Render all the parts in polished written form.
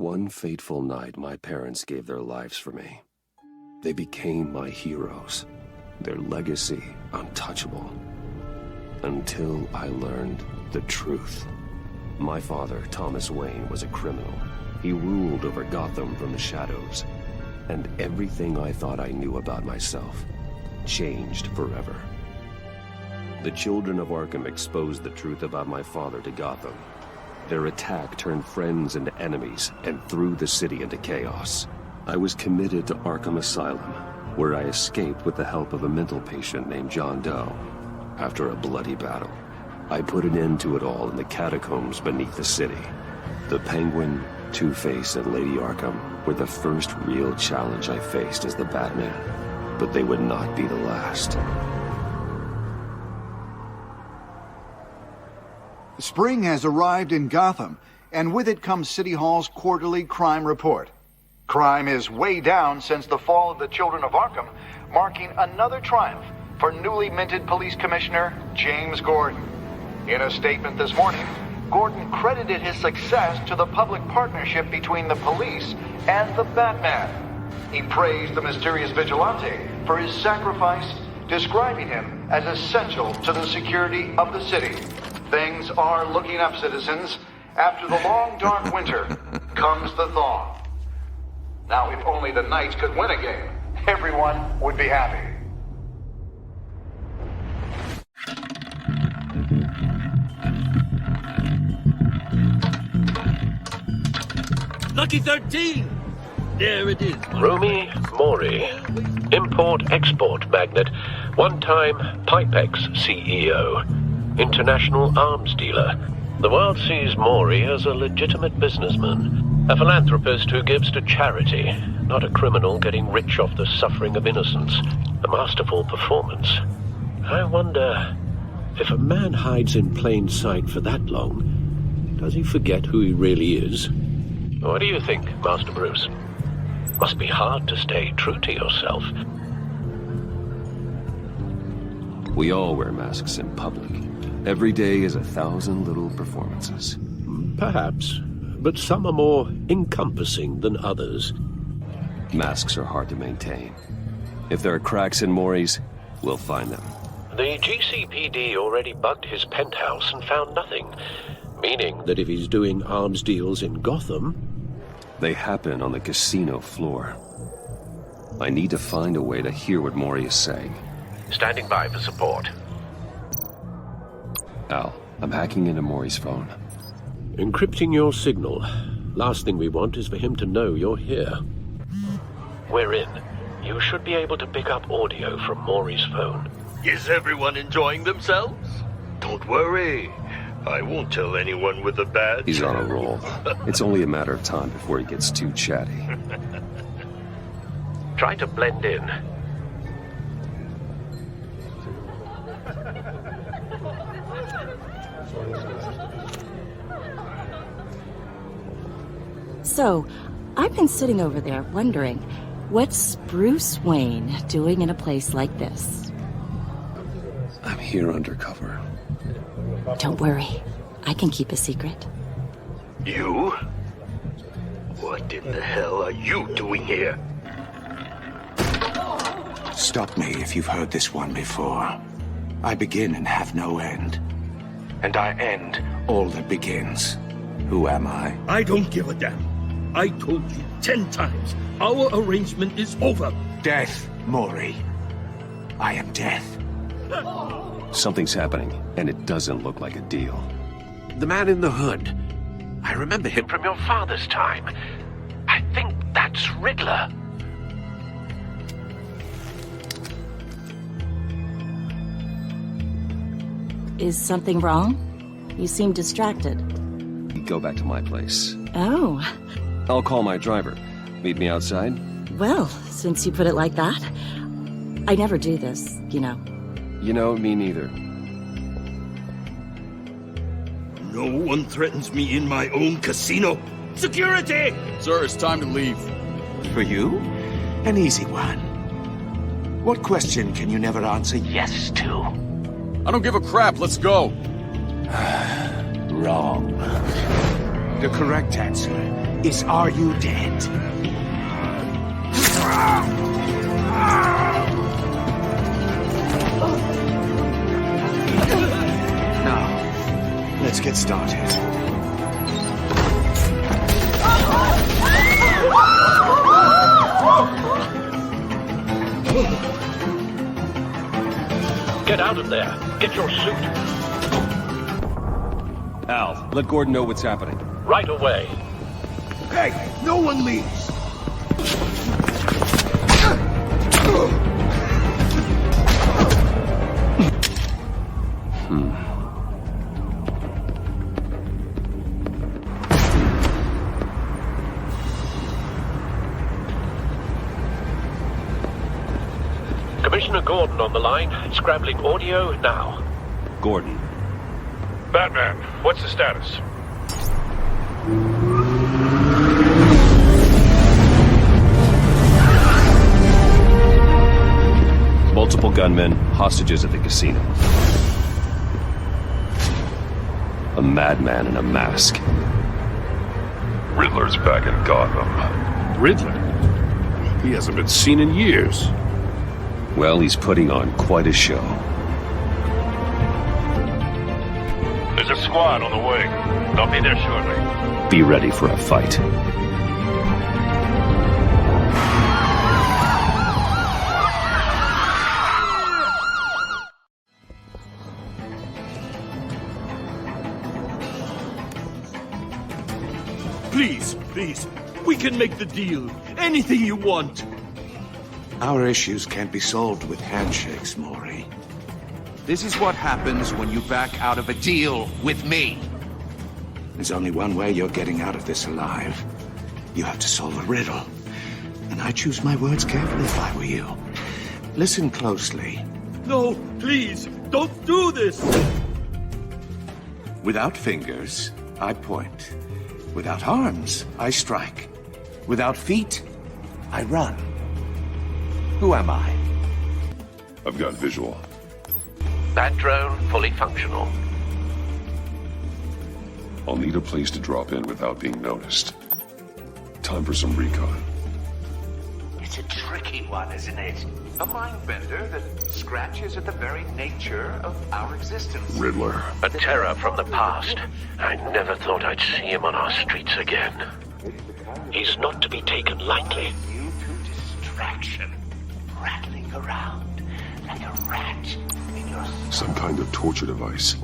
One fateful night, my parents gave their lives for me. They became my heroes, their legacy untouchable. Until I learned the truth. My father, Thomas Wayne, was a criminal. He ruled over Gotham from the shadows. And everything I thought I knew about myself changed forever. The children of Arkham exposed the truth about my father to Gotham. Their attack turned friends into enemies and threw the city into chaos. I was committed to Arkham Asylum, where I escaped with the help of a mental patient named John Doe. After a bloody battle, I put an end to it all in the catacombs beneath the city. The Penguin, Two-Face, and Lady Arkham were the first real challenge I faced as the Batman, but they would not be the last. Spring has arrived in Gotham, and with it comes City Hall's quarterly crime report. Crime is way down since the fall of the Children of Arkham, marking another triumph for newly minted Police Commissioner James Gordon. In a statement this morning, Gordon credited his success to the public partnership between the police and the Batman. He praised the mysterious vigilante for his sacrifice, describing him as essential to the security of the city. Things are looking up, citizens. After the long, dark winter comes the thaw. Now, if only the Knights could win a game, everyone would be happy. Lucky 13! There it is. Rumi Mori, import-export magnate, one-time Pipex CEO, international arms dealer. The world sees Mori as a legitimate businessman, a philanthropist who gives to charity, not a criminal getting rich off the suffering of innocence. A masterful performance. I wonder, if a man hides in plain sight for that long, does he forget who he really is? What do you think, Master Bruce? Must be hard to stay true to yourself. We all wear masks in public. Every day is 1,000 little performances. Perhaps, but some are more encompassing than others. Masks are hard to maintain. If there are cracks in Mori's, we'll find them. The GCPD already bugged his penthouse and found nothing, meaning that if he's doing arms deals in Gotham... They happen on the casino floor. I need to find a way to hear what Mori is saying. Standing by for support. Al, I'm hacking into Mori's phone. Encrypting your signal. Last thing we want is for him to know you're here. We're in. You should be able to pick up audio from Mori's phone. Is everyone enjoying themselves? Don't worry. I won't tell anyone with a badge. He's on a roll. It's only a matter of time before he gets too chatty. Try to blend in. So, I've been sitting over there wondering, what's Bruce Wayne doing in a place like this? I'm here undercover. Don't worry, I can keep a secret. You? What in the hell are you doing here? Stop me if you've heard this one before. I begin and have no end. And I end all that begins. Who am I? I don't give a damn. I told you 10 times. Our arrangement is over. Death, Mori. I am death. Something's happening, and it doesn't look like a deal. The man in the hood. I remember him from your father's time. I think that's Riddler. Is something wrong? You seem distracted. Go back to my place. Oh. I'll call my driver. Meet me outside? Well, since you put it like that, I never do this, you know. You know, me neither. No one threatens me in my own casino. Security! Sir, it's time to leave. For you? An easy one. What question can you never answer yes to? I don't give a crap. Let's go. Wrong. The correct answer is, are you dead? Now, let's get started. Get out of there. Get your suit. Al, let Gordon know what's happening. Right away. Hey, no one leaves! Commissioner Gordon on the line. Scrabbling audio now. Gordon. Batman, what's the status? Multiple gunmen, hostages at the casino. A madman in a mask. Riddler's back in Gotham. Riddler? He hasn't been seen in years. Well, he's putting on quite a show. There's a squad on the way. They'll be there shortly. Be ready for a fight. Please, please. We can make the deal. Anything you want. Our issues can't be solved with handshakes, Maury. This is what happens when you back out of a deal with me. There's only one way you're getting out of this alive. You have to solve a riddle. And I choose my words carefully if I were you. Listen closely. No, please, don't do this! Without fingers, I point. Without arms, I strike. Without feet, I run. Who am I? I've got visual. Bat drone fully functional. I'll need a place to drop in without being noticed. Time for some recon. It's a tricky one, isn't it? A mind bender that scratches at the very nature of our existence. Riddler. A terror from the past. I never thought I'd see him on our streets again. He's not to be taken lightly. You to distraction, rattling around like a rat in your... Some kind of torture device.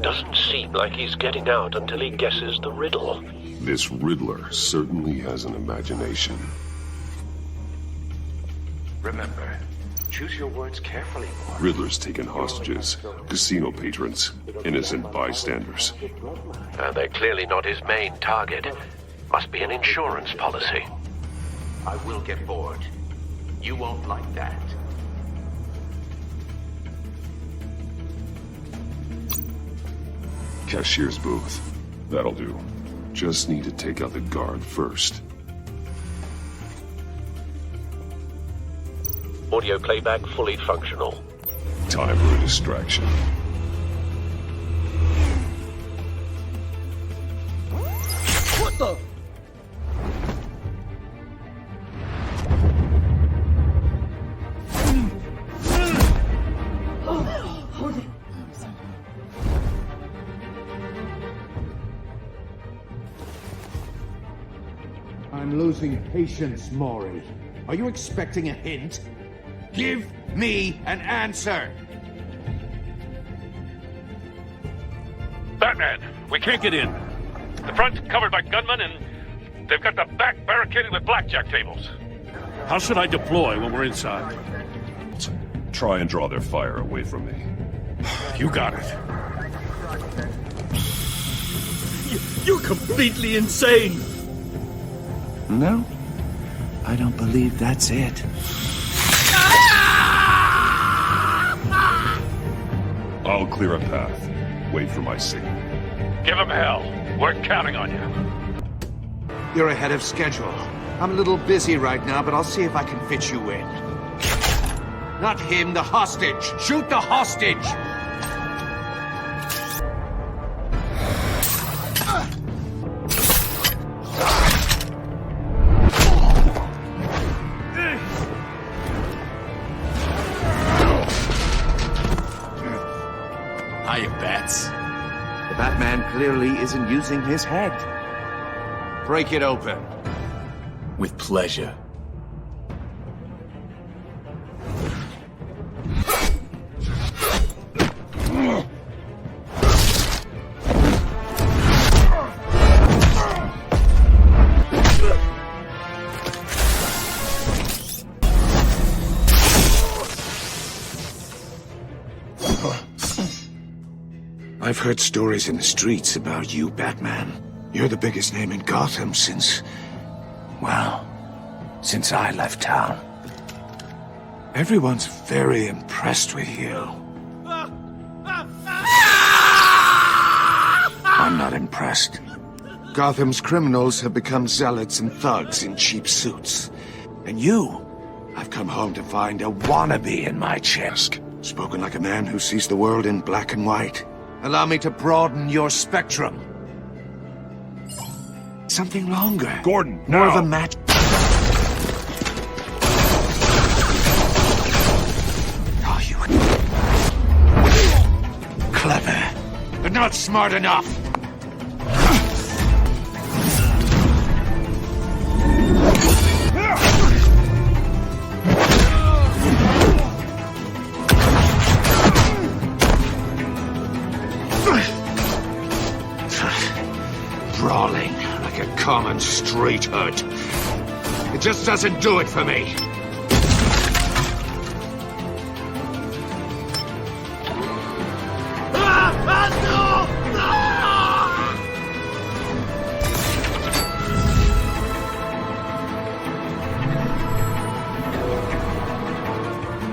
Doesn't seem like he's getting out until he guesses the riddle. This Riddler certainly has an imagination. Remember, choose your words carefully, Maury. Riddler's taken hostages, casino patrons, innocent bystanders. They're clearly not his main target. Must be an insurance policy. I will get bored. You won't like that. Cashier's booth. That'll do. Just need to take out the guard first. Audio playback fully functional. Time for a distraction. What the? I'm losing patience, Maury. Are you expecting a hint? Give me an answer! Batman, we can't get in. The front's covered by gunmen, and they've got the back barricaded with blackjack tables. How should I deploy when we're inside? Try and draw their fire away from me. You got it. You're completely insane! No, I don't believe that's it. I'll clear a path. Wait for my signal. Give him hell. We're counting on you. You're ahead of schedule. I'm a little busy right now, but I'll see if I can fit you in. Not him, the hostage! Shoot the hostage! clearly isn't using his head. Break it open. With pleasure. I've heard stories in the streets about you, Batman. You're the biggest name in Gotham since I left town. Everyone's very impressed with you. I'm not impressed. Gotham's criminals have become zealots and thugs in cheap suits. And I've come home to find a wannabe in my chest. Spoken like a man who sees the world in black and white. Allow me to broaden your spectrum. Something longer. Gordon, More of now. a match. Oh, you... Clever, but not smart enough. Brawling like a common street hood. It just doesn't do it for me.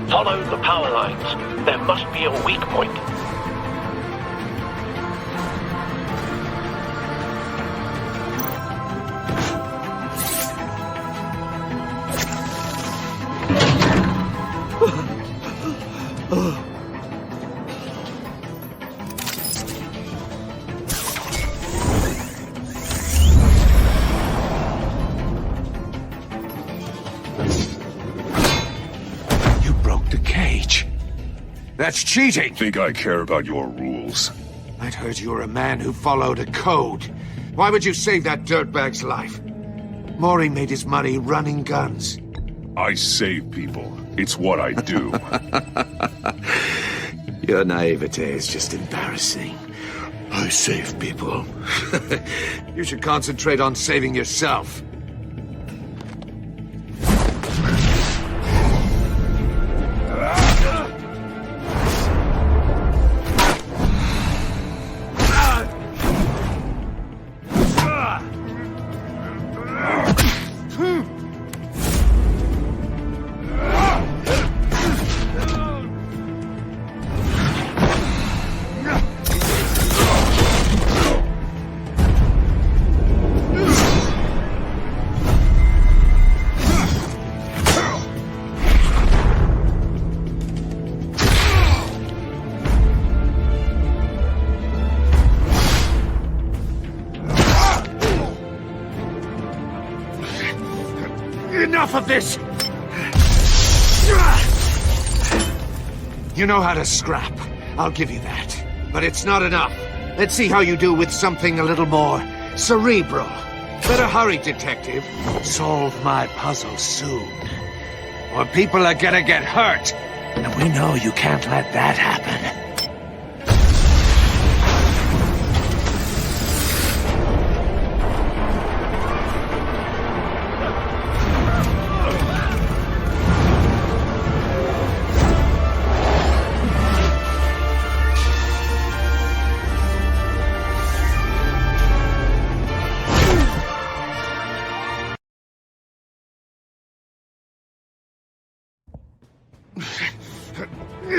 Follow the power lines. There must be a weak point. That's cheating! Think I care about your rules? I'd heard you were a man who followed a code. Why would you save that dirtbag's life? Maury made his money running guns. I save people. It's what I do. Your naivete is just embarrassing. I save people. You should concentrate on saving yourself. Enough of this! You know how to scrap. I'll give you that. But it's not enough. Let's see how you do with something a little more cerebral. Better hurry, detective. Solve my puzzle soon. Or people are gonna get hurt. And we know you can't let that happen.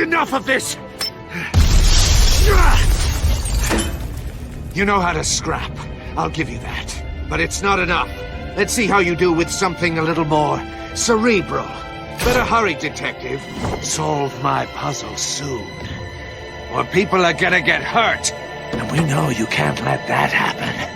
Enough of this! You know how to scrap. I'll give you that. But it's not enough. Let's see how you do with something a little more cerebral. Better hurry, detective. Solve my puzzle soon. Or people are gonna get hurt. And we know you can't let that happen.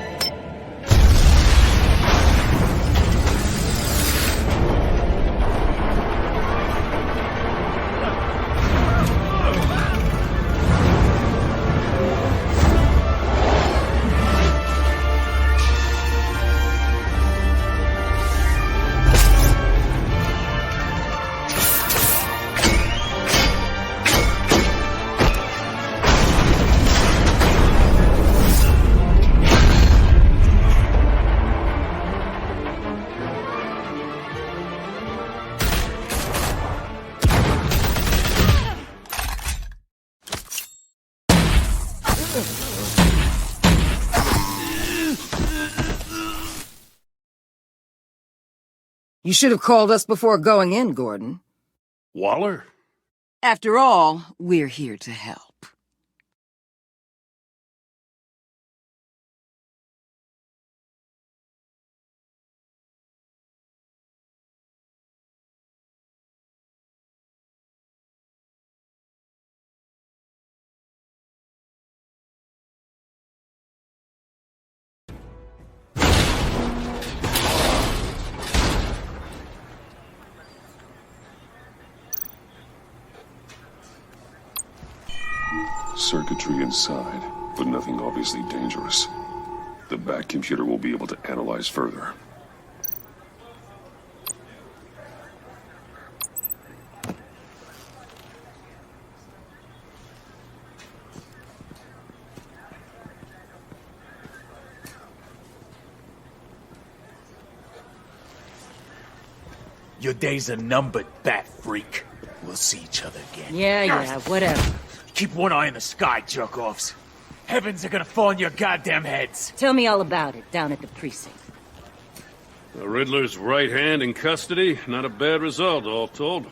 You should have called us before going in, Gordon. Waller? After all, we're here to help. Circuitry inside, but nothing obviously dangerous. The back computer will be able to analyze further. Your days are numbered, bat freak. We'll see each other again. Yeah, whatever. Keep one eye in the sky, jerk-offs. Heavens are gonna fall on your goddamn heads. Tell me all about it down at the precinct. The Riddler's right hand in custody. Not a bad result, all told.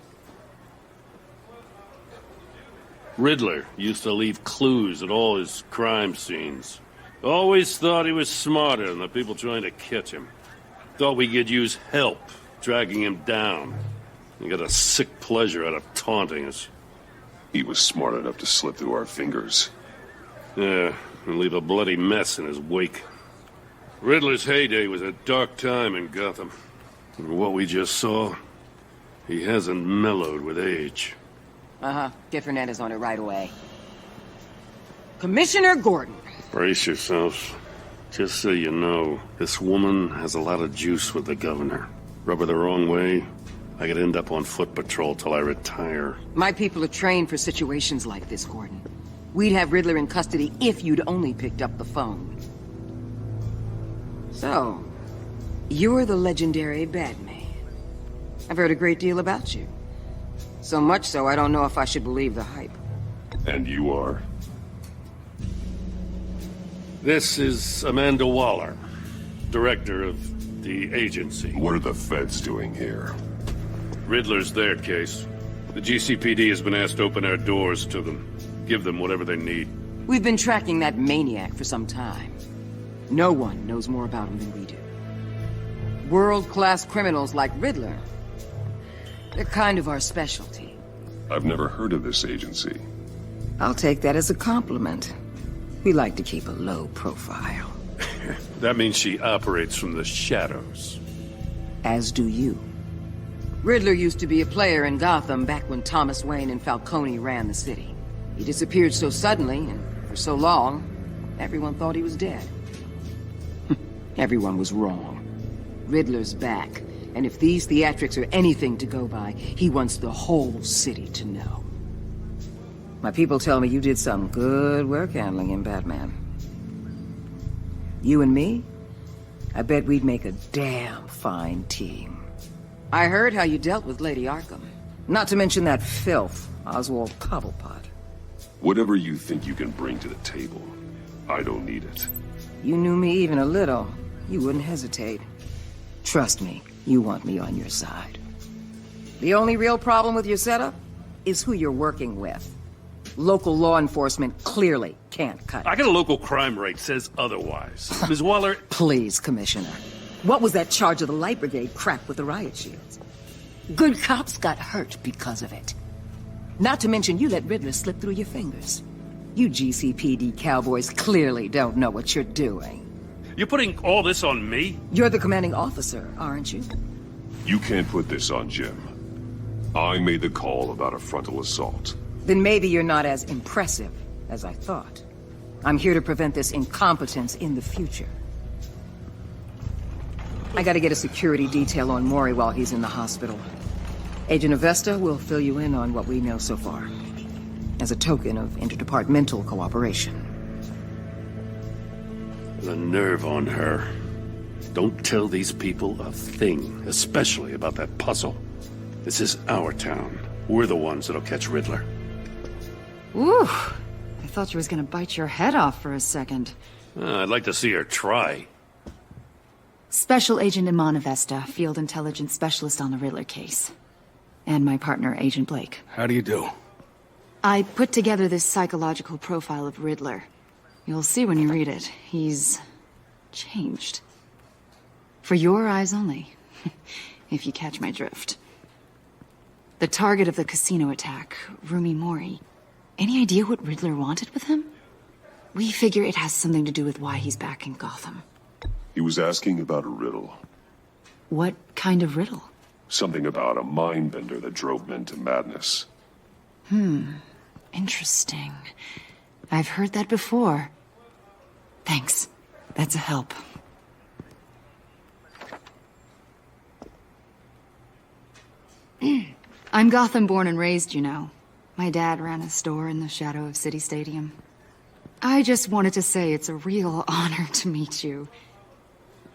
Riddler used to leave clues at all his crime scenes. Always thought he was smarter than the people trying to catch him. Thought we could use help dragging him down. He got a sick pleasure out of taunting us. He was smart enough to slip through our fingers. Yeah, and leave a bloody mess in his wake. Riddler's heyday was a dark time in Gotham. And what we just saw, he hasn't mellowed with age. Uh-huh. Get Fernandez on it right away. Commissioner Gordon. Brace yourselves. Just so you know, this woman has a lot of juice with the governor. Rub her the wrong way, I could end up on foot patrol till I retire. My people are trained for situations like this, Gordon. We'd have Riddler in custody if you'd only picked up the phone. So, you're the legendary Batman. I've heard a great deal about you. So much so, I don't know if I should believe the hype. And you are? This is Amanda Waller, director of the agency. What are the feds doing here? Riddler's their case. The GCPD has been asked to open our doors to them. Give them whatever they need. We've been tracking that maniac for some time. No one knows more about him than we do. World-class criminals like Riddler. They're kind of our specialty. I've never heard of this agency. I'll take that as a compliment. We like to keep a low profile. That means she operates from the shadows. As do you. Riddler used to be a player in Gotham back when Thomas Wayne and Falcone ran the city. He disappeared so suddenly, and for so long, everyone thought he was dead. Everyone was wrong. Riddler's back, and if these theatrics are anything to go by, he wants the whole city to know. My people tell me you did some good work handling him, Batman. You and me? I bet we'd make a damn fine team. I heard how you dealt with Lady Arkham. Not to mention that filth, Oswald Cobblepot. Whatever you think you can bring to the table, I don't need it. You knew me even a little, you wouldn't hesitate. Trust me, you want me on your side. The only real problem with your setup is who you're working with. Local law enforcement clearly can't cut it. I got a local crime rate says otherwise. Ms. Waller... Please, Commissioner. What was that charge of the Light Brigade crap with the riot shields? Good cops got hurt because of it. Not to mention you let Riddler slip through your fingers. You GCPD cowboys clearly don't know what you're doing. You're putting all this on me? You're the commanding officer, aren't you? You can't put this on Jim. I made the call about a frontal assault. Then maybe you're not as impressive as I thought. I'm here to prevent this incompetence in the future. I gotta get a security detail on Maury while he's in the hospital. Agent Avesta will fill you in on what we know so far, as a token of interdepartmental cooperation. The nerve on her. Don't tell these people a thing, especially about that puzzle. This is our town. We're the ones that'll catch Riddler. Ooh, I thought you was gonna bite your head off for a second. I'd like to see her try. Special Agent Imana Vesta, Field Intelligence Specialist on the Riddler case. And my partner, Agent Blake. How do you do? I put together this psychological profile of Riddler. You'll see when you read it. He's changed. For your eyes only, if you catch my drift. The target of the casino attack, Rumi Mori. Any idea what Riddler wanted with him? We figure it has something to do with why he's back in Gotham. He was asking about a riddle. What kind of riddle? Something about a mind bender that drove men to madness. Interesting. I've heard that before. Thanks. That's a help. I'm Gotham born and raised, you know. My dad ran a store in the shadow of City Stadium. I just wanted to say it's a real honor to meet you.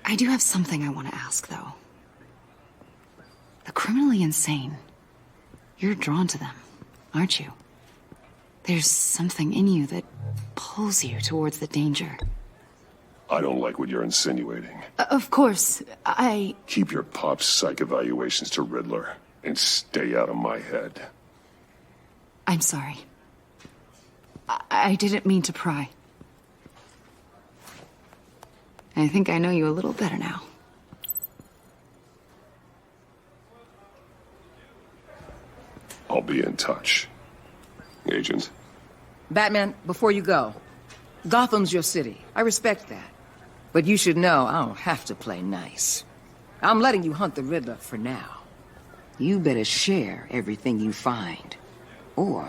I do have something I want to ask, though. The criminally insane. You're drawn to them, aren't you? There's something in you that pulls you towards the danger. I don't like what you're insinuating. Of course, I... Keep your pop's psych evaluations to Riddler, and stay out of my head. I'm sorry. I didn't mean to pry. I think I know you a little better now. I'll be in touch. Agent. Batman, before you go, Gotham's your city. I respect that. But you should know I don't have to play nice. I'm letting you hunt the Riddler for now. You better share everything you find. Or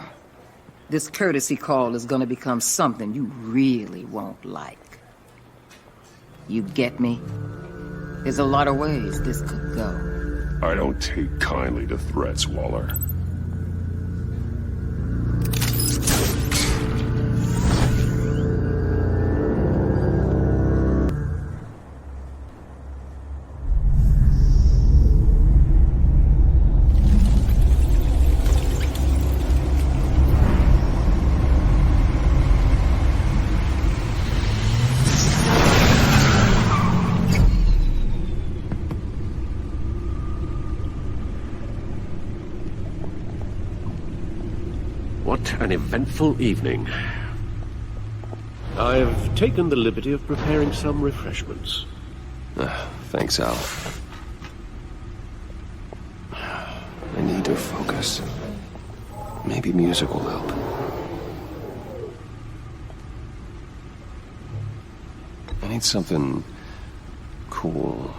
this courtesy call is gonna become something you really won't like. You get me? There's a lot of ways this could go. I don't take kindly to threats, Waller. What an eventful evening. I've taken the liberty of preparing some refreshments. Thanks, Al. I need to focus. Maybe music will help. I need something cool.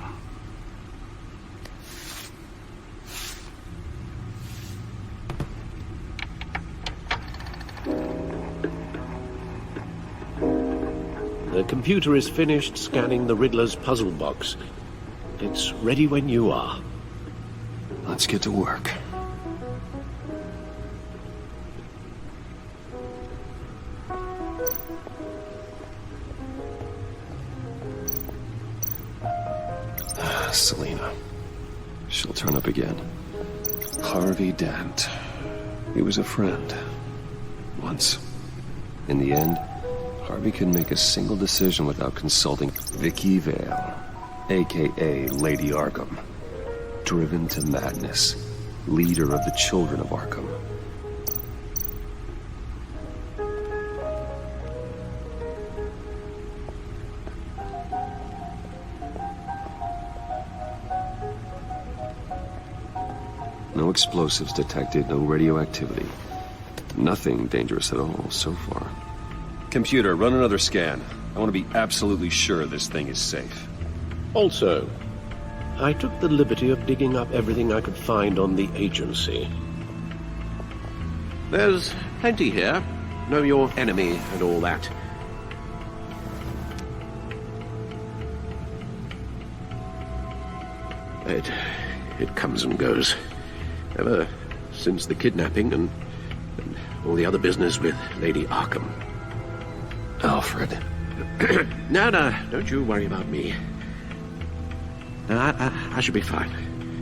The computer is finished scanning the Riddler's puzzle box. It's ready when you are. Let's get to work. Selena. She'll turn up again. Harvey Dent. He was a friend. Once. In the end, Harvey can make a single decision without consulting Vicky Vale, a.k.a. Lady Arkham. Driven to madness. Leader of the Children of Arkham. No explosives detected, no radioactivity. Nothing dangerous at all so far. Computer, run another scan. I want to be absolutely sure this thing is safe. Also, I took the liberty of digging up everything I could find on the agency. There's plenty here. Know your enemy and all that. It comes and goes. Ever since the kidnapping and all the other business with Lady Arkham. Alfred. No, don't you worry about me. No, I should be fine.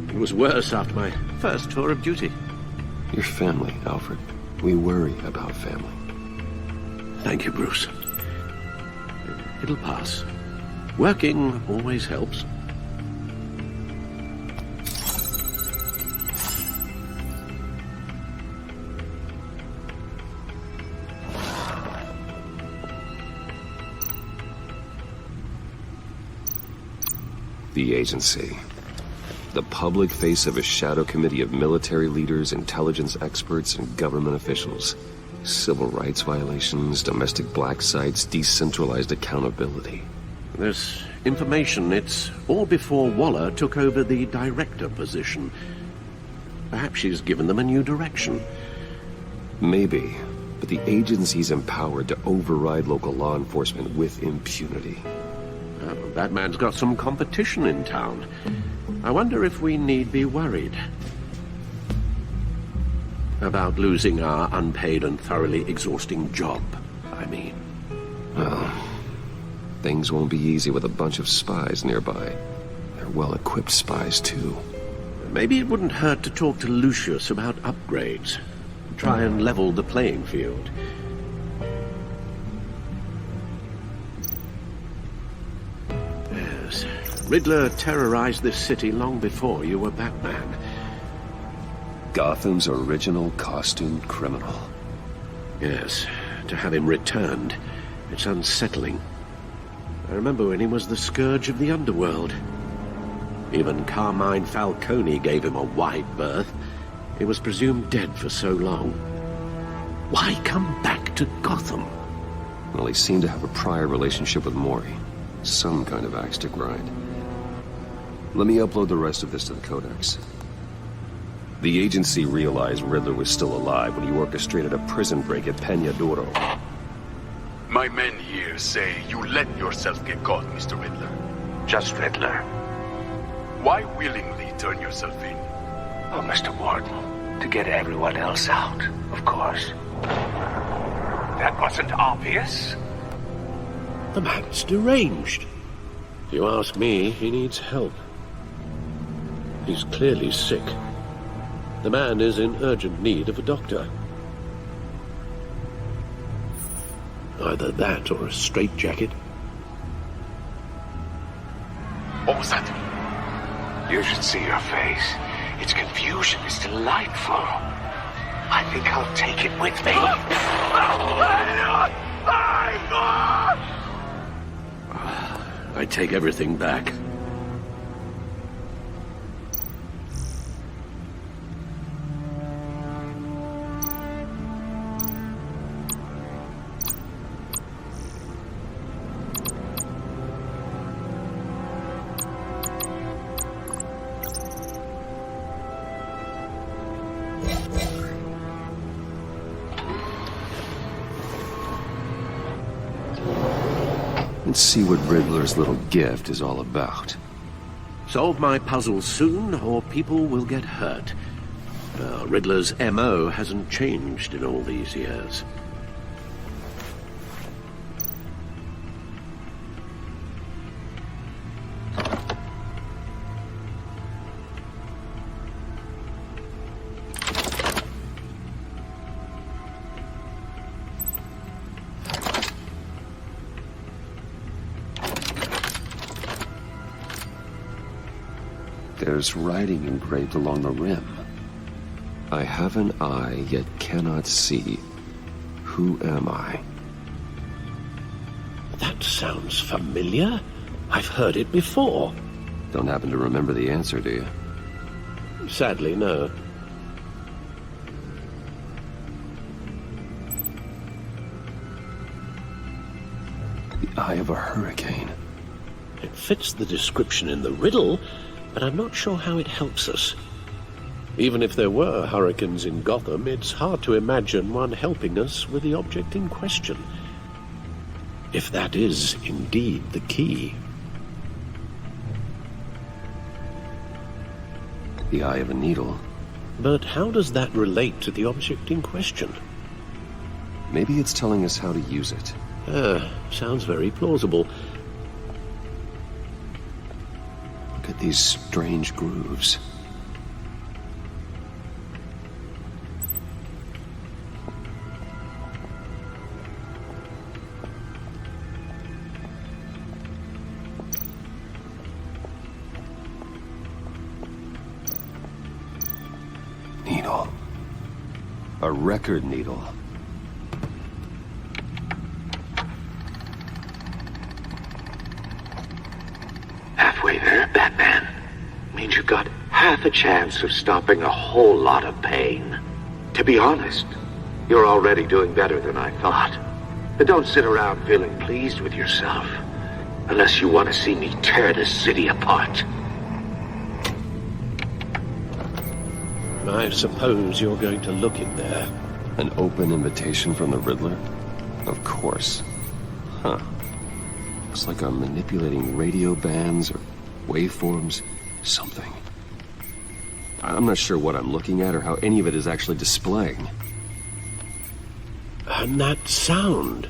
It was worse after my first tour of duty. Your family, Alfred. We worry about family. Thank you, Bruce. It'll pass. Working always helps. The agency. The public face of a shadow committee of military leaders, intelligence experts, and government officials. Civil rights violations, domestic black sites, decentralized accountability. This information, it's all before Waller took over the director position. Perhaps she's given them a new direction. Maybe, but the agency's empowered to override local law enforcement with impunity. That man's got some competition in town. I wonder if we need be worried about losing our unpaid and thoroughly exhausting job, I mean. Well, things won't be easy with a bunch of spies nearby. They're well-equipped spies, too. Maybe it wouldn't hurt to talk to Lucius about upgrades. Try and level the playing field. Yes, Riddler terrorized this city long before you were Batman. Gotham's original costumed criminal. Yes, to have him returned, it's unsettling. I remember when he was the scourge of the underworld. Even Carmine Falcone gave him a wide berth. He was presumed dead for so long. Why come back to Gotham? Well, he seemed to have a prior relationship with Mori. Some kind of axe to grind. Let me upload the rest of this to the Codex. The agency realized Riddler was still alive when he orchestrated a prison break at Peñadoro. My men here say you let yourself get caught, Mr. Riddler. Just Riddler. Why willingly turn yourself in? Oh, Mr. Warden, to get everyone else out, of course. That wasn't obvious. The man's deranged. If you ask me, he needs help. He's clearly sick. The man is in urgent need of a doctor. Either that or a straitjacket. What was that? You should see your face. Its confusion is delightful. I think I'll take it with me. I take everything back. Let's see what Riddler's little gift is all about. Solve my puzzle soon, or people will get hurt. Riddler's M.O. hasn't changed in all these years. There's writing engraved along the rim. I have an eye, yet cannot see. Who am I? That sounds familiar. I've heard it before. Don't happen to remember the answer, do you? Sadly, no. The eye of a hurricane. It fits the description in the riddle, but I'm not sure how it helps us. Even if there were hurricanes in Gotham, it's hard to imagine one helping us with the object in question. If that is indeed the key. The eye of a needle. But how does that relate to the object in question? Maybe it's telling us how to use it. Sounds very plausible. Look at these strange grooves. Needle. A record needle. Halfway there, Batman. you've got half a chance of stopping a whole lot of pain. To be honest, you're already doing better than I thought. But don't sit around feeling pleased with yourself, unless you want to see me tear this city apart. I suppose you're going to look in there. An open invitation from the Riddler? Of course. Huh. Looks like I'm manipulating radio bands or waveforms. Something. I'm not sure what I'm looking at or how any of it is actually displaying. And that sound?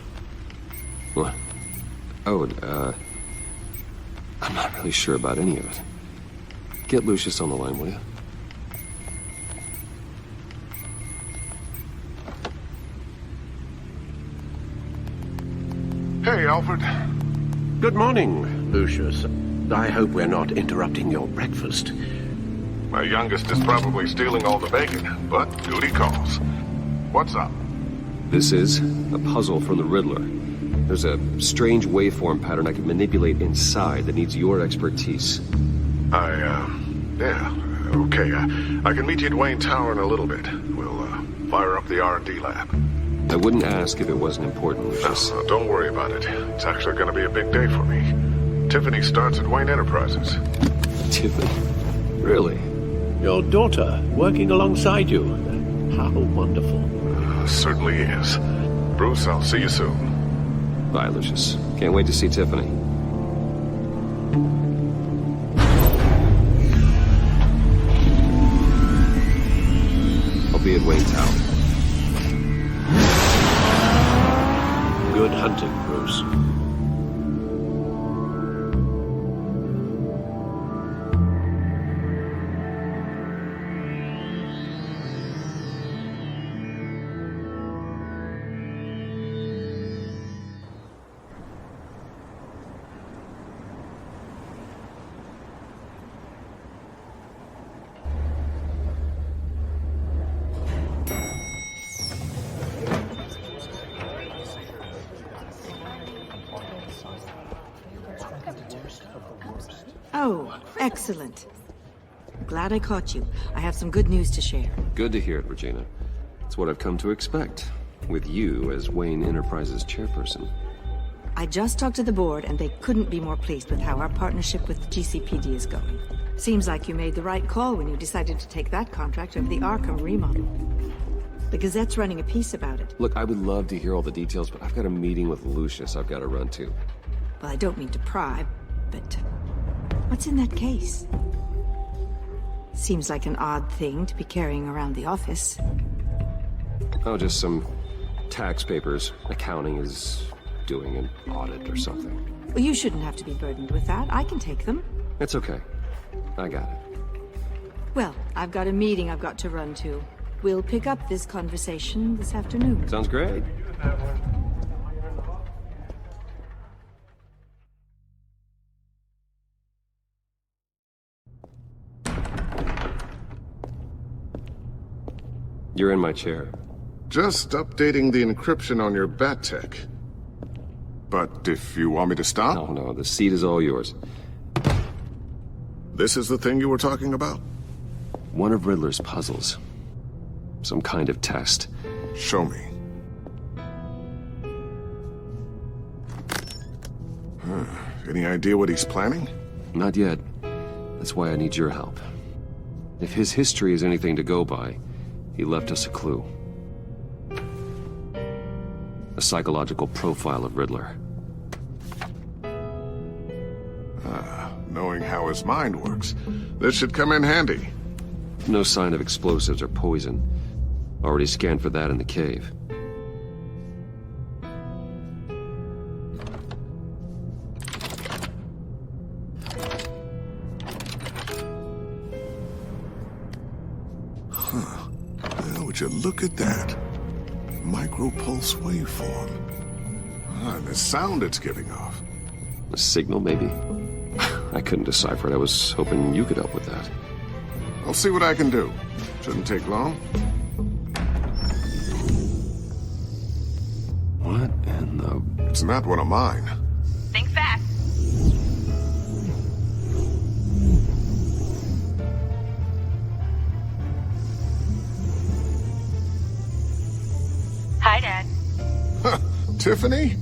What? Oh, I'm not really sure about any of it. Get Lucius on the line, will you? Hey, Alfred. Good morning, Lucius. I hope we're not interrupting your breakfast. My youngest is probably stealing all the bacon, but duty calls. What's up? This is a puzzle from the Riddler. There's a strange waveform pattern I can manipulate inside that needs your expertise. Yeah, okay. I can meet you at Wayne Tower in a little bit. We'll, fire up the R&D lab. I wouldn't ask if it wasn't important, Lucius. No, don't worry about it. It's actually going to be a big day for me. Tiffany starts at Wayne Enterprises. Tiffany? Really? Your daughter, working alongside you. How wonderful. Certainly is. Bruce, I'll see you soon. Bye, Lucius. Can't wait to see Tiffany. I'll be at Wayne Tower. Good hunting, Bruce. Oh, excellent. Glad I caught you. I have some good news to share. Good to hear it, Regina. It's what I've come to expect, with you as Wayne Enterprises chairperson. I just talked to the board, and they couldn't be more pleased with how our partnership with the GCPD is going. Seems like you made the right call when you decided to take that contract over the Arkham remodel. The Gazette's running a piece about it. Look, I would love to hear all the details, but I've got a meeting with Lucius I've got to run to. Well, I don't mean to pry, but what's in that case? Seems like an odd thing to be carrying around the office. Oh, just some tax papers. Accounting is doing an audit or something. Well, you shouldn't have to be burdened with that. I can take them. It's okay. I got it. Well, I've got a meeting I've got to run to. We'll pick up this conversation this afternoon. Sounds great. You're in my chair. Just updating the encryption on your bat tech. But if you want me to stop? No, the seat is all yours. This is the thing you were talking about? One of Riddler's puzzles. Some kind of test. Show me. Any idea what he's planning? Not yet. That's why I need your help. If his history is anything to go by, he left us a clue. A psychological profile of Riddler. Knowing how his mind works, this should come in handy. No sign of explosives or poison. Already scanned for that in the cave. Well, would you look at that? Micropulse waveform. And the sound it's giving off. A signal, maybe? I couldn't decipher it. I was hoping you could help with that. I'll see what I can do. Shouldn't take long. What in the... It's not one of mine. Think fast. Tiffany?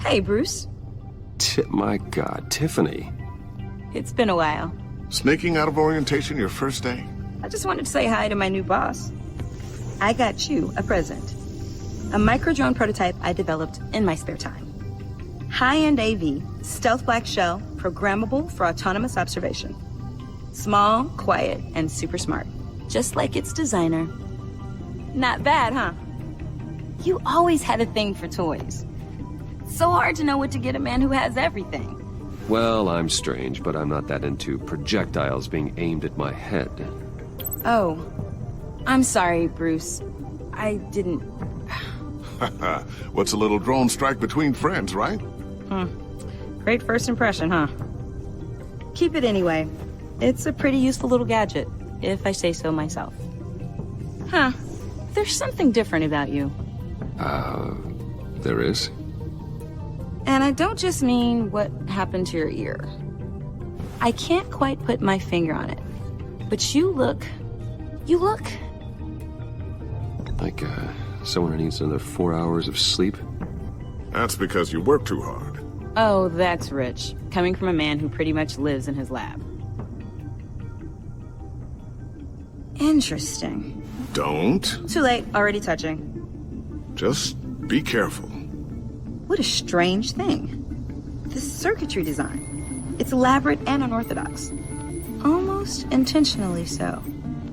Hey, Bruce. My God, Tiffany. It's been a while. Sneaking out of orientation your first day? I just wanted to say hi to my new boss. I got you a present. A micro-drone prototype I developed in my spare time. High-end AV, stealth black shell, programmable for autonomous observation. Small, quiet, and super smart. Just like its designer. Not bad, huh? You always had a thing for toys. So hard to know what to get a man who has everything. Well, I'm strange, but I'm not that into projectiles being aimed at my head. Oh. I'm sorry, Bruce. I didn't... What's a little drone strike between friends, right? Great first impression, huh? Keep it anyway. It's a pretty useful little gadget, if I say so myself. Huh. There's something different about you. There is? And I don't just mean what happened to your ear. I can't quite put my finger on it. But you look... Like, someone who needs another 4 hours of sleep? That's because you work too hard. Oh, that's rich. Coming from a man who pretty much lives in his lab. Interesting. Don't. Too late, already touching. Just be careful. What a strange thing. The circuitry design. It's elaborate and unorthodox. Almost intentionally so.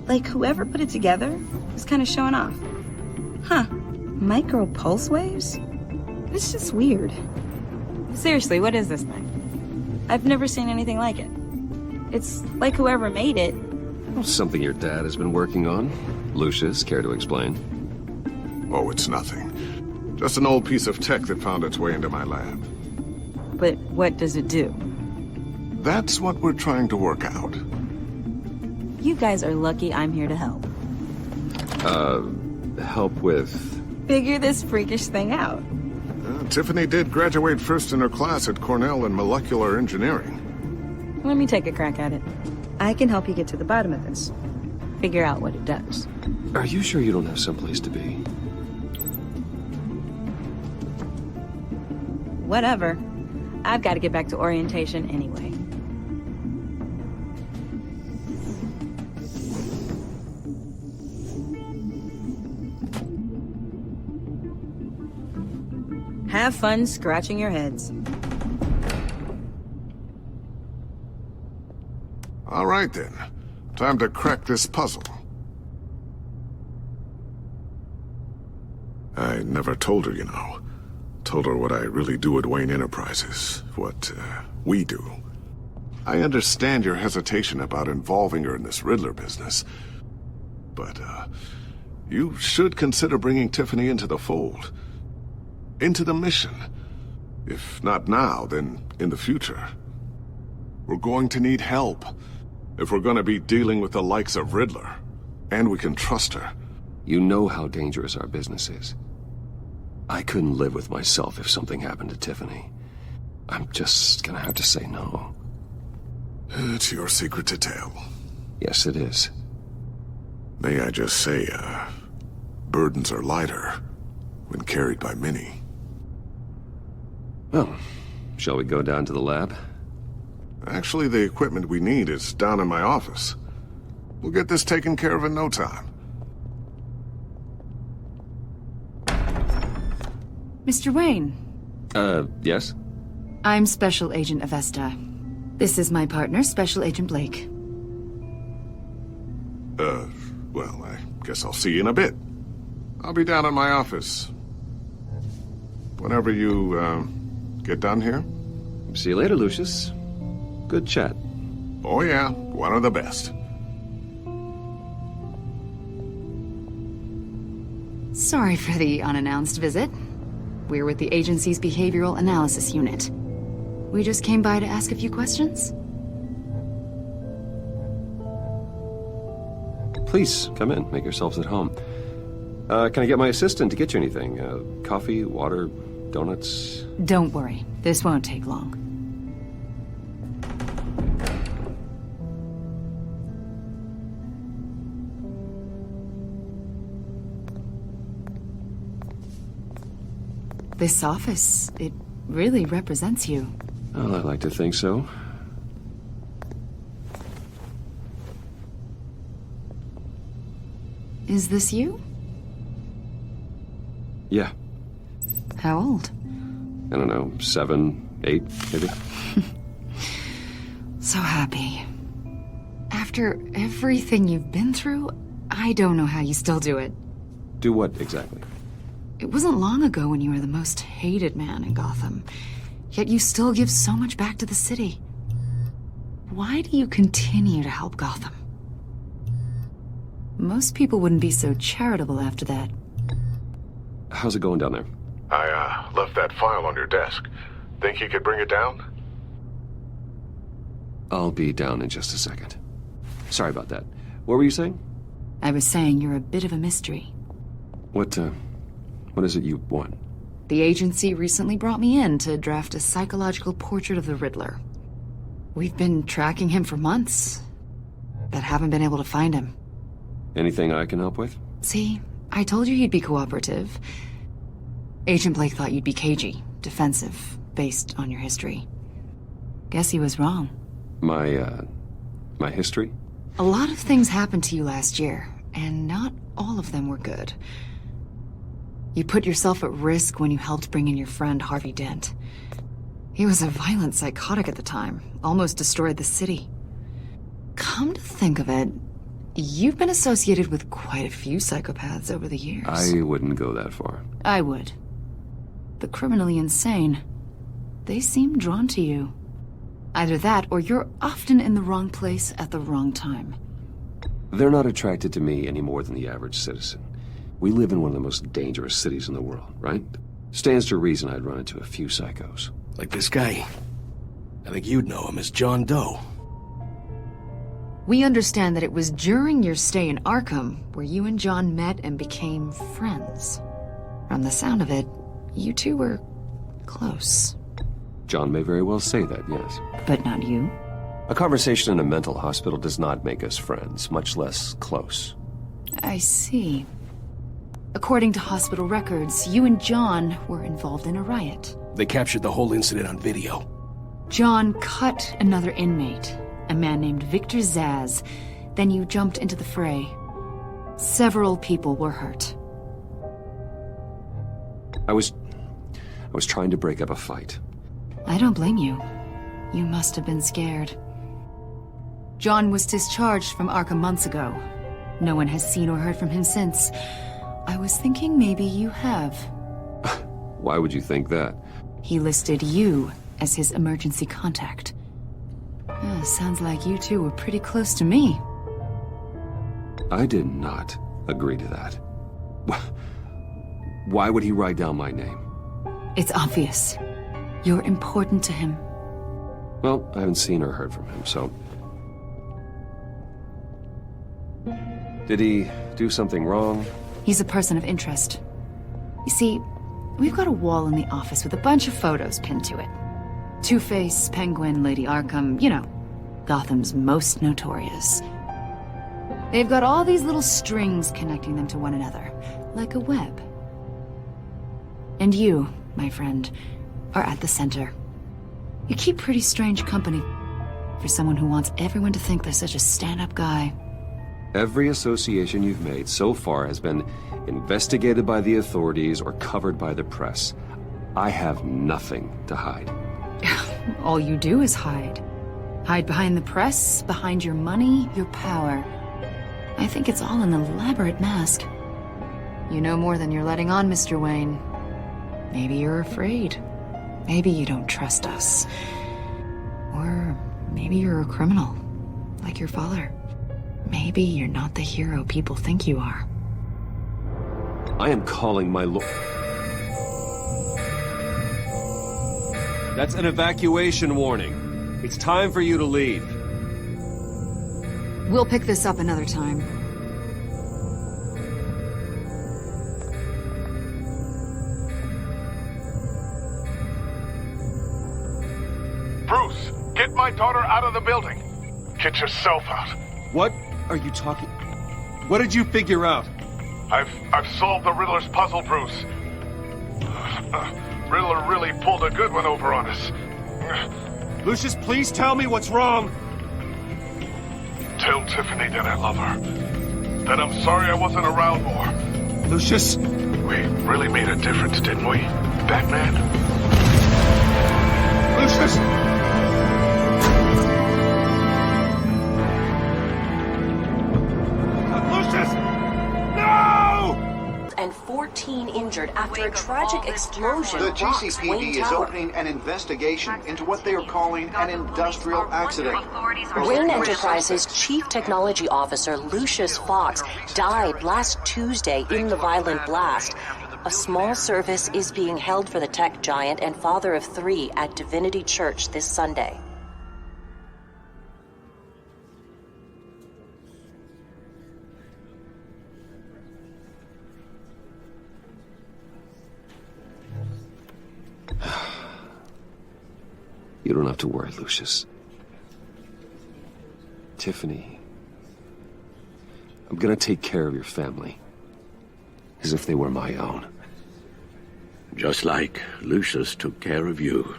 Like whoever put it together was kind of showing off. Huh. Micro pulse waves? It's just weird. Seriously, what is this thing? I've never seen anything like it. It's like whoever made it. Something your dad has been working on. Lucius, care to explain? Oh, it's nothing. Just an old piece of tech that found its way into my lab. But what does it do? That's what we're trying to work out. You guys are lucky I'm here to help. Help with... Figure this freakish thing out. Tiffany did graduate first in her class at Cornell in molecular engineering. Let me take a crack at it. I can help you get to the bottom of this. Figure out what it does. Are you sure you don't have someplace to be? Whatever. I've got to get back to orientation anyway. Have fun scratching your heads. All right, then. Time to crack this puzzle. I never told her, you know. Told her what I really do at Wayne Enterprises. What, we do. I understand your hesitation about involving her in this Riddler business. But, you should consider bringing Tiffany into the fold. Into the mission. If not now, then in the future. We're going to need help. If we're going to be dealing with the likes of Riddler. And we can trust her. You know how dangerous our business is. I couldn't live with myself if something happened to Tiffany. I'm just gonna have to say no. It's your secret to tell. Yes, it is. May I just say, burdens are lighter when carried by many. Well, shall we go down to the lab? Actually, the equipment we need is down in my office. We'll get this taken care of in no time. Mr. Wayne. Yes? I'm Special Agent Avesta. This is my partner, Special Agent Blake. Well, I guess I'll see you in a bit. I'll be down in my office. Whenever you, get done here. See you later, Lucius. Good chat. Oh yeah, one of the best. Sorry for the unannounced visit. We're with the agency's behavioral analysis unit. We just came by to ask a few questions. Please, come in. Make yourselves at home. Can I get my assistant to get you anything? Coffee, water, donuts? Don't worry. This won't take long. This office, it really represents you. Well, I like to think so. Is this you? Yeah. How old? I don't know, 7, 8, maybe? So happy. After everything you've been through, I don't know how you still do it. Do what, exactly? It wasn't long ago when you were the most hated man in Gotham, yet you still give so much back to the city. Why do you continue to help Gotham? Most people wouldn't be so charitable after that. How's it going down there? I, left that file on your desk. Think you could bring it down? I'll be down in just a second. Sorry about that. What were you saying? I was saying you're a bit of a mystery. What is it you want? The agency recently brought me in to draft a psychological portrait of the Riddler. We've been tracking him for months, but haven't been able to find him. Anything I can help with? See, I told you you'd be cooperative. Agent Blake thought you'd be cagey, defensive, based on your history. Guess he was wrong. My history? A lot of things happened to you last year, and not all of them were good. You put yourself at risk when you helped bring in your friend Harvey Dent. He was a violent psychotic at the time, almost destroyed the city. Come to think of it, you've been associated with quite a few psychopaths over the years. I wouldn't go that far. I would. The criminally insane. They seem drawn to you. Either that, or you're often in the wrong place at the wrong time. They're not attracted to me any more than the average citizen. We live in one of the most dangerous cities in the world, right? Stands to reason I'd run into a few psychos. Like this guy. I think you'd know him as John Doe. We understand that it was during your stay in Arkham where you and John met and became friends. From the sound of it, you two were close. John may very well say that, yes. But not you? A conversation in a mental hospital does not make us friends, much less close. I see. According to hospital records, you and John were involved in a riot. They captured the whole incident on video. John cut another inmate, a man named Victor Zaz. Then you jumped into the fray. Several people were hurt. I was trying to break up a fight. I don't blame you. You must have been scared. John was discharged from Arkham months ago. No one has seen or heard from him since. I was thinking maybe you have. Why would you think that? He listed you as his emergency contact. Sounds like you two were pretty close to me. I did not agree to that. Why would he write down my name? It's obvious. You're important to him. Well, I haven't seen or heard from him, so... Did he do something wrong? He's a person of interest. You see, we've got a wall in the office with a bunch of photos pinned to it. Two-Face, Penguin, Lady Arkham, you know, Gotham's most notorious. They've got all these little strings connecting them to one another, like a web. And you, my friend, are at the center. You keep pretty strange company for someone who wants everyone to think they're such a stand-up guy. Every association you've made so far has been investigated by the authorities or covered by the press. I have nothing to hide. All you do is hide. Hide behind the press, behind your money, your power. I think it's all an elaborate mask. You know more than you're letting on, Mr. Wayne. Maybe you're afraid. Maybe you don't trust us. Or maybe you're a criminal, like your father. Maybe you're not the hero people think you are. I am calling my lord. That's an evacuation warning. It's time for you to leave. We'll pick this up another time. Bruce, get my daughter out of the building. Get yourself out. What are you talking? What did you figure out? I've solved the Riddler's puzzle, Bruce. Riddler really pulled a good one over on us. Lucius, please tell me what's wrong. Tell Tiffany that I love her. That I'm sorry I wasn't around more. Lucius? We really made a difference, didn't we, Batman? Lucius! Lucius! No! And 14 injured after a tragic explosion. The rocks GCPD Wayne is Tower. opening an investigation into what they are calling an industrial accident. Wayne Enterprises Chief Technology Officer Lucius Fox died last Tuesday in the violent blast. A small service is being held for the tech giant and father of 3 at Divinity Church this Sunday. You don't have to worry, Lucius. Tiffany, I'm gonna take care of your family. As if they were my own. Just like Lucius took care of you.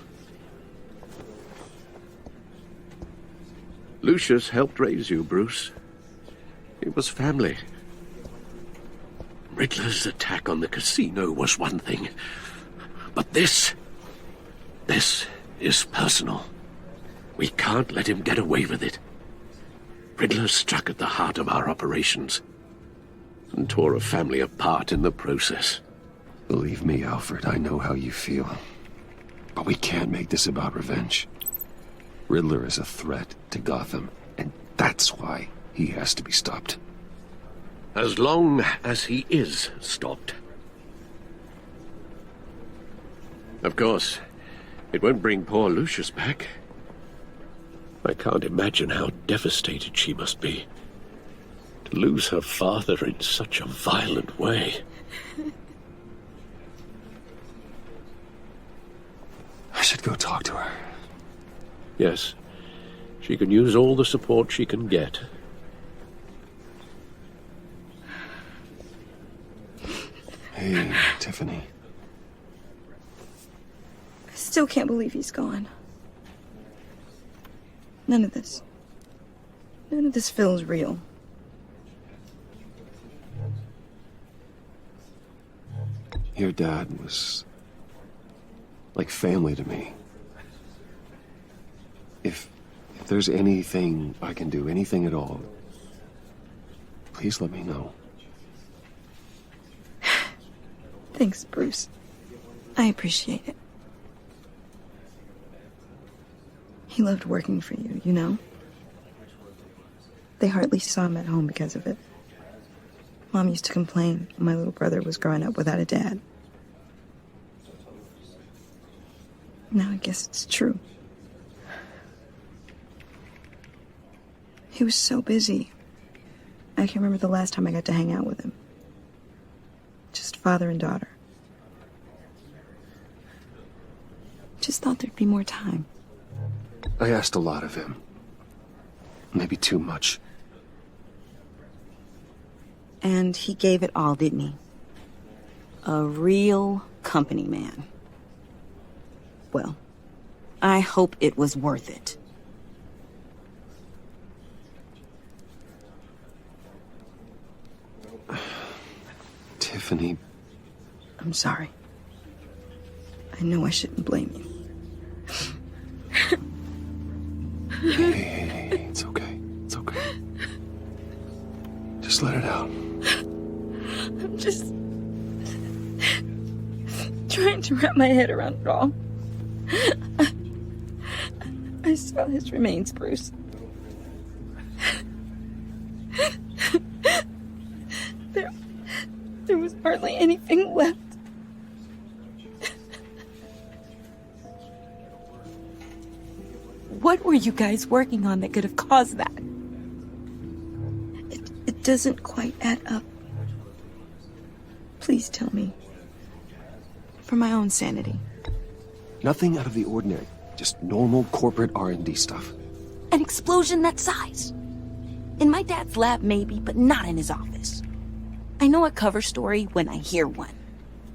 Lucius helped raise you, Bruce. It was family. Riddler's attack on the casino was one thing. But this is personal. We can't let him get away with it. Riddler struck at the heart of our operations and tore a family apart in the process. Believe me, Alfred, I know how you feel. But we can't make this about revenge. Riddler is a threat to Gotham, and that's why he has to be stopped. As long as he is stopped. Of course, it won't bring poor Lucius back. I can't imagine how devastated she must be. To lose her father in such a violent way. I should go talk to her. Yes, she can use all the support she can get. Hey, Tiffany. I still can't believe he's gone. None of this feels real. Your dad was like family to me. If there's anything I can do, anything at all, please let me know. Thanks, Bruce. I appreciate it. He loved working for you, you know? They hardly saw him at home because of it. Mom used to complain when my little brother was growing up without a dad. Now I guess it's true. He was so busy. I can't remember the last time I got to hang out with him. Just father and daughter. Just thought there'd be more time. I asked a lot of him. Maybe too much. And he gave it all, didn't he? A real company man. Well, I hope it was worth it. Tiffany. I'm sorry. I know I shouldn't blame you. Hey, it's okay. It's okay. Just let it out. I'm just trying to wrap my head around it all. I saw his remains, Bruce. There was hardly anything left. What were you guys working on that could have caused that? It doesn't quite add up. Please tell me. For my own sanity. Nothing out of the ordinary. Just normal corporate R&D stuff. An explosion that size. In my dad's lab, maybe, but not in his office. I know a cover story when I hear one.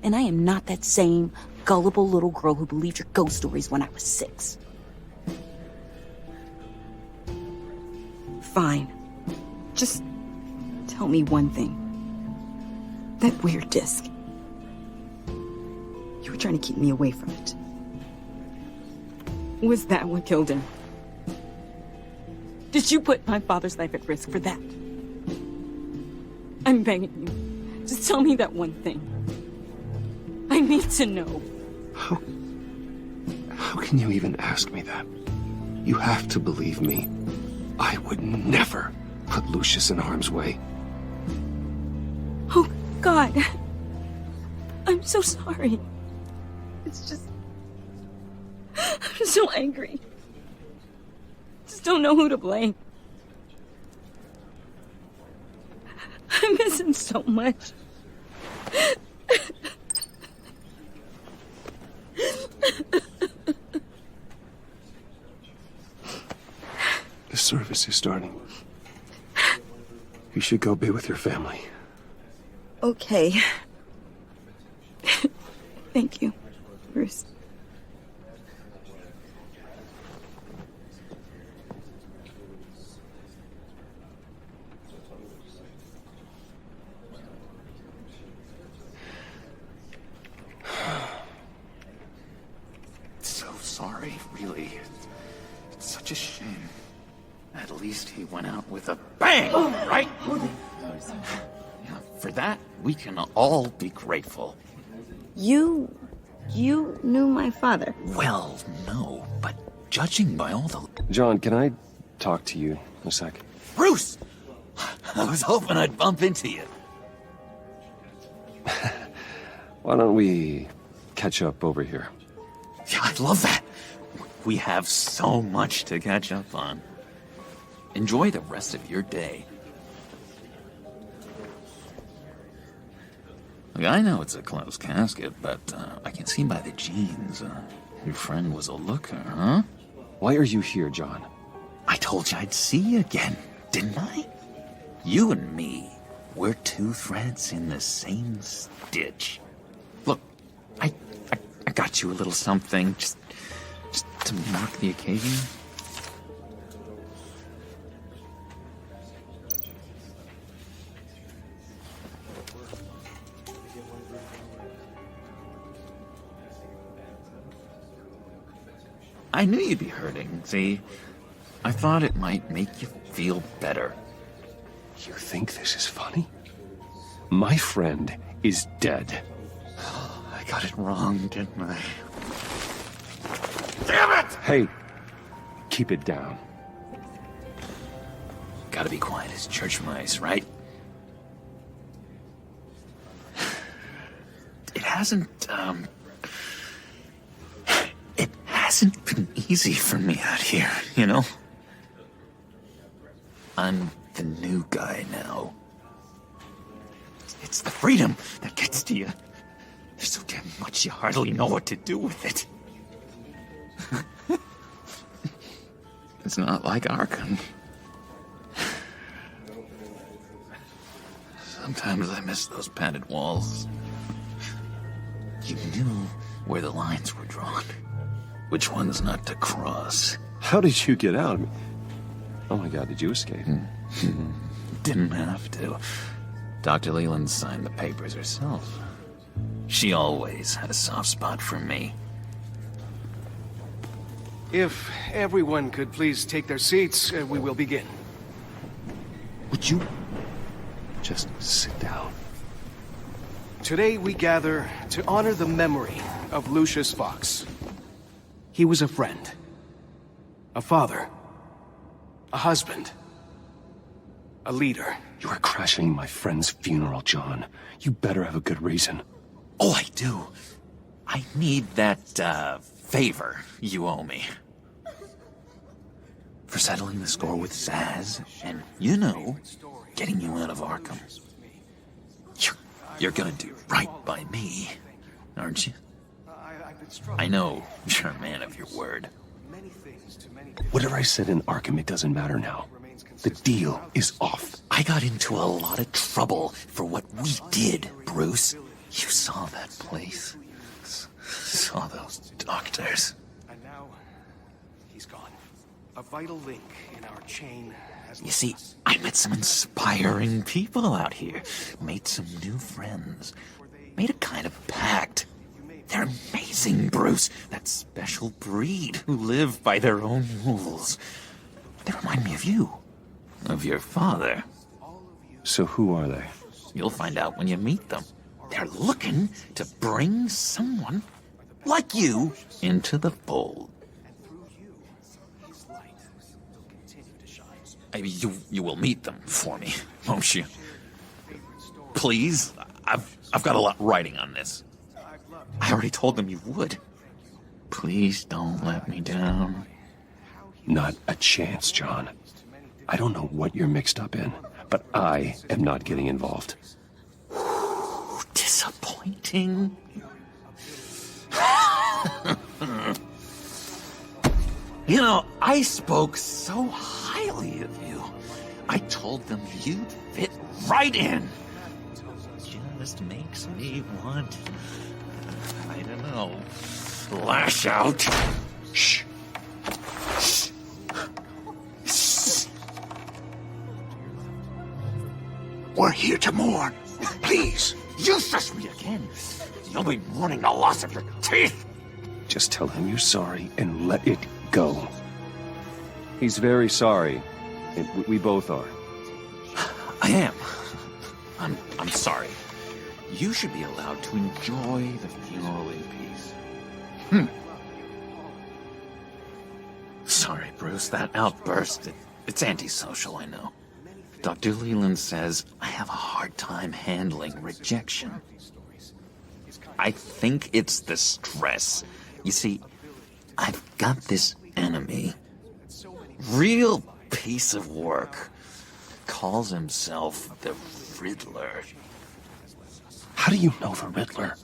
And I am not that same gullible little girl who believed your ghost stories when I was 6. Fine. Just tell me one thing. That weird disc. You were trying to keep me away from it. Was that what killed him? Did you put my father's life at risk for that? I'm begging you. Just tell me that one thing. I need to know. How can you even ask me that? You have to believe me. I would never put Lucius in harm's way. Oh, God. I'm so sorry. It's just... I'm so angry. Just don't know who to blame. I miss him so much. The service is starting. You should go be with your family. Okay. Thank you, Bruce. So sorry, really. It's such a shame. At least he went out with a bang, right? Yeah, for that, we can all be grateful. You knew my father. Well, no, but judging by all the... John, can I talk to you a sec? Bruce! I was hoping I'd bump into you. Why don't we catch up over here? Yeah, I love that. We have so much to catch up on. Enjoy the rest of your day. Look, I know it's a closed casket, but I can see by the jeans, your friend was a looker, huh? Why are you here, John? I told you I'd see you again, didn't I? You and me, we're two threads in the same stitch. Look, I got you a little something, just to mark the occasion. I knew you'd be hurting, see? I thought it might make you feel better. You think this is funny? My friend is dead. I got it wrong, didn't I? Damn it! Hey, keep it down. Gotta be quiet as church mice, right? It hasn't been easy for me out here, you know? I'm the new guy now. It's the freedom that gets to you. There's so damn much you hardly know what to do with it. It's not like Arkham. Sometimes I miss those padded walls. You knew where the lines were drawn. Which ones not to cross. How did you get out? Oh my God, did you escape? Didn't have to. Dr. Leland signed the papers herself. She always had a soft spot for me. If everyone could please take their seats, we will begin. Would you just sit down? Today we gather to honor the memory of Lucius Fox. He was a friend, a father, a husband, a leader. You are crashing my friend's funeral, John. You better have a good reason. Oh, I do. I need that, favor you owe me. For settling the score with Zaz, and, you know, getting you out of Arkham. You're gonna do right by me, aren't you? I know you're a man of your word. Whatever I said in Arkham, it doesn't matter now. The deal is off. I got into a lot of trouble for what we did, Bruce. You saw that place. Saw those doctors. And now, he's gone. A vital link in our chain has... You see, I met some inspiring people out here. Made some new friends. Made a kind of pact. They're amazing, Bruce. That special breed who live by their own rules. They remind me of you. Of your father. So who are they? You'll find out when you meet them. They're looking to bring someone like you into the fold. You will meet them for me, won't you? Please? I've got a lot writing on this. I already told them you would. Please don't let me down. Not a chance, John. I don't know what you're mixed up in, but I am not getting involved. Disappointing. You know, I spoke so highly of you. I told them you'd fit right in. Just makes me want, I don't know, lash out. Shh. Shh. Shh. We're here to mourn. Please. You shush me again. You'll be mourning the loss of your teeth. Just tell him you're sorry and let it go. He's very sorry. And we both are. I am. I'm sorry. You should be allowed to enjoy the funeral in peace. Sorry, Bruce, that outburst, it's antisocial, I know. Dr. Leland says I have a hard time handling rejection. I think it's the stress. You see, I've got this enemy. Real piece of work. Calls himself the Riddler. How do you know the Riddler?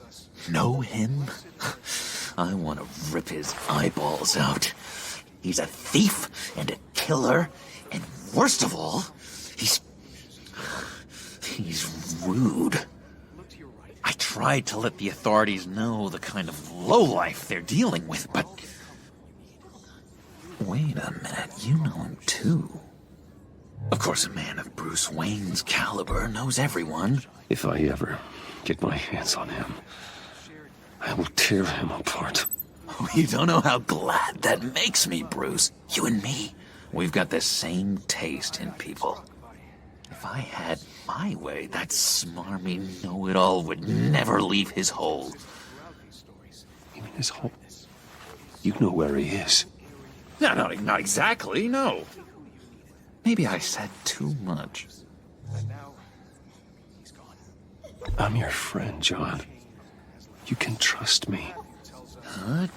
Know him? I want to rip his eyeballs out. He's a thief and a killer, and worst of all, he's rude. I tried to let the authorities know the kind of lowlife they're dealing with, but... Wait a minute, you know him too. Of course, a man of Bruce Wayne's caliber knows everyone. If I ever get my hands on him, I will tear him apart. Oh, you don't know how glad that makes me, Bruce. You and me, we've got the same taste in people. If I had my way, that smarmy know-it-all would never leave his hole. You mean his hole? You know where he is. No, not exactly, no. Maybe I said too much. I'm your friend, John. You can trust me.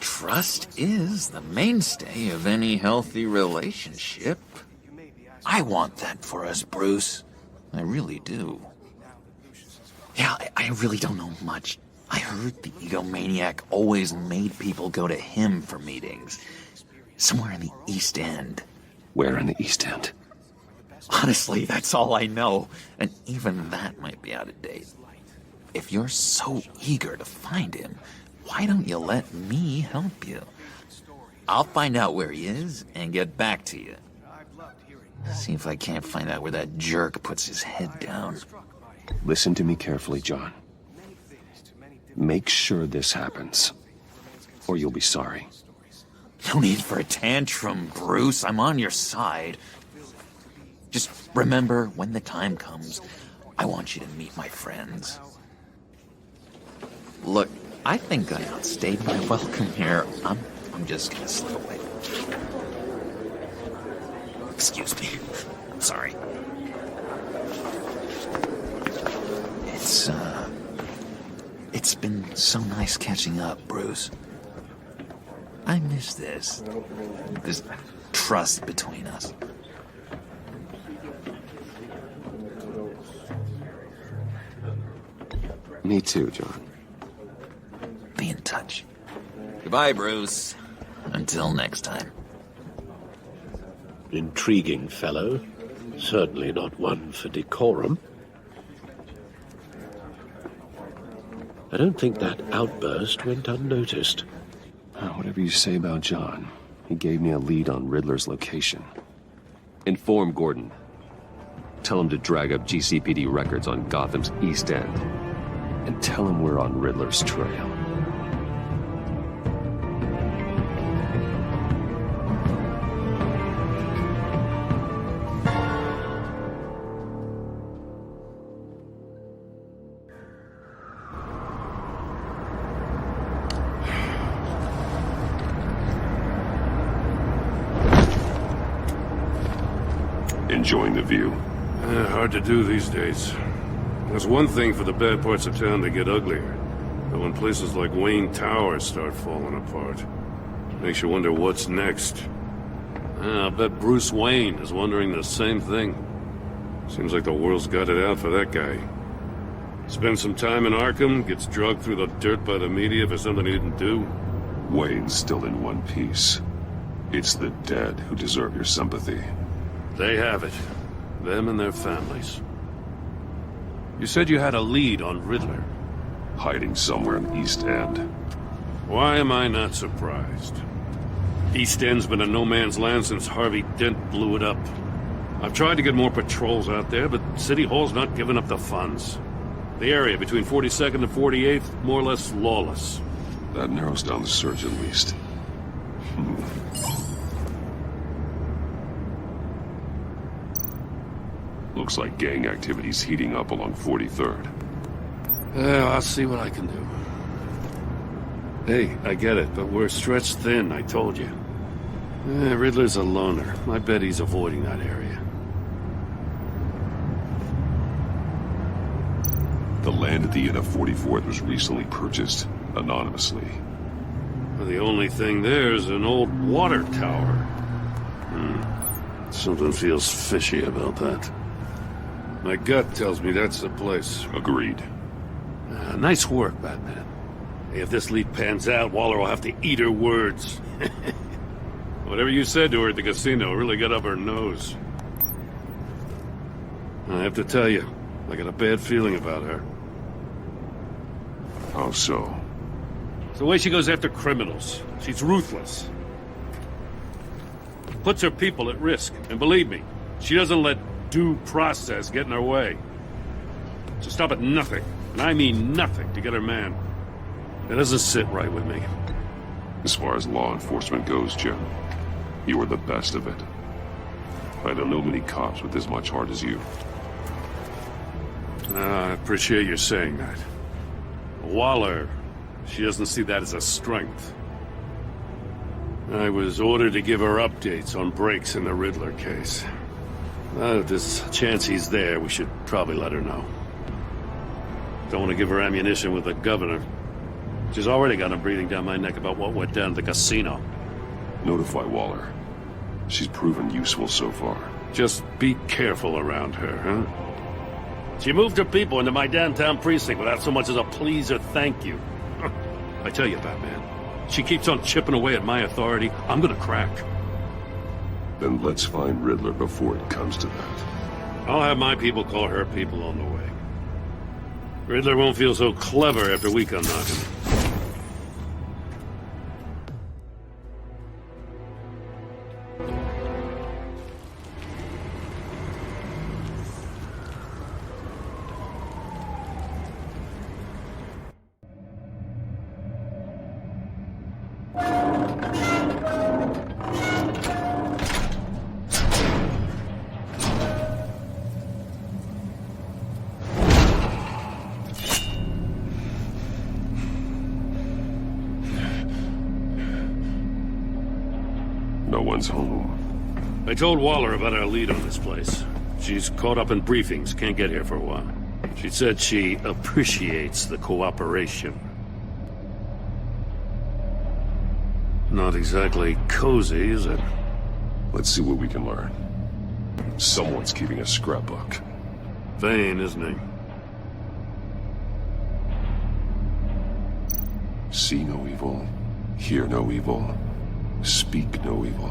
Trust is the mainstay of any healthy relationship. I want that for us, Bruce. I really do. Yeah, I really don't know much. I heard the egomaniac always made people go to him for meetings. Somewhere in the East End. Where in the East End? Honestly, that's all I know. And even that might be out of date. If you're so eager to find him, why don't you let me help you? I'll find out where he is and get back to you. See if I can't find out where that jerk puts his head down. Listen to me carefully, John. Make sure this happens, or you'll be sorry. No need for a tantrum, Bruce. I'm on your side. Just remember, when the time comes, I want you to meet my friends. Look, I think I outstayed my welcome here. I'm just gonna slip away. Excuse me. Sorry. It's been so nice catching up, Bruce. I miss this trust between us. Me too, John. Be in touch. Goodbye, Bruce. Until next time. Intriguing fellow. Certainly not one for decorum. I don't think that outburst went unnoticed. Whatever you say about John, he gave me a lead on Riddler's location. Inform Gordon. Tell him to drag up GCPD records on Gotham's East End. And tell him we're on Riddler's trail. Enjoying the view? Hard to do these days. There's one thing for the bad parts of town to get uglier. But when places like Wayne Tower start falling apart, makes you wonder what's next. I bet Bruce Wayne is wondering the same thing. Seems like the world's got it out for that guy. Spends some time in Arkham, gets drugged through the dirt by the media for something he didn't do. Wayne's still in one piece. It's the dead who deserve your sympathy. They have it. Them and their families. You said you had a lead on Riddler. Hiding somewhere in East End. Why am I not surprised? East End's been a no-man's land since Harvey Dent blew it up. I've tried to get more patrols out there, but City Hall's not giving up the funds. The area between 42nd and 48th, more or less lawless. That narrows down the search at least. Looks like gang activity's heating up along 43rd. Yeah, I'll see what I can do. Hey, I get it, but we're stretched thin, I told you. Riddler's a loner. I bet he's avoiding that area. The land at the end of 44th was recently purchased, anonymously. Well, the only thing there is an old water tower. Something feels fishy about that. My gut tells me that's the place. Agreed. Nice work, Batman. If this lead pans out, Waller will have to eat her words. Whatever you said to her at the casino really got up her nose. I have to tell you, I got a bad feeling about her. How so? It's the way she goes after criminals. She's ruthless. Puts her people at risk. And believe me, she doesn't let due process get in her way. She'll stop at nothing, and I mean nothing, to get her man. It doesn't sit right with me. As far as law enforcement goes, Jim, you are the best of it. I don't know many cops with as much heart as you. I appreciate you saying that. Waller, she doesn't see that as a strength. I was ordered to give her updates on breaks in the Riddler case. If there's a chance he's there, we should probably let her know. Don't want to give her ammunition with the governor. She's already got him breathing down my neck about what went down at the casino. Notify Waller. She's proven useful so far. Just be careful around her, huh? She moved her people into my downtown precinct without so much as a please or thank you. I tell you, Batman, she keeps on chipping away at my authority. I'm gonna crack. Then let's find Riddler before it comes to that. I'll have my people call her people on the way. Riddler won't feel so clever after we come knocking. No one's home. I told Waller about our lead on this place. She's caught up in briefings, can't get here for a while. She said she appreciates the cooperation. Not exactly cozy, is it? Let's see what we can learn. Someone's keeping a scrapbook. Vain, isn't he? See no evil, hear no evil, speak no evil.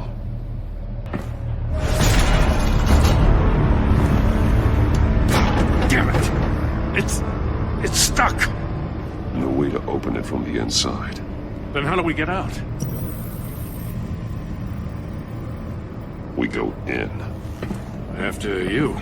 Damn it! It's stuck! No to open it from the inside. Then how do we get out? We go in. After you.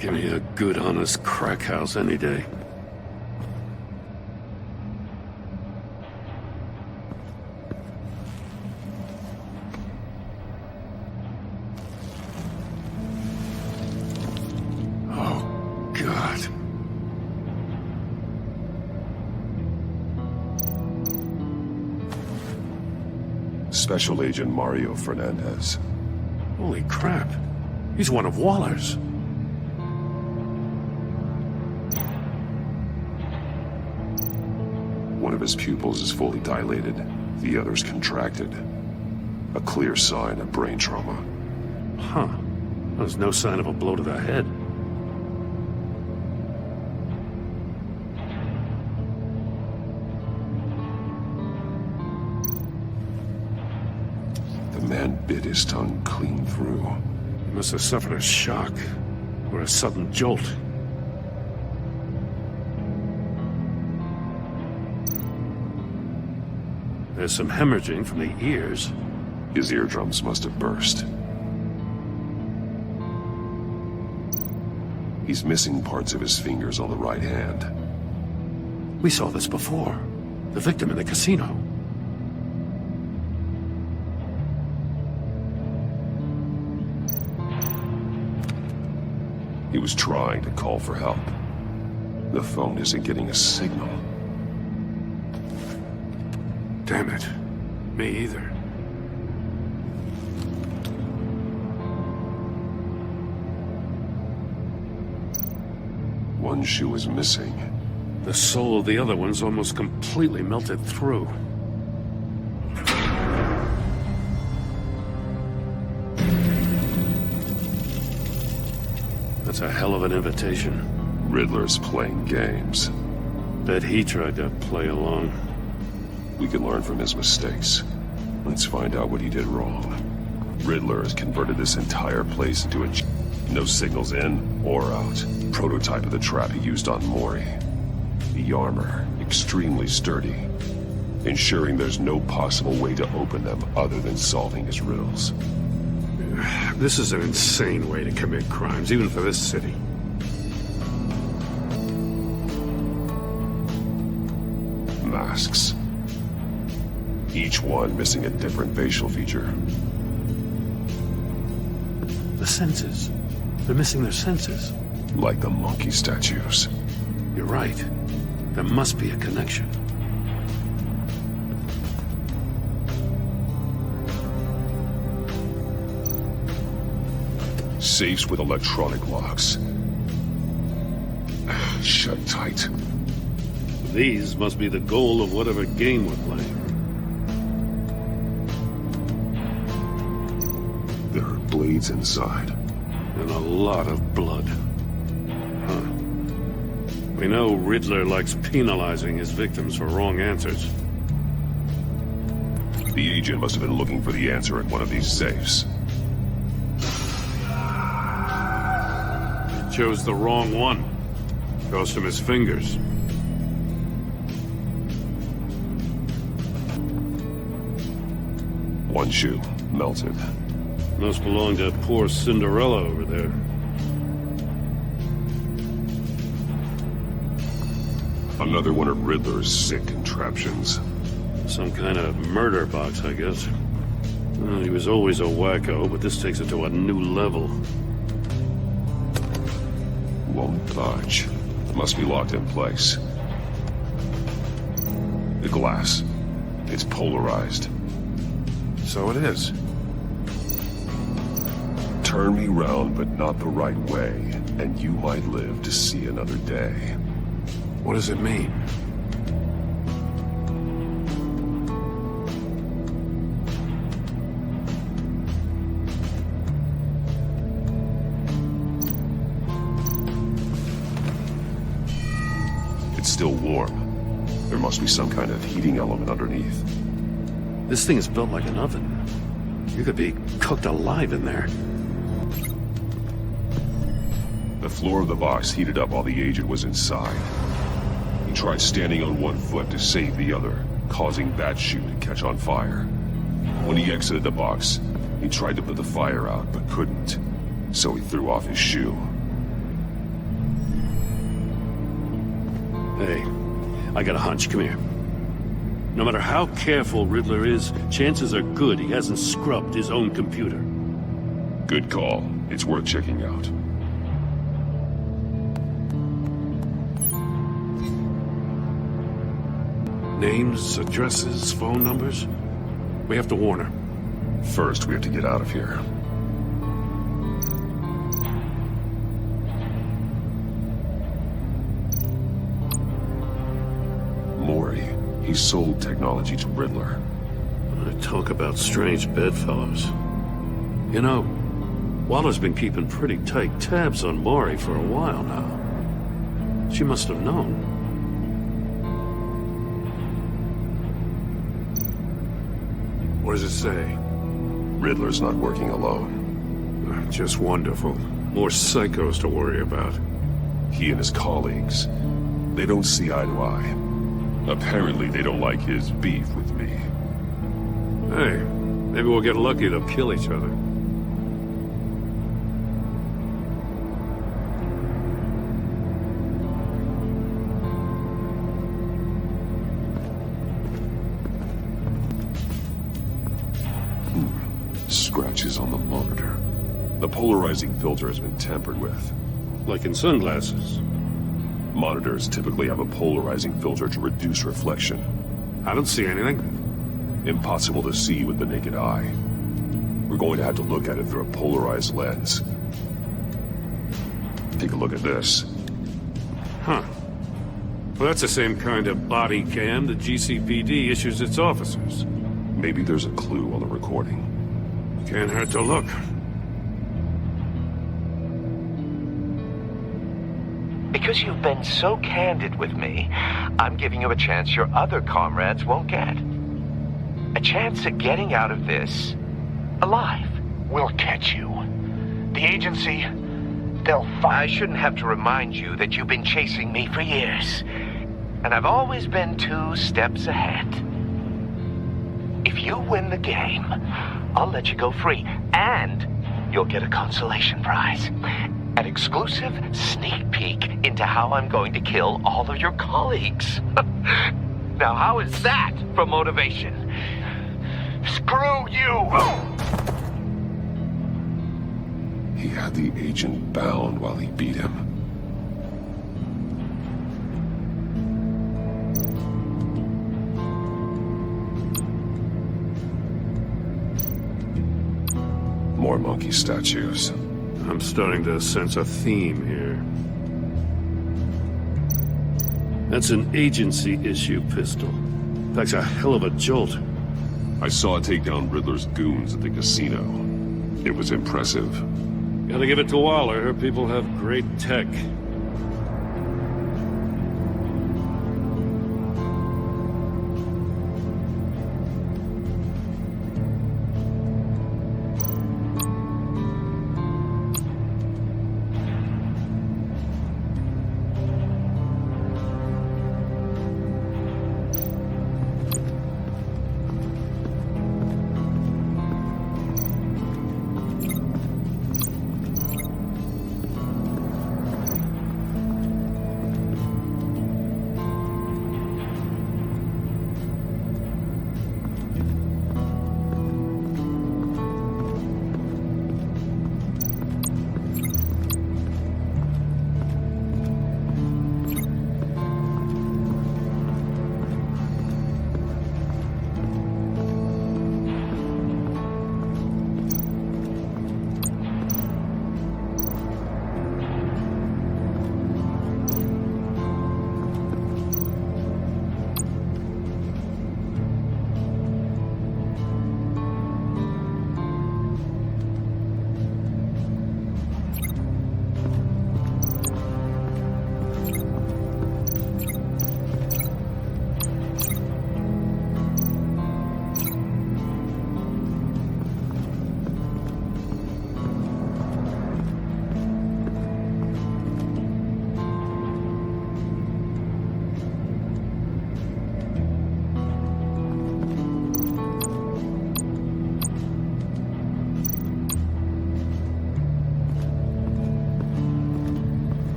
Give me a good, honest crack house any day. Oh, God. Special Agent Mario Fernandez. Holy crap. He's one of Waller's. One of his pupils is fully dilated, the other's contracted. A clear sign of brain trauma. Huh. There's no sign of a blow to the head. The man bit his tongue clean through. He must have suffered a shock, or a sudden jolt. There's some hemorrhaging from the ears. His eardrums must have burst. He's missing parts of his fingers on the right hand. We saw this before. The victim in the casino. He was trying to call for help. The phone isn't getting a signal. Damn it. Me either. One shoe is missing. The sole of the other one's almost completely melted through. That's a hell of an invitation. Riddler's playing games. Bet he tried to play along. We can learn from his mistakes. Let's find out what he did wrong. Riddler has converted this entire place into a... No signals in or out. Prototype of the trap he used on Mori. The armor, extremely sturdy. Ensuring there's no possible way to open them other than solving his riddles. This is an insane way to commit crimes, even for this city. Masks. Each one missing a different facial feature. The senses. They're missing their senses. Like the monkey statues. You're right. There must be a connection. Safes with electronic locks. Shut tight. These must be the goal of whatever game we're playing. There are blades inside. And a lot of blood. Huh. We know Riddler likes penalizing his victims for wrong answers. The agent must have been looking for the answer at one of these safes. He chose the wrong one. Goes from his fingers. One shoe, melted. Must belong to poor Cinderella over there. Another one of Riddler's sick contraptions. Some kind of murder box, I guess. Well, he was always a wacko, but this takes it to a new level. Won't budge. Must be locked in place. The glass. It's polarized. So it is. Turn me round, but not the right way, and you might live to see another day. What does it mean? still warm. There must be some kind of heating element underneath. This thing is built like an oven. You could be cooked alive in there. The floor of the box heated up while the agent was inside. He tried standing on one foot to save the other, causing that shoe to catch on fire. When he exited the box, he tried to put the fire out, but couldn't. So he threw off his shoe. Hey, I got a hunch. Come here. No matter how careful Riddler is, chances are good he hasn't scrubbed his own computer. Good call. It's worth checking out. Names, addresses, phone numbers? We have to warn her. First, we have to get out of here. Mori, he sold technology to Riddler. Talk about strange bedfellows. You know, Waller's been keeping pretty tight tabs on Mori for a while now. She must have known. What does it say? Riddler's not working alone. Just wonderful. More psychos to worry about. He and his colleagues, they don't see eye to eye. Apparently they don't like his beef with me. Hey, maybe we'll get lucky they'll kill each other. Scratches on the monitor. The polarizing filter has been tampered with. Like in sunglasses. Monitors typically have a polarizing filter to reduce reflection. I don't see anything. Impossible to see with the naked eye. We're going to have to look at it through a polarized lens. Take a look at this. Huh. Well, that's the same kind of body cam the GCPD issues its officers. Maybe there's a clue on the recording. Can't hurt to look. Because you've been so candid with me, I'm giving you a chance your other comrades won't get. A chance at getting out of this alive. We'll catch you. The agency, they'll find... I shouldn't have to remind you that you've been chasing me for years. And I've always been 2 steps ahead. If you win the game, I'll let you go free. And you'll get a consolation prize. An exclusive sneak peek into how I'm going to kill all of your colleagues. Now, how is that for motivation? Screw you! He had the agent bound while he beat him. More monkey statues. I'm starting to sense a theme here. That's an agency-issue pistol. That's a hell of a jolt. I saw it take down Riddler's goons at the casino. It was impressive. Gotta give it to Waller. Her people have great tech.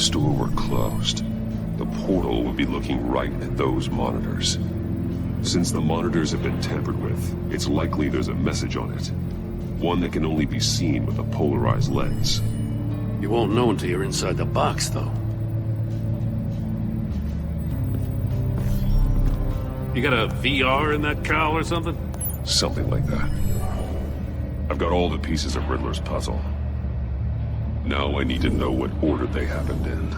store were closed, the portal would be looking right at those monitors. Since the monitors have been tampered with, it's likely there's a message on it. One that can only be seen with a polarized lens. You won't know until you're inside the box, though. You got a VR in that cowl or something? Something like that. I've got all the pieces of Riddler's puzzle. Now I need to know what order they happened in.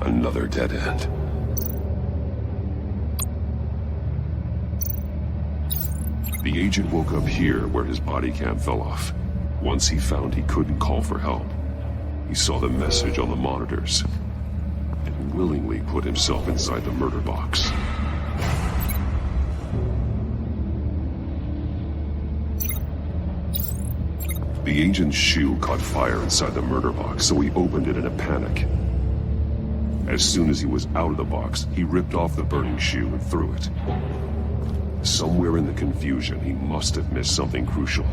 Another dead end. The agent woke up here where his body cam fell off. Once he found he couldn't call for help, he saw the message on the monitors and willingly put himself inside the murder box. The agent's shoe caught fire inside the murder box, so he opened it in a panic. As soon as he was out of the box, he ripped off the burning shoe and threw it. Somewhere in the confusion, he must have missed something crucial.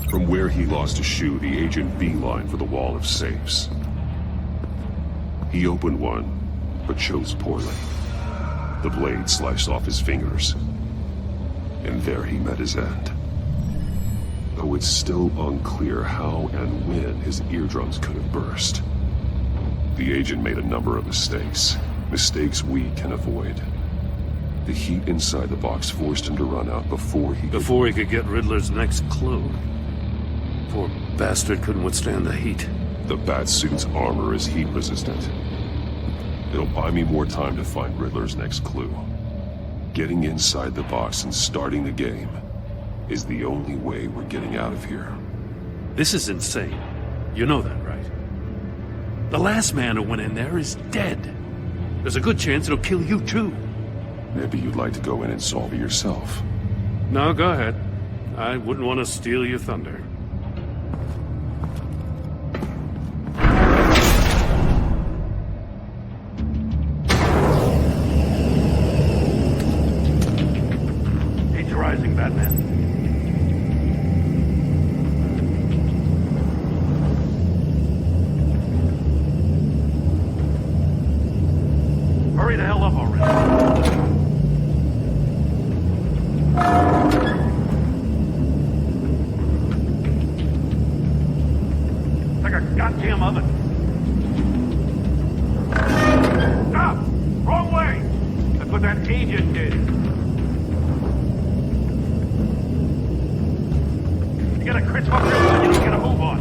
From where he lost a shoe, the agent beelined for the wall of safes. He opened one, but chose poorly. The blade sliced off his fingers. And there he met his end. Though it's still unclear how and when his eardrums could have burst. The agent made a number of mistakes. Mistakes we can avoid. The heat inside the box forced him to run out before he could get Riddler's next clue. Poor bastard couldn't withstand the heat. The Batsuit's armor is heat resistant. It'll buy me more time to find Riddler's next clue. Getting inside the box and starting the game is the only way we're getting out of here. This is insane. You know that, right? The last man who went in there is dead. There's a good chance it'll kill you too. Maybe you'd like to go in and solve it yourself. No, go ahead. I wouldn't want to steal your thunder. Rising, Batman. Hurry the hell up already. It's like a goddamn oven. Stop! Wrong way! That's what that agent did. Get a crit fucker and you don't get a move on.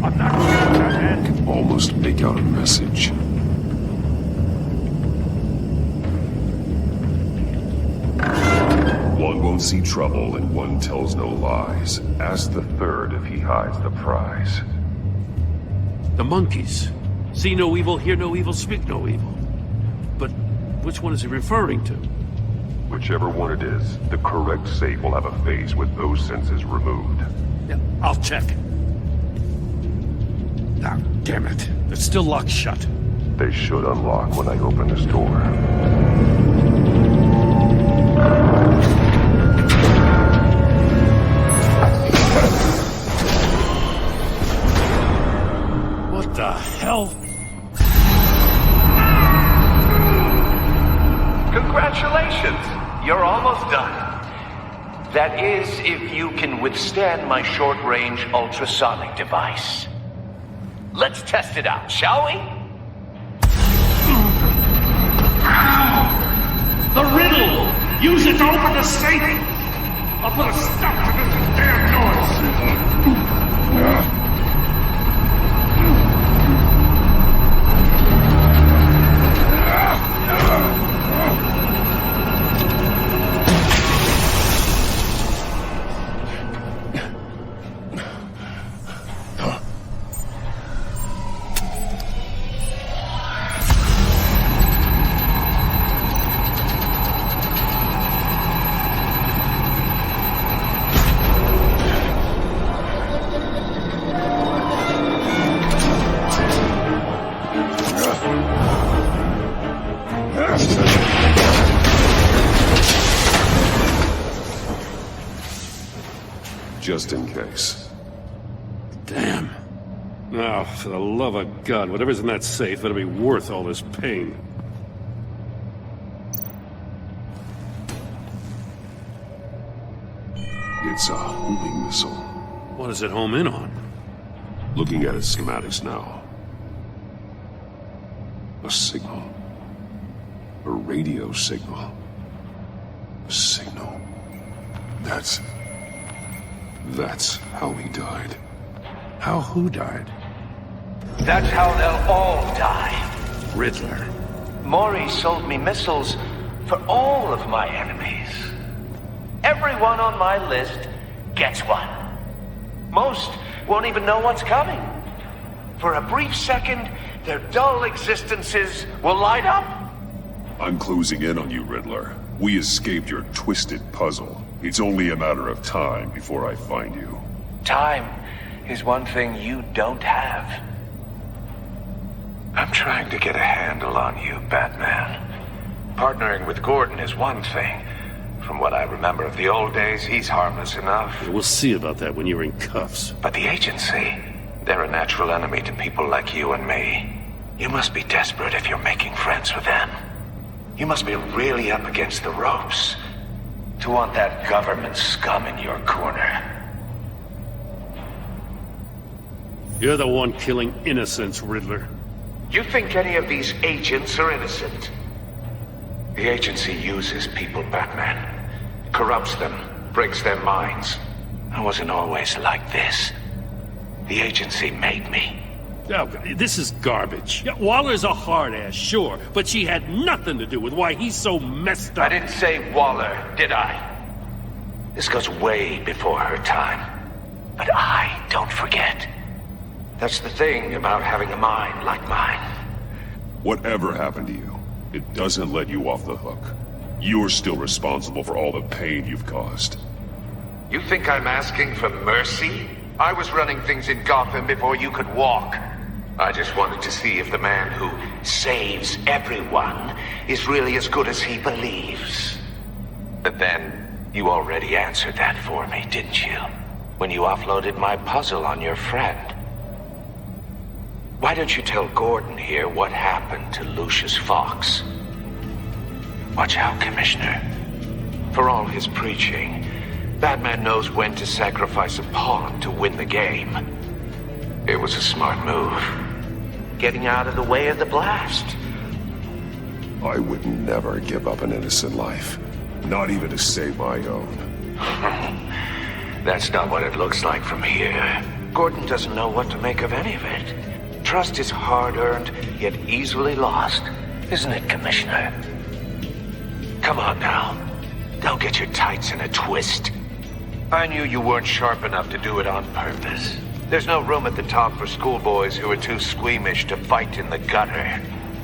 I'm not going to that head. I can almost make out a message. One won't see trouble and one tells no lies. Ask the third if he hides the prize. The monkeys. See no evil, hear no evil, speak no evil. But which one is he referring to? Whichever one it is, the correct safe will have a phase with those senses removed. Yeah, I'll check. Ah, damn it. They're still locked shut. They should unlock when I open this door. What the hell? Congratulations! You're almost done. That is, if you can withstand my short-range ultrasonic device. Let's test it out, shall we? The riddle! Use it to open the safe! I'll put a stop to this damn noise! just in case. Damn. Now, for the love of God, whatever's in that safe, it'll be worth all this pain. It's a homing missile. What does it home in on? Looking at its schematics now. A signal. A radio signal. A signal. That's how he died. How who died? That's how they'll all die. Riddler. Maury sold me missiles for all of my enemies. Everyone on my list gets one. Most won't even know what's coming. For a brief second, their dull existences will light up. I'm closing in on you, Riddler. We escaped your twisted puzzle. It's only a matter of time before I find you. Time is one thing you don't have. I'm trying to get a handle on you, Batman. Partnering with Gordon is one thing. From what I remember of the old days, he's harmless enough. We'll see about that when you're in cuffs. But the agency, they're a natural enemy to people like you and me. You must be desperate if you're making friends with them. You must be really up against the ropes to want that government scum in your corner. You're the one killing innocents, Riddler. You think any of these agents are innocent? The agency uses people, Batman. Corrupts them, breaks their minds. I wasn't always like this. The agency made me. Oh, this is garbage. Yeah, Waller's a hard-ass, sure, but she had nothing to do with why he's so messed up. I didn't say Waller, did I? This goes way before her time. But I don't forget. That's the thing about having a mind like mine. Whatever happened to you, it doesn't let you off the hook. You're still responsible for all the pain you've caused. You think I'm asking for mercy? I was running things in Gotham before you could walk. I just wanted to see if the man who saves everyone is really as good as he believes. But then, you already answered that for me, didn't you? When you offloaded my puzzle on your friend. Why don't you tell Gordon here what happened to Lucius Fox? Watch out, Commissioner. For all his preaching, Batman knows when to sacrifice a pawn to win the game. It was a smart move. Getting out of the way of the blast. I would never give up an innocent life. Not even to save my own. That's not what it looks like from here. Gordon doesn't know what to make of any of it. Trust is hard-earned, yet easily lost. Isn't it, Commissioner? Come on now. Don't get your tights in a twist. I knew you weren't sharp enough to do it on purpose. There's no room at the top for schoolboys who are too squeamish to fight in the gutter.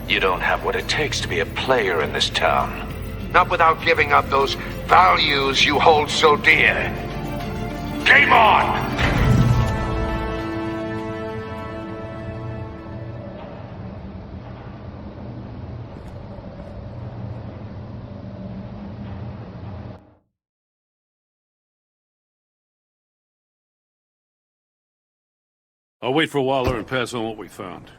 You don't have what it takes to be a player in this town. Not without giving up those values you hold so dear. Game on! I'll wait for Waller and pass on what we found.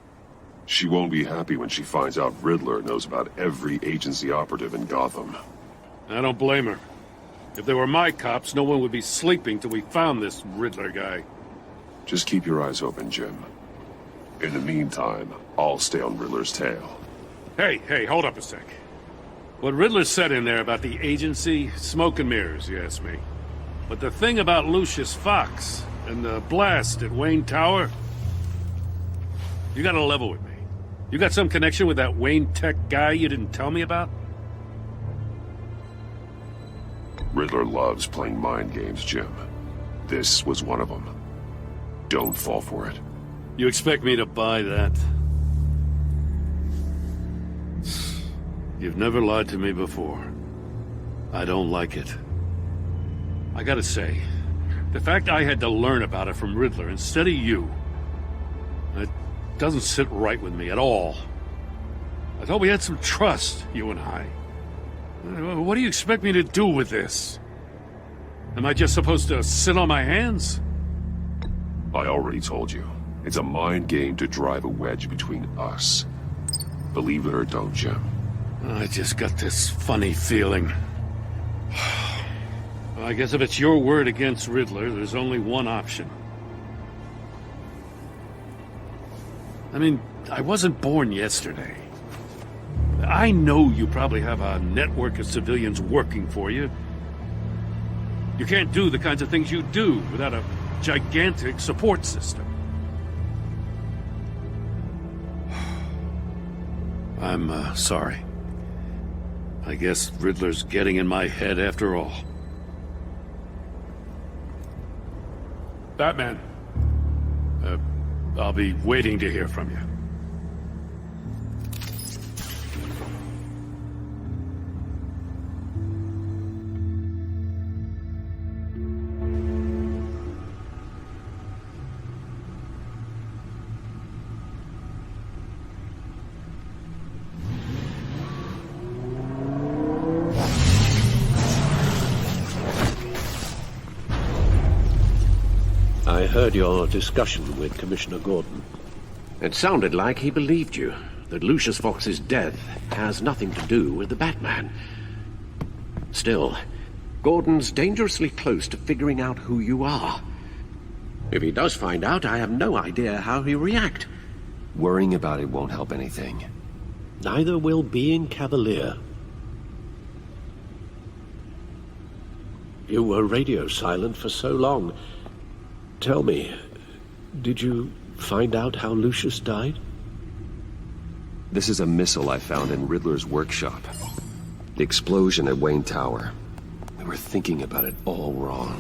She won't be happy when she finds out Riddler knows about every agency operative in Gotham. I don't blame her. If they were my cops, no one would be sleeping till we found this Riddler guy. Just keep your eyes open, Jim. In the meantime, I'll stay on Riddler's tail. Hey, hold up a sec. What Riddler said in there about the agency, smoke and mirrors, you ask me. But the thing about Lucius Fox and the blast at Wayne Tower, you gotta level with me. You got some connection with that Wayne Tech guy you didn't tell me about? Riddler loves playing mind games, Jim. This was one of them. Don't fall for it. You expect me to buy that? You've never lied to me before. I don't like it. I gotta say, the fact I had to learn about it from Riddler instead of you, it doesn't sit right with me at all. I thought we had some trust, you and I. What do you expect me to do with this? Am I just supposed to sit on my hands? I already told you. It's a mind game to drive a wedge between us. Believe it or don't, Jim. I just got this funny feeling. Well, I guess if it's your word against Riddler, there's only one option. I mean, I wasn't born yesterday. I know you probably have a network of civilians working for you. You can't do the kinds of things you do without a gigantic support system. I'm sorry. I guess Riddler's getting in my head after all. Batman. I'll be waiting to hear from you. I heard your discussion with Commissioner Gordon. It sounded like he believed you, that Lucius Fox's death has nothing to do with the Batman. Still, Gordon's dangerously close to figuring out who you are. If he does find out, I have no idea how he'll react. Worrying about it won't help anything. Neither will being cavalier. You were radio silent for so long. Tell me, did you find out how Lucius died? This is a missile I found in Riddler's workshop. The explosion at Wayne Tower. We were thinking about it all wrong.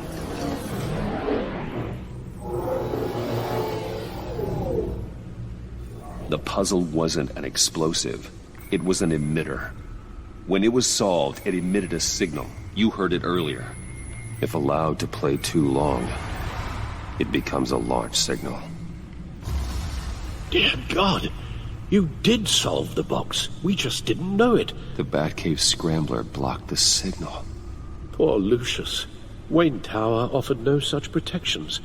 The puzzle wasn't an explosive. It was an emitter. When it was solved, it emitted a signal. You heard it earlier. If allowed to play too long, it becomes a launch signal. Dear God, you did solve the box. We just didn't know it. The Batcave scrambler blocked the signal. Poor Lucius. Wayne Tower offered no such protections.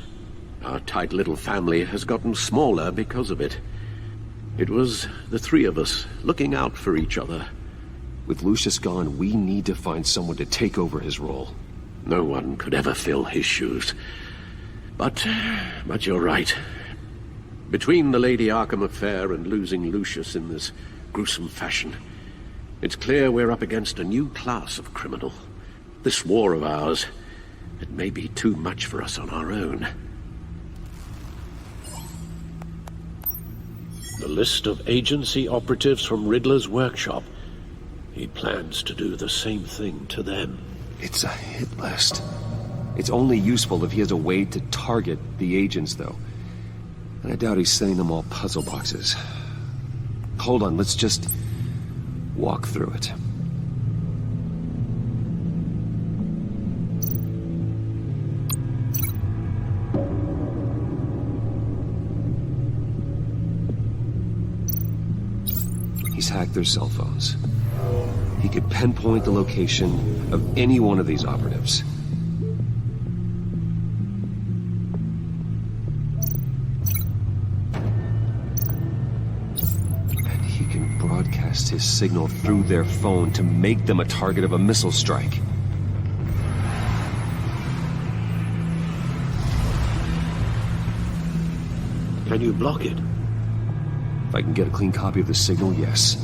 Our tight little family has gotten smaller because of it. It was the three of us looking out for each other. With Lucius gone, we need to find someone to take over his role. No one could ever fill his shoes. But you're right. Between the Lady Arkham affair and losing Lucius in this gruesome fashion, it's clear we're up against a new class of criminal. This war of ours, it may be too much for us on our own. The list of agency operatives from Riddler's workshop. He plans to do the same thing to them. It's a hit list. It's only useful if he has a way to target the agents, though. And I doubt he's sending them all puzzle boxes. Hold on, let's just walk through it. He's hacked their cell phones. He could pinpoint the location of any one of these operatives. And he can broadcast his signal through their phone to make them a target of a missile strike. Can you block it? If I can get a clean copy of the signal, yes.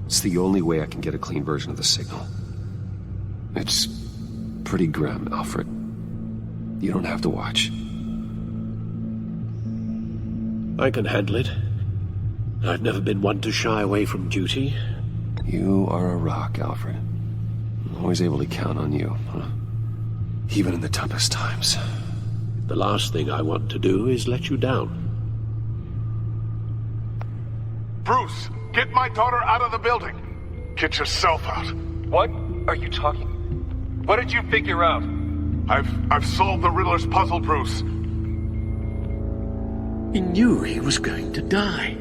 It's the only way I can get a clean version of the signal. It's pretty grim, Alfred. You don't have to watch. I can handle it. I've never been one to shy away from duty. You are a rock, Alfred. I'm always able to count on you, huh? Even in the toughest times. The last thing I want to do is let you down. Bruce, get my daughter out of the building. Get yourself out. What are you talking? What did you figure out? I've solved the Riddler's puzzle, Bruce. He knew he was going to die.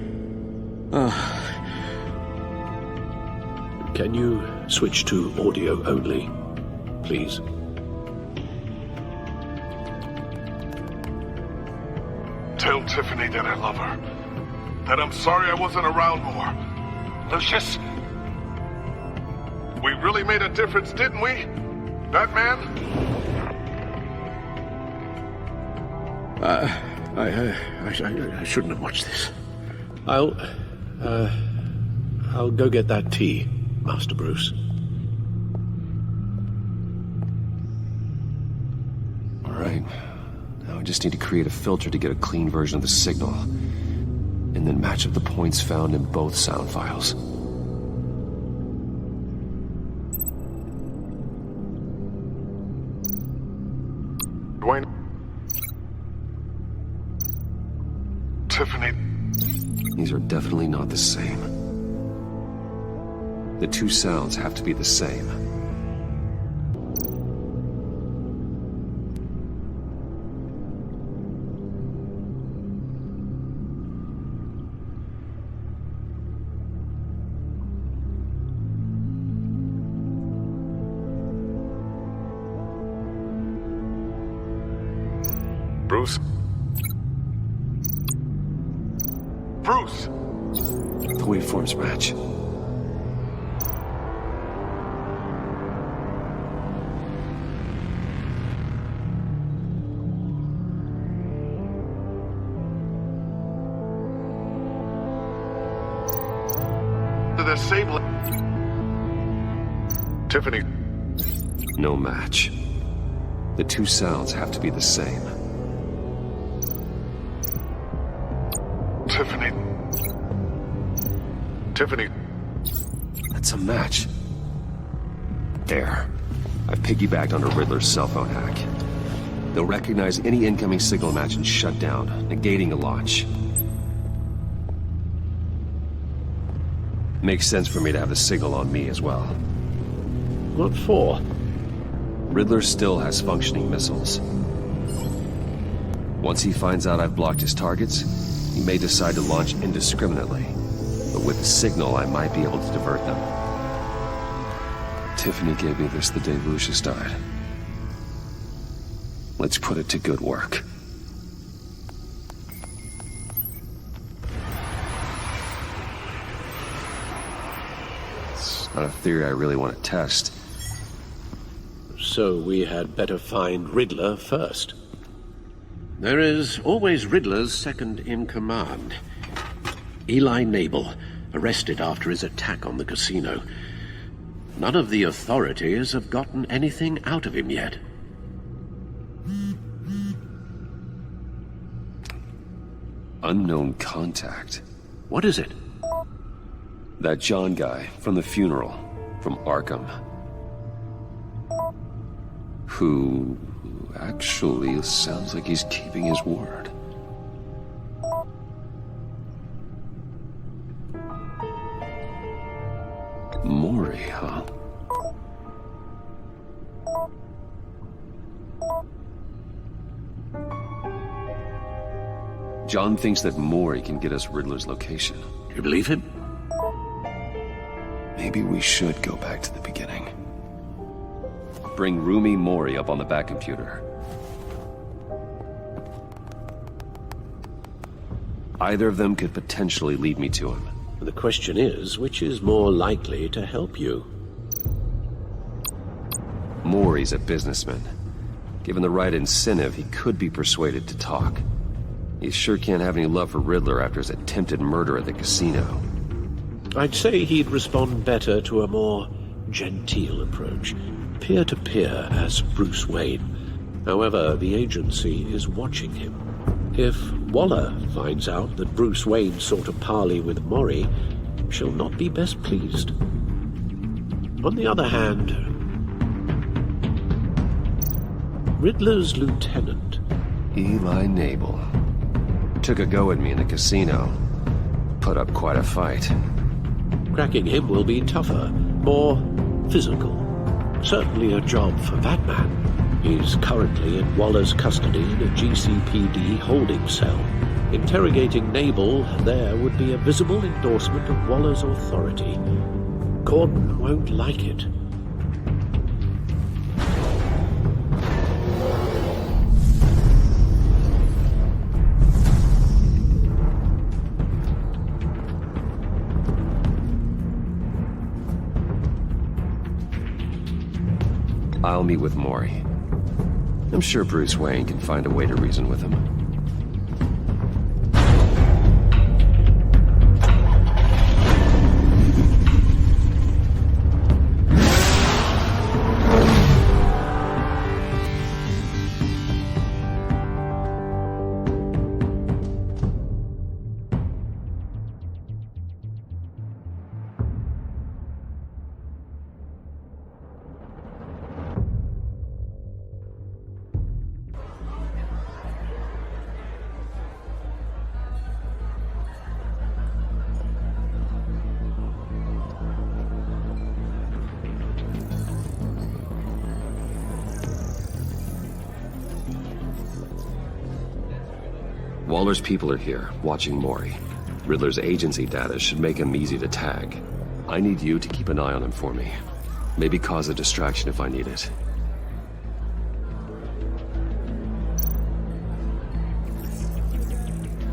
Can you switch to audio only, please? Tell Tiffany that I love her. That I'm sorry I wasn't around more. Lucius? We really made a difference, didn't we? Batman? I shouldn't have watched this. I'll go get that tea, Master Bruce. All right. Now I just need to create a filter to get a clean version of the signal, and then match up the points found in both sound files. Dwayne? Tiffany? These are definitely not the same. The two sounds have to be the same. Bruce? Bruce! The waveforms match. The same... Tiffany. No match. The two sounds have to be the same. Tiffany. Tiffany. That's a match. There. I've piggybacked onto Riddler's cell phone hack. They'll recognize any incoming signal match and shut down, negating a launch. Makes sense for me to have the signal on me as well. What for? Riddler still has functioning missiles. Once he finds out I've blocked his targets, he may decide to launch indiscriminately. But with the signal, I might be able to divert them. Tiffany gave me this the day Lucius died. Let's put it to good work. It's not a theory I really want to test. So we had better find Riddler first. There is always Riddler's second in command. Eli Nabel, arrested after his attack on the casino. None of the authorities have gotten anything out of him yet. Unknown contact. What is it? That John guy from the funeral, from Arkham. Who actually sounds like he's keeping his word. Maury, huh? John thinks that Maury can get us Riddler's location. You believe him? Maybe we should go back to the beginning. Bring Rumi Mori up on the back computer. Either of them could potentially lead me to him. The question is, which is more likely to help you? Mori's a businessman. Given the right incentive, he could be persuaded to talk. He sure can't have any love for Riddler after his attempted murder at the casino. I'd say he'd respond better to a more genteel approach. Peer-to-peer as Bruce Wayne. However, the agency is watching him. If Waller finds out that Bruce Wayne sought a parley with Mori, she'll not be best pleased. On the other hand, Riddler's lieutenant, Eli Nabel, took a go at me in the casino. Put up quite a fight. Cracking him will be tougher, more physical. Certainly a job for Batman. He's currently in Waller's custody in a GCPD holding cell. Interrogating Nabel there would be a visible endorsement of Waller's authority. Gordon won't like it. I'll meet with Maury. I'm sure Bruce Wayne can find a way to reason with him. Waller's people are here, watching Maury. Riddler's agency data should make him easy to tag. I need you to keep an eye on him for me. Maybe cause a distraction if I need it.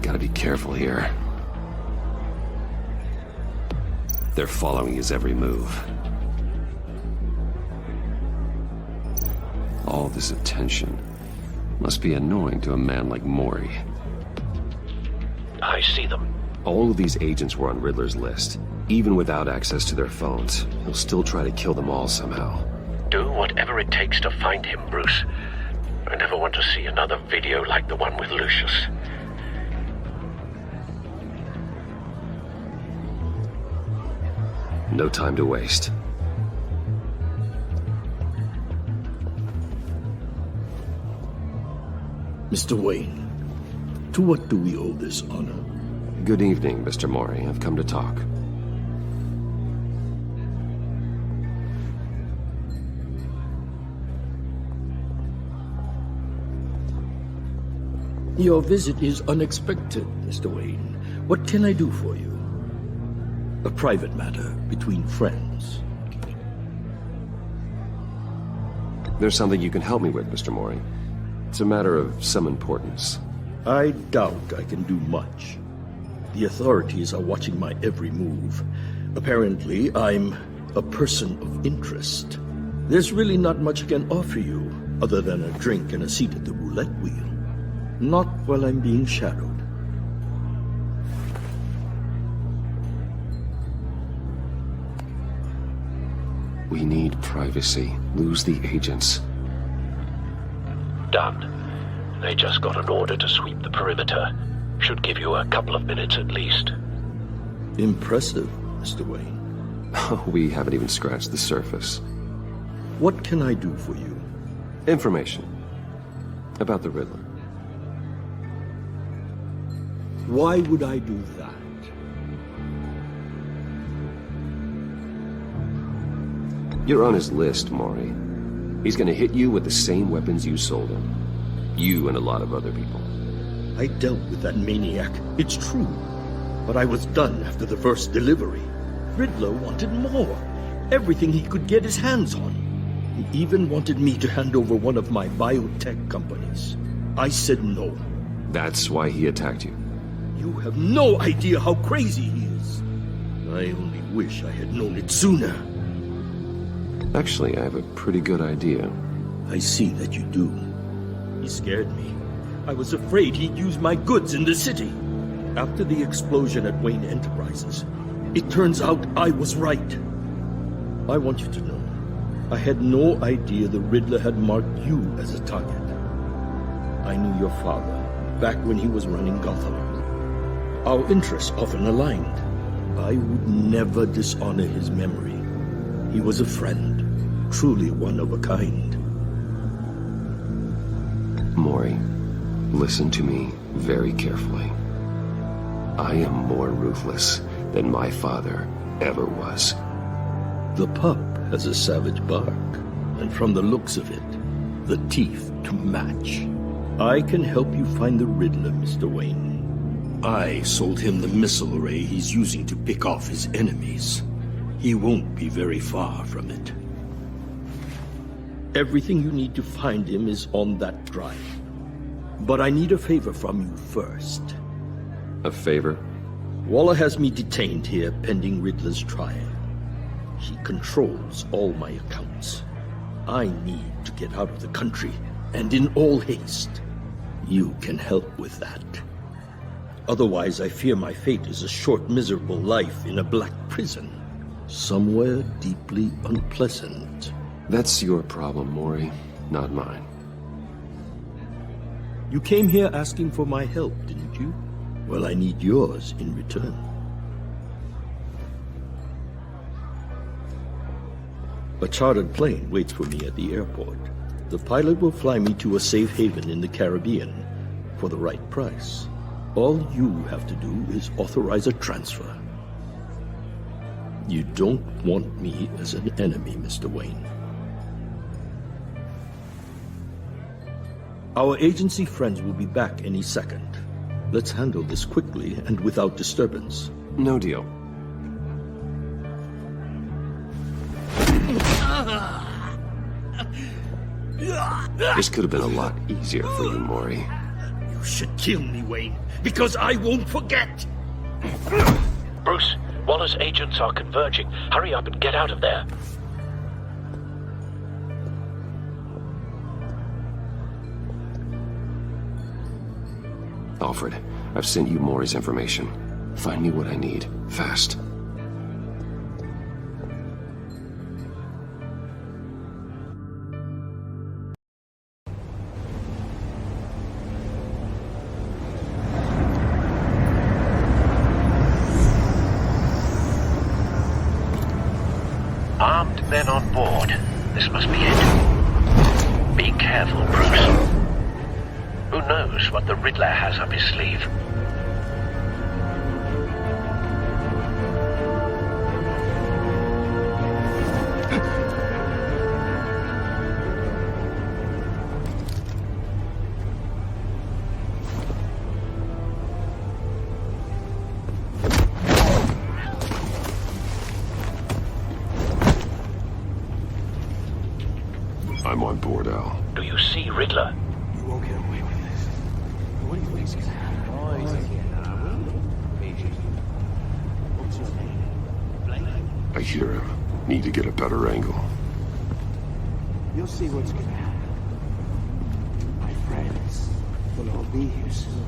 Gotta be careful here. They're following his every move. All this attention must be annoying to a man like Maury. I see them. All of these agents were on Riddler's list. Even without access to their phones, he'll still try to kill them all somehow. Do whatever it takes to find him, Bruce. I never want to see another video like the one with Lucius. No time to waste. Mr. Wayne, to what do we owe this honor? Good evening, Mr. Maury. I've come to talk. Your visit is unexpected, Mr. Wayne. What can I do for you? A private matter between friends. There's something you can help me with, Mr. Maury. It's a matter of some importance. I doubt I can do much. The authorities are watching my every move. Apparently, I'm a person of interest. There's really not much I can offer you, other than a drink and a seat at the roulette wheel. Not while I'm being shadowed. We need privacy. Lose the agents. Done. They just got an order to sweep the perimeter. Should give you a couple of minutes at least. Impressive, Mr. Wayne. We haven't even scratched the surface. What can I do for you? Information. About the Riddler. Why would I do that? You're on his list, Maury. He's gonna hit you with the same weapons you sold him. You and a lot of other people. I dealt with that maniac, it's true. But I was done after the first delivery. Riddler wanted more. Everything he could get his hands on. He even wanted me to hand over one of my biotech companies. I said no. That's why he attacked you. You have no idea how crazy he is. I only wish I had known it sooner. Actually, I have a pretty good idea. I see that you do. He scared me. I was afraid he'd use my goods in the city. After the explosion at Wayne Enterprises, it turns out I was right. I want you to know, I had no idea the Riddler had marked you as a target. I knew your father back when he was running Gotham. Our interests often aligned. I would never dishonor his memory. He was a friend, truly one of a kind. Maury, listen to me very carefully. I am more ruthless than my father ever was. The pup has a savage bark, and from the looks of it, the teeth to match. I can help you find the Riddler, Mr. Wayne. I sold him the missile array he's using to pick off his enemies. He won't be very far from it. Everything you need to find him is on that drive. But I need a favor from you first. A favor? Waller has me detained here pending Riddler's trial. He controls all my accounts. I need to get out of the country, and in all haste. You can help with that. Otherwise, I fear my fate is a short, miserable life in a black prison. Somewhere deeply unpleasant. That's your problem, Mori, not mine. You came here asking for my help, didn't you? Well, I need yours in return. A chartered plane waits for me at the airport. The pilot will fly me to a safe haven in the Caribbean for the right price. All you have to do is authorize a transfer. You don't want me as an enemy, Mr. Wayne. Our agency friends will be back any second. Let's handle this quickly and without disturbance. No deal. This could have been a lot easier for you, Mori. You should kill me, Wayne, because I won't forget! Bruce, Waller's agents are converging. Hurry up and get out of there. Alfred, I've sent you Mori's information. Find me what I need, fast. Armed men on board. This must be it. Be careful, Bruce. Who knows what the Riddler has up his sleeve? I'm on board, Al. Do you see Riddler? You won't get away with this. What do you think's gonna happen? Oh, he's What's your name? I hear him. Need to get a better angle. You'll see what's gonna happen. My friends will all be here soon.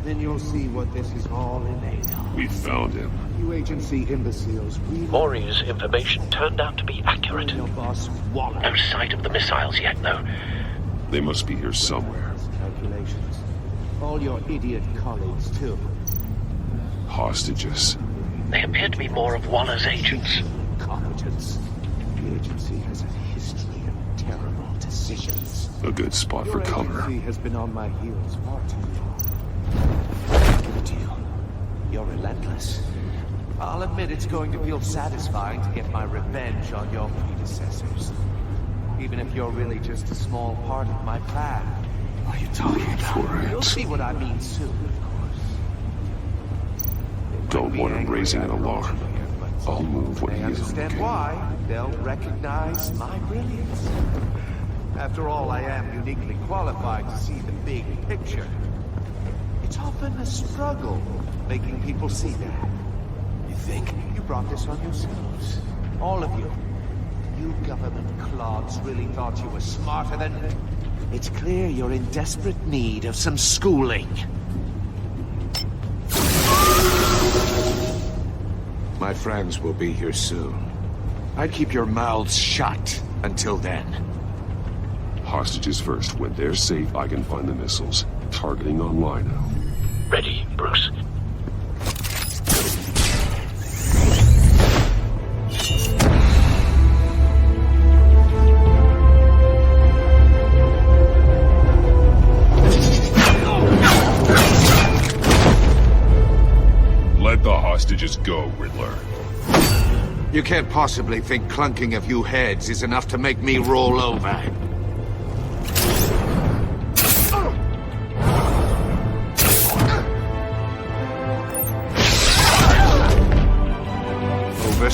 Then you'll see what this is all in aid of. We found him. You agency imbeciles, Mori's information turned out to be accurate. Your boss, Waller. No sight of the missiles yet, though. They must be here somewhere. Calculations. All your idiot colleagues, too. Hostages. They appear to be more of Waller's agents. Competence. The agency has a history of terrible decisions. A good spot for cover. Your agency has been on my heels far too long. Give it to you. You're relentless. I'll admit it's going to feel satisfying to get my revenge on your predecessors. Even if you're really just a small part of my plan. What are you talking about? You'll see what I mean soon, of course. Don't want him raising an alarm. I'll move when he is on the Understand game. why? They'll recognize my brilliance. After all, I am uniquely qualified to see the big picture. It's often a struggle making people see that. You think? You brought this on yourselves. All of you. You government clods really thought you were smarter than... It's clear you're in desperate need of some schooling. My friends will be here soon. I'd keep your mouths shut until then. Hostages first. When they're safe, I can find the missiles. Targeting on Lino. Ready, Bruce. Let the hostages go, Riddler. You can't possibly think clunking a few heads is enough to make me roll over.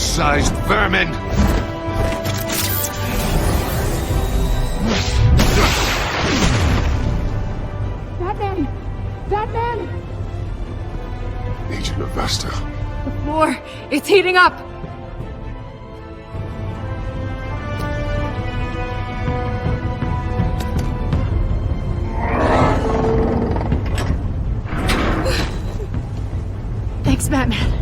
Mouse-sized vermin! Batman! Batman! Agent Avesta. The floor, it's heating up! Thanks, Batman.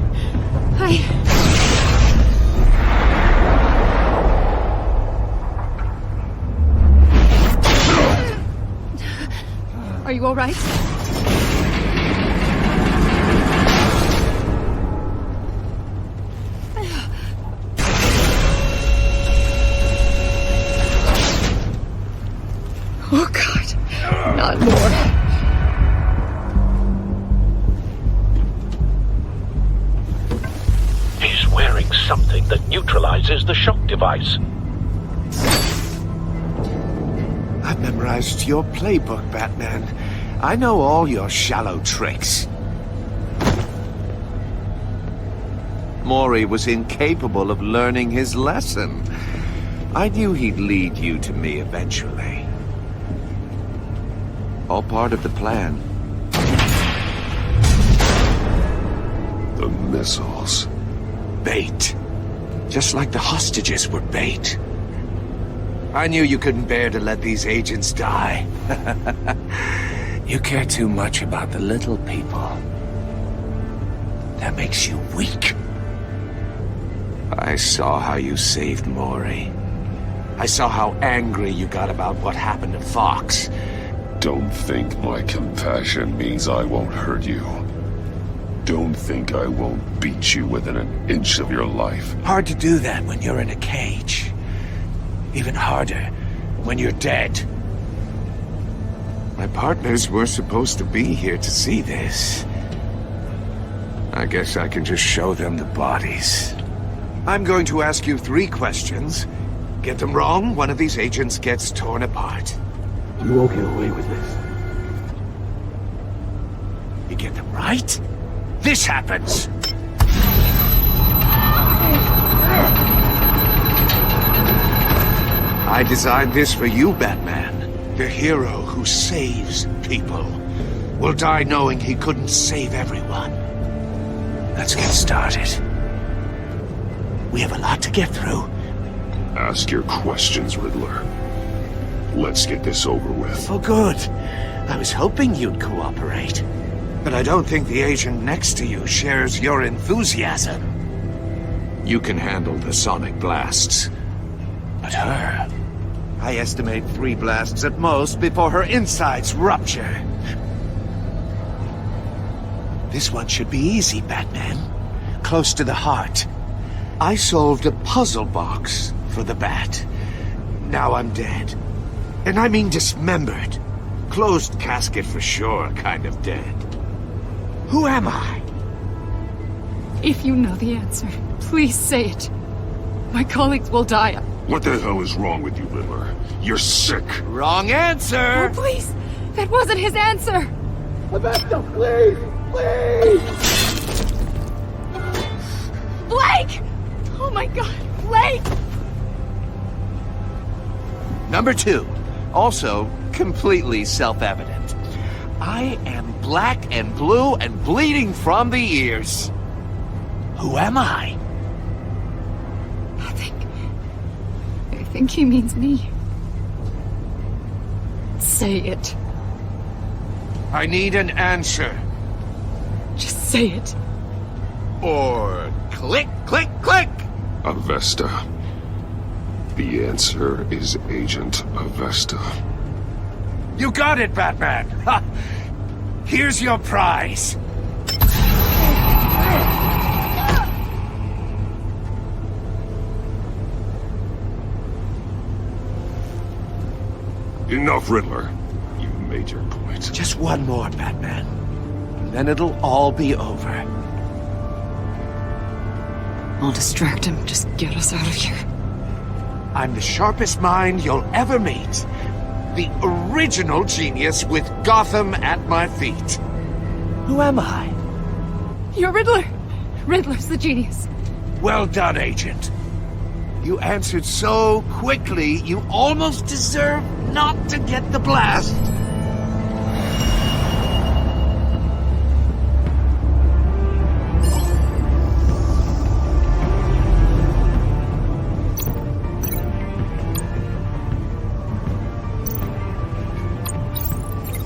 Are you all right? Oh, God. Not more. He's wearing something that neutralizes the shock device. I've memorized your playbook, Batman. I know all your shallow tricks. Mori was incapable of learning his lesson. I knew he'd lead you to me eventually. All part of the plan. The missiles. Bait. Just like the hostages were bait. I knew you couldn't bear to let these agents die. You care too much about the little people. That makes you weak. I saw how you saved Mori. I saw how angry you got about what happened to Fox. Don't think my compassion means I won't hurt you. Don't think I won't beat you within an inch of your life. Hard to do that when you're in a cage. Even harder when you're dead. My partners were supposed to be here to see this. I guess I can just show them the bodies. I'm going to ask you 3 questions. Get them wrong, one of these agents gets torn apart. You won't get away with this. You get them right, this happens. I designed this for you, Batman. The hero who saves people will die knowing he couldn't save everyone. Let's get started. We have a lot to get through. Ask your questions, Riddler. Let's get this over with. Oh, good. I was hoping you'd cooperate. But I don't think the agent next to you shares your enthusiasm. You can handle the sonic blasts. But her... I estimate 3 blasts at most before her insides rupture. This one should be easy, Batman. Close to the heart. I solved a puzzle box for the Bat. Now I'm dead. And I mean dismembered. Closed casket for sure, kind of dead. Who am I? If you know the answer, please say it. My colleagues will die. What the hell is wrong with you, Riddler? You're sick. Wrong answer! Oh, please! That wasn't his answer! Avesta, please! Please! Blake! Oh my God, Blake! Number 2. Also, completely self-evident. I am black and blue and bleeding from the ears. Who am I? I think he means me. Say it. I need an answer. Just say it. Or click, click, click! Avesta. The answer is Agent Avesta. You got it, Batman! Ha! Here's your prize. Enough, Riddler. You made your point. Just one more, Batman. And then it'll all be over. I'll distract him. Just get us out of here. I'm the sharpest mind you'll ever meet. The original genius with Gotham at my feet. Who am I? You're Riddler. Riddler's the genius. Well done, Agent. You answered so quickly, you almost deserve not to get the blast.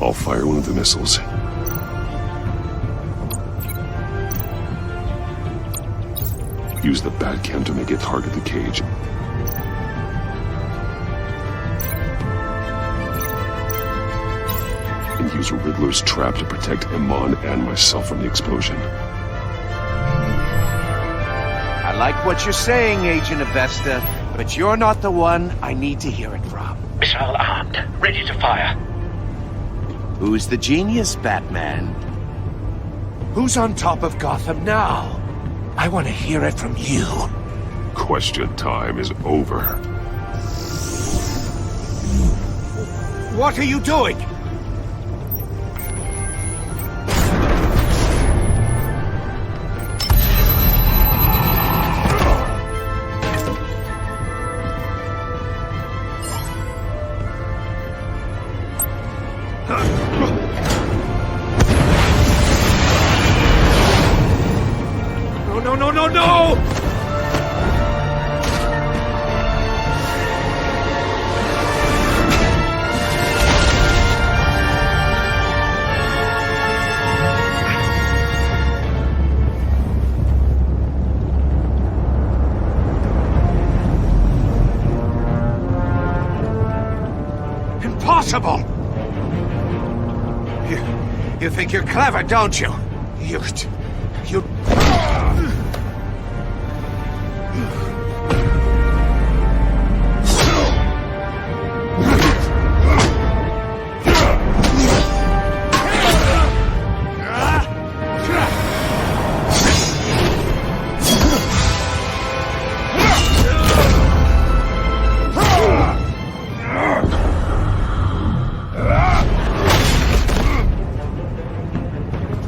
I'll fire one of the missiles. Use the bat cam to make it target the cage. And use Riddler's trap to protect Iman and myself from the explosion. I like what you're saying, Agent Avesta, but you're not the one I need to hear it from. Missile armed, ready to fire. Who's the genius, Batman? Who's on top of Gotham now? I want to hear it from you. Question time is over. What are you doing? No! Impossible! You think you're clever, don't you? You...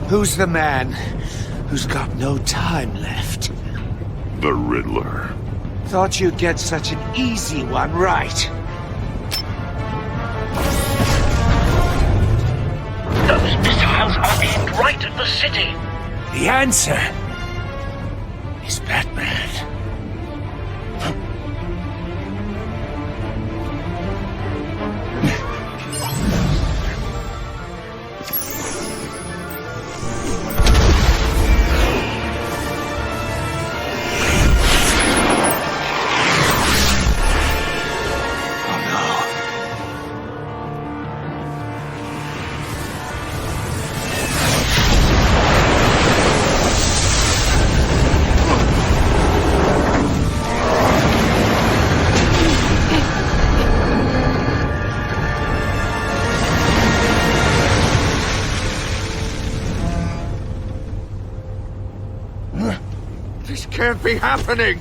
Who's the man who's got no time left? The Riddler. Thought you'd get such an easy one right. Those missiles are aimed right at the city. The answer is Batman. This can't be happening!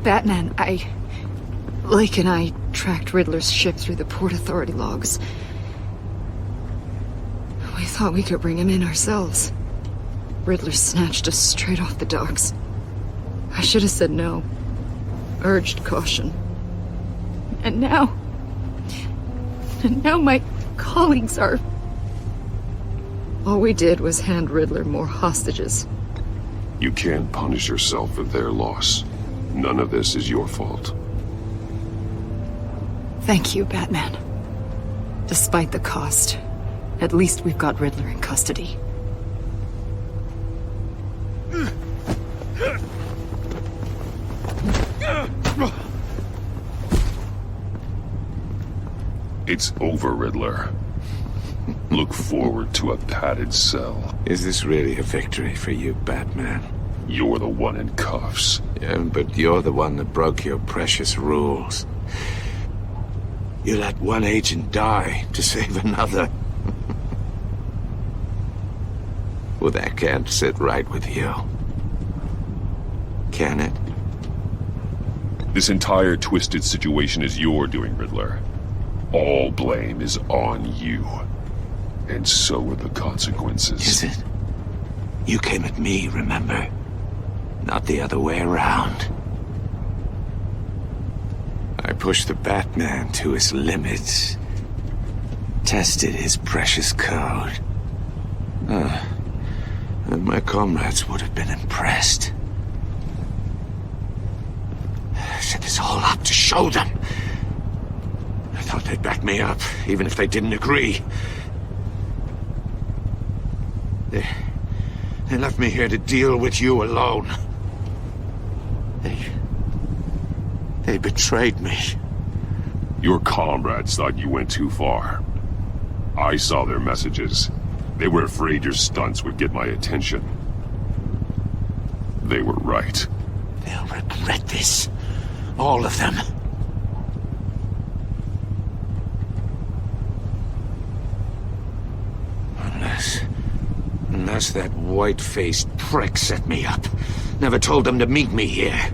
Batman, Lake and I tracked Riddler's ship through the Port Authority logs. We thought we could bring him in ourselves. Riddler snatched us straight off the docks. I should have said no. Urged caution. And now my colleagues are... All we did was hand Riddler more hostages. You can't punish yourself for their loss. None of this is your fault. Thank you, Batman. Despite the cost, at least we've got Riddler in custody. It's over, Riddler. Look forward to a padded cell. Is this really a victory for you, Batman? You're the one in cuffs. Yeah, but you're the one that broke your precious rules. You let one agent die to save another. Well, that can't sit right with you. Can it? This entire twisted situation is your doing, Riddler. All blame is on you. And so are the consequences. Is it? You came at me, remember? Not the other way around. I pushed the Batman to his limits. Tested his precious code. And my comrades would have been impressed. I set this all up to show them. I thought they'd back me up, even if they didn't agree. They left me here to deal with you alone. They betrayed me. Your comrades thought you went too far. I saw their messages. They were afraid your stunts would get my attention. They were right. They'll regret this. All of them. Unless that white-faced prick set me up. Never told them to meet me here.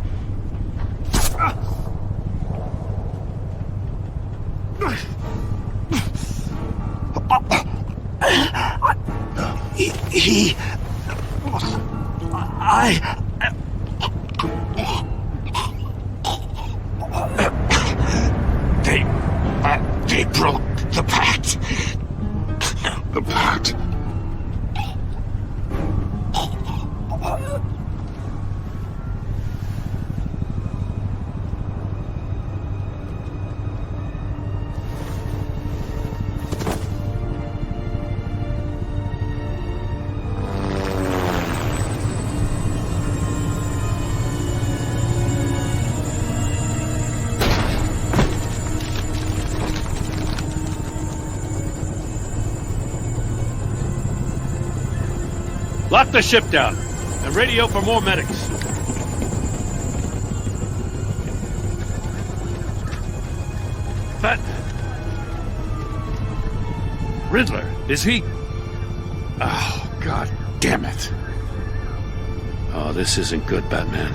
They broke the pact. The pact? Lock the ship down, and radio for more medics. Batman. Riddler, is he? Oh, God damn it. Oh, this isn't good, Batman.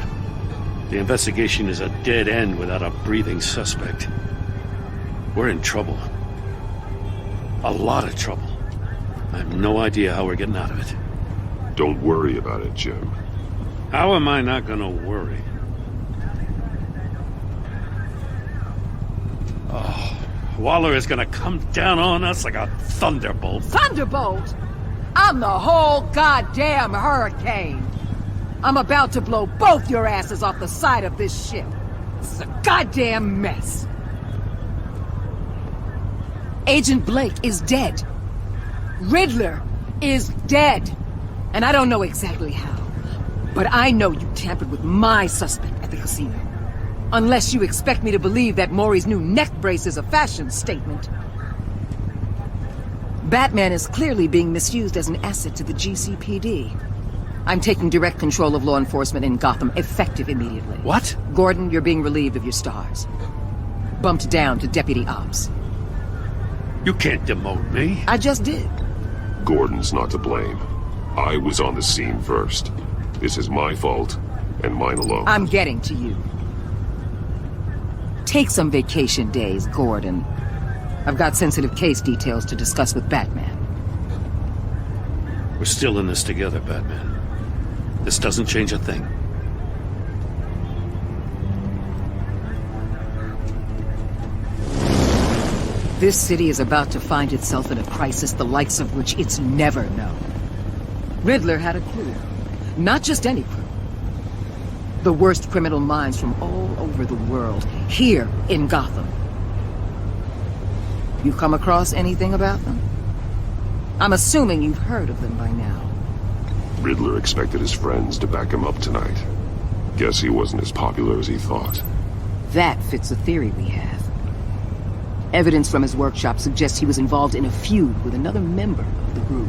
The investigation is a dead end without a breathing suspect. We're in trouble. A lot of trouble. I have no idea how we're getting out of it. Don't worry about it, Jim. How am I not gonna worry? Oh, Waller is gonna come down on us like a thunderbolt. Thunderbolt? I'm the whole goddamn hurricane. I'm about to blow both your asses off the side of this ship. This is a goddamn mess. Agent Blake is dead. Riddler is dead. And I don't know exactly how, but I know you tampered with my suspect at the casino. Unless you expect me to believe that Maury's new neck brace is a fashion statement. Batman is clearly being misused as an asset to the GCPD. I'm taking direct control of law enforcement in Gotham, effective immediately. What? Gordon, you're being relieved of your stars. Bumped down to Deputy Ops. You can't demote me. I just did. Gordon's not to blame. I was on the scene first. This is my fault, and mine alone. I'm getting to you. Take some vacation days, Gordon. I've got sensitive case details to discuss with Batman. We're still in this together, Batman. This doesn't change a thing. This city is about to find itself in a crisis the likes of which it's never known. Riddler had a crew. Not just any crew. The worst criminal minds from all over the world, here in Gotham. You come across anything about them? I'm assuming you've heard of them by now. Riddler expected his friends to back him up tonight. Guess he wasn't as popular as he thought. That fits a theory we have. Evidence from his workshop suggests he was involved in a feud with another member of the group.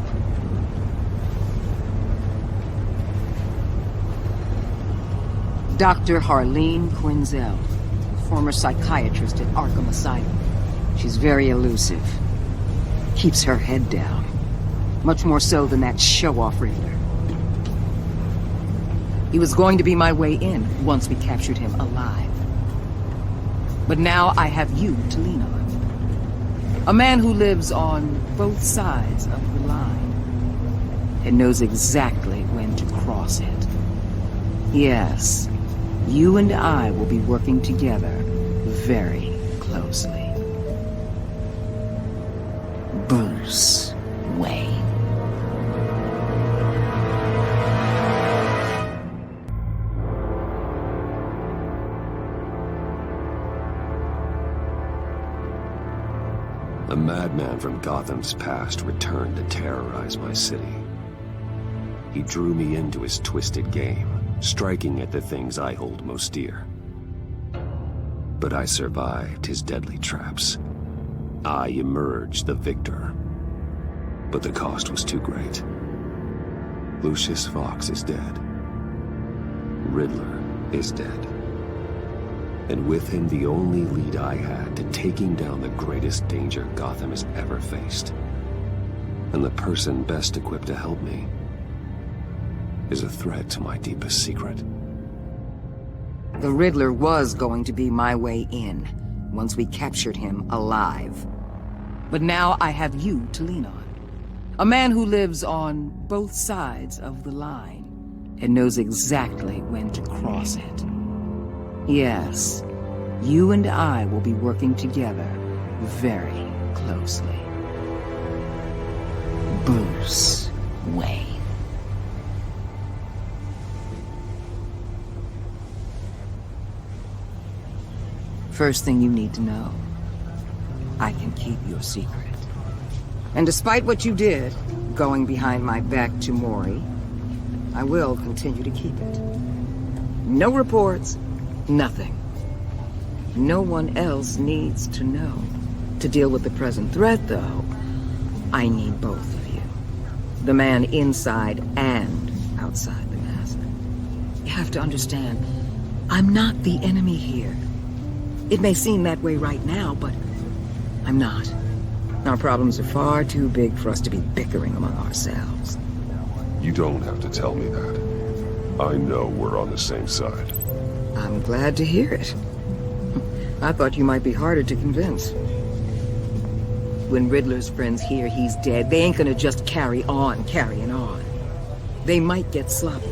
Dr. Harleen Quinzel, former psychiatrist at Arkham Asylum. She's very elusive. Keeps her head down. Much more so than that show-off Riddler. He was going to be my way in once we captured him alive. But now I have you to lean on. A man who lives on both sides of the line and knows exactly when to cross it. Yes, you and I will be working together very closely. Bruce Wayne. A madman from Gotham's past returned to terrorize my city. He drew me into his twisted game, striking at the things I hold most dear. But I survived his deadly traps. I emerged the victor. But the cost was too great. Lucius Fox is dead. Riddler is dead. And with him the only lead I had to taking down the greatest danger Gotham has ever faced. And the person best equipped to help me is a threat to my deepest secret. The Riddler was going to be my way in once we captured him alive. But now I have you to lean on. A man who lives on both sides of the line and knows exactly when to cross it. Yes, you and I will be working together very closely. Bruce Wayne. First thing you need to know, I can keep your secret. And despite what you did, going behind my back to Mori, I will continue to keep it. No reports, nothing. No one else needs to know. To deal with the present threat, though, I need both of you. The man inside and outside the mask. You have to understand, I'm not the enemy here. It may seem that way right now, but I'm not. Our problems are far too big for us to be bickering among ourselves. You don't have to tell me that. I know we're on the same side. I'm glad to hear it. I thought you might be harder to convince. When Riddler's friends hear he's dead, they ain't gonna just carry on carrying on. They might get sloppy.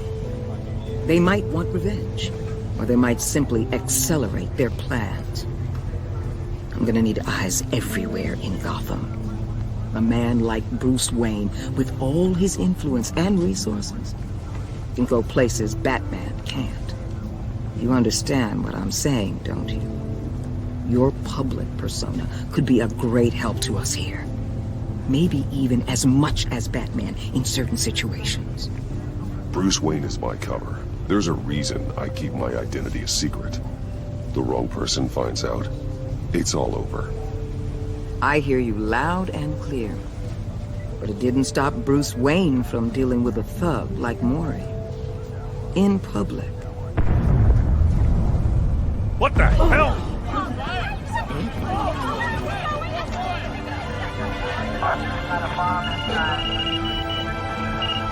They might want revenge. Or they might simply accelerate their plans. I'm gonna need eyes everywhere in Gotham. A man like Bruce Wayne, with all his influence and resources, can go places Batman can't. You understand what I'm saying, don't you? Your public persona could be a great help to us here. Maybe even as much as Batman in certain situations. Bruce Wayne is my cover. There's a reason I keep my identity a secret. The wrong person finds out, it's all over. I hear you loud and clear. But it didn't stop Bruce Wayne from dealing with a thug like Mori. In public. What the hell?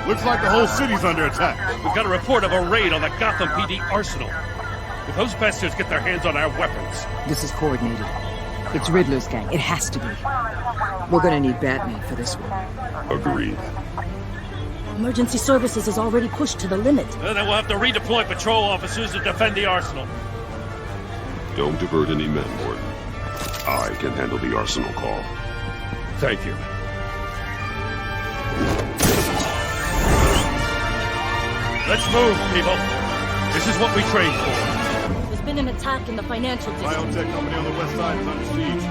Looks like the whole city's under attack. We've got a report of a raid on the Gotham PD arsenal. If those bastards get their hands on our weapons... This is coordinated. It's Riddler's gang. It has to be. We're gonna need Batman for this one. Agreed. Emergency services is already pushed to the limit. Then we'll have to redeploy patrol officers to defend the arsenal. Don't divert any men, Morton. I can handle the arsenal call. Thank you. Let's move, people. This is what we trained for. There's been an attack in the financial district. Biotech company on the west side is under siege.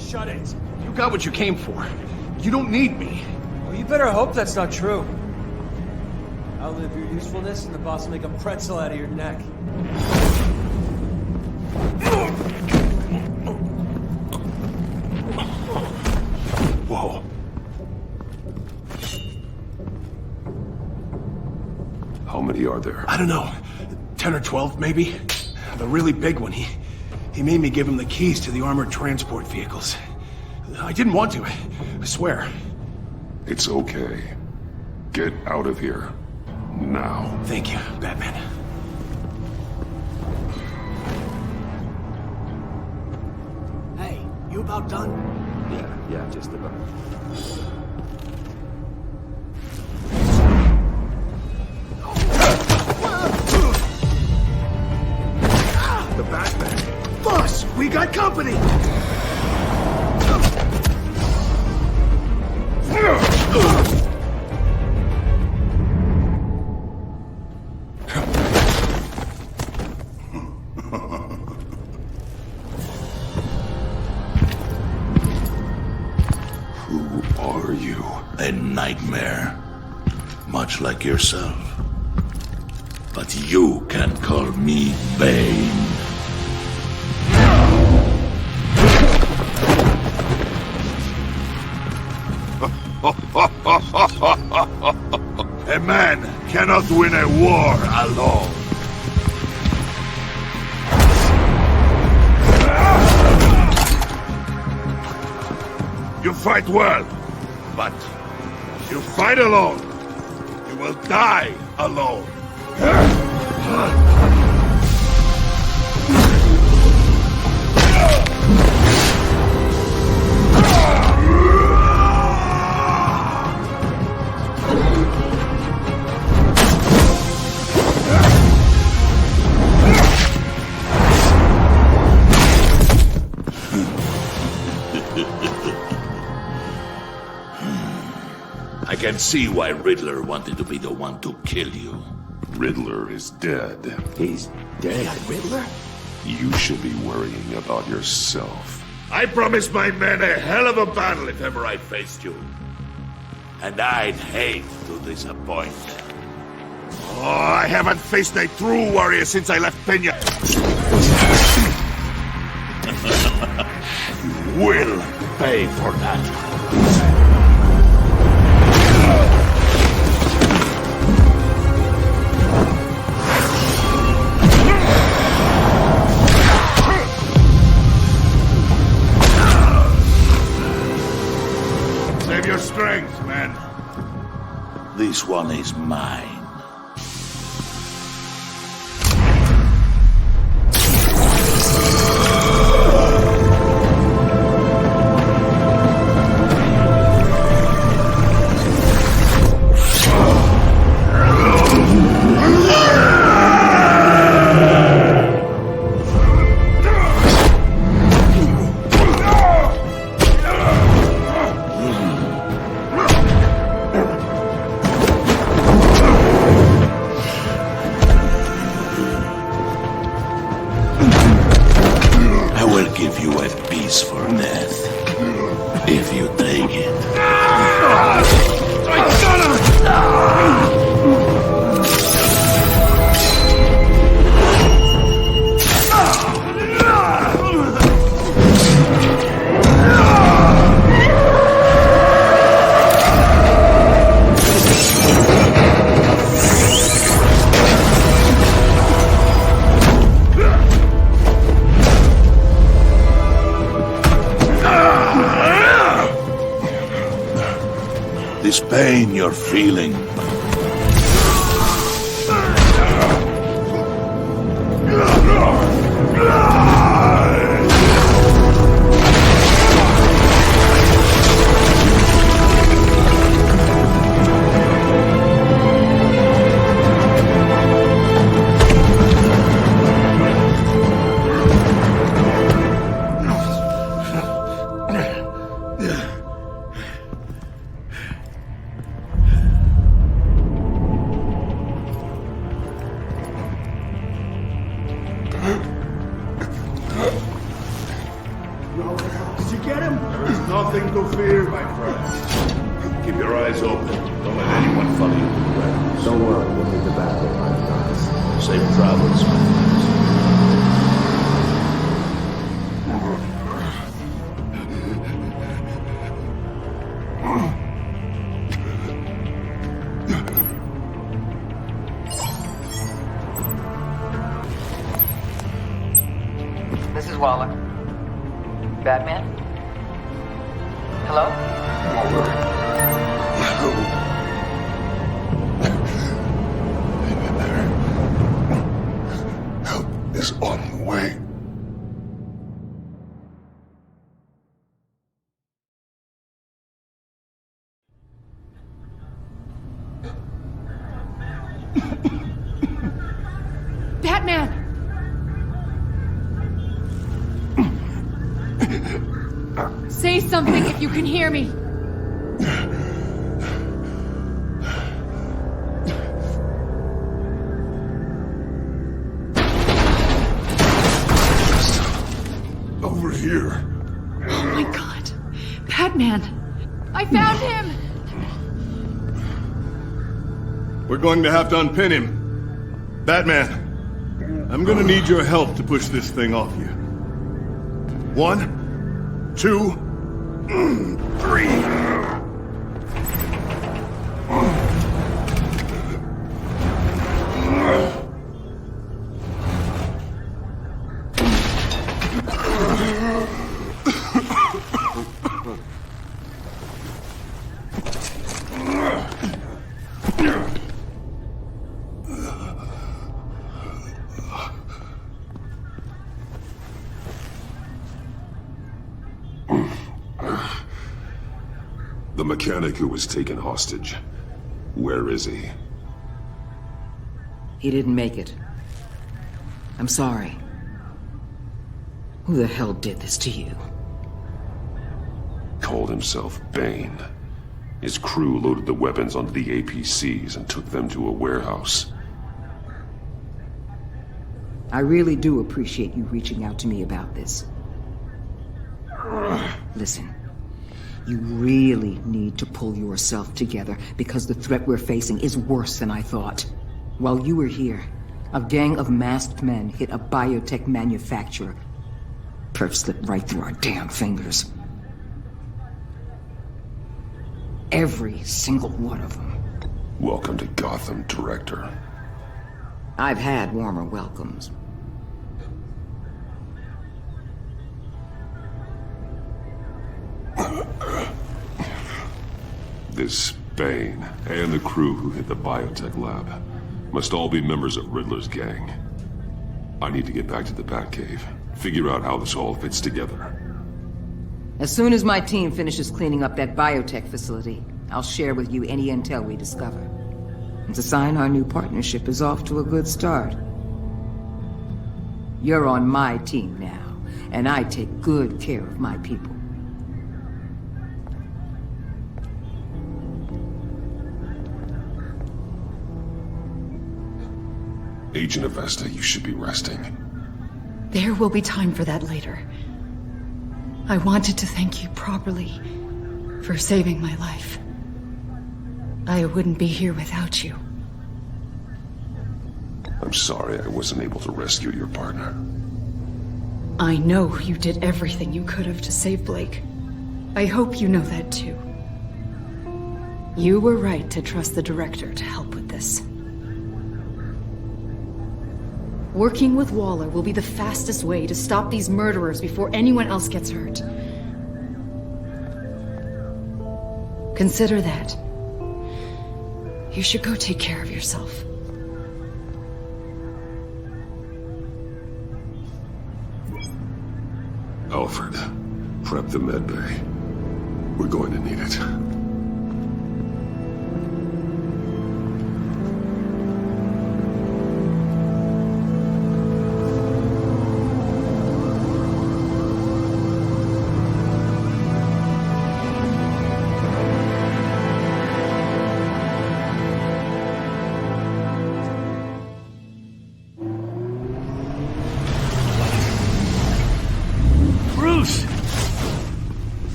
shut it. You got what you came for. You don't need me. Well, you better hope that's not true. Outlive your usefulness and the boss will make a pretzel out of your neck. Whoa. How many are there? I don't know. 10 or 12, maybe? The really big one, he made me give him the keys to the armored transport vehicles. I didn't want to, I swear. It's okay. Get out of here. Now. Thank you, Batman. Hey, you about done? Yeah, just about. The Batman. Boss, we got company! Who are you? A nightmare. Much like yourself. But you can call me Bane. A man cannot win a war alone. You fight well, but if you fight alone, you will die alone. I can see why Riddler wanted to be the one to kill you. Riddler is dead. He's dead? Riddler? You should be worrying about yourself. I promised my men a hell of a battle if ever I faced you. And I'd hate to disappoint. Oh, I haven't faced a true warrior since I left Peña. You will pay for that. Save your strength, man. This one is mine. This pain you're feeling. Nothing to fear, my friend. Keep your eyes open. Don't let anyone follow you to the ground. Don't worry, we'll leave the battle behind us. Safe travels, my friends. This is Waller. Batman? Hello? Help is on the way. Batman! Say something if you can hear me. Over here. Oh my god. Batman! I found him! We're going to have to unpin him. Batman, I'm gonna need your help to push this thing off you. 1, 2, 3. The mechanic who was taken hostage. Where is he? He didn't make it. I'm sorry. Who the hell did this to you? Called himself Bane. His crew loaded the weapons onto the APCs and took them to a warehouse. I really do appreciate you reaching out to me about this. Listen, you really need to pull yourself together because the threat we're facing is worse than I thought. While you were here, a gang of masked men hit a biotech manufacturer. Perp slipped right through our damn fingers. Every single one of them. Welcome to Gotham, Director. I've had warmer welcomes. This Bane and the crew who hit the biotech lab must all be members of Riddler's gang. I need to get back to the Batcave, figure out how this all fits together. As soon as my team finishes cleaning up that biotech facility, I'll share with you any intel we discover. It's a sign our new partnership is off to a good start. You're on my team now, and I take good care of my people. Agent Avesta, you should be resting. There will be time for that later. I wanted to thank you properly for saving my life. I wouldn't be here without you. I'm sorry I wasn't able to rescue your partner. I know you did everything you could have to save Blake. I hope you know that too. You were right to trust the director to help with this. Working with Waller will be the fastest way to stop these murderers before anyone else gets hurt. Consider that. You should go take care of yourself. Alfred, prep the med bay. We're going to need it.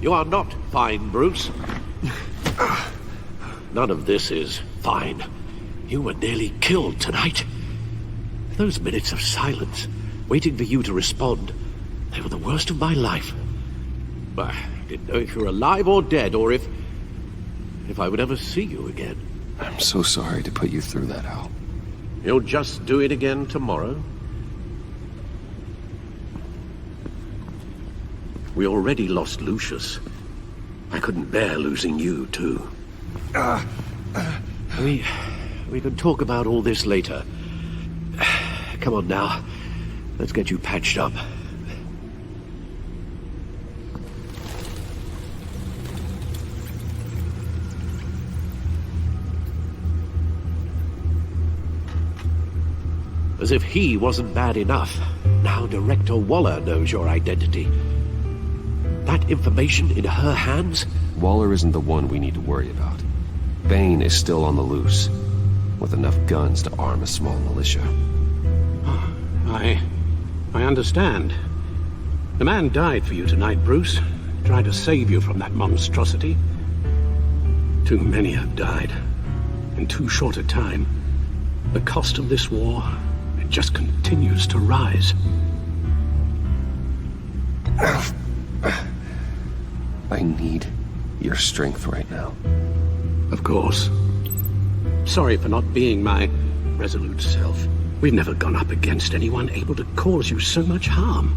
You are not fine, Bruce. None of this is fine. You were nearly killed tonight. Those minutes of silence, waiting for you to respond, they were the worst of my life. I didn't know if you were alive or dead, or if I would ever see you again. I'm so sorry to put you through that, Al. You'll just do it again tomorrow? We already lost Lucius. I couldn't bear losing you, too. We can talk about all this later. Come on now. Let's get you patched up. As if he wasn't bad enough, now Director Waller knows your identity. That information in her hands? Waller isn't the one we need to worry about. Bane is still on the loose, with enough guns to arm a small militia. I understand. The man died for you tonight, Bruce. Tried to save you from that monstrosity. Too many have died. In too short a time. The cost of this war, it just continues to rise. I need your strength right now. Of course. Sorry for not being my resolute self. We've never gone up against anyone able to cause you so much harm.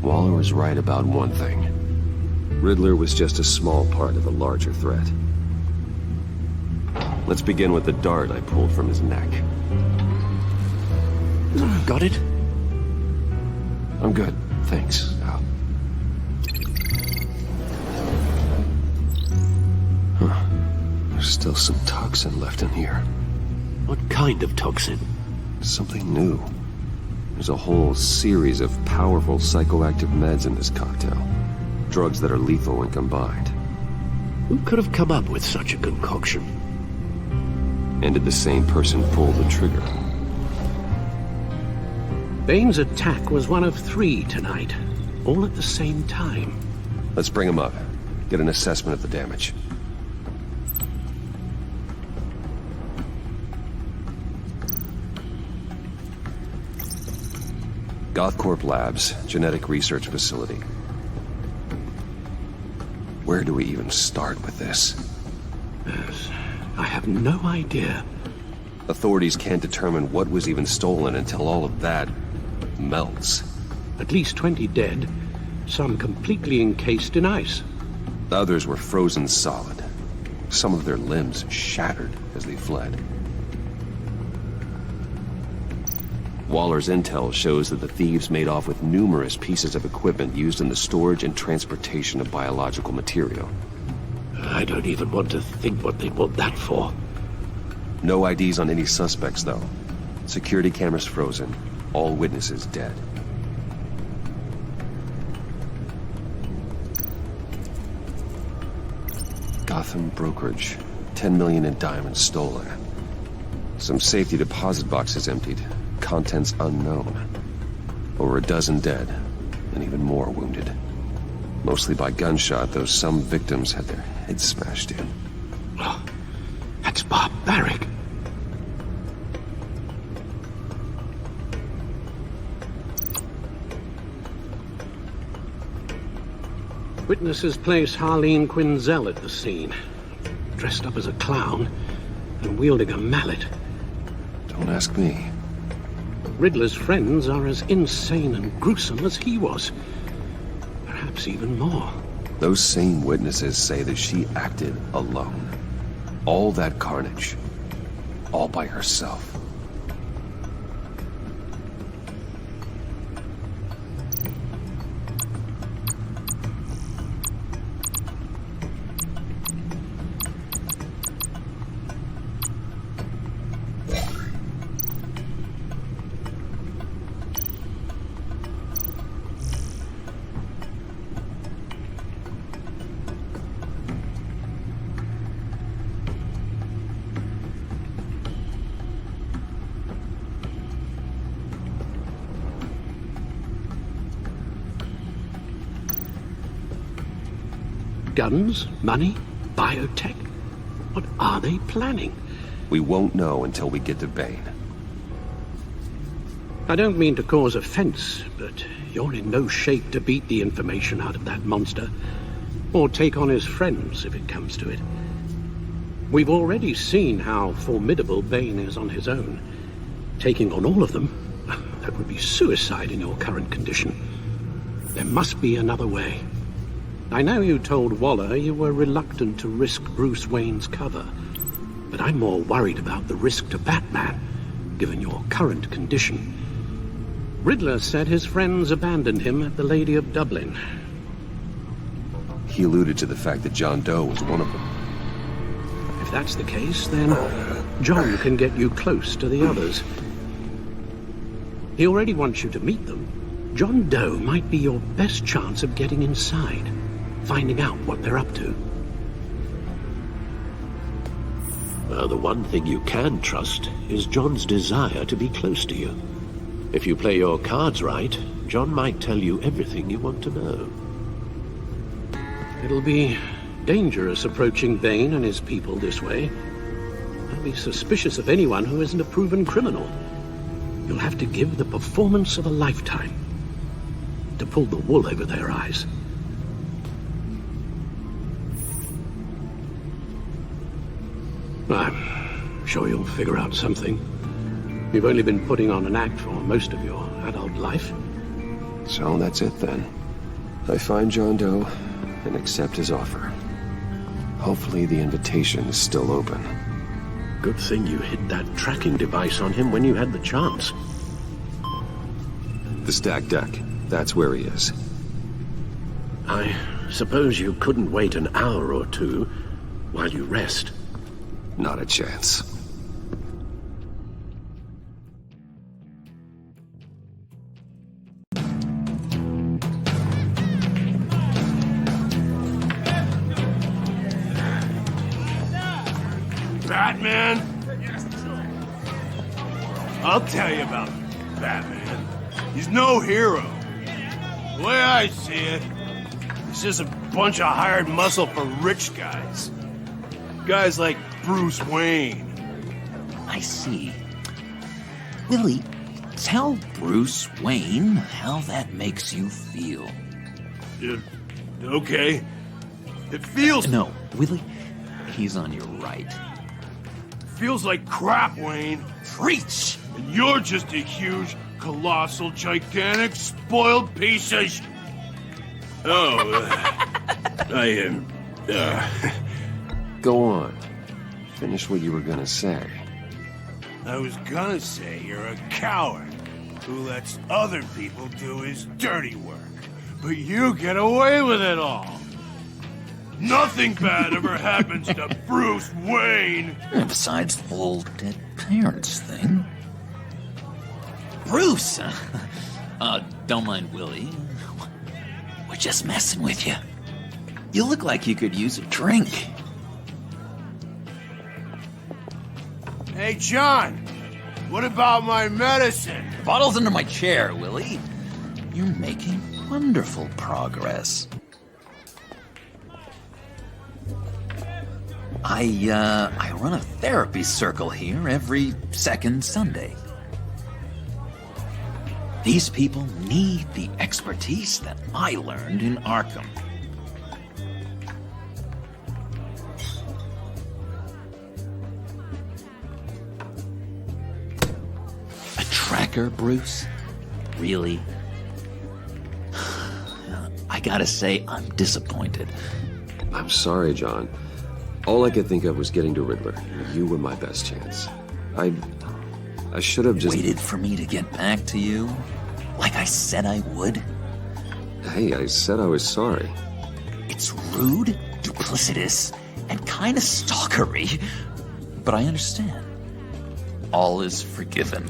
Waller was right about one thing. Riddler was just a small part of a larger threat. Let's begin with the dart I pulled from his neck. Got it? I'm good, thanks, Al. Huh. There's still some toxin left in here. What kind of toxin? Something new. There's a whole series of powerful psychoactive meds in this cocktail. Drugs that are lethal when combined. Who could have come up with such a concoction? And did the same person pull the trigger? Bane's attack was one of 3 tonight, all at the same time. Let's bring him up. Get an assessment of the damage. Gothcorp Labs, genetic research facility. Where do we even start with this? Yes, I have no idea. Authorities can't determine what was even stolen until all of that melts. At least 20 dead, some completely encased in ice. Others were frozen solid. Some of their limbs shattered as they fled. Waller's intel shows that the thieves made off with numerous pieces of equipment used in the storage and transportation of biological material. I don't even want to think what they want that for. No IDs on any suspects, though. Security cameras frozen. All witnesses dead. Gotham brokerage. 10 million in diamonds stolen. Some safety deposit boxes emptied. Contents unknown. Over a dozen dead, and even more wounded. Mostly by gunshot, though some victims had their heads smashed in. Oh, that's barbaric. Witnesses place Harleen Quinzel at the scene, dressed up as a clown and wielding a mallet. Don't ask me. Riddler's friends are as insane and gruesome as he was. Perhaps even more. Those same witnesses say that she acted alone. All that carnage. All by herself. Guns? Money? Biotech? What are they planning? We won't know until we get to Bane. I don't mean to cause offense, but you're in no shape to beat the information out of that monster, or take on his friends if it comes to it. We've already seen how formidable Bane is on his own. Taking on all of them, that would be suicide in your current condition. There must be another way. I know you told Waller you were reluctant to risk Bruce Wayne's cover, but I'm more worried about the risk to Batman, given your current condition. Riddler said his friends abandoned him at the Lady of Dublin. He alluded to the fact that John Doe was one of them. If that's the case, then John can get you close to the others. He already wants you to meet them. John Doe might be your best chance of getting inside, finding out what they're up to. The one thing you can trust is John's desire to be close to you. If you play your cards right, John might tell you everything you want to know. It'll be dangerous approaching Bane and his people this way. I'll be suspicious of anyone who isn't a proven criminal. You'll have to give the performance of a lifetime to pull the wool over their eyes. I'm sure you'll figure out something. You've only been putting on an act for most of your adult life. So that's it then. I find John Doe and accept his offer. Hopefully the invitation is still open. Good thing you hid that tracking device on him when you had the chance. The stacked deck. That's where he is. I suppose you couldn't wait an hour or two while you rest. Not a chance. Batman? I'll tell you about Batman. He's no hero. The way I see it, he's just a bunch of hired muscle for rich guys. Guys like Bruce Wayne. I see. Willie, tell Bruce Wayne how that makes you feel. Okay. It feels... No, Willie, he's on your right. Feels like crap, Wayne. Preach! And you're just a huge, colossal, gigantic, spoiled piece of I am... Go on. Finish what you were gonna say. I was gonna say you're a coward who lets other people do his dirty work. But you get away with it all. Nothing bad ever happens to Bruce Wayne. Besides the whole dead parents thing. Bruce! Don't mind Willie. We're just messing with you. You look like you could use a drink. Hey, John. What about my medicine? The bottle's under my chair, Willie. You're making wonderful progress. I run a therapy circle here every second Sunday. These people need the expertise that I learned in Arkham. A tracker, Bruce? Really? I gotta say, I'm disappointed. I'm sorry, John. All I could think of was getting to Riddler. You were my best chance. I should have just... Waited for me to get back to you? Like I said I would? Hey, I said I was sorry. It's rude, duplicitous, and kind of stalkery. But I understand. All is forgiven.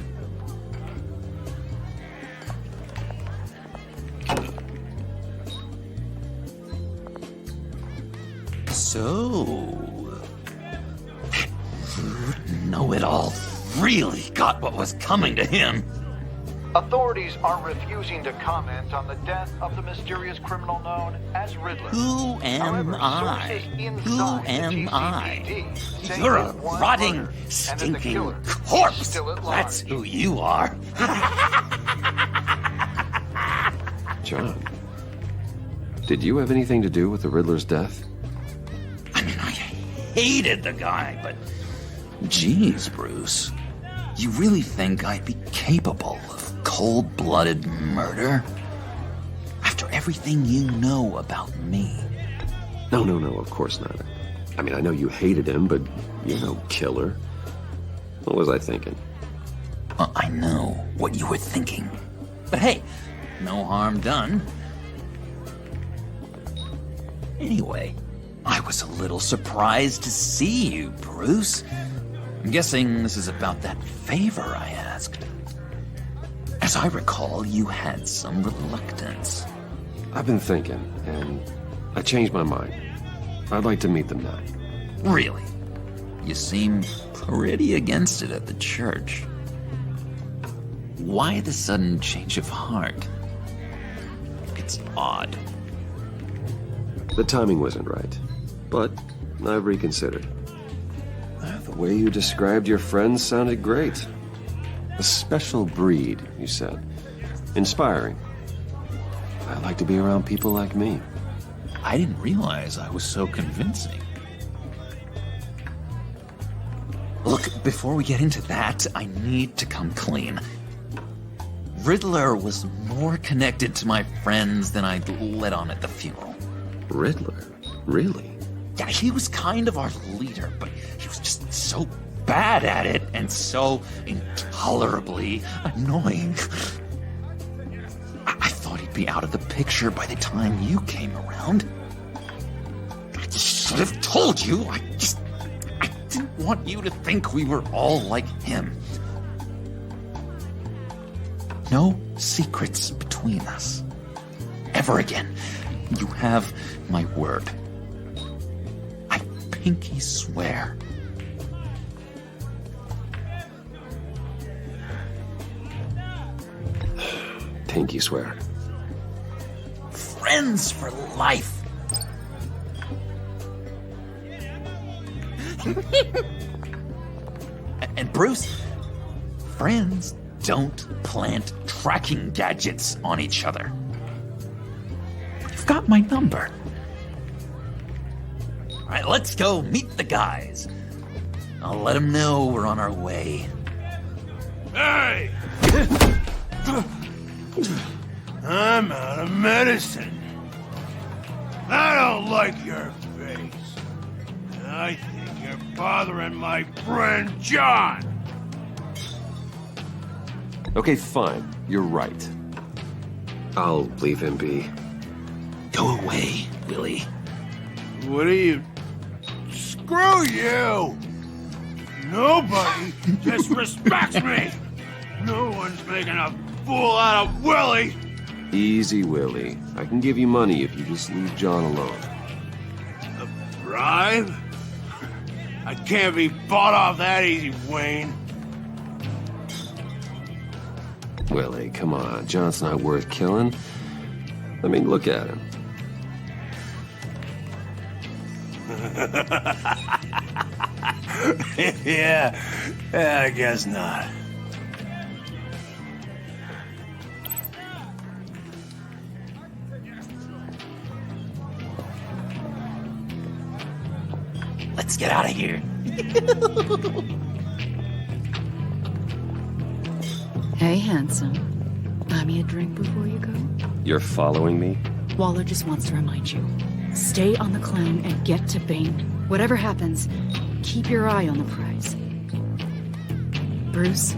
So... Know-it-all really got what was coming to him. Authorities are refusing to comment on the death of the mysterious criminal known as Riddler. Who am However, I? sources Who inside the am I? GCPD say You're a it was rotting, murder, and that the stinking killer is corpse. still at large. That's who you are. John, did you have anything to do with the Riddler's death? Hated the guy, but... Geez, Bruce. You really think I'd be capable of cold-blooded murder? After everything you know about me? No, of course not. I mean, I know you hated him, but you're no killer. What was I thinking? I know what you were thinking. But hey, no harm done. Anyway, I was a little surprised to see you, Bruce. I'm guessing this is about that favor I asked. As I recall, you had some reluctance. I've been thinking, and I changed my mind. I'd like to meet them now. Really? You seem pretty against it at the church. Why the sudden change of heart? It's odd. The timing wasn't right, but I've reconsidered. The way you described your friends sounded great. A special breed, you said. Inspiring. I like to be around people like me. I didn't realize I was so convincing. Look, before we get into that, I need to come clean. Riddler was more connected to my friends than I'd let on at the funeral. Riddler? Really? Yeah, he was kind of our leader, but he was just so bad at it and so intolerably annoying. I thought he'd be out of the picture by the time you came around. I should have told you. I didn't want you to think we were all like him. No secrets between us. Ever again. You have my word. I pinky swear. Pinky swear. Friends for life. And Bruce, friends don't plant tracking gadgets on each other. You've got my number. All right, let's go meet the guys. I'll let them know we're on our way. Hey! I'm out of medicine. I don't like your face. I think you're bothering my friend John. Okay, fine. You're right. I'll leave him be. Go away, Willie. What are you... Screw you! Nobody disrespects me! No one's making a fool out of Willie! Easy, Willie. I can give you money if you just leave John alone. A bribe? I can't be bought off that easy, Wayne. Willie, come on. John's not worth killing. I mean, look at him. Yeah, I guess not. Let's get out of here. Hey, handsome. Buy me a drink before you go? You're following me? Waller just wants to remind you. Stay on the clown and get to Bane. Whatever happens, keep your eye on the prize. Bruce,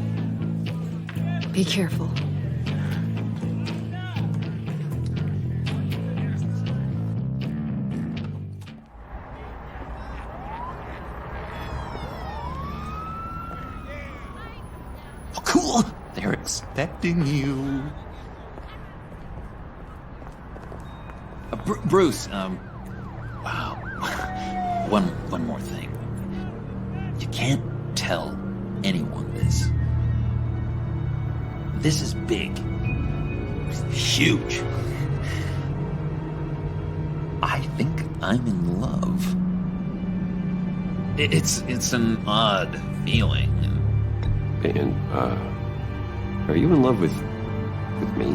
be careful. Oh, cool! They're expecting you. Bruce, wow. One more thing. You can't tell anyone this. This is big. Huge. I think I'm in love. It's an odd feeling. And, are you in love with me?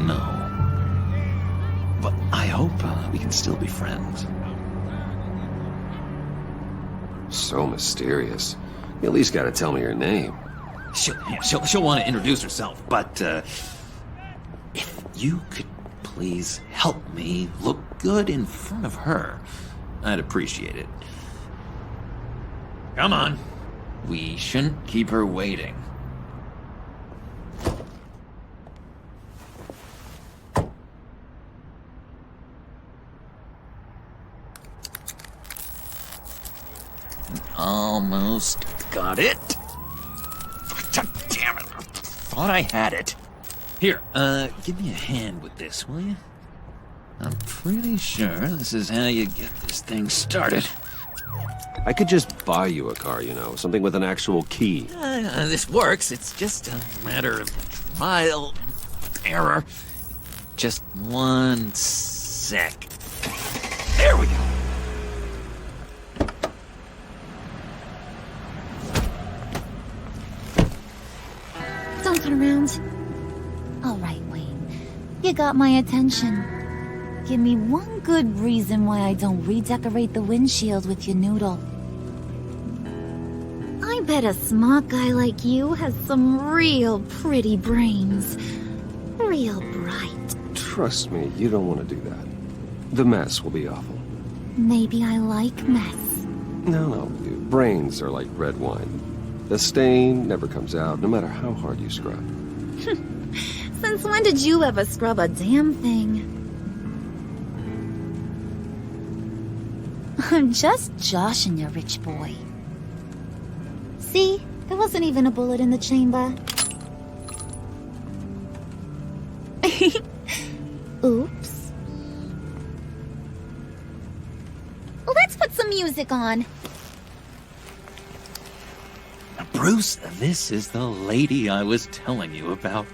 No. But I hope we can still be friends. So mysterious. You at least gotta tell me your name. She'll want to introduce herself, but if you could please help me look good in front of her, I'd appreciate it. Come on. We shouldn't keep her waiting. Almost got it. Damn it. Thought I had it. Here, give me a hand with this, will you? I'm pretty sure this is how you get this thing started. I could just buy you a car, you know, something with an actual key. This works. It's just a matter of trial and error. Just one sec. There we go. Don't turn around. All right, Wayne. You got my attention. Give me one good reason why I don't redecorate the windshield with your noodle. I bet a smart guy like you has some real pretty brains. Real bright. Trust me, you don't want to do that. The mess will be awful. Maybe I like mess. No, brains are like red wine. The stain never comes out, no matter how hard you scrub. Since when did you ever scrub a damn thing? I'm just joshing you, rich boy. See? There wasn't even a bullet in the chamber. Oops. Let's put some music on. Bruce, this is the lady I was telling you about.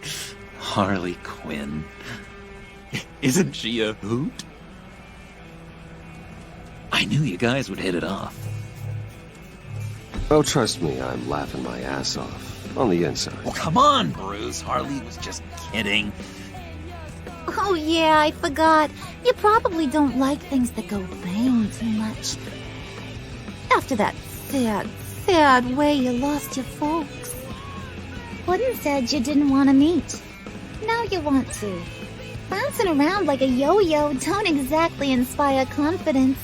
Harley Quinn. Isn't she a hoot? I knew you guys would hit it off. Oh, trust me, I'm laughing my ass off. On the inside. Well, come on, Bruce. Harley was just kidding. Oh yeah, I forgot. You probably don't like things that go bang too much. After that sad way you lost your folks. Puddin' said you didn't want to meet. Now you want to. Bouncing around like a yo-yo don't exactly inspire confidence.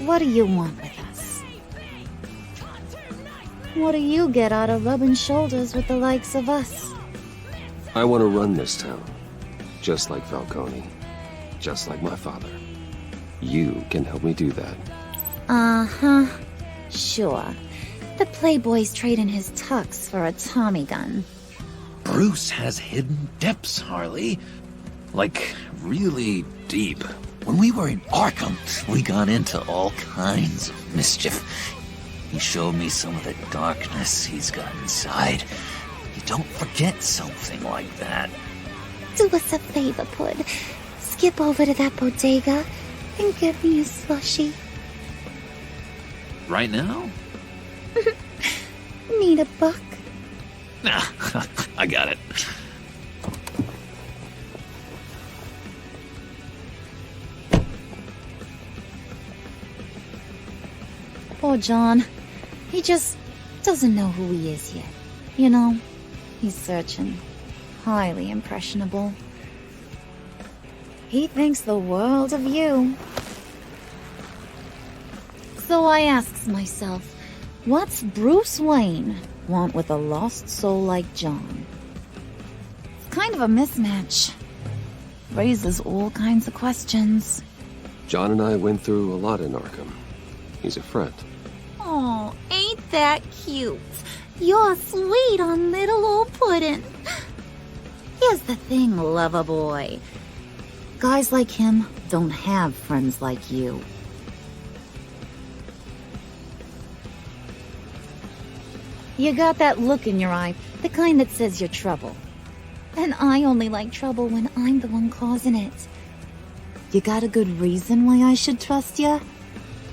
What do you want with us? What do you get out of rubbing shoulders with the likes of us? I want to run this town. Just like Falcone. Just like my father. You can help me do that. Uh-huh. Sure. The Playboy's trading his tux for a Tommy gun. Bruce has hidden depths, Harley. Like, really deep. When we were in Arkham, we got into all kinds of mischief. He showed me some of the darkness he's got inside. You don't forget something like that. Do us a favor, Pud. Skip over to that bodega and get me a slushie. Right now? Need a buck? Nah, I got it. Poor John. He just doesn't know who he is yet. You know, he's searching. Highly impressionable. He thinks the world of you. So I asks myself, what's Bruce Wayne want with a lost soul like John? It's kind of a mismatch. Raises all kinds of questions. John and I went through a lot in Arkham. He's a friend. Oh, ain't that cute? You're sweet on little old Puddin'. Here's the thing, lover boy. Guys like him don't have friends like you. You got that look in your eye, the kind that says you're trouble. And I only like trouble when I'm the one causing it. You got a good reason why I should trust you?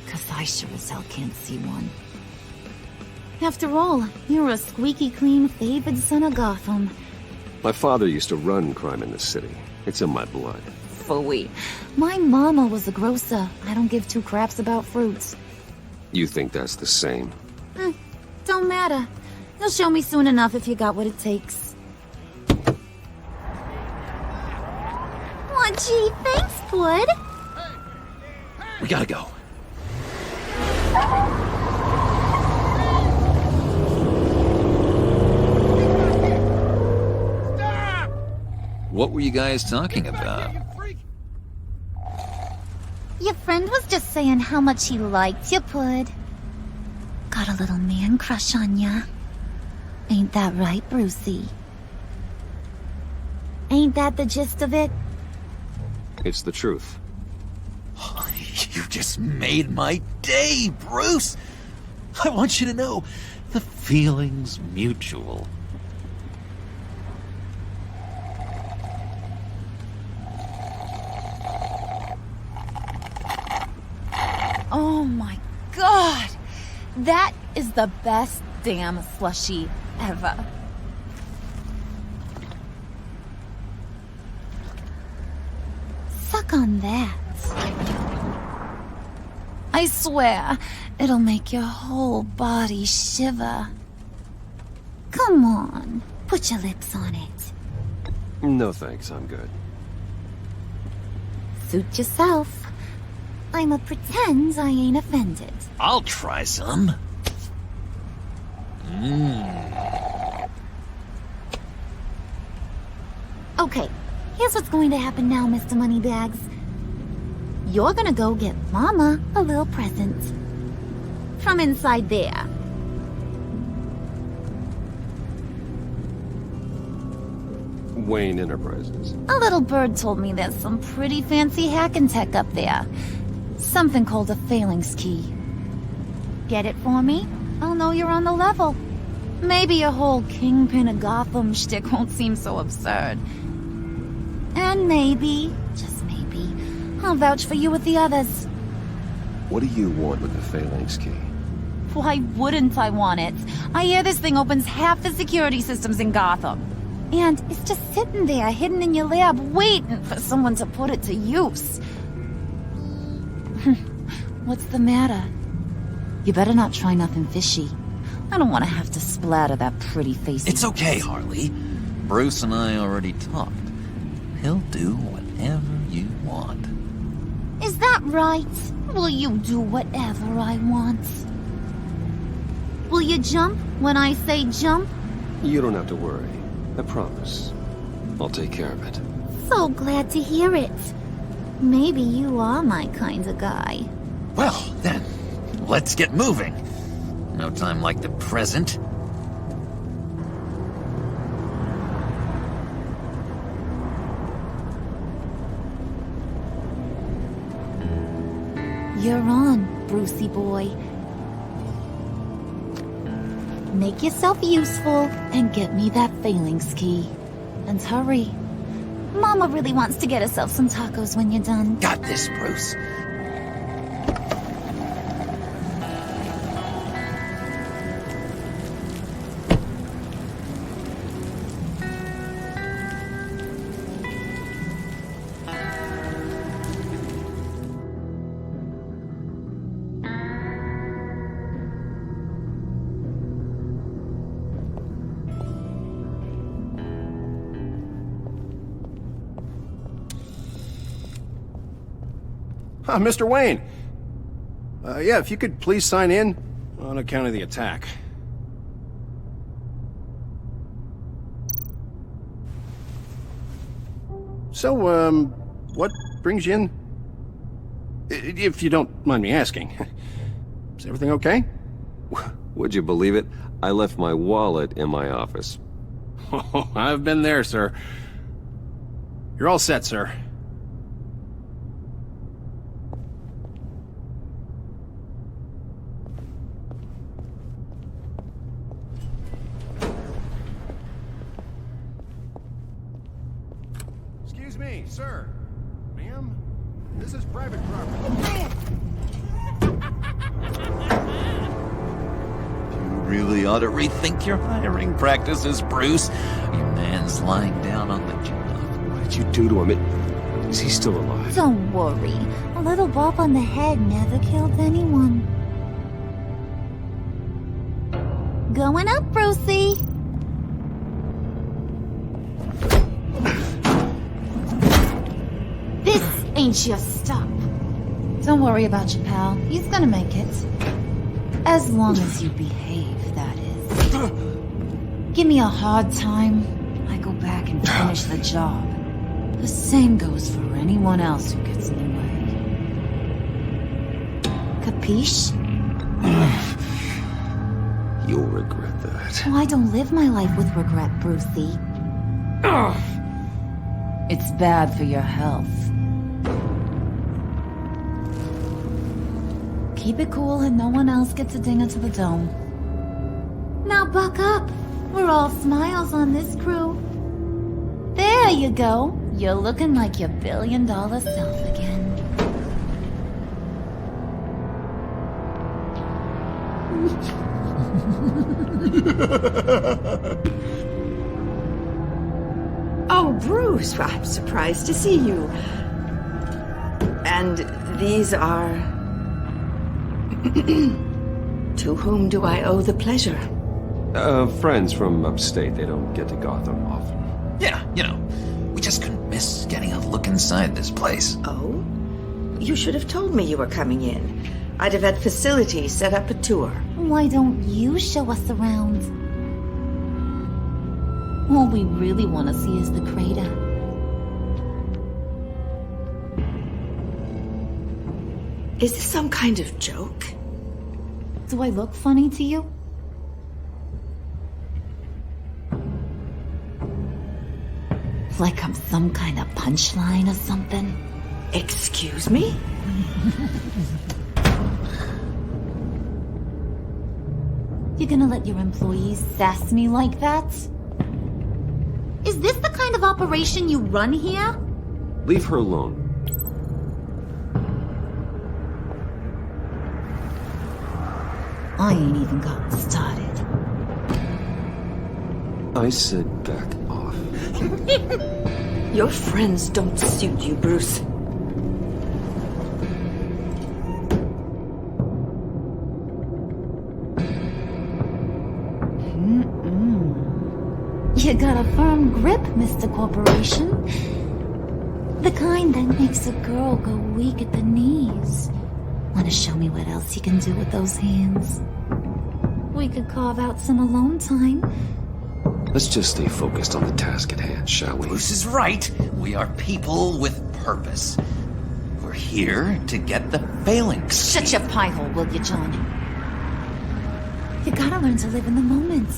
'Cause I sure as hell can't see one. After all, you're a squeaky clean favored son of Gotham. My father used to run crime in the city. It's in my blood. Phooey. My mama was a grocer. I don't give two craps about fruits. You think that's the same? Don't matter. You'll show me soon enough if you got what it takes. Aw, gee, thanks, bud. We gotta go. What were you guys talking about? Your friend was just saying how much he liked you, Pud. Got a little man crush on ya. Ain't that right, Brucey? Ain't that the gist of it? It's the truth. You just made my day, Bruce! I want you to know, the feeling's mutual. Oh my god! That is the best damn slushie ever. Suck on that. I swear, it'll make your whole body shiver. Come on, put your lips on it. No thanks, I'm good. Suit yourself. I'ma pretend I ain't offended. I'll try some. Okay, here's what's going to happen now, Mr. Moneybags. You're gonna go get Mama a little present. From inside there. Wayne Enterprises. A little bird told me there's some pretty fancy hacking tech up there. Something called a phalanx key. Get it for me? I'll know you're on the level. Maybe your whole Kingpin of Gotham shtick won't seem so absurd. And maybe, just maybe, I'll vouch for you with the others. What do you want with the phalanx key? Why wouldn't I want it? I hear this thing opens half the security systems in Gotham. And it's just sitting there, hidden in your lab, waiting for someone to put it to use. What's the matter? You better not try nothing fishy. I don't want to have to splatter that pretty face. It's okay, Harley. Bruce and I already talked. He'll do whatever you want. Is that right? Will you do whatever I want? Will you jump when I say jump? You don't have to worry. I promise. I'll take care of it. So glad to hear it. Maybe you are my kind of guy. Well, then, let's get moving. No time like the present. You're on, Brucey boy. Make yourself useful and get me that phalanx key. And hurry. Mama really wants to get herself some tacos when you're done. Got this, Bruce. Mr. Wayne. Yeah, if you could please sign in on account of the attack. So, what brings you in? If you don't mind me asking. Is everything okay? Would you believe it? I left my wallet in my office. Oh, I've been there, sir. You're all set, sir. Excuse me, sir. Ma'am? This is private property. You really ought to rethink your hiring practices, Bruce. Your man's lying down on the job. What did you do to him? Is he still alive? Don't worry. A little bump on the head never killed anyone. Going up, Brucey. This ain't your stop. Don't worry about your pal. He's gonna make it. As long as you behave, that is. Give me a hard time, I go back and finish the job. The same goes for anyone else who gets in the way. Capiche? You'll regret that. Oh, I don't live my life with regret, Brucey. It's bad for your health. Keep it cool and no one else gets a dinger to the dome. Now buck up. We're all smiles on this crew. There you go. You're looking like your billion-dollar self again. Oh, Bruce, I'm surprised to see you. And these are... To whom do I owe the pleasure? Friends from upstate. They don't get to Gotham often. Yeah, we just couldn't miss getting a look inside this place. Oh? You should have told me you were coming in. I'd have had facilities set up a tour. Why don't you show us around? All we really want to see is the crater. Is this some kind of joke? Do I look funny to you? Like I'm some kind of punchline or something? Excuse me? You gonna let your employees sass me like that? Is this the kind of operation you run here? Leave her alone. I ain't even gotten started. I said back off. Your friends don't suit you, Bruce. You got a firm grip, Mr. Corporation. The kind that makes a girl go weak at the knees. Want to show me what else you can do with those hands? We could carve out some alone time. Let's just stay focused on the task at hand, shall we? Bruce is right. We are people with purpose. We're here to get the phalanx. Shut your pie hole, will you, John? You gotta learn to live in the moment.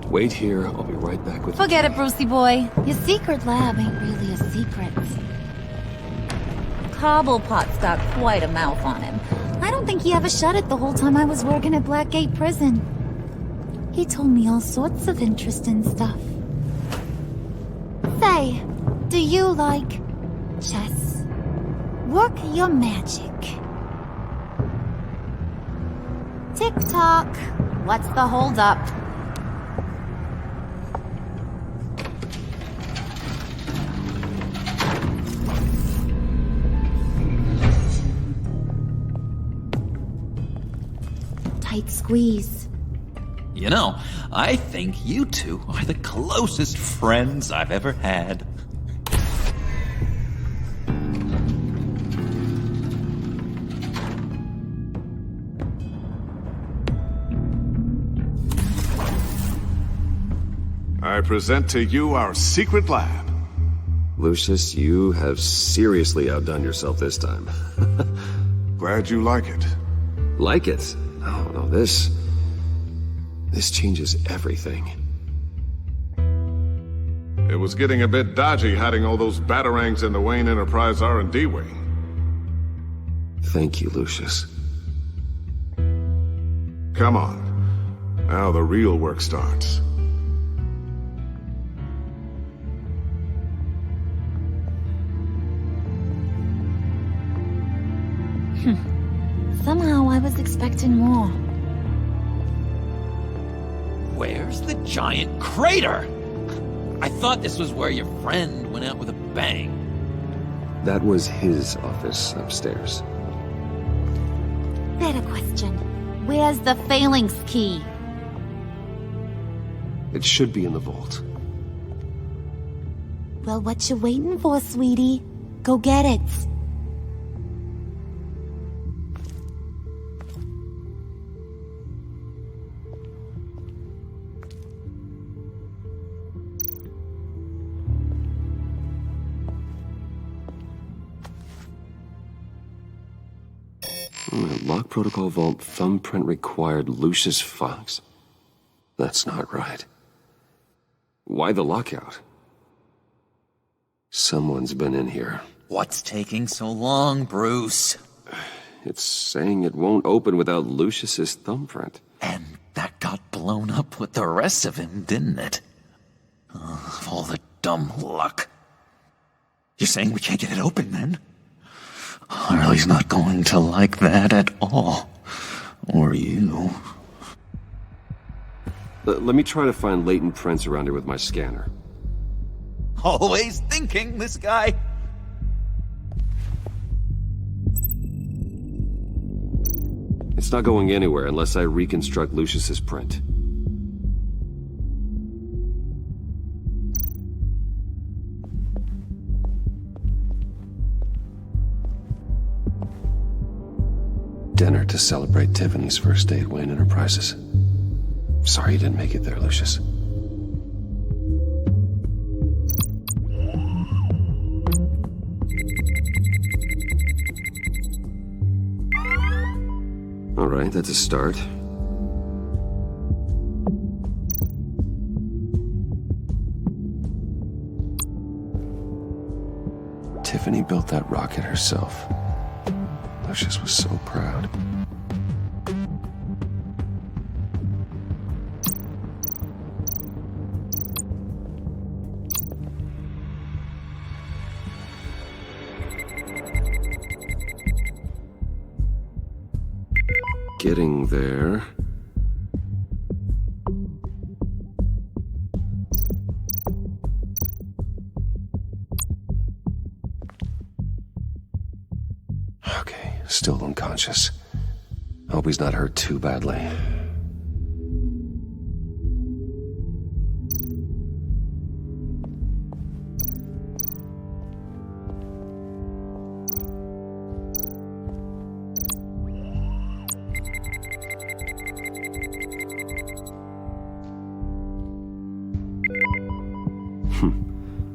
Wait here. I'll be right back with Forget it, Brucey boy. Your secret lab ain't really a secret. Cobblepot's got quite a mouth on him. I don't think he ever shut it the whole time I was working at Blackgate Prison. He told me all sorts of interesting stuff. Say, do you like chess? Work your magic. Tick-tock. What's the holdup? Tight squeeze. I think you two are the closest friends I've ever had. I present to you our secret lab. Lucius, you have seriously outdone yourself this time. Glad you like it. Like it? Oh, no, this changes everything. It was getting a bit dodgy hiding all those batarangs in the Wayne Enterprise R&D wing. Thank you, Lucius. Come on. Now the real work starts. Somehow I was expecting more. Where's the giant crater? I thought this was where your friend went out with a bang. That was his office upstairs. Better question. Where's the phalanx key? It should be in the vault. Well, what you waiting for, sweetie? Go get it. Lock protocol vault thumbprint required Lucius Fox. That's not right. Why the lockout? Someone's been in here. What's taking so long, Bruce? It's saying it won't open without Lucius's thumbprint. And that got blown up with the rest of him, didn't it? All the dumb luck. You're saying we can't get it open, then? Harley's not going to like that at all. Or you. Let me try to find latent prints around here with my scanner. Always thinking, this guy. It's not going anywhere unless I reconstruct Lucius's print. Dinner to celebrate Tiffany's first day at Wayne Enterprises. Sorry you didn't make it there, Lucius. All right, that's a start. Tiffany built that rocket herself. Lucius was so proud. Getting there. Okay, still unconscious. Hope he's not hurt too badly.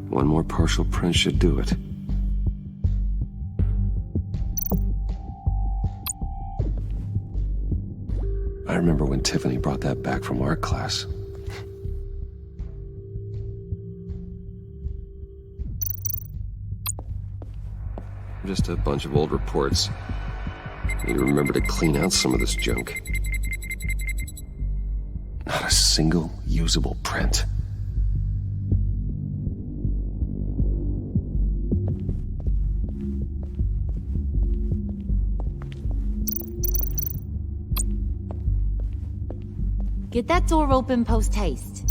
One more partial print should do it. I remember when Tiffany brought that back from art class. Just a bunch of old reports. Need to remember to clean out some of this junk. Not a single usable print. Get that door open post-haste.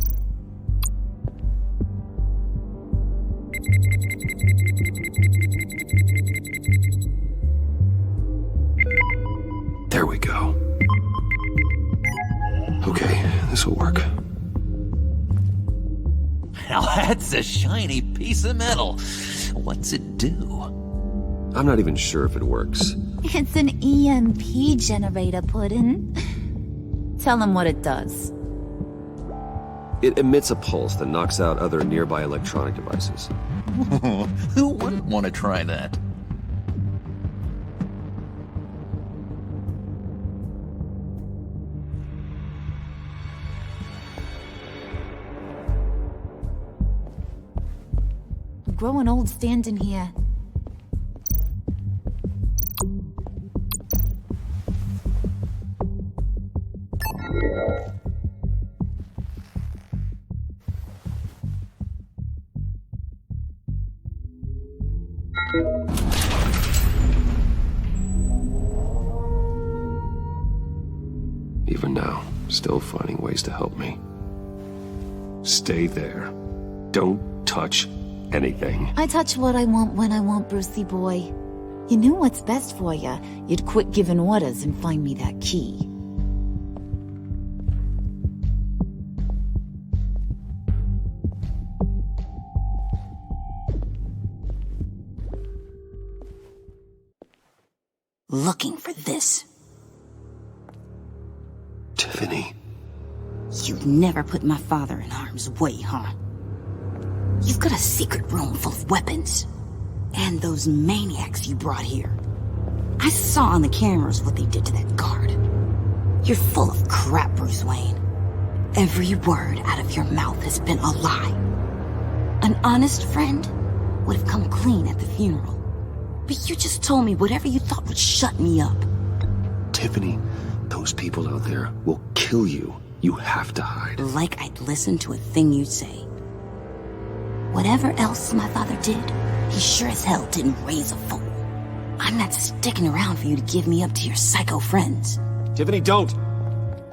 There we go. Okay, this will work. Now that's a shiny piece of metal. What's it do? I'm not even sure if it works. It's an EMP generator, Puddin'. Tell him what it does. It emits a pulse that knocks out other nearby electronic devices. Who wouldn't want to try that? growing old standing here. Even now, still finding ways to help me. Stay there. Don't touch anything. I touch what I want when I want, Brucey boy. You knew what's best for you. You'd quit giving orders and find me that key. Looking for this. Tiffany. You'd never put my father in harm's way, huh? You've got a secret room full of weapons. And those maniacs you brought here. I saw on the cameras what they did to that guard. You're full of crap, Bruce Wayne. Every word out of your mouth has been a lie. An honest friend would have come clean at the funeral. But you just told me whatever you thought would shut me up. Tiffany, those people out there will kill you. You have to hide. Like I'd listen to a thing you say. Whatever else my father did, he sure as hell didn't raise a fool. I'm not sticking around for you to give me up to your psycho friends. Tiffany, don't!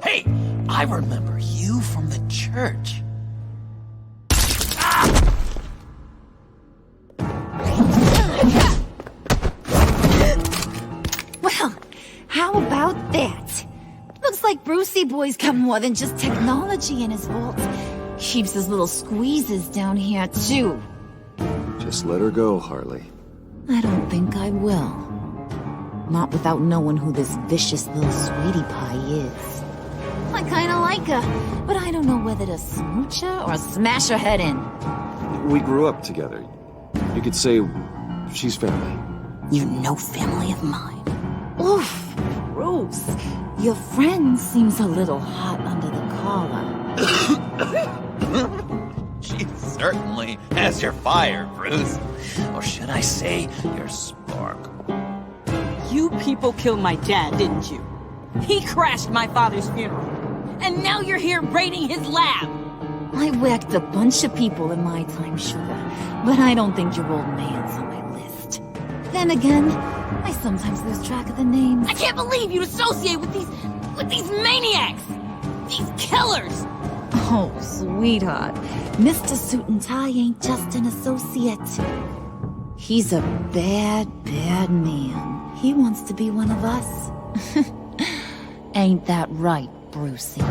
Hey, I remember you from the church. Well, how about that? Looks like Brucey boy's got more than just technology in his vault. Keeps his little squeezes down here, too. Just let her go, Harley. I don't think I will. Not without knowing who this vicious little sweetie pie is. I kinda like her, but I don't know whether to smooch her or smash her head in. We grew up together. You could say she's family. You're no family of mine. Oof, Bruce. Your friend seems a little hot under the collar. She certainly has your fire, Bruce. Or should I say, your spark. You people killed my dad, didn't you? He crashed my father's funeral. And now you're here raiding his lab. I whacked a bunch of people in my time, sugar. But I don't think your old man's on my list. Then again, I sometimes lose track of the names. I can't believe you'd associate with these maniacs! These killers! Oh, sweetheart. Mr. Suit and Tie ain't just an associate. He's a bad, bad man. He wants to be one of us. Ain't that right, Brucey?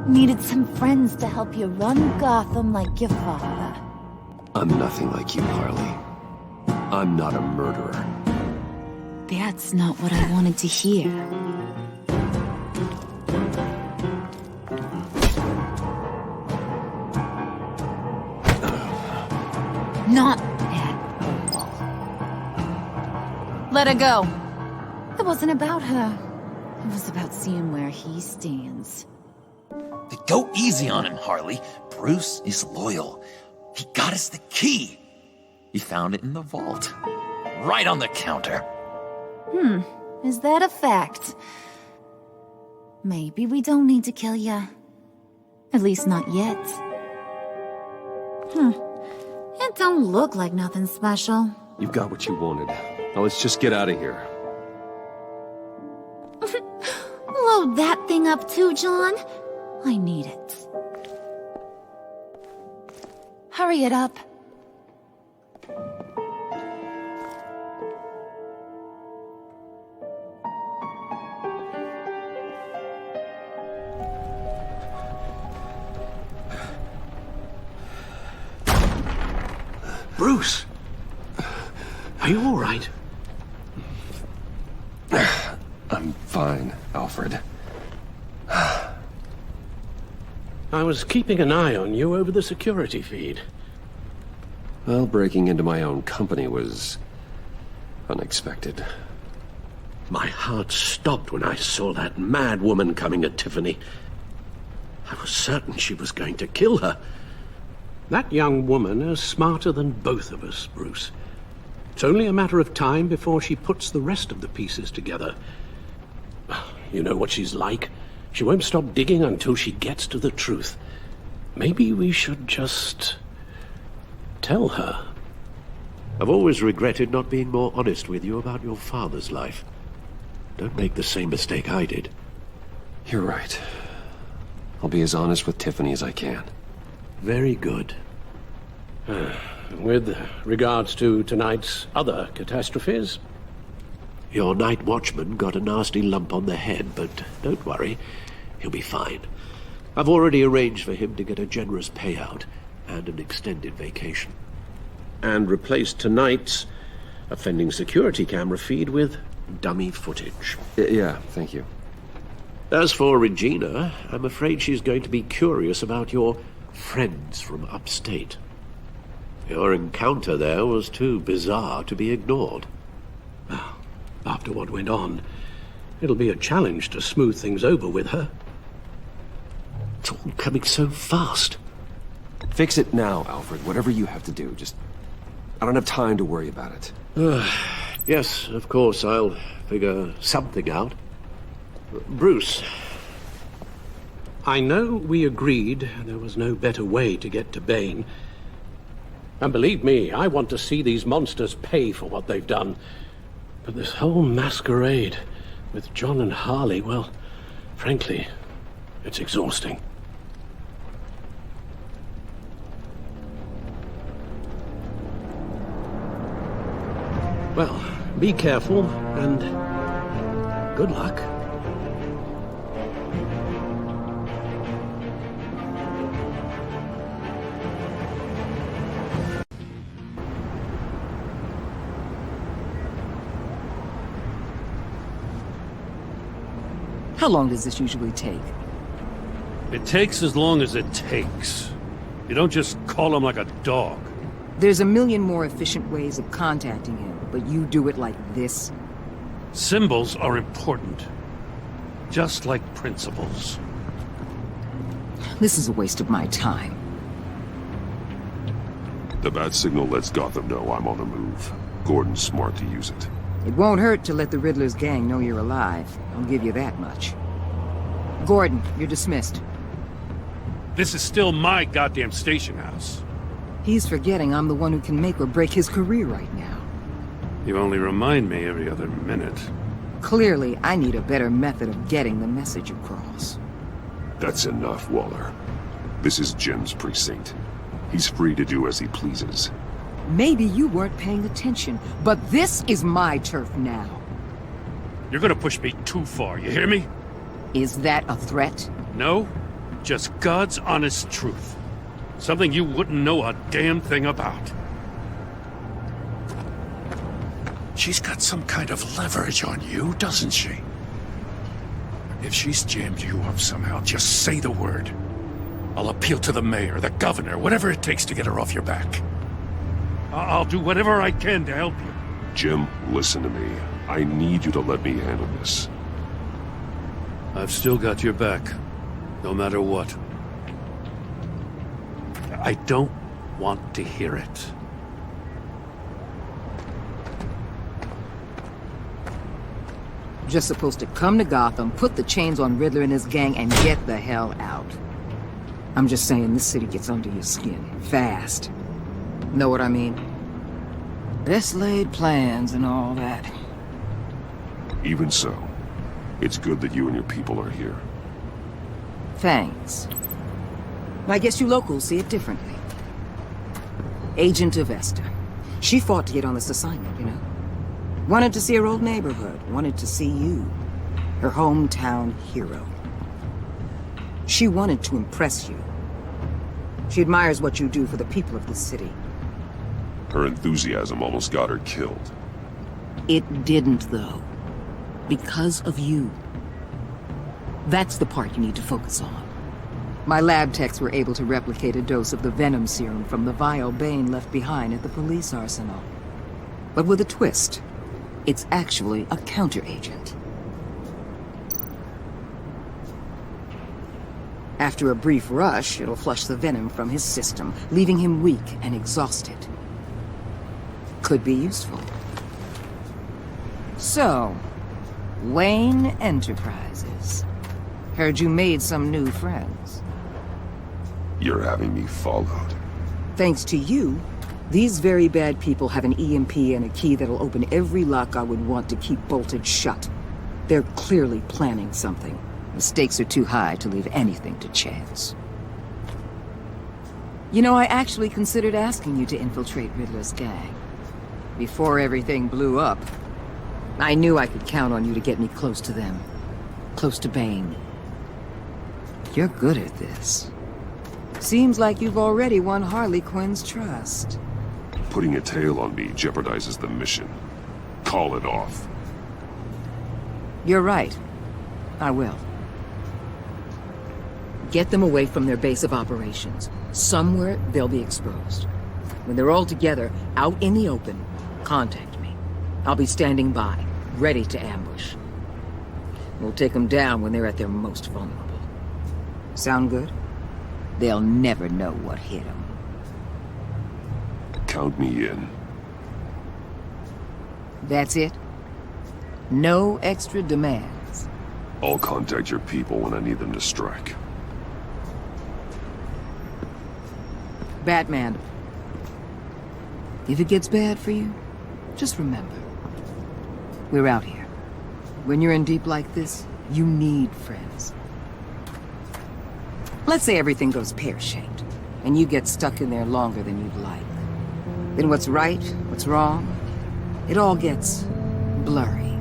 Needed some friends to help you run Gotham like your father. I'm nothing like you, Harley. I'm not a murderer. That's not what I wanted to hear. Not at all. Let her go. It wasn't about her. It was about seeing where he stands. Go easy on him, Harley. Bruce is loyal. He got us the key. He found it in the vault. Right on the counter. Is that a fact? Maybe we don't need to kill ya. At least not yet. It don't look like nothing special. You've got what you wanted. Now let's just get out of here. Load that thing up too, John. I need it. Hurry it up. Bruce! Are you all right? I'm fine, Alfred. I was keeping an eye on you over the security feed. Well, breaking into my own company was unexpected. My heart stopped when I saw that mad woman coming at Tiffany. I was certain she was going to kill her. That young woman is smarter than both of us, Bruce. It's only a matter of time before she puts the rest of the pieces together. You know what she's like. She won't stop digging until she gets to the truth. Maybe we should just tell her. I've always regretted not being more honest with you about your father's life. Don't make the same mistake I did. You're right. I'll be as honest with Tiffany as I can. Very good. With regards to tonight's other catastrophes? Your night watchman got a nasty lump on the head, but don't worry, he'll be fine. I've already arranged for him to get a generous payout and an extended vacation. And replaced tonight's offending security camera feed with dummy footage. Yeah, thank you. As for Regina, I'm afraid she's going to be curious about your friends from upstate. Your encounter there was too bizarre to be ignored. After what went on, it'll be a challenge to smooth things over with her. It's all coming so fast. Fix it now, Alfred. Whatever you have to do. Just... I don't have time to worry about it. Yes, of course, I'll figure something out. Bruce. I know we agreed there was no better way to get to Bane. And believe me, I want to see these monsters pay for what they've done. But this whole masquerade with John and Harley, well, frankly, it's exhausting. Well, be careful, and good luck. How long does this usually take? It takes as long as it takes. You don't just call him like a dog. There's a million more efficient ways of contacting him, but you do it like this? Symbols are important. Just like principles. This is a waste of my time. The bat signal lets Gotham know I'm on the move. Gordon's smart to use it. It won't hurt to let the Riddler's gang know you're alive. I'll give you that much. Gordon, you're dismissed. This is still my goddamn station house. He's forgetting I'm the one who can make or break his career right now. You only remind me every other minute. Clearly, I need a better method of getting the message across. That's enough, Waller. This is Jim's precinct. He's free to do as he pleases. Maybe you weren't paying attention, but this is my turf now. You're gonna push me too far, you hear me? Is that a threat? No, just God's honest truth. Something you wouldn't know a damn thing about. She's got some kind of leverage on you, doesn't she? If she's jammed you up somehow, just say the word. I'll appeal to the mayor, the governor, whatever it takes to get her off your back. I'll do whatever I can to help you. Jim, listen to me. I need you to let me handle this. I've still got your back, no matter what. I don't want to hear it. Just supposed to come to Gotham, put the chains on Riddler and his gang, and get the hell out. I'm just saying, this city gets under your skin. Fast. Know what I mean? Best laid plans and all that. Even so, it's good that you and your people are here. Thanks. I guess you locals see it differently. Agent Avesta. She fought to get on this assignment, you know? Wanted to see her old neighborhood. Wanted to see you. Her hometown hero. She wanted to impress you. She admires what you do for the people of this city. Her enthusiasm almost got her killed. It didn't, though. Because of you. That's the part you need to focus on. My lab techs were able to replicate a dose of the venom serum from the vial Bane left behind at the police arsenal. But with a twist. It's actually a counteragent. After a brief rush, it'll flush the venom from his system, leaving him weak and exhausted. Could be useful. So, Wayne Enterprises. Heard you made some new friends. You're having me followed. Thanks to you, these very bad people have an EMP and a key that'll open every lock I would want to keep bolted shut. They're clearly planning something. The stakes are too high to leave anything to chance. You know, I actually considered asking you to infiltrate Riddler's gang. Before everything blew up, I knew I could count on you to get me close to them. Close to Bane. You're good at this. Seems like you've already won Harley Quinn's trust. Putting a tail on me jeopardizes the mission. Call it off. You're right. I will. Get them away from their base of operations. Somewhere they'll be exposed. When they're all together, out in the open, contact me. I'll be standing by, ready to ambush. We'll take them down when they're at their most vulnerable. Sound good? They'll never know what hit them. Count me in. That's it? No extra demands? I'll contact your people when I need them to strike. Batman. If it gets bad for you, just remember. We're out here. When you're in deep like this, you need friends. Let's say everything goes pear-shaped, and you get stuck in there longer than you'd like. Then what's right, what's wrong, it all gets blurry.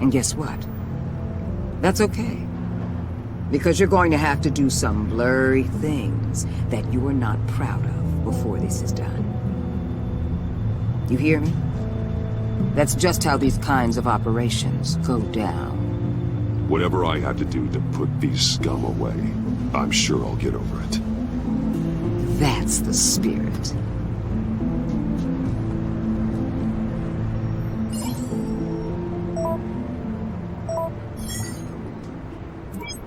And guess what? That's okay. Because you're going to have to do some blurry things that you are not proud of before this is done. You hear me? That's just how these kinds of operations go down. Whatever I have to do to put these scum away, I'm sure I'll get over it. That's the spirit.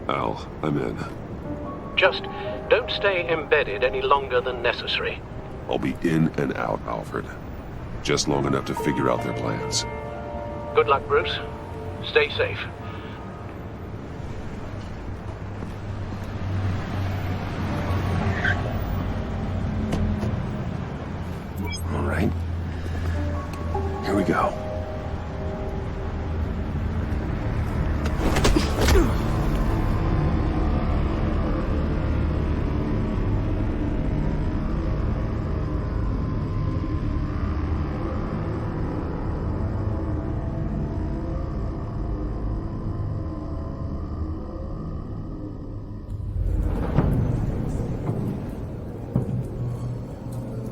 Al, I'm in. Just don't stay embedded any longer than necessary. I'll be in and out, Alfred. Just long enough to figure out their plans. Good luck, Bruce. Stay safe. All right. Here we go.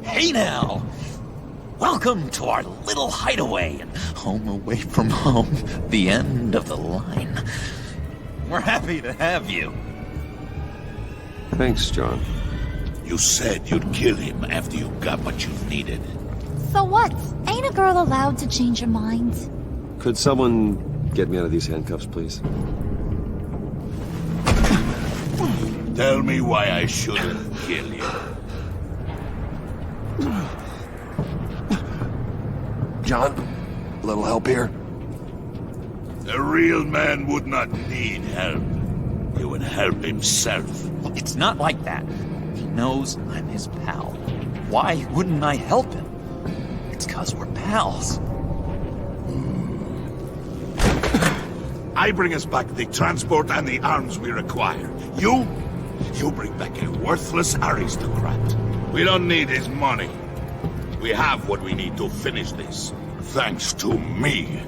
Hey now! Welcome to our little hideaway and home away from home, the end of the line. We're happy to have you. Thanks, John. You said you'd kill him after you got what you needed. So what? Ain't a girl allowed to change her mind? Could someone get me out of these handcuffs, please? Tell me why I shouldn't kill you. John, a little help here? A real man would not need help. He would help himself. Well, it's not like that. He knows I'm his pal. Why wouldn't I help him? It's 'cause we're pals. I bring us back the transport and the arms we require. You bring back a worthless aristocrat. We don't need his money. We have what we need to finish this. Thanks to me.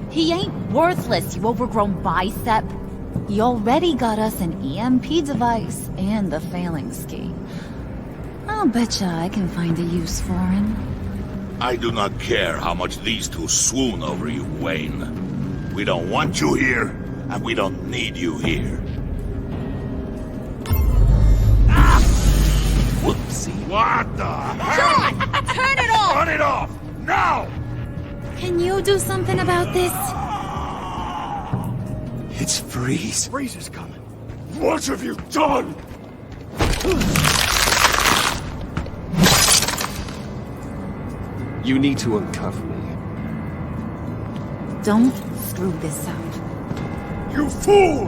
He ain't worthless, you overgrown bicep. He already got us an EMP device and the phalanx key. I'll betcha I can find a use for him. I do not care how much these two swoon over you, Wayne. We don't want you here, and we don't need you here. Whoopsie. What the hell? John! Turn it off! Turn it off! Now! Can you do something about this? It's Freeze. Freeze is coming. What have you done? You need to uncuff me. Don't screw this up. You fool!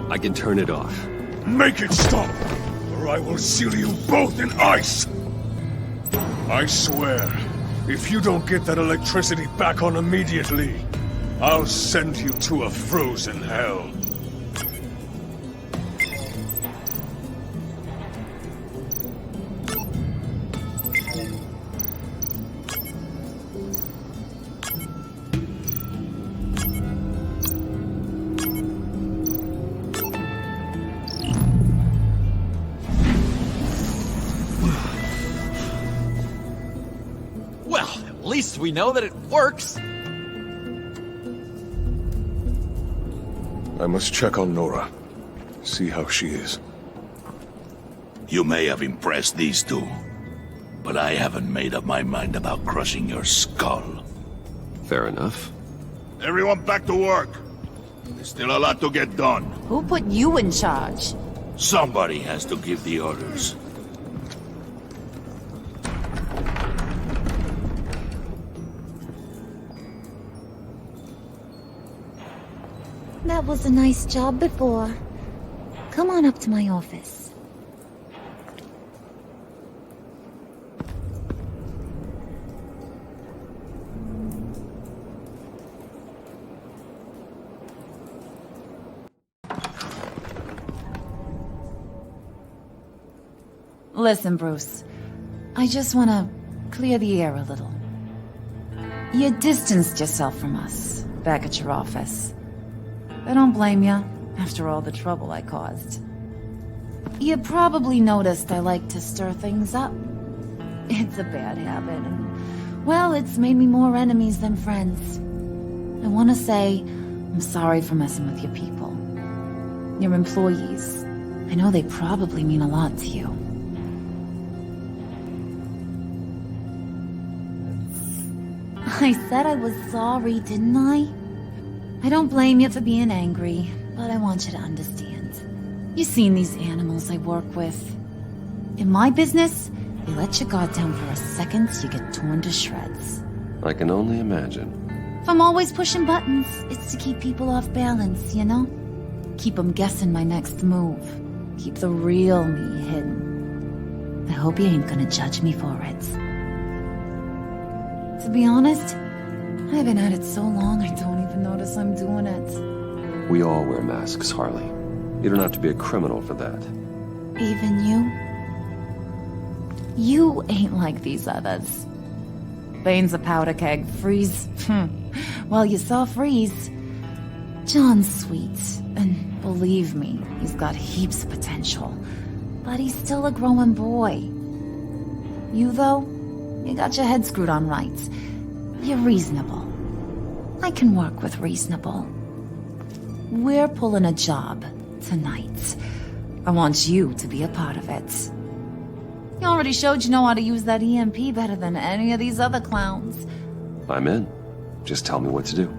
I can turn it off. Make it stop, or I will seal you both in ice! I swear, if you don't get that electricity back on immediately, I'll send you to a frozen hell. Well, at least we know that it works. I must check on Nora. See how she is. You may have impressed these two, but I haven't made up my mind about crushing your skull. Fair enough. Everyone back to work. There's still a lot to get done. Who put you in charge? Somebody has to give the orders. That was a nice job before. Come on up to my office. Listen, Bruce. I just want to clear the air a little. You distanced yourself from us back at your office. I don't blame you, after all the trouble I caused. You probably noticed I like to stir things up. It's a bad habit, and, well, it's made me more enemies than friends. I want to say I'm sorry for messing with your people. Your employees. I know they probably mean a lot to you. I said I was sorry, didn't I? I don't blame you for being angry, but I want you to understand. You've seen these animals I work with. In my business, you let your guard down for a second, you get torn to shreds. I can only imagine. If I'm always pushing buttons, it's to keep people off balance, you know? Keep them guessing my next move. Keep the real me hidden. I hope you ain't gonna judge me for it. To be honest, I've been at it so long I don't even notice I'm doing it. We all wear masks, Harley. You don't have to be a criminal for that. Even you? You ain't like these others. Bane's a powder keg. Freeze. Well, you saw Freeze. John's sweet, and believe me, he's got heaps of potential. But he's still a growing boy. You, though, you got your head screwed on right. You're reasonable. I can work with reasonable. We're pulling a job tonight. I want you to be a part of it. You already showed you know how to use that EMP better than any of these other clowns. I'm in. Just tell me what to do.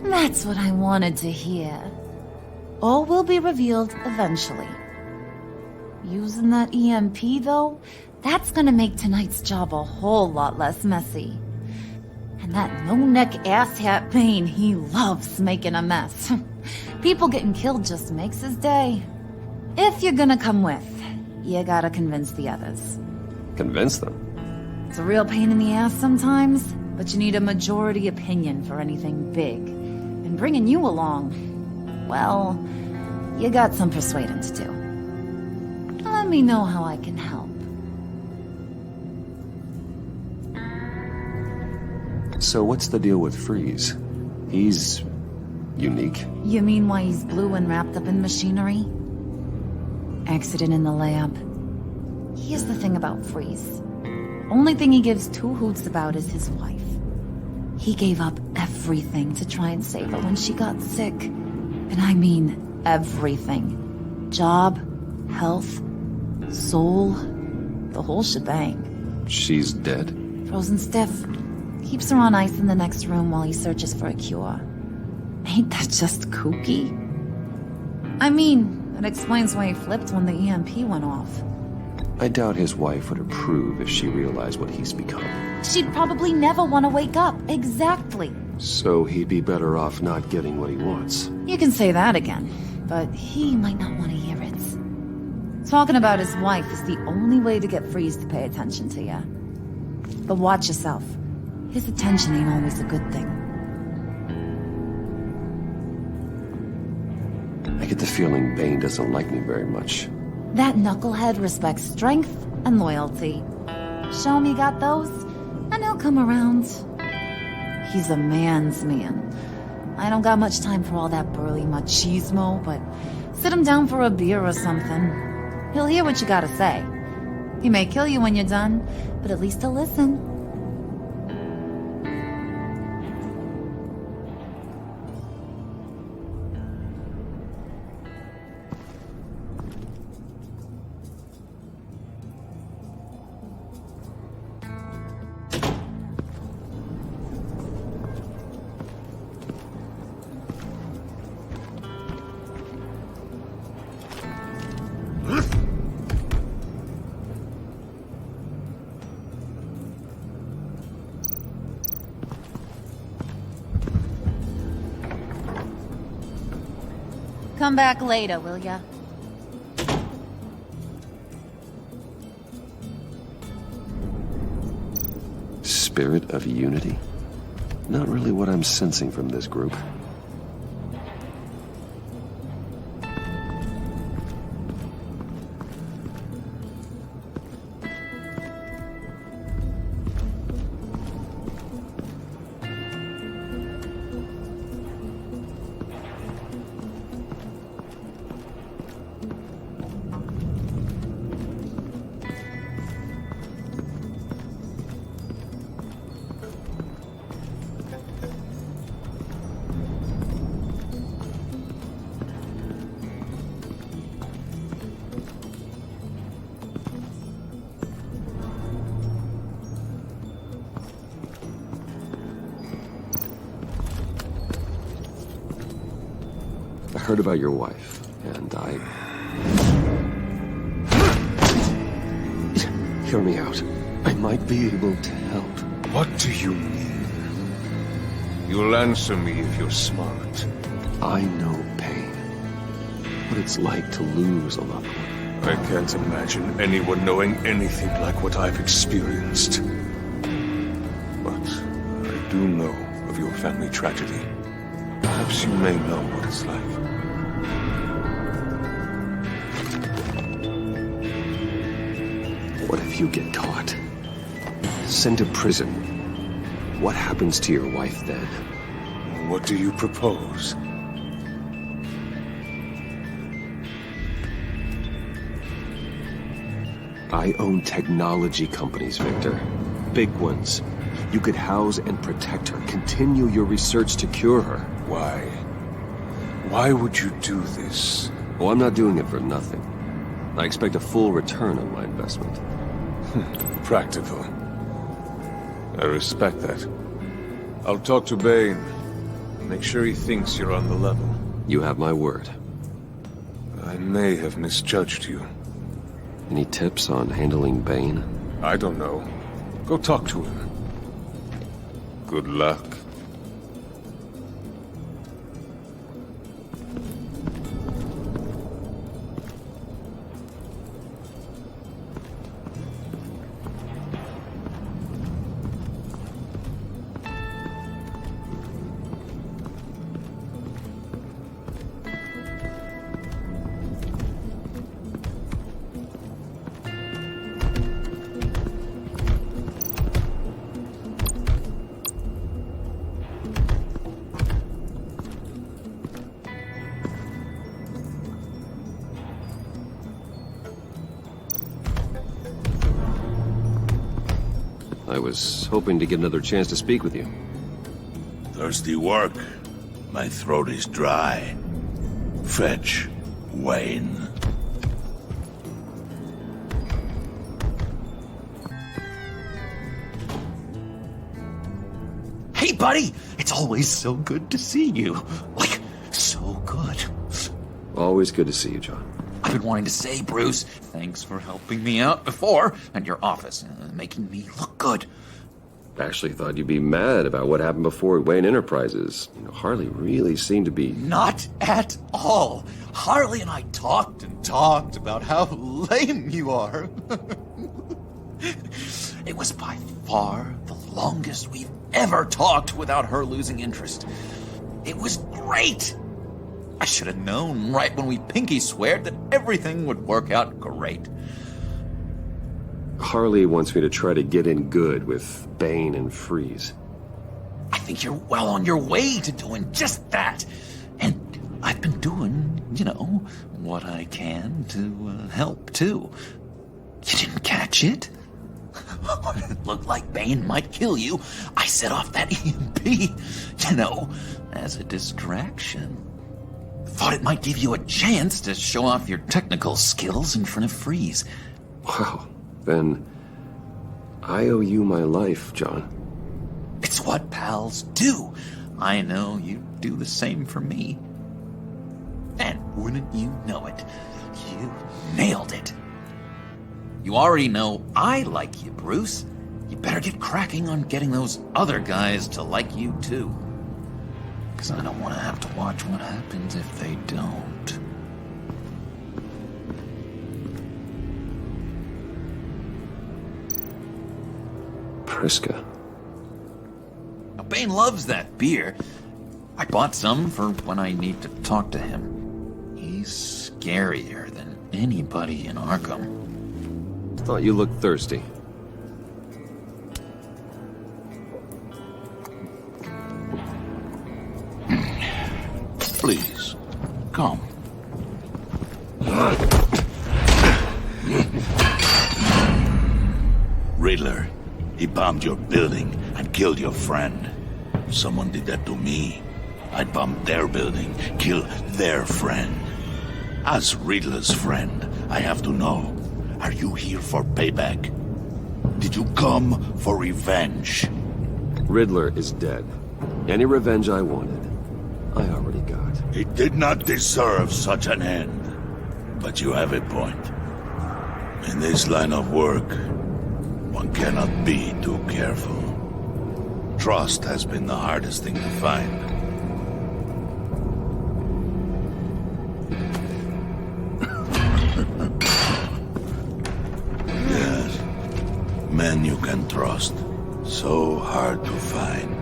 That's what I wanted to hear. All will be revealed eventually. Using that EMP, though, that's gonna make tonight's job a whole lot less messy. And that no-neck asshat Bane, he loves making a mess. People getting killed just makes his day. If you're gonna come with, you gotta convince the others. Convince them? It's a real pain in the ass sometimes, but you need a majority opinion for anything big. And bringing you along, well, you got some persuading to do. Let me know how I can help. So what's the deal with Freeze? He's unique. You mean why he's blue and wrapped up in machinery? Accident in the lab. Here's the thing about Freeze. Only thing he gives two hoots about is his wife. He gave up everything to try and save her when she got sick. And I mean everything. Job, health, soul, the whole shebang. She's dead? Frozen stiff. Keeps her on ice in the next room while he searches for a cure. Ain't that just kooky? I mean, that explains why he flipped when the EMP went off. I doubt his wife would approve if she realized what he's become. She'd probably never want to wake up. Exactly. So he'd be better off not getting what he wants. You can say that again, but he might not want to hear it. Talking about his wife is the only way to get Freeze to pay attention to you. But watch yourself. His attention ain't always a good thing. I get the feeling Bane doesn't like me very much. That knucklehead respects strength and loyalty. Show me got those, and he'll come around. He's a man's man. I don't got much time for all that burly machismo, but sit him down for a beer or something. He'll hear what you gotta say. He may kill you when you're done, but at least he'll listen. Come back later, will ya? Spirit of unity? Not really what I'm sensing from this group. I heard about your wife, and Hear me out. I might be able to help. What do you mean? You'll answer me if you're smart. I know pain. What it's like to lose a loved one. I can't imagine anyone knowing anything like what I've experienced. But I do know of your family tragedy. Perhaps you may know what it's like. What if you get caught? Sent to prison. What happens to your wife then? What do you propose? I own technology companies, Victor. Big ones. You could house and protect her. Continue your research to cure her. Why? Why would you do this? Oh, I'm not doing it for nothing. I expect a full return on my investment. Practical. I respect that. I'll talk to Bane. Make sure he thinks you're on the level. You have my word. I may have misjudged you. Any tips on handling Bane? I don't know. Go talk to him. Good luck. I was hoping to get another chance to speak with you. Thirsty work? My throat is dry. Fetch, Wayne. Hey, buddy! It's always so good to see you. Like, so good. Always good to see you, John. I've been wanting to say, Bruce, thanks for helping me out before at your office, making me look good. Actually thought you'd be mad about what happened before at Wayne Enterprises. You know, Harley really seemed to be... Not at all. Harley and I talked and talked about how lame you are. It was by far the longest we've ever talked without her losing interest. It was great. I should have known right when we pinky sweared that everything would work out great. Harley wants me to try to get in good with Bane and Freeze. I think you're well on your way to doing just that. And I've been doing, what I can to help, too. You didn't catch it? It looked like Bane might kill you. I set off that EMP, as a distraction. Thought it might give you a chance to show off your technical skills in front of Freeze. Wow, then I owe you my life, John. It's what pals do. I know you do the same for me. And wouldn't you know it, you nailed it. You already know I like you, Bruce. You better get cracking on getting those other guys to like you, too. Because I don't want to have to watch what happens if they don't. Priska. Now, Bane loves that beer. I bought some for when I need to talk to him. He's scarier than anybody in Arkham. Thought you looked thirsty. Please, come. Riddler, he bombed your building and killed your friend. If someone did that to me, I'd bomb their building, kill their friend. As Riddler's friend, I have to know, are you here for payback? Did you come for revenge? Riddler is dead. Any revenge I wanted, I already got. He did not deserve such an end. But you have a point. In this line of work, one cannot be too careful. Trust has been the hardest thing to find. Yes, men you can trust. So hard to find.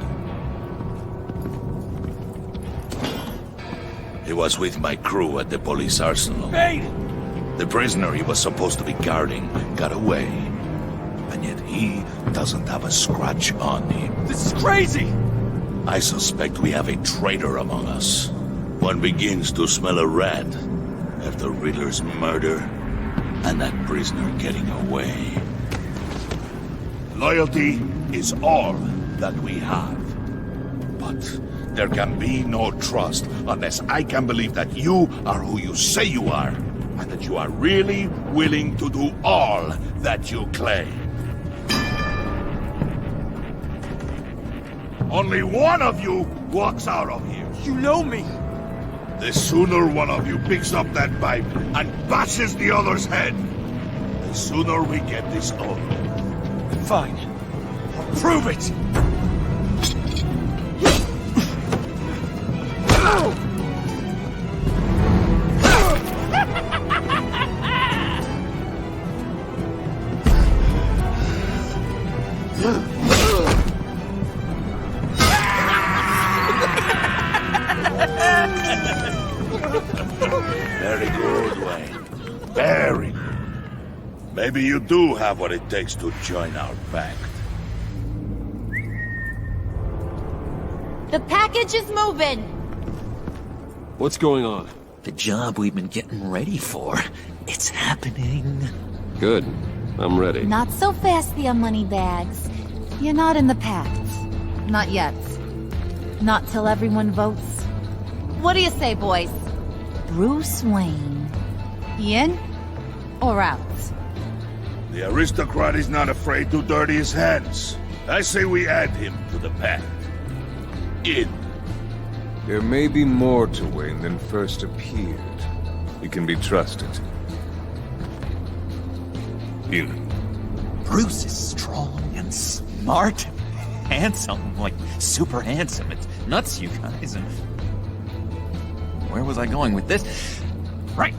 He was with my crew at the police arsenal. Bane! The prisoner he was supposed to be guarding got away. And yet he doesn't have a scratch on him. This is crazy! I suspect we have a traitor among us. One begins to smell a rat after Riddler's murder and that prisoner getting away. Loyalty is all that we have. But there can be no trust unless I can believe that you are who you say you are, and that you are really willing to do all that you claim. Only one of you walks out of here. You know me. The sooner one of you picks up that pipe and bashes the other's head, the sooner we get this over. Fine. I'll prove it! Very good, Wayne. Very good. Maybe you do have what it takes to join our pact. The package is moving! What's going on? The job we've been getting ready for. It's happening. Good. I'm ready. Not so fast, the money bags. You're not in the pact. Not yet. Not till everyone votes. What do you say, boys? Bruce Wayne. In or out? The aristocrat is not afraid to dirty his hands. I say we add him to the pact. In. There may be more to Wayne than first appeared. He can be trusted. Here. Bruce is strong and smart, handsome, like super handsome. It's nuts, you guys. And where was I going with this? Right.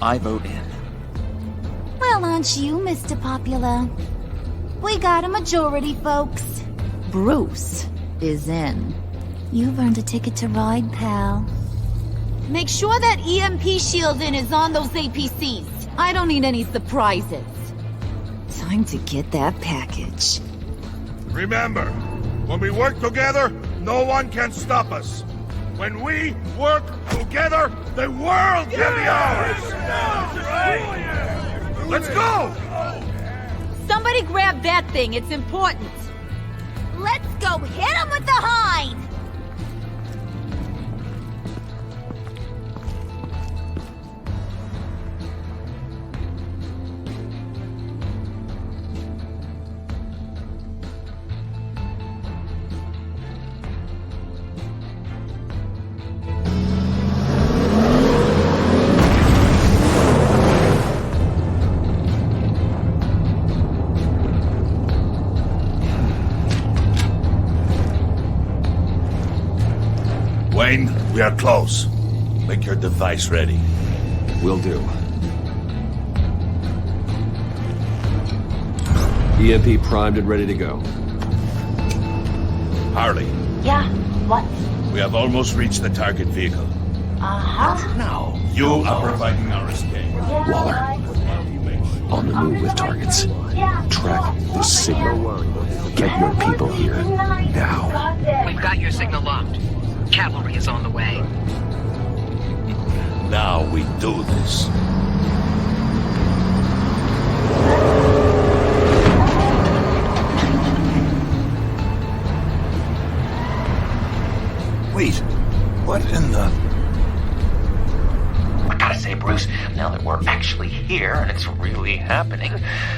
I vote in. Well, aren't you, Mr. Popular? We got a majority, folks. Bruce is in. You've earned a ticket to ride, pal. Make sure that EMP shielding is on those APCs. I don't need any surprises. Time to get that package. Remember, when we work together, no one can stop us. When we work together, the world can be ours! Let's go! Somebody grab that thing, it's important. Let's go hit him with the hind! Wayne, we are close. Make your device ready. Will do. EMP primed and ready to go. Harley, Yeah, what? we have almost reached the target vehicle. Uh-huh. Now, you are providing our escape. Waller, on the move with targets. Track the signal. Get your people here, now. We've got your signal locked. Cavalry is on the way. Now we do this. Wait, what in the... I gotta say, Bruce, now that we're actually here and it's really happening,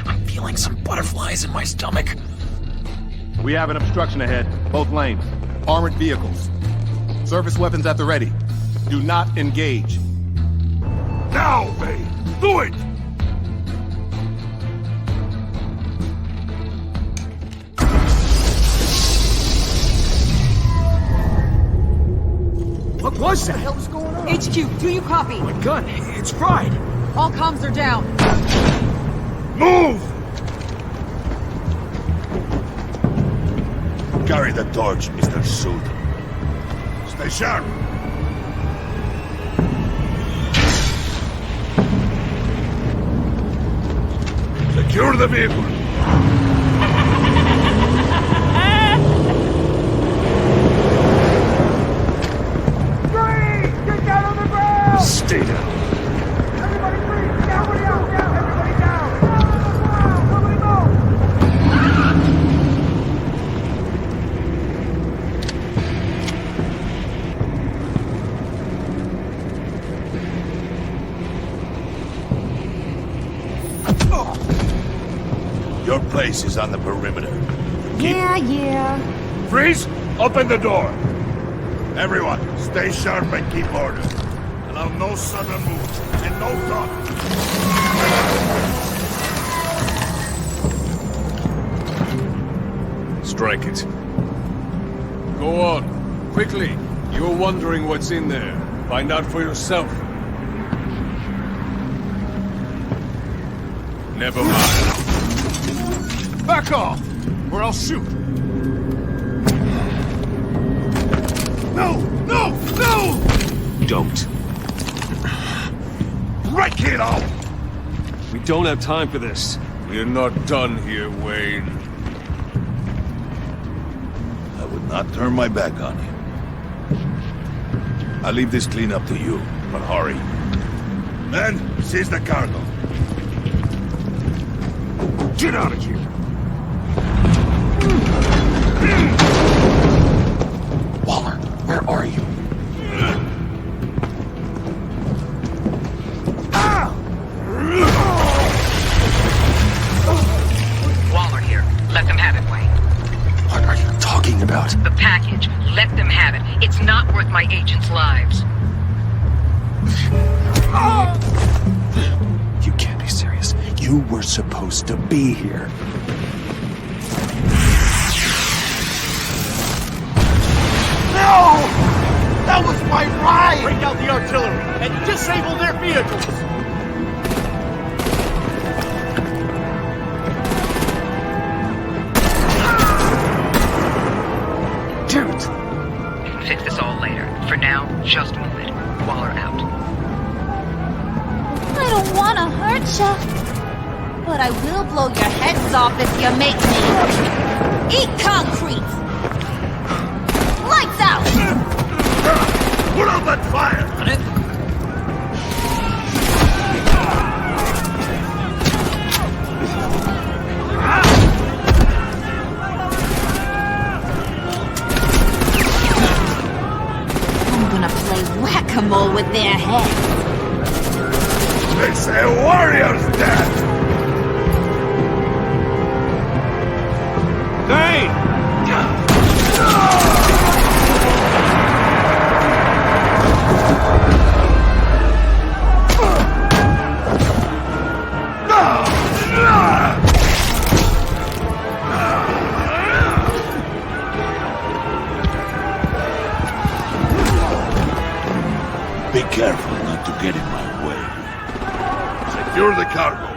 I'm feeling some butterflies in my stomach. We have an obstruction ahead, both lanes. Armored vehicles. Service weapons at the ready. Do not engage. Now, Bay! Do it! What was that? What the hell's going on? HQ, do you copy? My gun, it's fried. All comms are down. Move! Carry the torch, Mr. Suit. Stay sharp. Secure the vehicle. Get down on the ground! Stay down. Everybody freeze! Down, everybody down! Down on the ground! Nobody move! Your place is on the perimeter. Yeah. Freeze! Open the door! Everyone, stay sharp and keep order. Allow no sudden moves and no talk. Strike it. Go on. Quickly. You're wondering what's in there. Find out for yourself. Never mind. Back off, or I'll shoot. No! No! No! Don't. Break it off! We don't have time for this. We're not done here, Wayne. I would not turn my back on you. I'll leave this clean up to you, but hurry. Men, seize the cargo. Get out of here! Waller, where are you? Waller here. Let them have it, Wayne. What are you talking about? The package. Let them have it. It's not worth my agents' lives. You can't be serious. You were supposed to be here. No! That was my ride! Bring out the artillery and disable their vehicles! Damn it! We can fix this all later. For now, just move it. Waller out. I don't want to hurt ya, but I will blow your heads off if you make me. Eat concrete! Lights out! Put up that fire! On it. I'm gonna play whack-a-mole with their heads. They say a warrior's dead! Hey! Be careful not to get in my way. Secure the cargo.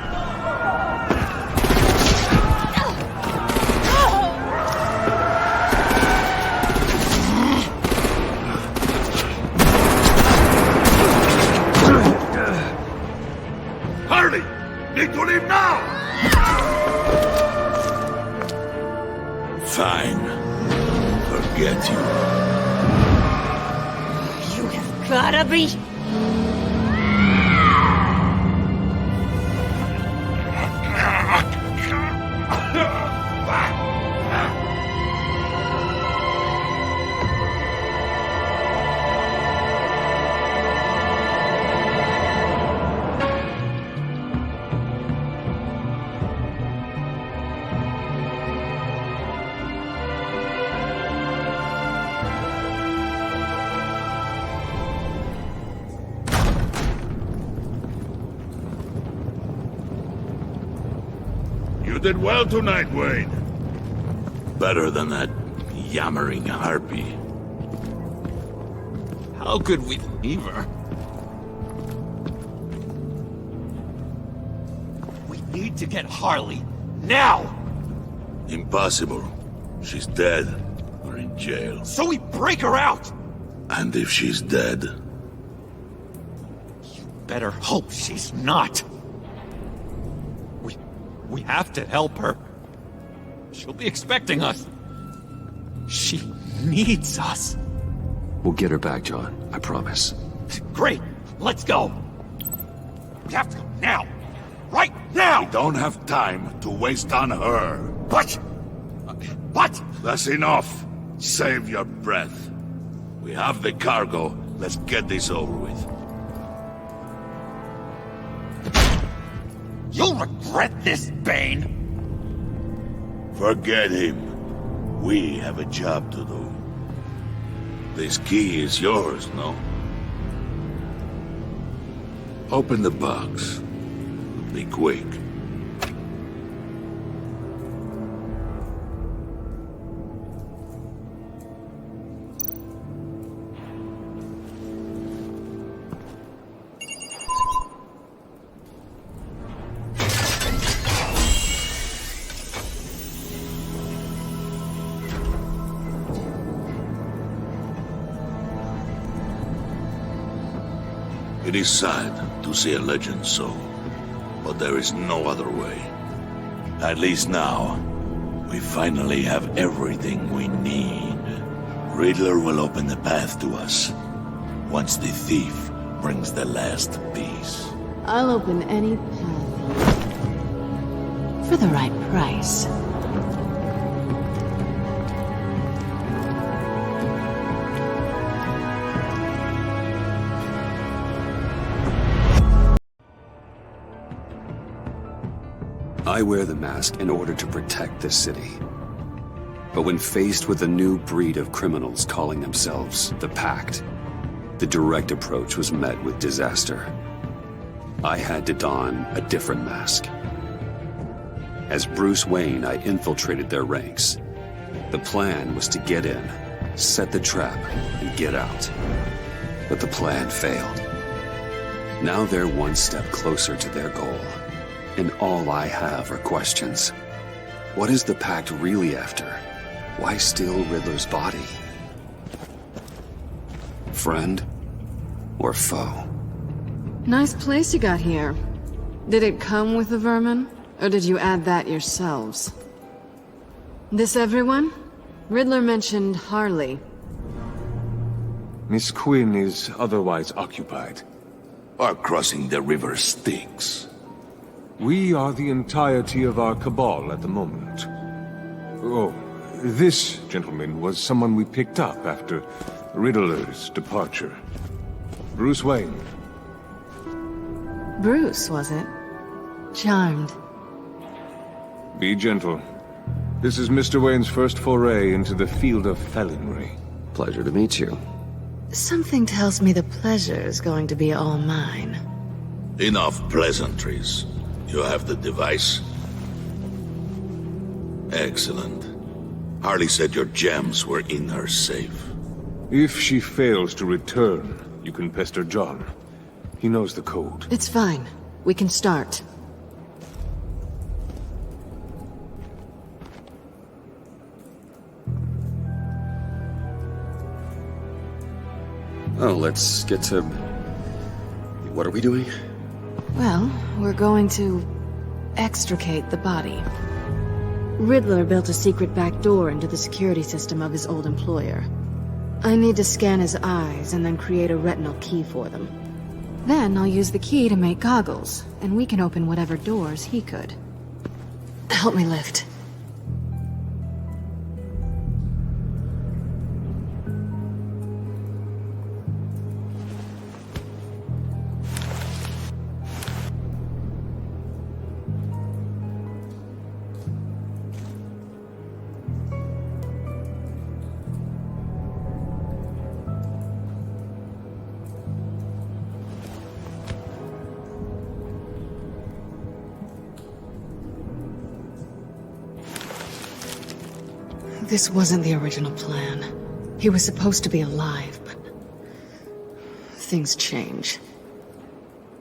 Hurry! Need to leave now! Fine. Forget you. You have gotta be... You did well tonight, Wayne. Better than that yammering harpy. How could we leave her? We need to get Harley. Now! Impossible. She's dead. Or in jail. So we break her out! And if she's dead... Better hope she's not. We have to help her. She'll be expecting us. She needs us. We'll get her back, John. I promise. Great. Let's go. We have to go now. Right now! We don't have time to waste on her. But... That's enough. Save your breath. We have the cargo. Let's get this over with. You'll regret this, Bane! Forget him. We have a job to do. This key is yours, no? Open the box. Be quick. It is sad to see a legend so, but there is no other way. At least now, we finally have everything we need. Riddler will open the path to us, once the thief brings the last piece. I'll open any path. For the right price. I wear the mask in order to protect the city. But when faced with a new breed of criminals calling themselves the Pact, the direct approach was met with disaster. I had to don a different mask. As Bruce Wayne, I infiltrated their ranks. The plan was to get in, set the trap, and get out. But the plan failed. Now they're one step closer to their goal, and all I have are questions. What is the Pact really after? Why steal Riddler's body? Friend or foe? Nice place you got here. Did it come with the vermin, or did you add that yourselves? This everyone? Riddler mentioned Harley. Miss Quinn is otherwise occupied. Our crossing the river Styx. We are the entirety of our cabal at the moment. Oh, this gentleman was someone we picked up after Riddler's departure. Bruce Wayne. Bruce, was it? Charmed. Be gentle. This is Mr. Wayne's first foray into the field of felonry. Pleasure to meet you. Something tells me the pleasure is going to be all mine. Enough pleasantries. You have the device? Excellent. Harley said your gems were in her safe. If she fails to return, you can pester John. He knows the code. It's fine. We can start. Oh, let's get to... What are we doing? Well, we're going to extricate the body. Riddler built a secret back door into the security system of his old employer. I need to scan his eyes and then create a retinal key for them. Then I'll use the key to make goggles, and we can open whatever doors he could. Help me lift. This wasn't the original plan. He was supposed to be alive, but... things change.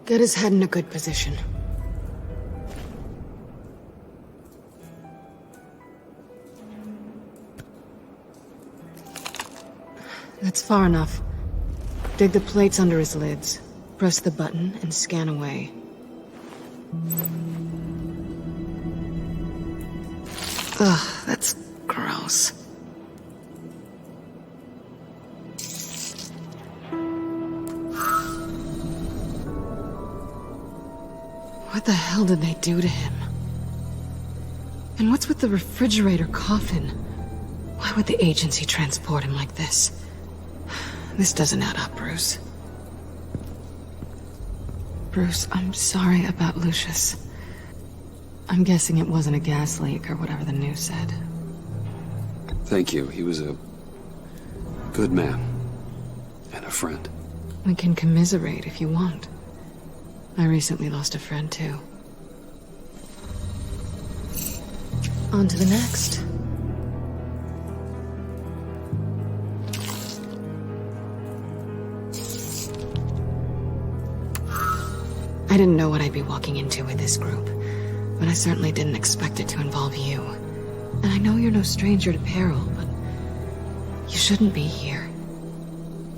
Get his head in a good position. That's far enough. Dig the plates under his lids. Press the button and scan away. Ugh, that's gross. What the hell did they do to him? And what's with the refrigerator coffin? Why would the agency transport him like this? This doesn't add up, Bruce. Bruce, I'm sorry about Lucius. I'm guessing it wasn't a gas leak or whatever the news said. Thank you. He was a good man. And a friend. We can commiserate if you want. I recently lost a friend, too. On to the next. I didn't know what I'd be walking into with this group, but I certainly didn't expect it to involve you. And I know you're no stranger to peril, but you shouldn't be here.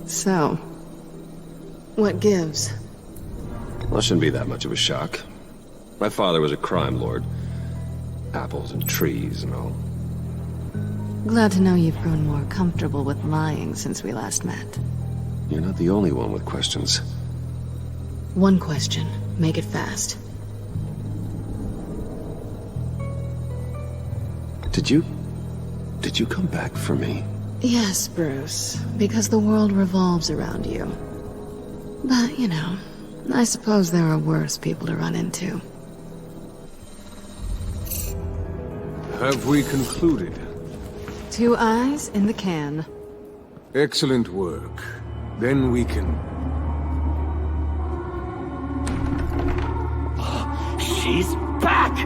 So, what gives? Well, it shouldn't be that much of a shock. My father was a crime lord. Apples and trees and all. Glad to know you've grown more comfortable with lying since we last met. You're not the only one with questions. One question. Make it fast. Did you come back for me? Yes, Bruce. Because the world revolves around you. But, you know, I suppose there are worse people to run into. Have we concluded? 2 eyes in the can. Excellent work. Then we can... She's back!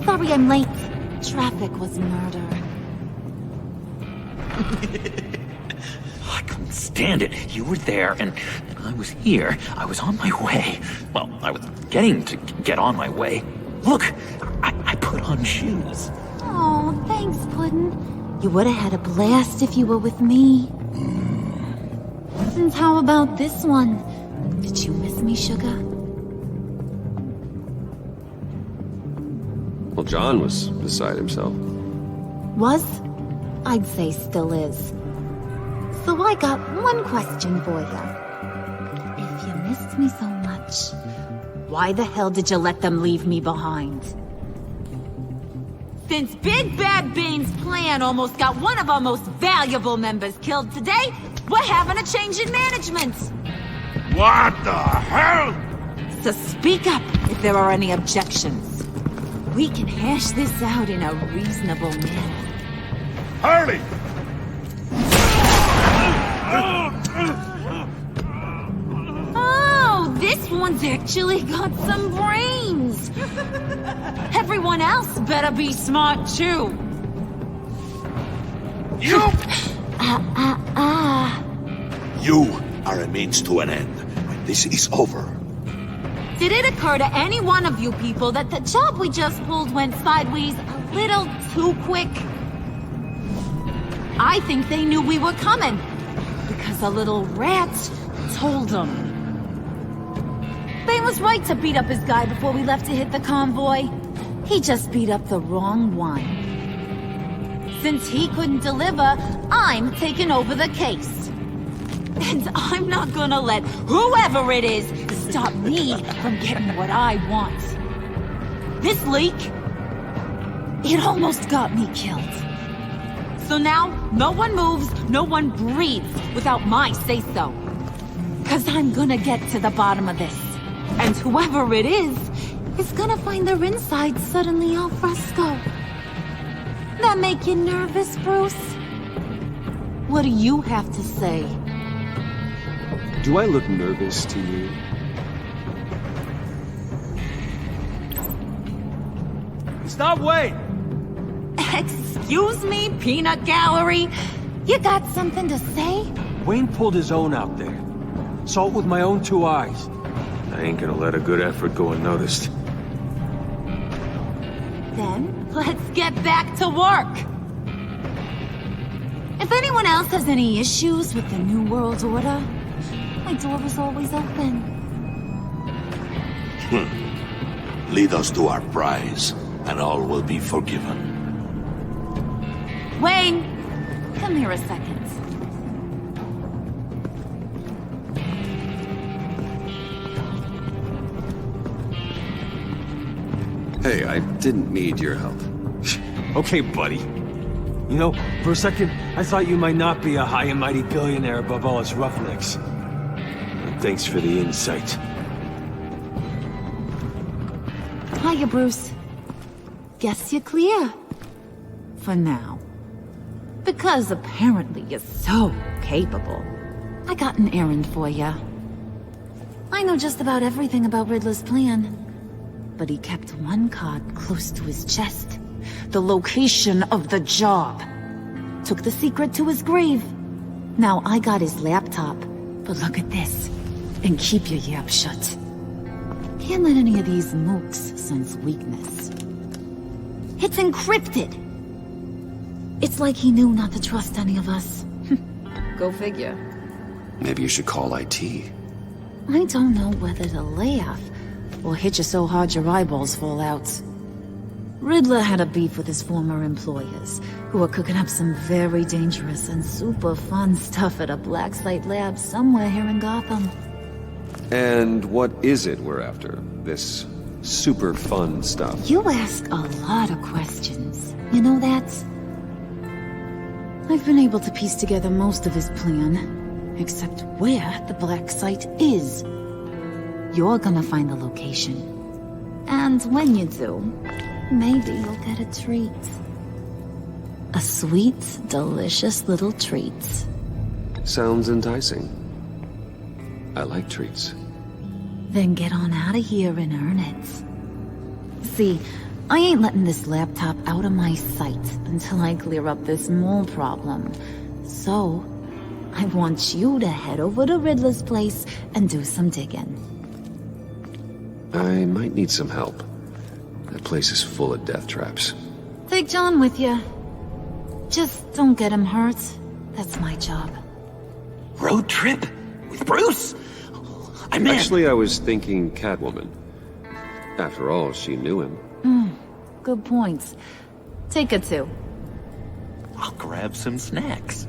Sorry I'm late. Traffic was murder. I couldn't stand it. You were there, and I was here. I was on my way. Well, I was getting to get on my way. Look, I put on shoes. Oh, thanks, Puddin'. You would have had a blast if you were with me. And how about this one? Did you miss me, sugar? Well, John was beside himself. Was? I'd say still is. So I got one question for you. If you missed me so much, why the hell did you let them leave me behind? Since Big Bad Bane's plan almost got one of our most valuable members killed today, we're having a change in management. What the hell? So speak up if there are any objections. We can hash this out in a reasonable manner. Hurley! Oh, this one's actually got some brains. Everyone else better be smart too. You! You are a means to an end. When this is over, Did it occur to any one of you people that the job we just pulled went sideways a little too quick? I think they knew we were coming, because a little rat told them. Bane was right to beat up his guy before we left to hit the convoy. He just beat up the wrong one. Since he couldn't deliver, I'm taking over the case. And I'm not gonna let whoever it is stop me from getting what I want. This leak, it almost got me killed. So now, no one moves, no one breathes without my say-so. 'Cause I'm gonna get to the bottom of this. And whoever it is gonna find their inside suddenly al fresco. That make you nervous, Bruce? What do you have to say? Do I look nervous to you? Stop, wait! Excuse me, peanut gallery? You got something to say? Wayne pulled his own out there. Saw it with my own two eyes. I ain't gonna let a good effort go unnoticed. Then, let's get back to work. If anyone else has any issues with the New World Order, my door is always open. lead us to our prize, and all will be forgiven. Wayne, come here a second. Hey, I didn't need your help. Okay, buddy. You know, for a second, I thought you might not be a high and mighty billionaire above all his roughnecks. Thanks for the insight. Hiya, Bruce. Guess you're clear. For now. Because apparently you're so capable. I got an errand for ya. I know just about everything about Riddler's plan. But he kept one card close to his chest. The location of the job. Took the secret to his grave. Now I got his laptop. But look at this. And keep your yap shut. Can't let any of these mooks sense weakness. It's encrypted. It's like he knew not to trust any of us. Go figure. Maybe you should call IT. I don't know whether to laugh or hit you so hard your eyeballs fall out. Riddler had a beef with his former employers, who were cooking up some very dangerous and super fun stuff at a black site lab somewhere here in Gotham. And what is it we're after? This super fun stuff? You ask a lot of questions. You know that? I've been able to piece together most of his plan, except where the black site is. You're gonna find the location. And when you do, maybe you'll get a treat. A sweet, delicious little treat. Sounds enticing. I like treats. Then get on out of here and earn it. See, I ain't letting this laptop out of my sight until I clear up this mole problem. So, I want you to head over to Riddler's place and do some digging. I might need some help. That place is full of death traps. Take John with you. Just don't get him hurt. That's my job. Road trip? With Bruce? I'm in. Actually, I was thinking Catwoman. After all, she knew him. Good points. Take her too. I'll grab some snacks.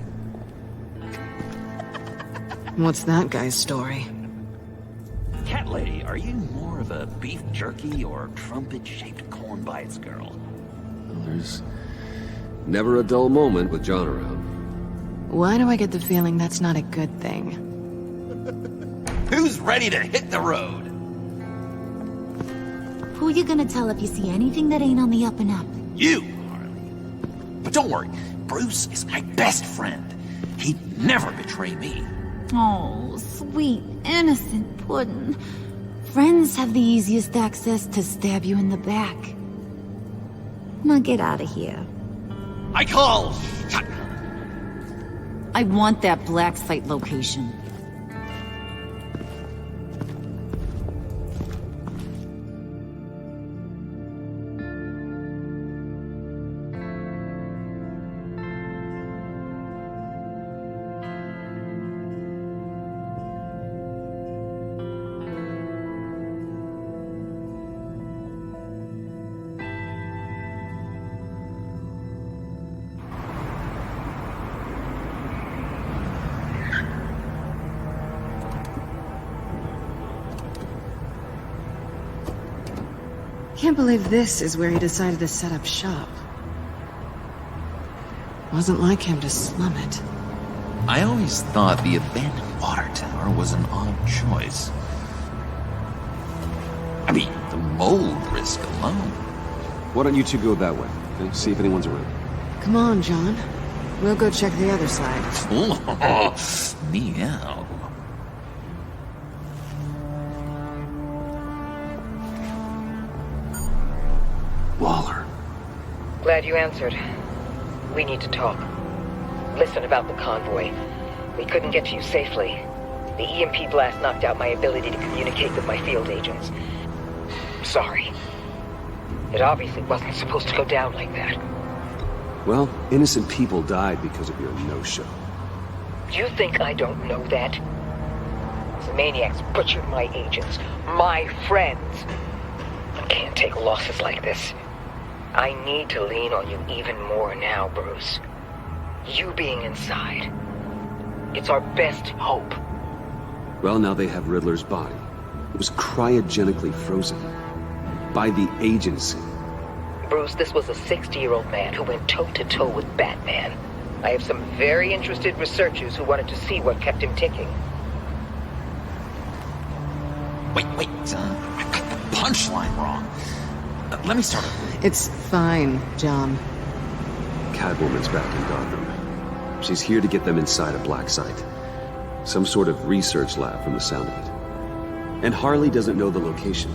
What's that guy's story? Cat lady, are you more of a beef jerky or trumpet-shaped corn bites girl? Well, there's never a dull moment with John around. Why do I get the feeling that's not a good thing? Who's ready to hit the road? Who you gonna tell if you see anything that ain't on the up and up? You, Harley. But don't worry, Bruce is my best friend. He'd never betray me. Oh, sweet, innocent puddin'. Friends have the easiest access to stab you in the back. Now get out of here. I call! I want that black site location. Can't believe this is where he decided to set up shop. Wasn't like him to slum it. I always thought the abandoned water tower was an odd choice. I mean, the mold risk alone. Why don't you two go that way? Okay? See if anyone's around. Come on, John. We'll go check the other side. Meow. Waller. Glad you answered. We need to talk. Listen about the convoy. We couldn't get to you safely. The EMP blast knocked out my ability to communicate with my field agents. Sorry. It obviously wasn't supposed to go down like that. Well, innocent people died because of your no-show. You think I don't know that? The maniacs butchered my agents, my friends. I can't take losses like this. I need to lean on you even more now, Bruce. You being inside. It's our best hope. Well, now they have Riddler's body. It was cryogenically frozen. By the agency. Bruce, this was a 60-year-old man who went toe-to-toe with Batman. I have some very interested researchers who wanted to see what kept him ticking. Wait, I got the punchline wrong. Let me start over. It's fine, John. Catwoman's back in Gotham. She's here to get them inside a black site. Some sort of research lab from the sound of it. And Harley doesn't know the location.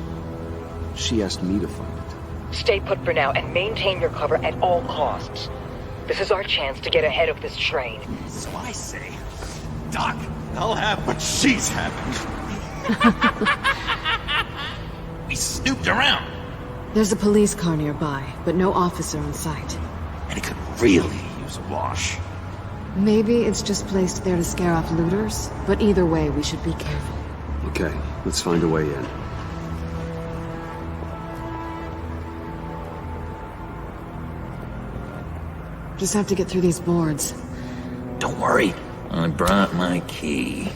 She asked me to find it. Stay put for now and maintain your cover at all costs. This is our chance to get ahead of this train. So I say, Doc, I'll have what she's having. We snooped around. There's a police car nearby, but no officer in sight. And it could really use a wash. Maybe it's just placed there to scare off looters, but either way, we should be careful. Okay, let's find a way in. Just have to get through these boards. Don't worry, I brought my key.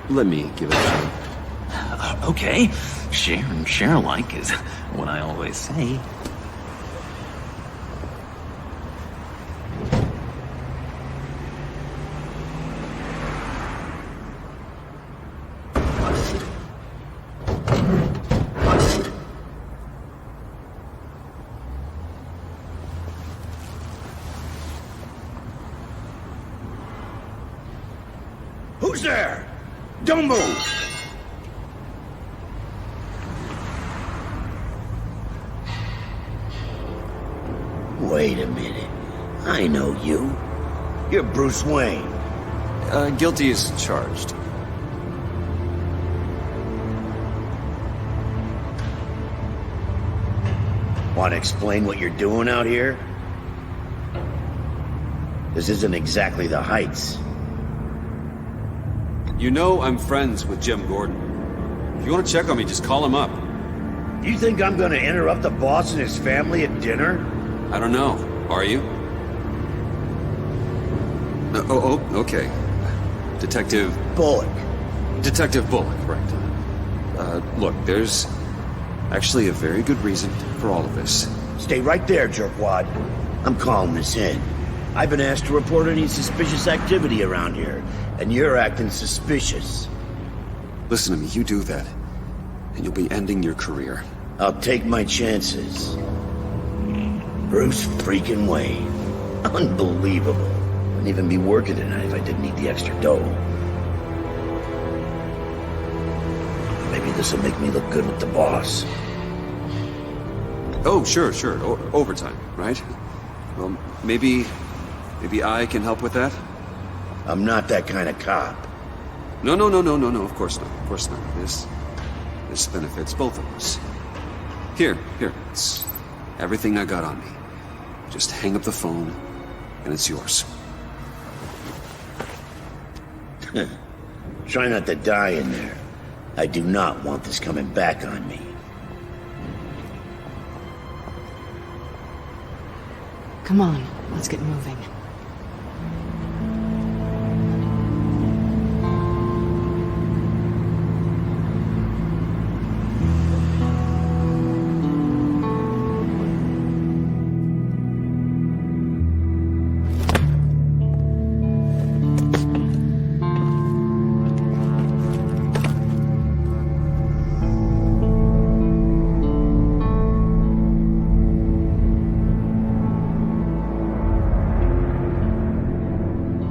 Let me give it a try. Okay, share and share alike is what I always say. there! Don't move! Wait a minute. I know you. You're Bruce Wayne. Guilty as charged. Want to explain what you're doing out here? This isn't exactly the Heights. You know I'm friends with Jim Gordon. If you want to check on me, just call him up. Do you think I'm gonna interrupt the boss and his family at dinner? I don't know. Are you? Okay. Detective... Bullock. Detective Bullock, right. Look, there's actually a very good reason for all of this. Stay right there, jerkwad. I'm calling this in. I've been asked to report any suspicious activity around here, and you're acting suspicious. Listen to me, you do that, and you'll be ending your career. I'll take my chances. Bruce freaking Wayne. Unbelievable. Wouldn't even be working tonight if I didn't need the extra dough. Maybe this'll make me look good with the boss. Oh, sure. Overtime, right? Well, maybe I can help with that? I'm not that kind of cop. No, of course not. This benefits both of us. Here, it's everything I got on me. Just hang up the phone, and it's yours. Try not to die in there. I do not want this coming back on me. Come on, let's get moving.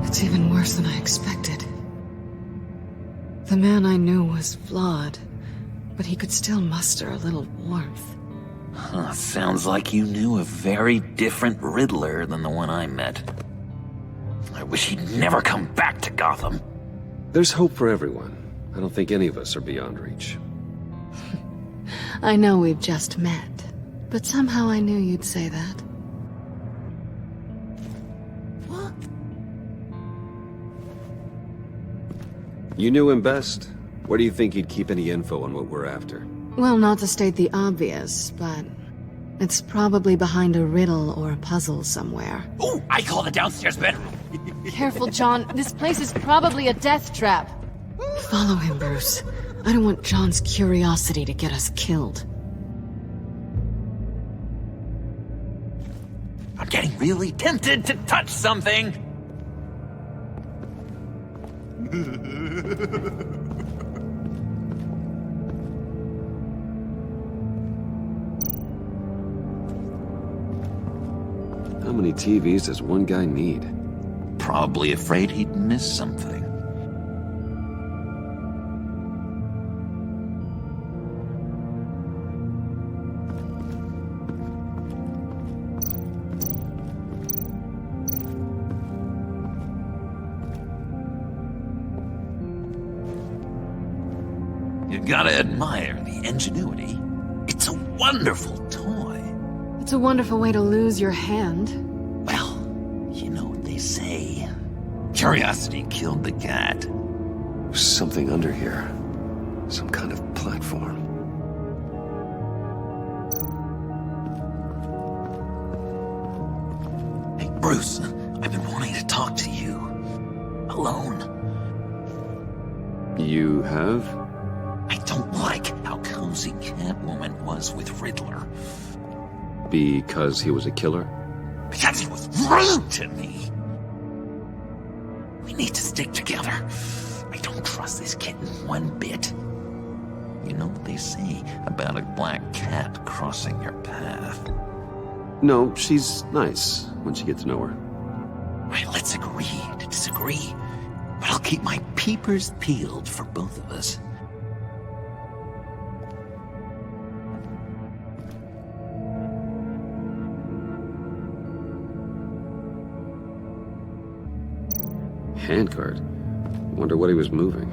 It's even worse than I expected. The man I knew was flawed, but he could still muster a little warmth. Huh, sounds like you knew a very different Riddler than the one I met. I wish he'd never come back to Gotham. There's hope for everyone. I don't think any of us are beyond reach. I know we've just met, but somehow I knew you'd say that. You knew him best. Where do you think he'd keep any info on what we're after? Well, not to state the obvious, but it's probably behind a riddle or a puzzle somewhere. Ooh, I call the downstairs bedroom. Careful, John. This place is probably a death trap. Follow him, Bruce. I don't want John's curiosity to get us killed. I'm getting really tempted to touch something. How many TVs does one guy need? Probably afraid he'd miss something. You gotta admire the ingenuity. It's a wonderful toy. It's a wonderful way to lose your hand. Well, you know what they say. Curiosity killed the cat. There's something under here. Some kind of platform. Hey, Bruce, I've been wanting to talk to you. Alone. You have? I don't like how cozy Catwoman was with Riddler. Because he was a killer? Because he was rude to me. We need to stick together. I don't trust this kitten one bit. You know what they say about a black cat crossing your path? No, she's nice when you get to know her. Right, let's agree to disagree. but I'll keep my peepers peeled for both of us. Handcart? Wonder what he was moving.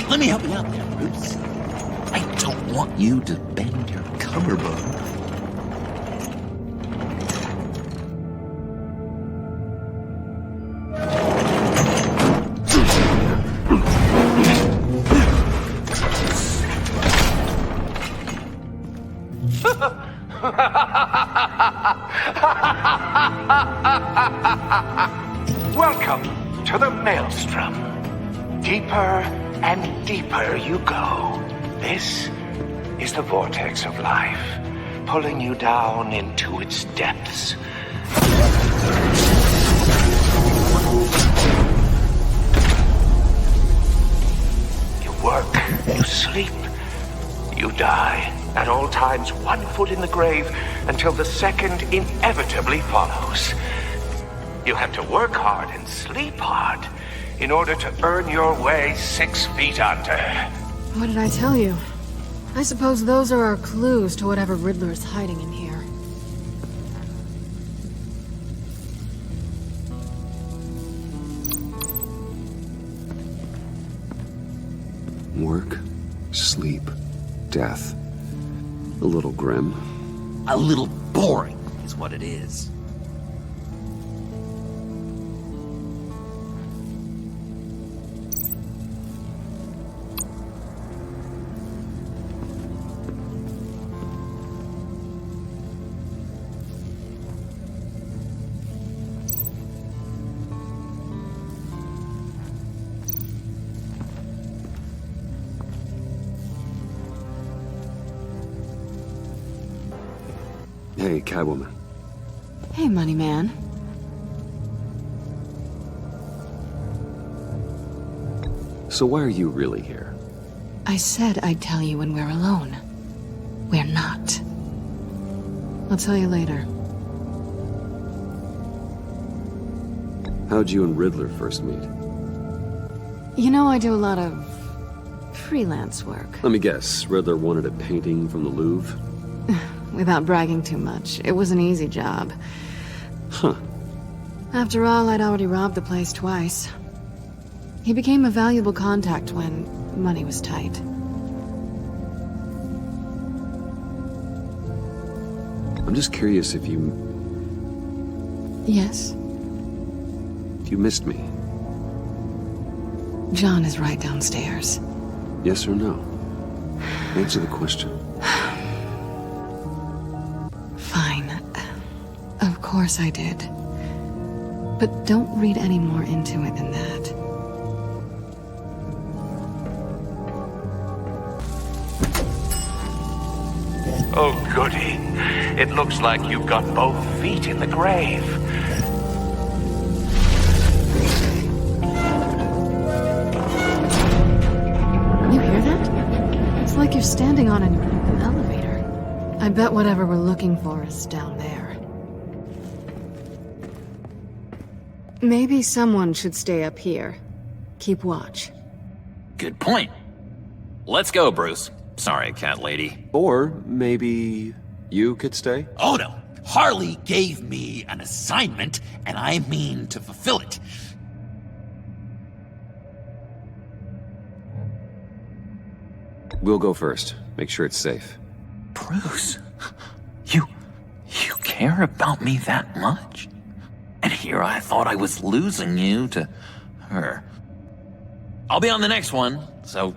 Let me help you out there, Bruce. I don't want you to bend your collarbone. Welcome to the Maelstrom. Deeper and deeper you go. This is the vortex of life, pulling you down into its depths. You work, you sleep, you die. At all times, 1 foot in the grave until the second inevitably follows. You have to work hard and sleep hard in order to earn your way 6 feet under. What did I tell you? I suppose those are our clues to whatever Riddler is hiding in here. Work, sleep, death. A little grim. A little boring is what it is. Hey, Catwoman. Hey, Money Man. So why are you really here? I said I'd tell you when we're alone. We're not. I'll tell you later. How'd you and Riddler first meet? You know, I do a lot of freelance work. Let me guess, Riddler wanted a painting from the Louvre? Without bragging too much, it was an easy job. Huh. After all, I'd already robbed the place twice. He became a valuable contact when money was tight. I'm just curious if you... Yes? If you missed me. John is right downstairs. Yes or no? Answer the question. Fine. Of course I did. But don't read any more into it than that. Oh, goody. It looks like you've got both feet in the grave. You hear that? It's like you're standing on an elevator. I bet whatever we're looking for is down there. Maybe someone should stay up here. Keep watch. Good point. Let's go, Bruce. Sorry, cat lady. Or maybe you could stay? Oh no. Harley gave me an assignment, and I mean to fulfill it. We'll go first. Make sure it's safe. Bruce, you care about me that much? And here I thought I was losing you to her. I'll be on the next one, so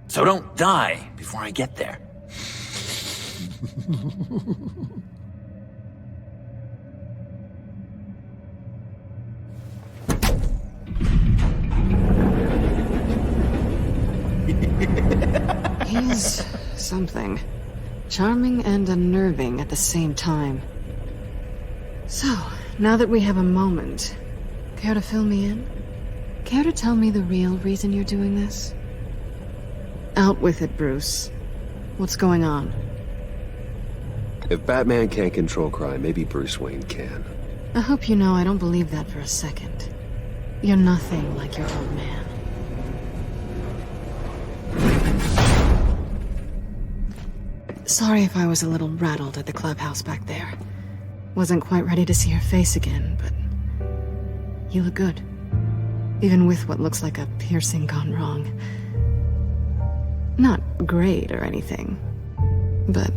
don't die before I get there. He's something. Charming and unnerving at the same time. So, now that we have a moment, care to fill me in? Care to tell me the real reason you're doing this? Out with it, Bruce. What's going on? If Batman can't control crime, maybe Bruce Wayne can. I hope you know I don't believe that for a second. You're nothing like your old man. Sorry if I was a little rattled at the clubhouse back there. Wasn't quite ready to see your face again, but you look good. Even with what looks like a piercing gone wrong. Not great or anything, but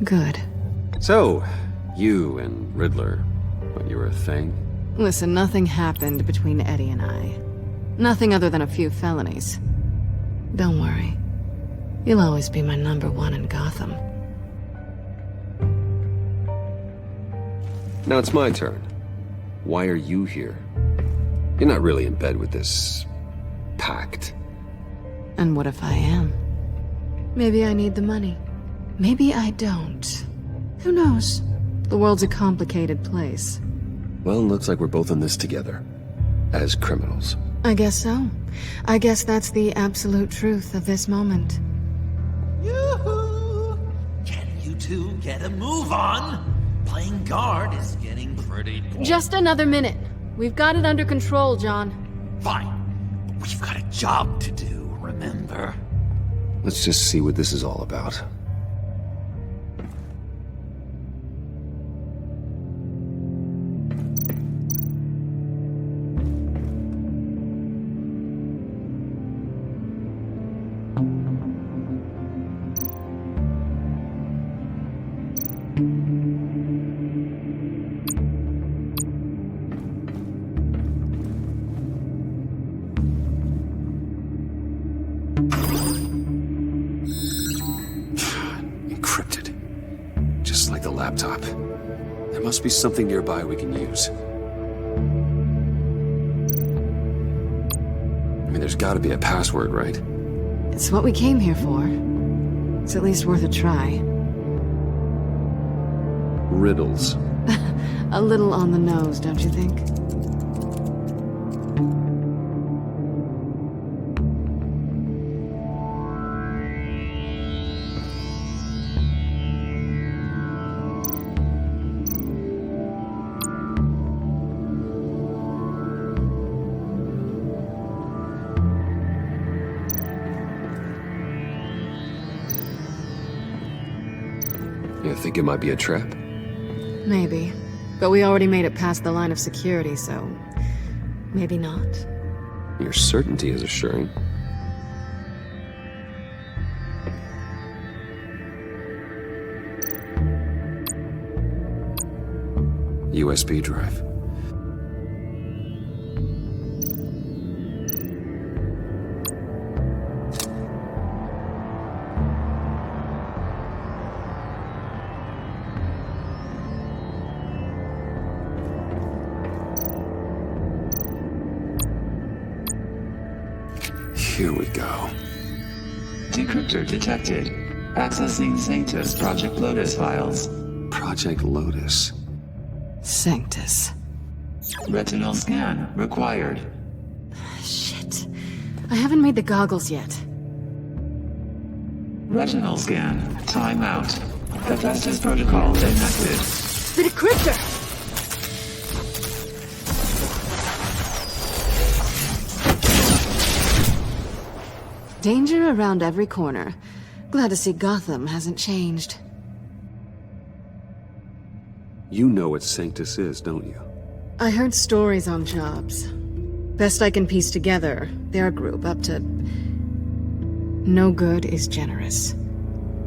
good. So, you and Riddler, when you were a thing? Listen, nothing happened between Eddie and I. Nothing other than a few felonies. Don't worry. You'll always be my #1 in Gotham. Now it's my turn. Why are you here? You're not really in bed with this pact. And what if I am? Maybe I need the money. Maybe I don't. Who knows? The world's a complicated place. Well, looks like we're both in this together. As criminals. I guess so. I guess that's the absolute truth of this moment. Yoo-hoo! Can you two get a move on? Playing guard is getting pretty boring. Just another minute. We've got it under control, John. Fine. But we've got a job to do, remember? Let's just see what this is all about. Encrypted. Just like the laptop. There must be something nearby we can use. I mean, there's gotta be a password, right? It's what we came here for. It's at least worth a try. Riddles. A little on the nose, don't you think? You think it might be a trap? Maybe. But we already made it past the line of security, so... maybe not. Your certainty is assuring. USB drive. Here we go. Decryptor detected. Accessing Sanctus Project Lotus files. Project Lotus. Sanctus. Retinal scan required. Shit. I haven't made the goggles yet. Retinal scan. Timeout. Hephaestus protocol enacted. The decryptor! Danger around every corner. Glad to see Gotham hasn't changed. You know what Sanctus is, don't you? I heard stories on jobs. Best I can piece together, their group up to... no good is generous.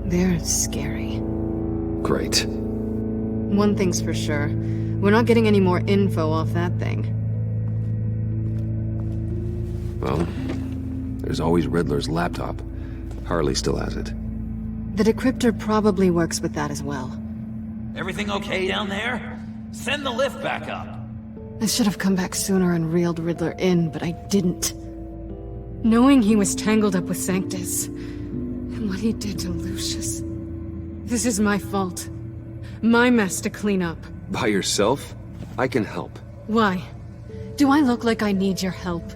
They're scary. Great. One thing's for sure. We're not getting any more info off that thing. Well, there's always Riddler's laptop. Harley still has it. The decryptor probably works with that as well. Everything okay down there? Send the lift back up. I should have come back sooner and reeled Riddler in, but I didn't. Knowing he was tangled up with Sanctus, and what he did to Lucius. This is my fault. My mess to clean up. By yourself? I can help. Why? Do I look like I need your help?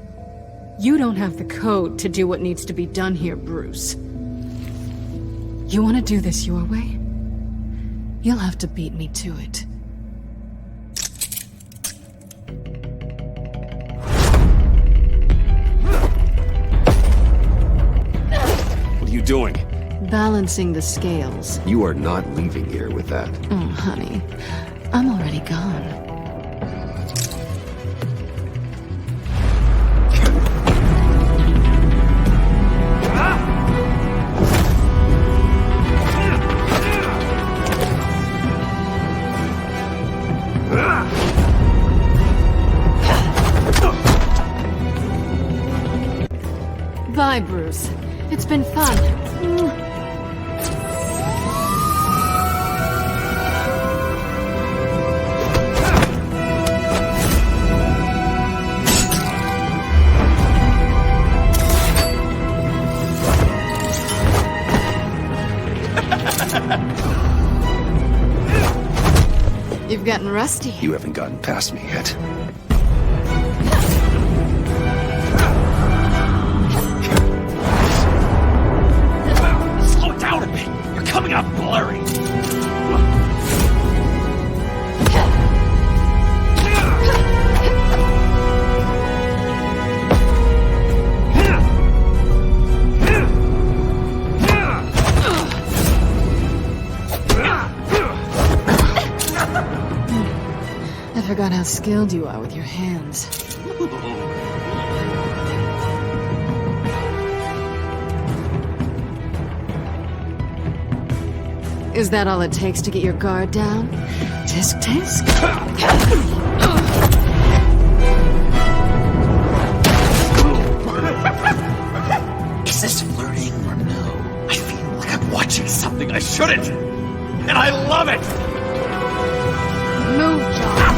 You don't have the code to do what needs to be done here, Bruce. You want to do this your way? You'll have to beat me to it. What are you doing? Balancing the scales. You are not leaving here with that. Oh, honey. I'm already gone. Bye, Bruce. It's been fun. You've gotten rusty. You haven't gotten past me yet. Slow down a bit. You're coming up blurry. I forgot how skilled you are with your hands. Is that all it takes to get your guard down? Tisk tisk. Is this flirting or no? I feel like I'm watching something I shouldn't. And I love it! Move, John.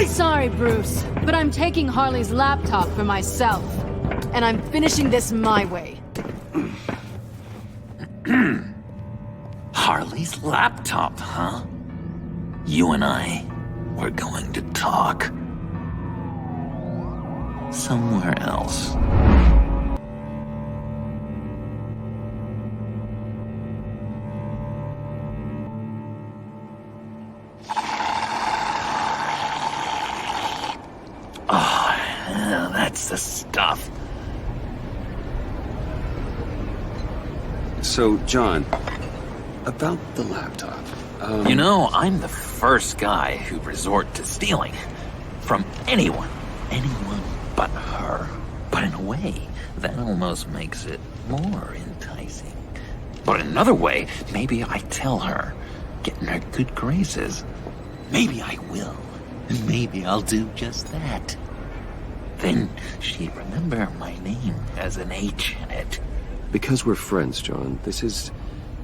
Sorry, Bruce, but I'm taking Harley's laptop for myself. And I'm finishing this my way. Harley's laptop, huh? You and I, we're going to talk. Somewhere else. That's the stuff. So, John, about the laptop. You know, I'm the first guy who'd resort to stealing. From anyone. Anyone but her. But in a way, that almost makes it more enticing. But in another way, maybe I tell her, get in her good graces. Maybe I will. And maybe I'll do just that. Then she'd remember my name as an H in it. Because we're friends, John. This is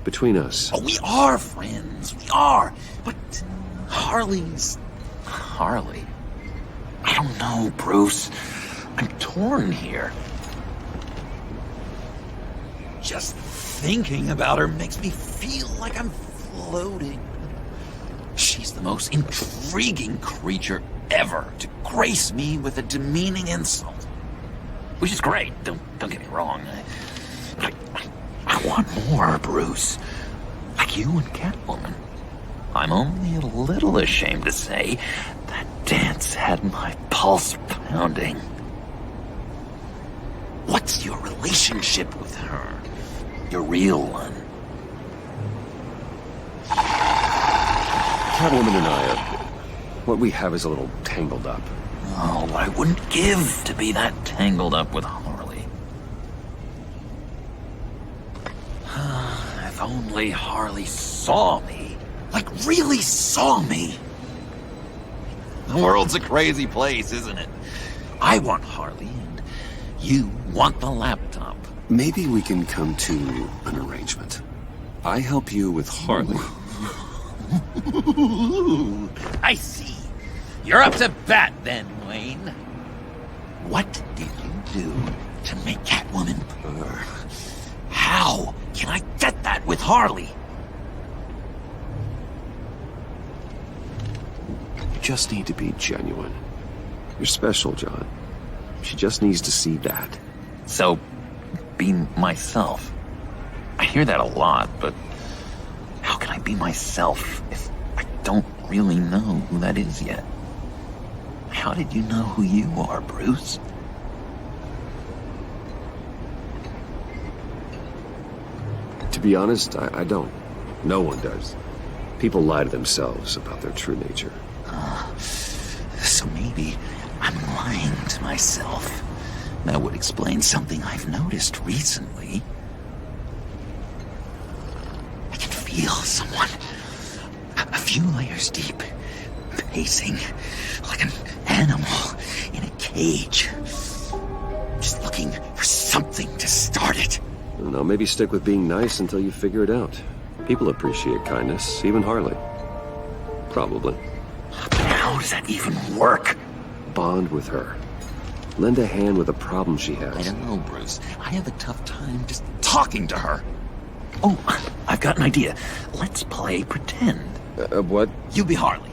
between us. Oh, we are friends. We are. But Harley's... Harley. I don't know, Bruce. I'm torn here. Just thinking about her makes me feel like I'm floating. She's the most intriguing creature ever to grace me with a demeaning insult. Which is great, don't get me wrong. I want more, Bruce. Like you and Catwoman. I'm only a little ashamed to say that dance had my pulse pounding. What's your relationship with her? Your real one? Catwoman and I are... What we have is a little tangled up. Oh, I wouldn't give to be that tangled up with Harley. If only Harley saw me. Like, really saw me. The world's a crazy place, isn't it? I want Harley, and you want the laptop. Maybe we can come to an arrangement. I help you with Harley. I see. You're up to bat then, Wayne. What did you do to make Catwoman purr? How can I get that with Harley? You just need to be genuine. You're special, John. She just needs to see that. So, be myself. I hear that a lot, but how can I be myself if I don't really know who that is yet? How did you know who you are, Bruce? To be honest, I don't. No one does. People lie to themselves about their true nature. So maybe I'm lying to myself. That would explain something I've noticed recently. I can feel someone a few layers deep, pacing like an animal in a cage. Just looking for something to start it. I don't know, maybe stick with being nice until you figure it out. People appreciate kindness, even Harley. Probably. But how does that even work? Bond with her. Lend a hand with a problem she has. I don't know, Bruce. I have a tough time just talking to her. Oh, I've got an idea. Let's play pretend. What? You be Harley.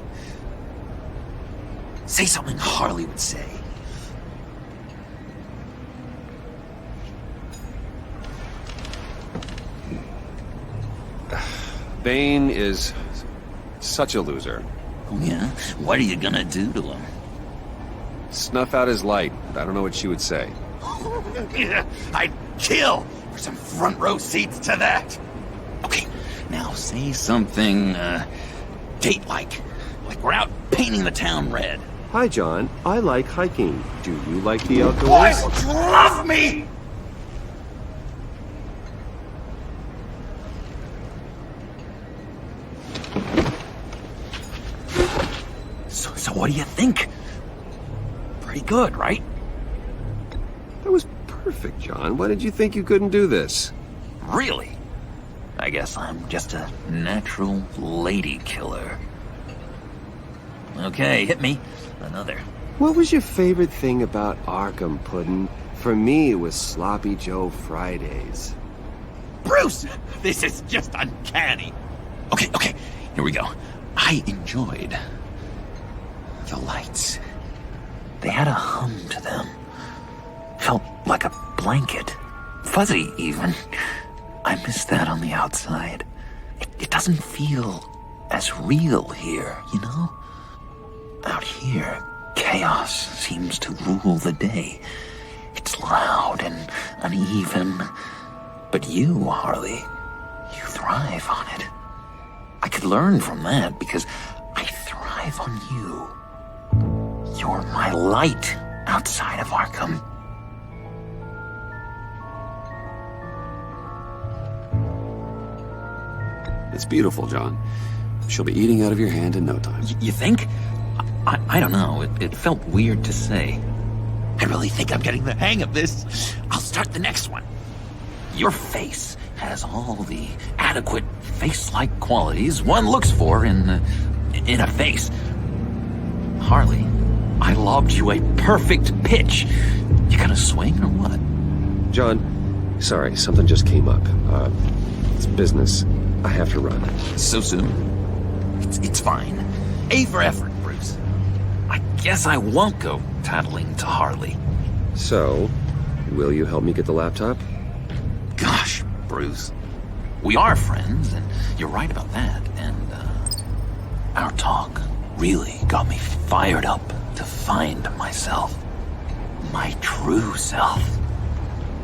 Say something Harley would say. Bane is such a loser. Oh, yeah? What are you gonna do to him? Snuff out his light. I don't know what she would say. I'd kill for some front row seats to that. Okay, now say something, date-like. Like we're out painting the town red. Hi, John. I like hiking. Do you like the outdoors? Boys, love me! So what do you think? Pretty good, right? That was perfect, John. Why did you think you couldn't do this? Really? I guess I'm just a natural lady killer. Okay, hit me. Another. What was your favorite thing about Arkham, Puddin'? For me, it was Sloppy Joe Fridays. Bruce! This is just uncanny. Okay, here we go. I enjoyed the lights. They had a hum to them. Felt like a blanket. Fuzzy, even. I miss that on the outside. It doesn't feel as real here, you know? Out here, chaos seems to rule the day. It's loud and uneven. But you, Harley, you thrive on it. I could learn from that because I thrive on you. You're my light outside of Arkham. It's beautiful, John. She'll be eating out of your hand in no time. You think? I don't know. It felt weird to say. I really think I'm getting the hang of this. I'll start the next one. Your face has all the adequate face-like qualities one looks for in a face. Harley, I lobbed you a perfect pitch. You gonna swing or what? John, sorry, something just came up. It's business. I have to run. So soon? It's fine. A for effort, Bruce. I guess I won't go tattling to Harley. So, will you help me get the laptop? Gosh, Bruce. We are friends, and you're right about that. And, our talk really got me fired up to find myself. My true self.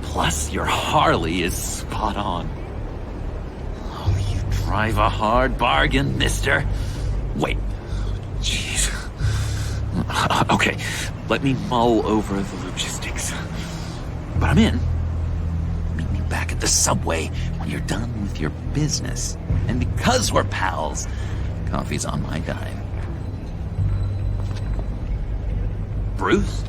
Plus, your Harley is spot on. Oh, you drive a hard bargain, mister. Wait. Jeez. Okay, let me mull over the logistics. But I'm in. Meet me back at the subway when you're done with your business. And because we're pals, coffee's on my dime. Bruce?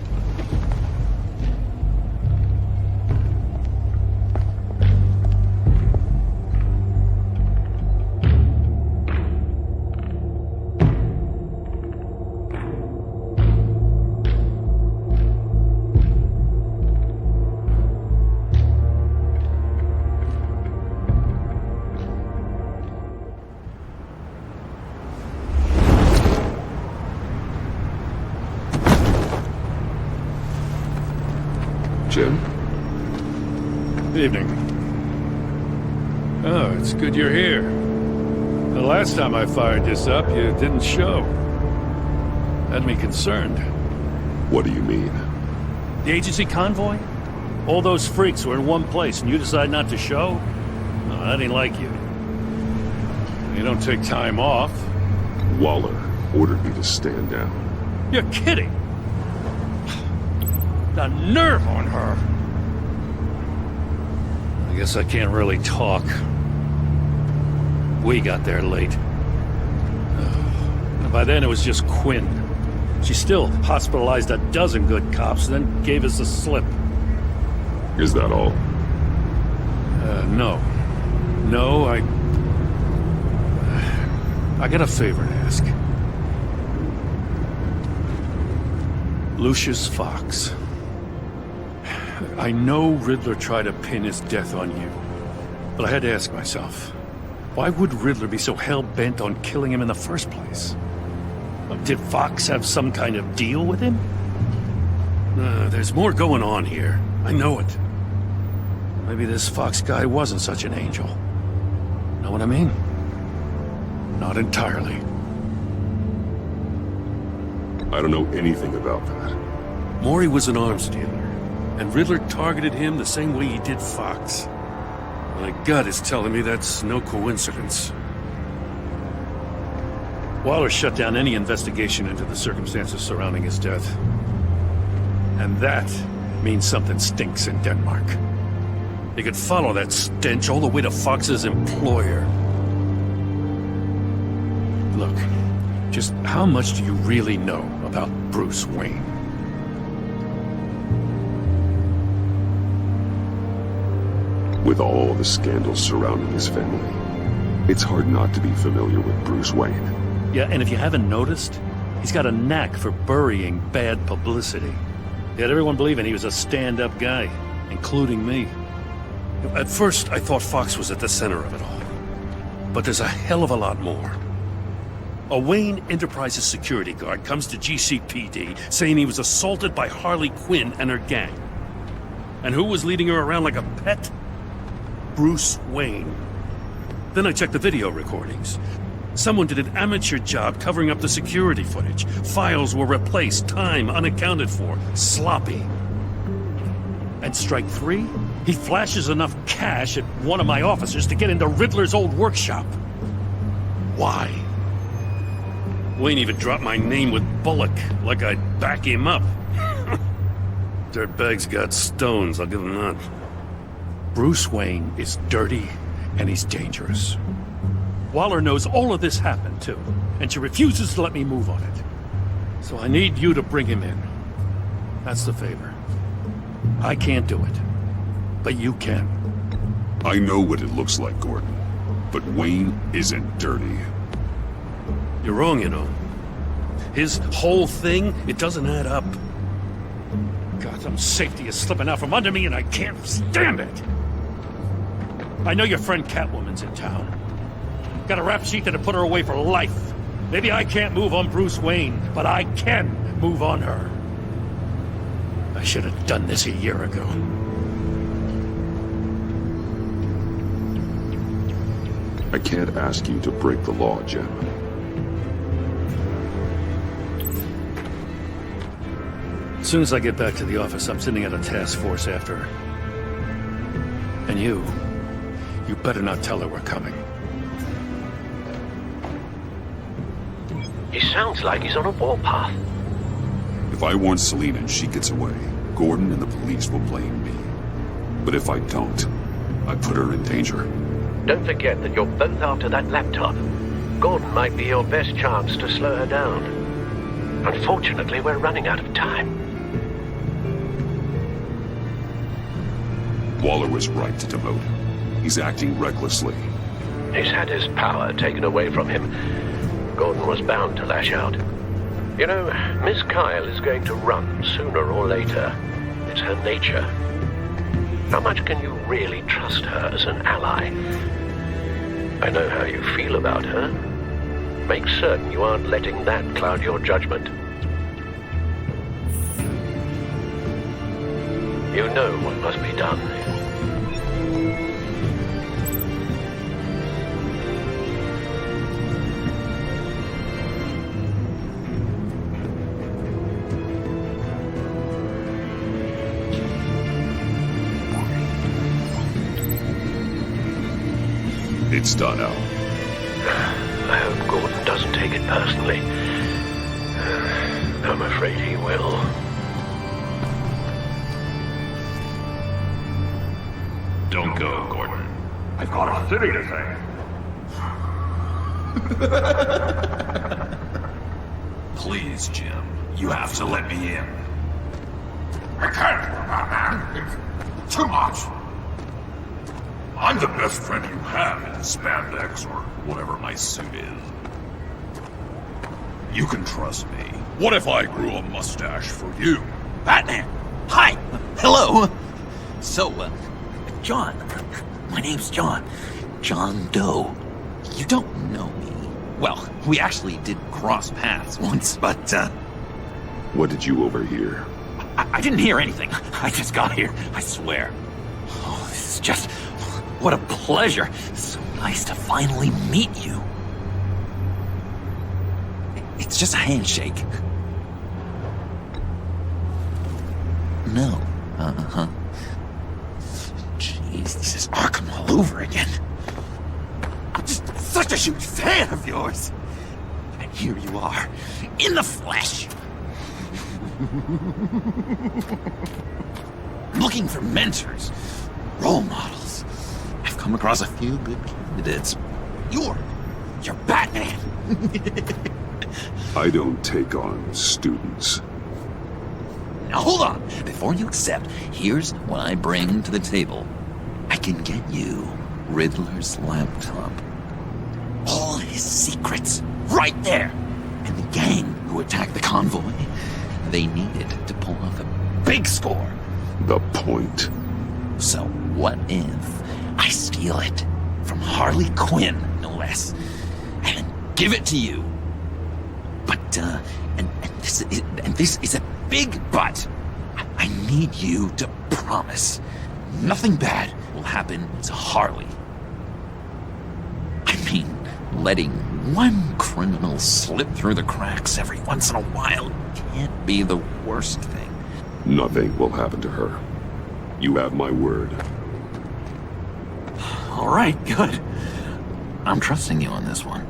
Jim? Evening. Oh, it's good you're here. The last time I fired this up, you didn't show. Had me concerned. What do you mean? The agency convoy? All those freaks were in one place and you decide not to show? No, that ain't like you. You don't take time off. Waller ordered me to stand down. You're kidding! The nerve on her! I guess I can't really talk. We got there late. By then it was just Quinn. She still hospitalized a dozen good cops, then gave us the slip. Is that all? No. No, I got a favor to ask. Lucius Fox. I know Riddler tried to pin his death on you, but I had to ask myself, why would Riddler be so hell-bent on killing him in the first place? Did Fox have some kind of deal with him? There's more going on here. I know it. Maybe this Fox guy wasn't such an angel. Know what I mean? Not entirely. I don't know anything about that. Maury was an arms dealer, and Riddler targeted him the same way he did Fox. My gut is telling me that's no coincidence. Waller shut down any investigation into the circumstances surrounding his death. And that means something stinks in Denmark. You could follow that stench all the way to Fox's employer. Look, just how much do you really know about Bruce Wayne? With all the scandals surrounding his family, it's hard not to be familiar with Bruce Wayne. Yeah, and if you haven't noticed, he's got a knack for burying bad publicity. He had everyone believing he was a stand-up guy, including me. At first, I thought Fox was at the center of it all. But there's a hell of a lot more. A Wayne Enterprises security guard comes to GCPD saying he was assaulted by Harley Quinn and her gang. And who was leading her around like a pet? Bruce Wayne. Then I checked the video recordings. Someone did an amateur job covering up the security footage. Files were replaced, time unaccounted for, sloppy. And strike three? He flashes enough cash at one of my officers to get into Riddler's old workshop. Why? Wayne even dropped my name with Bullock, like I'd back him up. Dirtbag's got stones, I'll give him that. Bruce Wayne is dirty, and he's dangerous. Waller knows all of this happened, too, and she refuses to let me move on it. So I need you to bring him in. That's the favor. I can't do it, but you can. I know what it looks like, Gordon, but Wayne isn't dirty. You're wrong, you know. His whole thing, it doesn't add up. Gotham's safety is slipping out from under me, and I can't stand it. I know your friend Catwoman's in town. Got a rap sheet that'll put her away for life. Maybe I can't move on Bruce Wayne, but I can move on her. I should have done this a year ago. I can't ask you to break the law, Jim. As soon as I get back to the office, I'm sending out a task force after her. And you better not tell her we're coming. He sounds like he's on a warpath. If I warn Selina and she gets away, Gordon and the police will blame me. But if I don't, I put her in danger. Don't forget that you're both after that laptop. Gordon might be your best chance to slow her down. Unfortunately, we're running out of time. Waller was right to demote him. He's acting recklessly. He's had his power taken away from him. Gordon was bound to lash out. You know, Miss Kyle is going to run sooner or later. It's her nature. How much can you really trust her as an ally? I know how you feel about her. Make certain you aren't letting that cloud your judgment. You know what must be done. It's done, Al. I hope Gordon doesn't take it personally. I'm afraid he will. Don't go, Gordon. I've got a city to save. Please, Jim. You have to let me in. I can't, man. It's too much. I'm the best friend you have in spandex or whatever my suit is. You can trust me. What if I grew a mustache for you? Batman! Hi! Hello! So, John. My name's John. John Doe. You don't know me. Well, we actually did cross paths once, but, What did you overhear? I didn't hear anything. I just got here, I swear. Oh, this is just... What a pleasure. So nice to finally meet you. It's just a handshake. No. Uh-huh. Jeez, this is Arkham all over again. I'm just such a huge fan of yours. And here you are, in the flesh. Looking for mentors, role models. I've come across a few good candidates. You're Batman. I don't take on students. Now hold on. Before you accept, here's what I bring to the table. I can get you Riddler's laptop. All his secrets, right there. And the gang who attacked the convoy, they needed to pull off a big score. The point. So what if I steal it from Harley Quinn, no less, and then give it to you? But, and this is a big but. I need you to promise nothing bad will happen to Harley. I mean, letting one criminal slip through the cracks every once in a while can't be the worst thing. Nothing will happen to her. You have my word. All right, good. I'm trusting you on this one.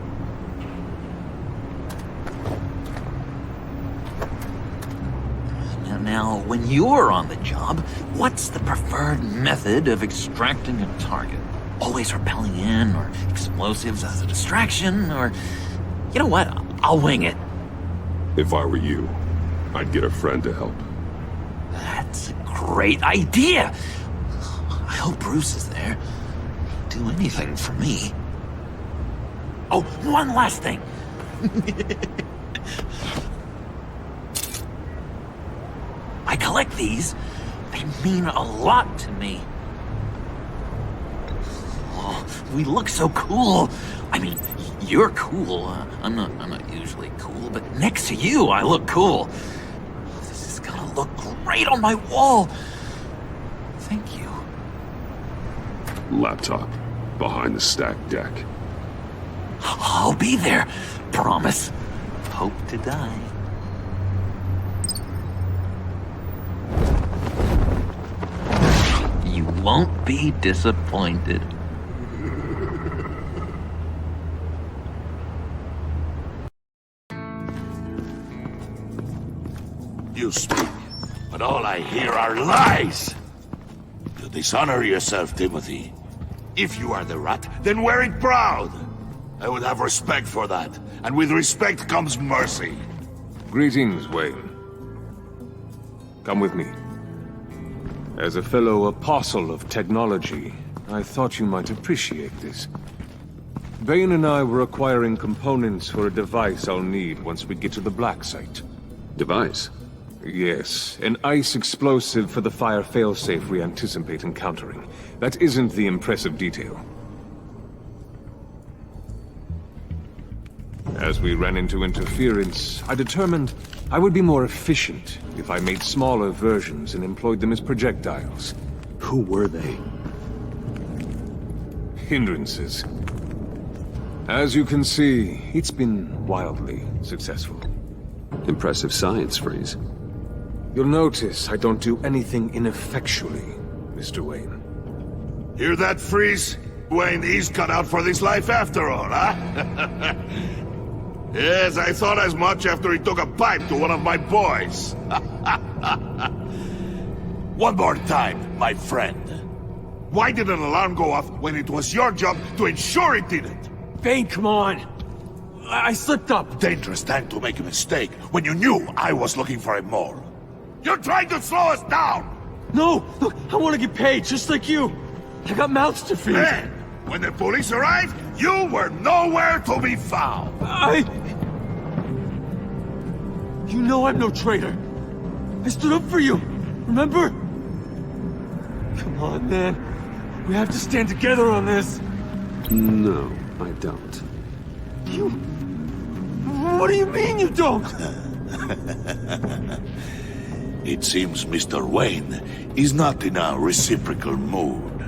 Now, when you're on the job, what's the preferred method of extracting a target? Always rappelling in, or explosives as a distraction, or... You know what? I'll wing it. If I were you, I'd get a friend to help. That's a great idea! I hope Bruce is there. He'd do anything for me. Oh, one last thing! I collect these. They mean a lot to me. Oh, we look so cool. I mean, you're cool. I'm not usually cool, but next to you, I look cool. This is gonna look great on my wall. Thank you. Laptop. Behind the stacked deck. I'll be there. Promise. Hope to die. You won't be disappointed. You speak, but all I hear are lies. You dishonor yourself, Timothy. If you are the rat, then wear it proud. I would have respect for that, and with respect comes mercy. Greetings, Wayne. Come with me. As a fellow apostle of technology, I thought you might appreciate this. Bane and I were acquiring components for a device I'll need once we get to the Black Site. Device? Yes, an ice explosive for the fire failsafe we anticipate encountering. That isn't the impressive detail. As we ran into interference, I determined I would be more efficient if I made smaller versions and employed them as projectiles. Who were they? Hindrances. As you can see, it's been wildly successful. Impressive science, Freeze. You'll notice I don't do anything ineffectually, Mr. Wayne. Hear that, Freeze? Wayne is cut out for this life after all, huh? Yes, I thought as much after he took a pipe to one of my boys. One more time, my friend. Why did an alarm go off when it was your job to ensure it didn't? Bane, come on! I slipped up! Dangerous time to make a mistake when you knew I was looking for a mole. You're trying to slow us down! No! Look, I want to get paid, just like you! I got mouths to feed! Then, when the police arrived, you were nowhere to be found! You know I'm no traitor! I stood up for you! Remember? Come on, man. We have to stand together on this! No, I don't. You... What do you mean you don't? It seems Mr. Wayne is not in a reciprocal mood.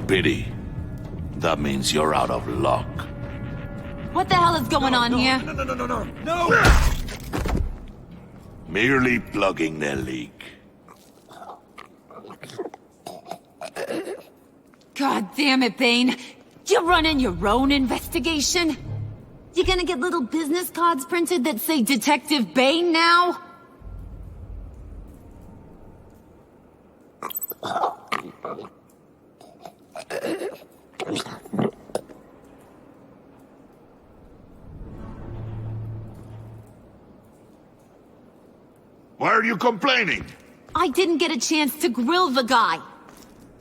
Pity. That means you're out of luck. What the hell is going on here? No! Merely plugging the leak. God damn it, Bane. You're running your own investigation? You gonna get little business cards printed that say Detective Bane now? Why are you complaining? I didn't get a chance to grill the guy.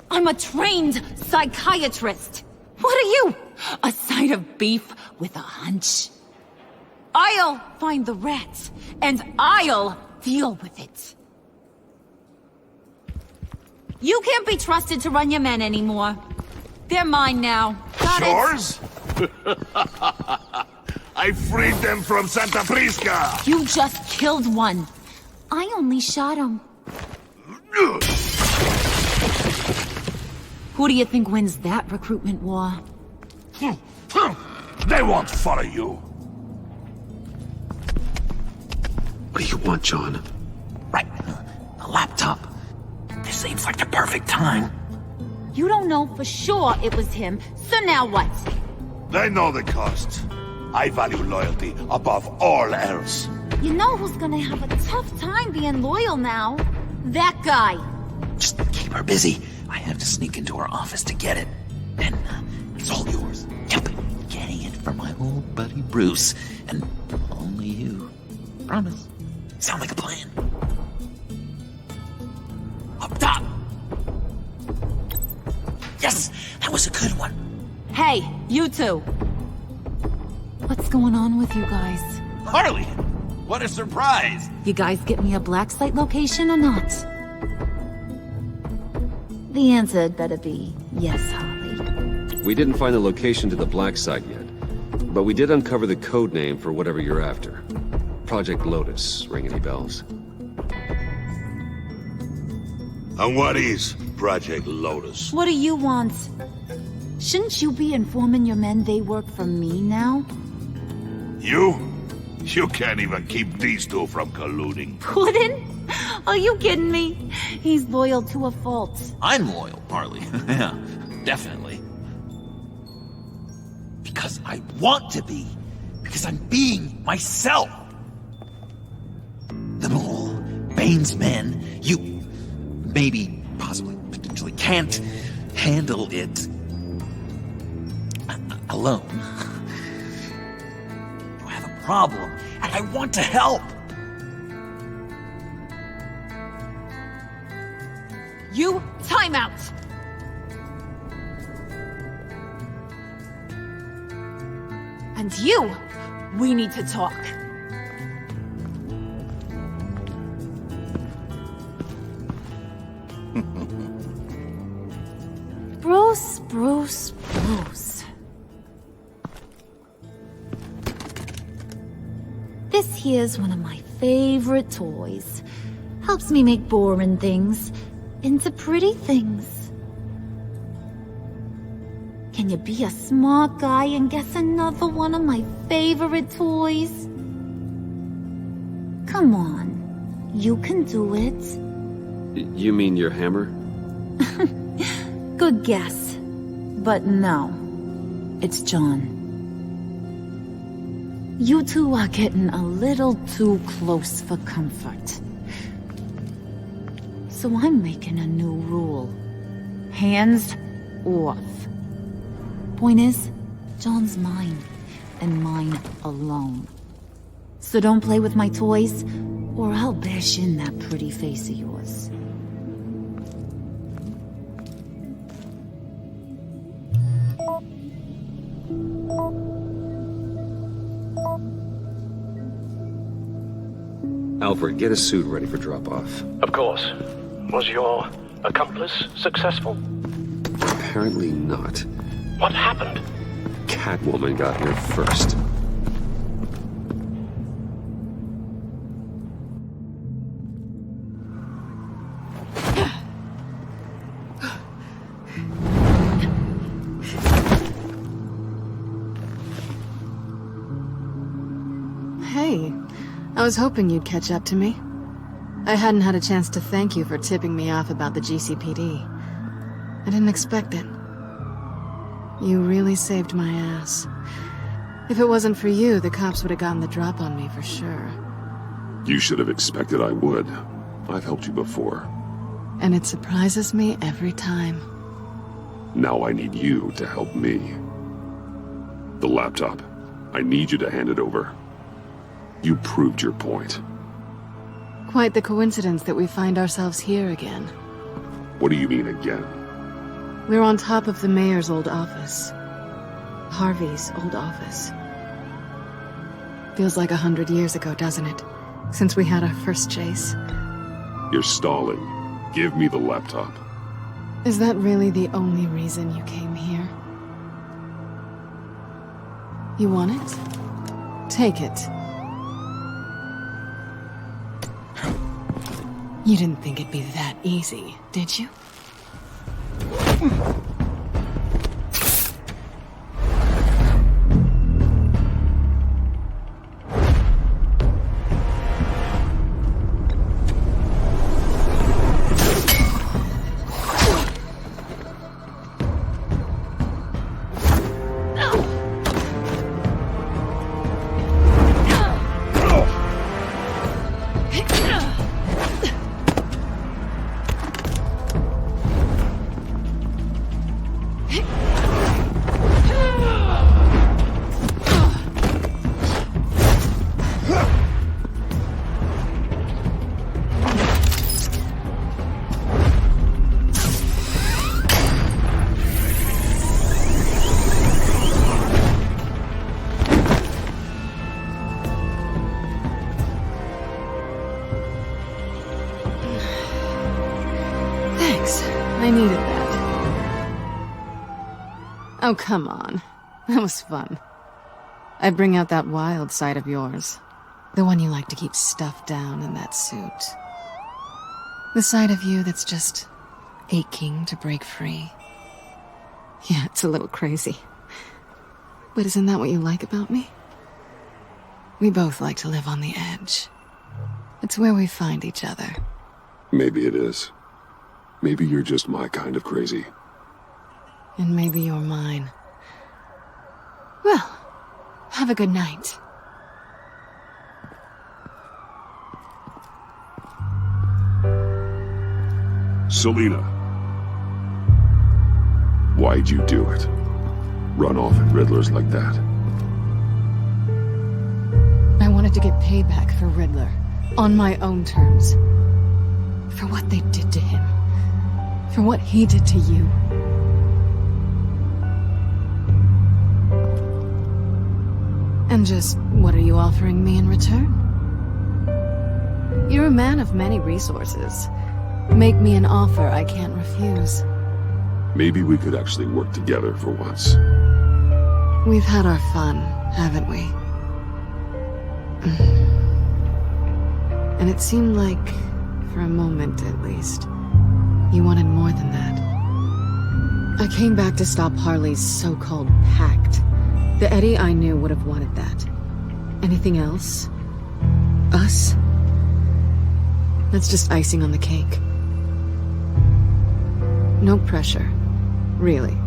I'm a trained psychiatrist. What are you? A side of beef with a hunch? I'll find the rats, and I'll deal with it. You can't be trusted to run your men anymore. They're mine now. Got Yours? I freed them from Santa Prisca! You just killed one. I only shot him. Who do you think wins that recruitment war? They won't follow you. What do you want, John? Right. The laptop. This seems like the perfect time. You don't know for sure it was him, so now what? They know the cost. I value loyalty above all else. You know who's gonna have a tough time being loyal now? That guy. Just keep her busy. I have to sneak into her office to get it. And it's all yours. Yep. Getting it for my old buddy Bruce. And only you. Promise. Sound like a plan. Up top. Yes! That was a good one. Hey, you two. What's going on with you guys? Harley! What a surprise! You guys get me a black site location or not? The answer had better be yes, Harley. We didn't find the location to the black site yet, but we did uncover the code name for whatever you're after. Project Lotus. Ring any bells? And what is Project Lotus? What do you want? Shouldn't you be informing your men they work for me now? You? You can't even keep these two from colluding. Puddin'? Are you kidding me? He's loyal to a fault. I'm loyal, Harley. Yeah, definitely. Because I want to be. Because I'm being myself. The mole, Bane's men, you, maybe, possibly, potentially can't handle it alone. You have a problem, and I want to help. You, time out! And you, we need to talk. Bruce. This here's one of my favorite toys. Helps me make boring things into pretty things. Can you be a smart guy and guess another one of my favorite toys? Come on, you can do it. You mean your hammer? Good guess. But no, it's John. You two are getting a little too close for comfort. So I'm making a new rule. Hands off. Point is, John's mine, and mine alone. So don't play with my toys, or I'll bash in that pretty face of yours. Alfred, get a suit ready for drop-off. Of course. Was your accomplice successful? Apparently not. What happened? Catwoman got here first. Hey, I was hoping you'd catch up to me. I hadn't had a chance to thank you for tipping me off about the GCPD. I didn't expect it. You really saved my ass. If it wasn't for you, the cops would have gotten the drop on me for sure. You should have expected I would. I've helped you before. And it surprises me every time. Now I need you to help me. The laptop. I need you to hand it over. You proved your point. Quite the coincidence that we find ourselves here again. What do you mean again? We're on top of the mayor's old office. Harvey's old office. Feels like 100 years ago, doesn't it? Since we had our first chase. You're stalling. Give me the laptop. Is that really the only reason you came here? You want it? Take it. You didn't think it'd be that easy, did you? I needed that. Oh, come on. That was fun. I bring out that wild side of yours. The one you like to keep stuffed down in that suit. The side of you that's just aching to break free. Yeah, it's a little crazy. But isn't that what you like about me? We both like to live on the edge. It's where we find each other. Maybe it is. Maybe you're just my kind of crazy. And maybe you're mine. Well, have a good night. Selina. Why'd you do it? Run off at Riddlers like that? I wanted to get payback for Riddler. On my own terms. For what they did to him. For what he did to you. And just, what are you offering me in return? You're a man of many resources. Make me an offer I can't refuse. Maybe we could actually work together for once. We've had our fun, haven't we? And it seemed like, for a moment at least, you wanted more than that. I came back to stop Harley's so-called pact. The Eddie I knew would have wanted that. Anything else? Us? That's just icing on the cake. No pressure. Really.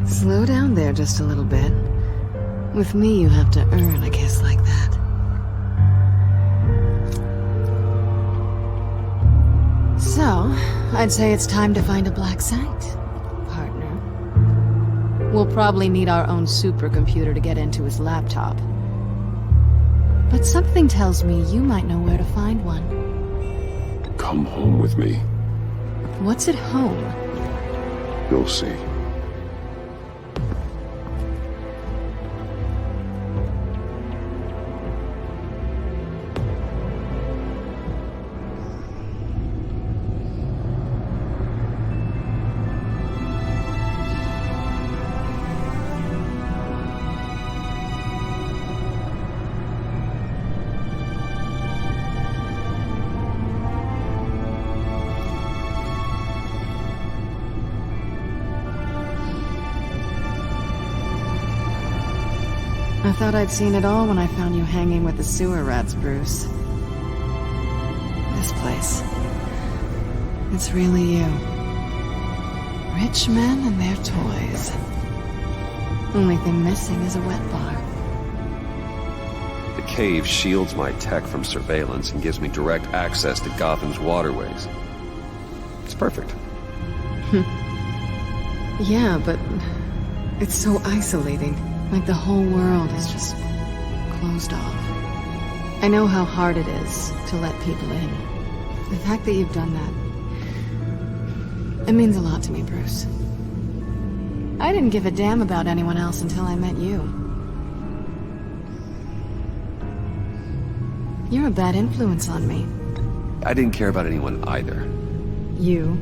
Slow down there just a little bit. With me, you have to earn a kiss like that. So, I'd say it's time to find a black site, partner. We'll probably need our own supercomputer to get into his laptop. But something tells me you might know where to find one. Come home with me. What's at home? You'll see. I thought I'd seen it all when I found you hanging with the sewer rats, Bruce. This place. It's really you. Rich men and their toys. Only thing missing is a wet bar. The cave shields my tech from surveillance and gives me direct access to Gotham's waterways. It's perfect. Yeah, but it's so isolating. Like the whole world is just closed off. I know how hard it is to let people in. The fact that you've done that, it means a lot to me, Bruce. I didn't give a damn about anyone else until I met you. You're a bad influence on me. I didn't care about anyone either. You,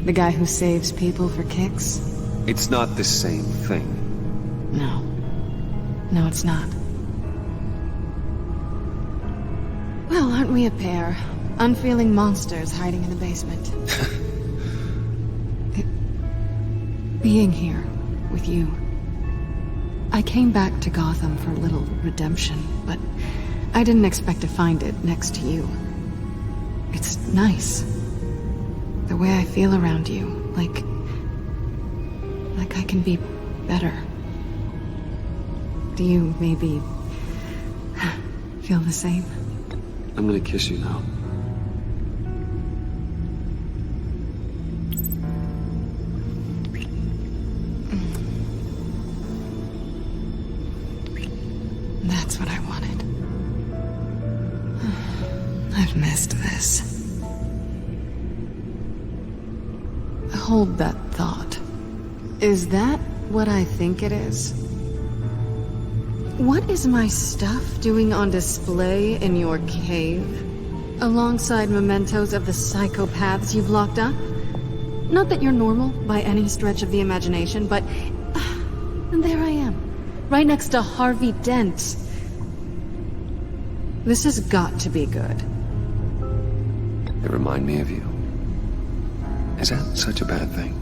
the guy who saves people for kicks? It's not the same thing. No. No, it's not. Well, aren't we a pair? Unfeeling monsters hiding in the basement. Being here with you. I came back to Gotham for a little redemption, but I didn't expect to find it next to you. It's nice. The way I feel around you, like I can be better. Do you maybe feel the same? I'm gonna kiss you now. That's what I wanted. I've missed this. Hold that thought. Is that what I think it is? What is my stuff doing on display in your cave? Alongside mementos of the psychopaths you've locked up? Not that you're normal by any stretch of the imagination, but... and there I am, right next to Harvey Dent. This has got to be good. They remind me of you. Is that such a bad thing?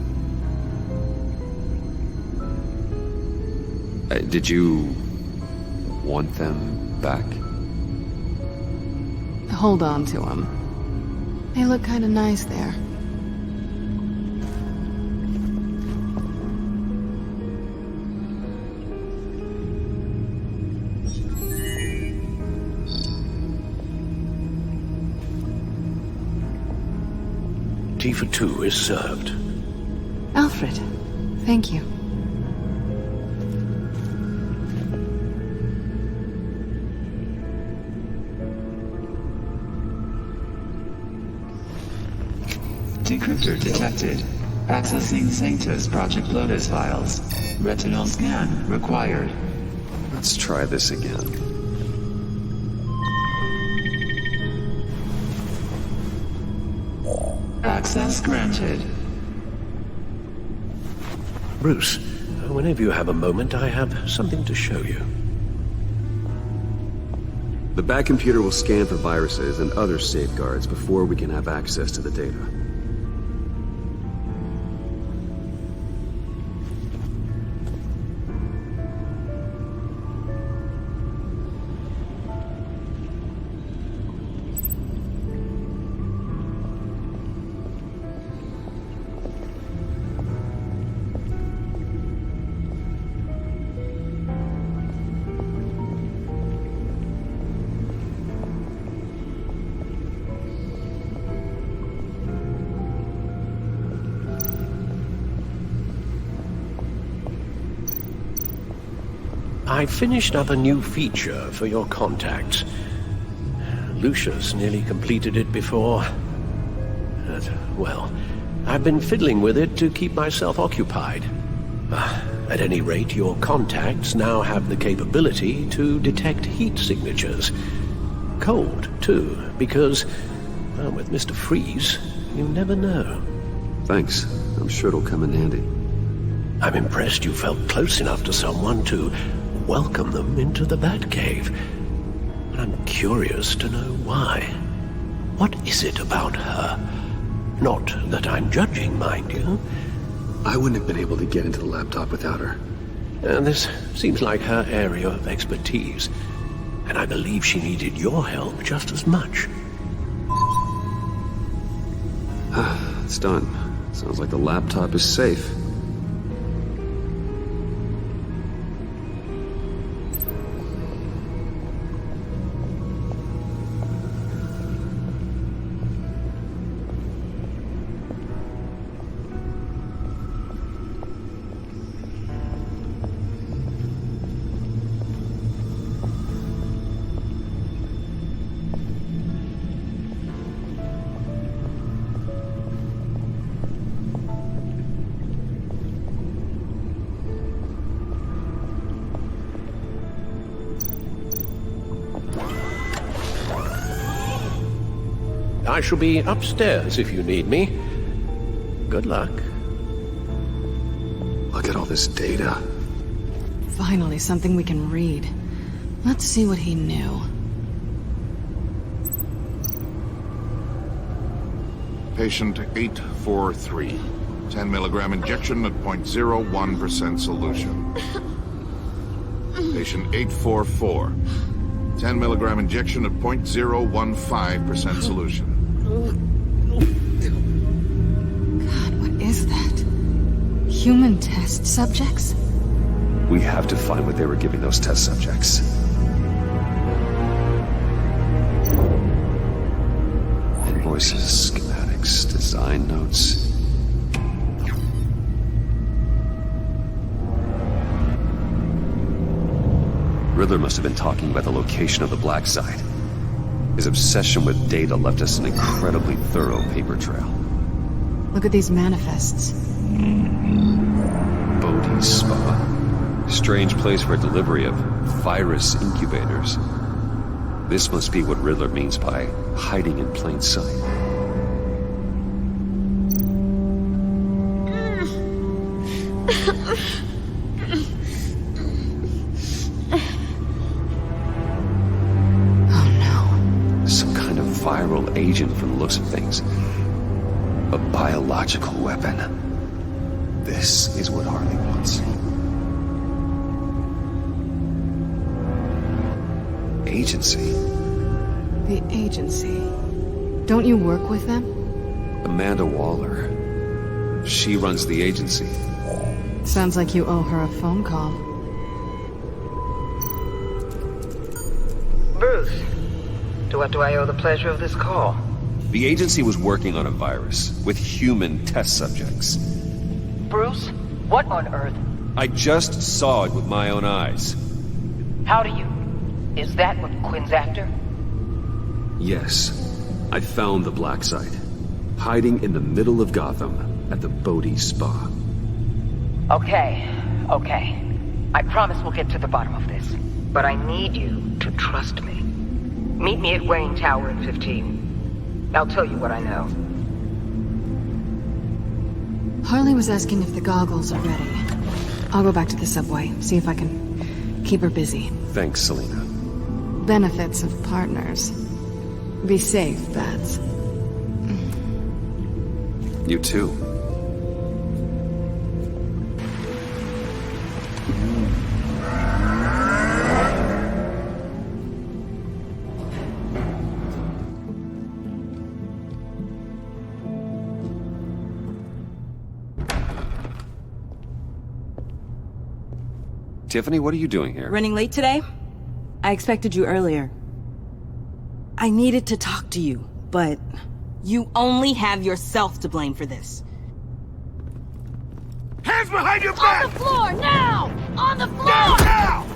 Did you want them back? Hold on to them. They look kind of nice there. Tea for two is served. Alfred, thank you. Decryptor detected. Accessing Sanctus Project Lotus files. Retinal scan required. Let's try this again. Access granted. Bruce, whenever you have a moment, I have something to show you. The back computer will scan for viruses and other safeguards before we can have access to the data. I finished up a new feature for your contacts. Lucius nearly completed it before. Well, I've been fiddling with it to keep myself occupied. At any rate, your contacts now have the capability to detect heat signatures. Cold, too, because, well, with Mr. Freeze, you never know. Thanks. I'm sure it'll come in handy. I'm impressed you felt close enough to someone to welcome them into the Batcave. And I'm curious to know why. What is it about her? Not that I'm judging, mind you. I wouldn't have been able to get into the laptop without her. This seems like her area of expertise, and I believe she needed your help just as much. It's done. Sounds like the laptop is safe. I shall be upstairs if you need me. Good luck. Look at all this data. Finally, something we can read. Let's see what he knew. Patient 843. 10 milligram injection at 0.01% solution. Patient 844. 10 milligram injection at 0.015% solution. God, what is that? Human test subjects? We have to find what they were giving those test subjects. Invoices, schematics, design notes. Riddler must have been talking about the location of the black site. His obsession with data left us an incredibly thorough paper trail. Look at these manifests. Bodhi's Spa. Strange place for delivery of virus incubators. This must be what Riddler means by hiding in plain sight. Agent from the looks of things. A biological weapon. This is what Harley wants. Agency. The agency. Don't you work with them? Amanda Waller. She runs the agency. Sounds like you owe her a phone call. Bruce. To what do I owe the pleasure of this call? The agency was working on a virus with human test subjects. Bruce? What on earth? I just saw it with my own eyes. How do you... Is that what Quinn's after? Yes. I found the black site. Hiding in the middle of Gotham at the Bodhi Spa. Okay. I promise we'll get to the bottom of this. But I need you to trust me. Meet me at Wayne Tower in 15. I'll tell you what I know. Harley was asking if the goggles are ready. I'll go back to the subway, see if I can keep her busy. Thanks, Selena. benefits of partners. Be safe, Bats. You too. Tiffany, what are you doing here? Running late today? I expected you earlier. I needed to talk to you, but you only have yourself to blame for this. Hands behind your back! On the floor, now! On the floor! Now!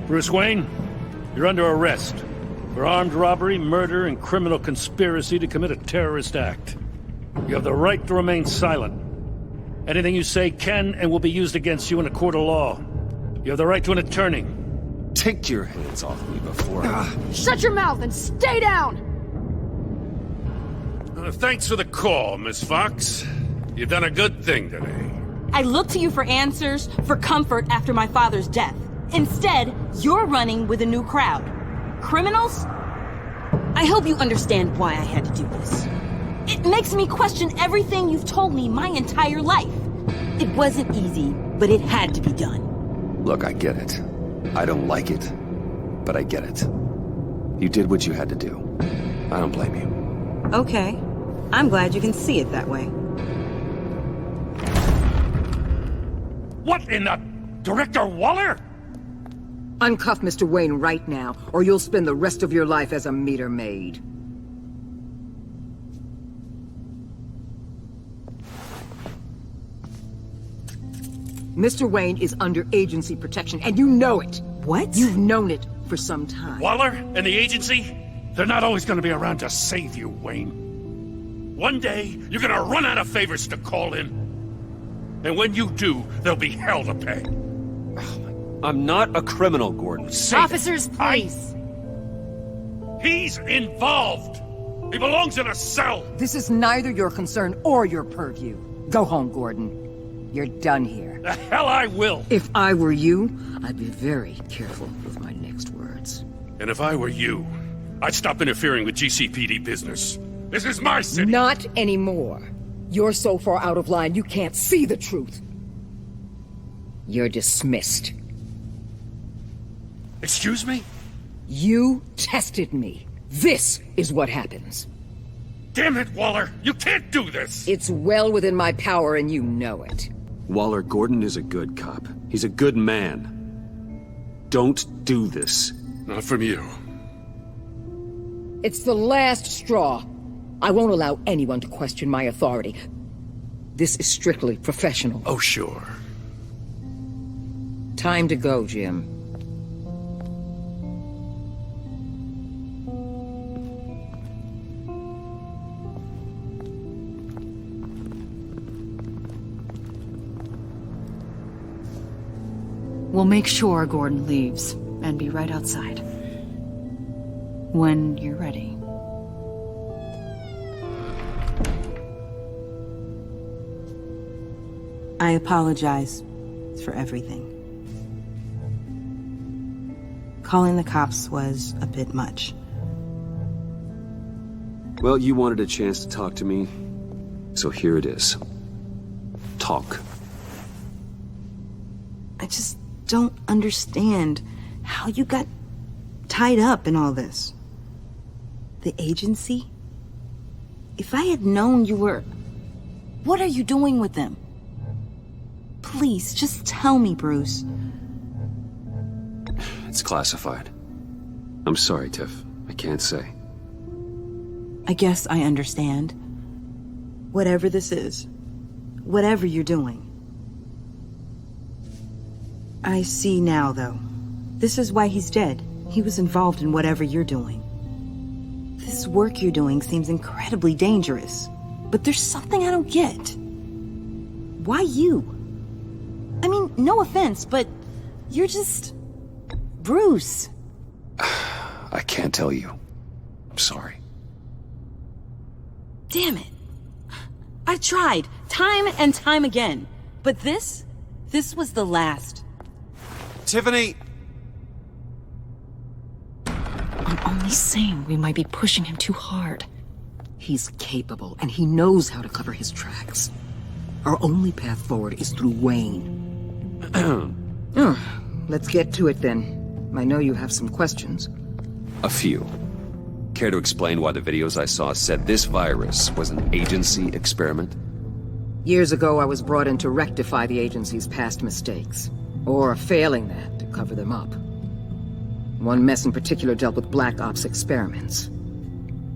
Bruce Wayne, you're under arrest for armed robbery, murder, and criminal conspiracy to commit a terrorist act. You have the right to remain silent. Anything you say can and will be used against you in a court of law. You have the right to an attorney. Take your hands off me before Shut your mouth and stay down! Thanks for the call, Miss Fox. You've done a good thing today. I looked to you for answers, for comfort after my father's death. Instead, you're running with a new crowd. Criminals? I hope you understand why I had to do this. It makes me question everything you've told me my entire life. It wasn't easy, but it had to be done. Look, I get it. I don't like it, but I get it. You did what you had to do. I don't blame you. Okay. I'm glad you can see it that way. What in the... Director Waller? Uncuff Mr. Wayne right now, or you'll spend the rest of your life as a meter maid. Mr. Wayne is under agency protection, and you know it. What? You've known it for some time. Waller and the agency? They're not always gonna be around to save you, Wayne. One day, you're gonna run out of favors to call in. And when you do, there'll be hell to pay. I'm not a criminal, Gordon. Officers, please. He's involved. He belongs in a cell. This is neither your concern or your purview. Go home, Gordon. You're done here. The hell I will. If I were you, I'd be very careful with my next words. And if I were you, I'd stop interfering with GCPD business. This is my city. Not anymore. You're so far out of line, you can't see the truth. You're dismissed. Excuse me? You tested me. This is what happens. Damn it, Waller! You can't do this! It's well within my power and you know it. Waller, Gordon is a good cop. He's a good man. Don't do this. Not from you. It's the last straw. I won't allow anyone to question my authority. This is strictly professional. Oh, sure. Time to go, Jim. We'll make sure Gordon leaves, and be right outside. When you're ready. I apologize for everything. Calling the cops was a bit much. Well, you wanted a chance to talk to me, so here it is. Talk. I just don't understand how you got tied up in all this. The agency? If I had known you were... What are you doing with them? Please, just tell me, Bruce. It's classified. I'm sorry, Tiff. I can't say. I guess I understand. Whatever this is, whatever you're doing. I see now, though. This is why he's dead. He was involved in whatever you're doing. This work you're doing seems incredibly dangerous. But there's something I don't get. Why you? I mean, no offense, but you're just... Bruce. I can't tell you. I'm sorry. Damn it. I tried. Time and time again. But this was the last. Tiffany! I'm only saying we might be pushing him too hard. He's capable, and he knows how to cover his tracks. Our only path forward is through Wayne. Let's get to it then. I know you have some questions. A few. Care to explain why the videos I saw said this virus was an agency experiment? Years ago, I was brought in to rectify the agency's past mistakes. Or failing that, to cover them up. One mess in particular dealt with Black Ops experiments.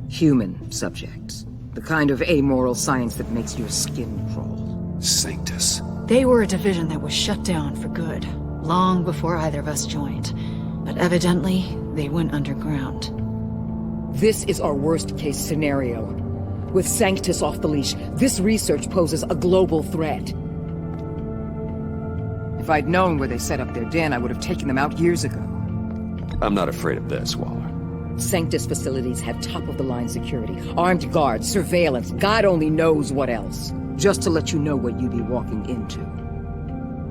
Human subjects. The kind of amoral science that makes your skin crawl. Sanctus. They were a division that was shut down for good, long before either of us joined. But evidently, they went underground. This is our worst-case scenario. With Sanctus off the leash, this research poses a global threat. If I'd known where they set up their den, I would have taken them out years ago. I'm not afraid of this, Waller. Sanctus facilities have top-of-the-line security, armed guards, surveillance, God only knows what else. Just to let you know what you'd be walking into.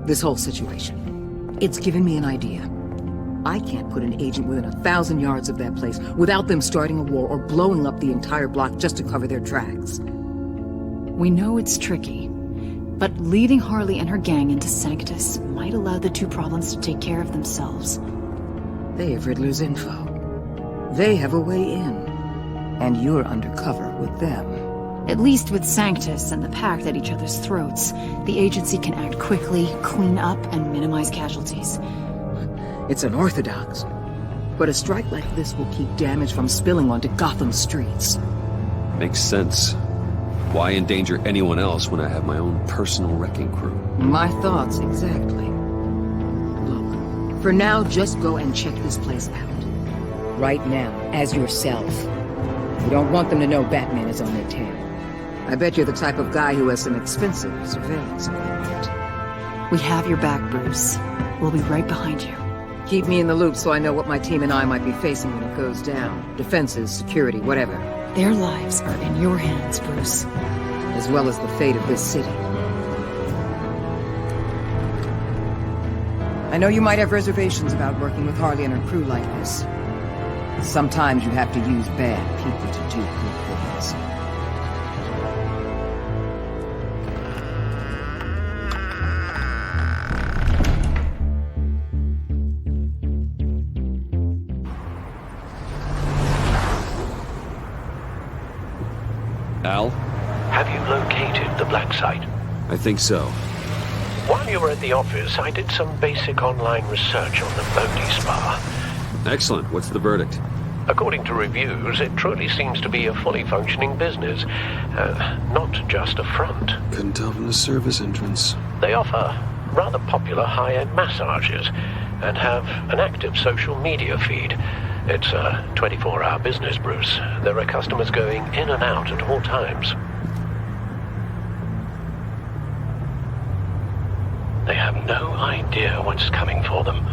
This whole situation, it's given me an idea. I can't put an agent within 1,000 yards of that place without them starting a war or blowing up the entire block just to cover their tracks. We know it's tricky, but leading Harley and her gang into Sanctus might allow the two problems to take care of themselves. They have Riddler's info. They have a way in. And you're undercover with them. At least with Sanctus and the pact at each other's throats, the agency can act quickly, clean up, and minimize casualties. It's unorthodox. But a strike like this will keep damage from spilling onto Gotham's streets. Makes sense. Why endanger anyone else when I have my own personal wrecking crew? My thoughts, exactly. Look, for now, just go and check this place out. Right now, as yourself. You don't want them to know Batman is on their tail. I bet you're the type of guy who has some expensive surveillance equipment. We have your back, Bruce. We'll be right behind you. Keep me in the loop so I know what my team and I might be facing when it goes down. Defenses, security, whatever. Their lives are in your hands, Bruce. As well as the fate of this city. I know you might have reservations about working with Harley and her crew like this. Sometimes you have to use bad people to do good things. Al? Have you located the black site? I think so. While you were at the office, I did some basic online research on the Bodhi Spa. Excellent. What's the verdict? According to reviews, it truly seems to be a fully functioning business, not just a front. Couldn't tell from the service entrance. They offer rather popular high-end massages and have an active social media feed. It's a 24-hour business, Bruce. There are customers going in and out at all times. They have no idea what's coming for them.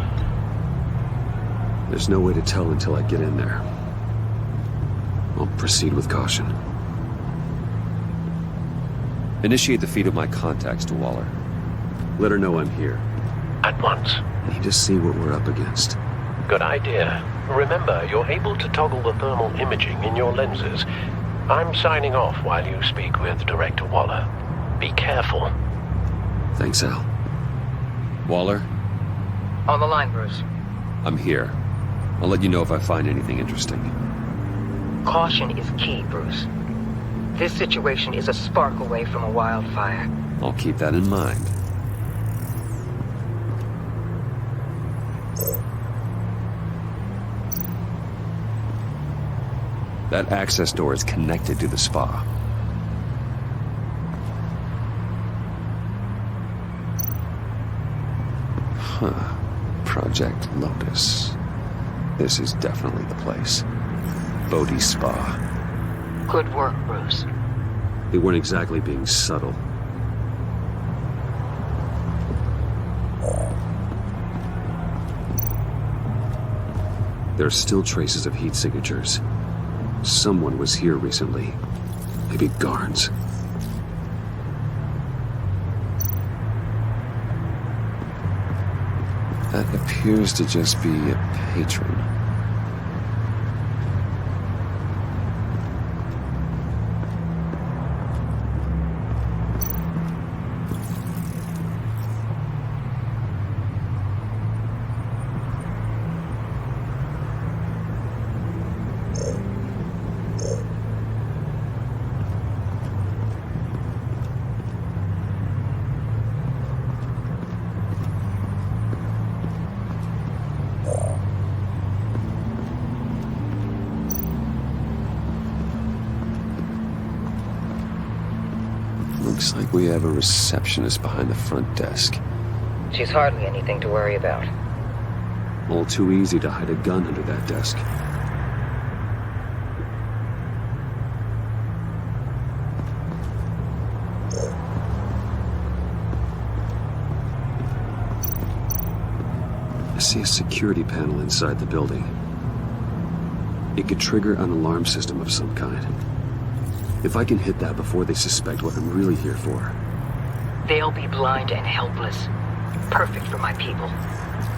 There's no way to tell until I get in there. I'll proceed with caution. Initiate the feed of my contacts to Waller. Let her know I'm here. At once. Need to see what we're up against. Good idea. Remember, you're able to toggle the thermal imaging in your lenses. I'm signing off while you speak with Director Waller. Be careful. Thanks, Al. Waller? On the line, Bruce. I'm here. I'll let you know if I find anything interesting. Caution is key, Bruce. This situation is a spark away from a wildfire. I'll keep that in mind. That access door is connected to the spa. Huh. Project Lotus. This is definitely the place. Bodhi Spa. Good work, Bruce. They weren't exactly being subtle. There are still traces of heat signatures. Someone was here recently. Maybe guards. That appears to just be a patron. Looks like we have a receptionist behind the front desk. She's hardly anything to worry about. All too easy to hide a gun under that desk. I see a security panel inside the building. It could trigger an alarm system of some kind. If I can hit that before they suspect what I'm really here for. They'll be blind and helpless. Perfect for my people.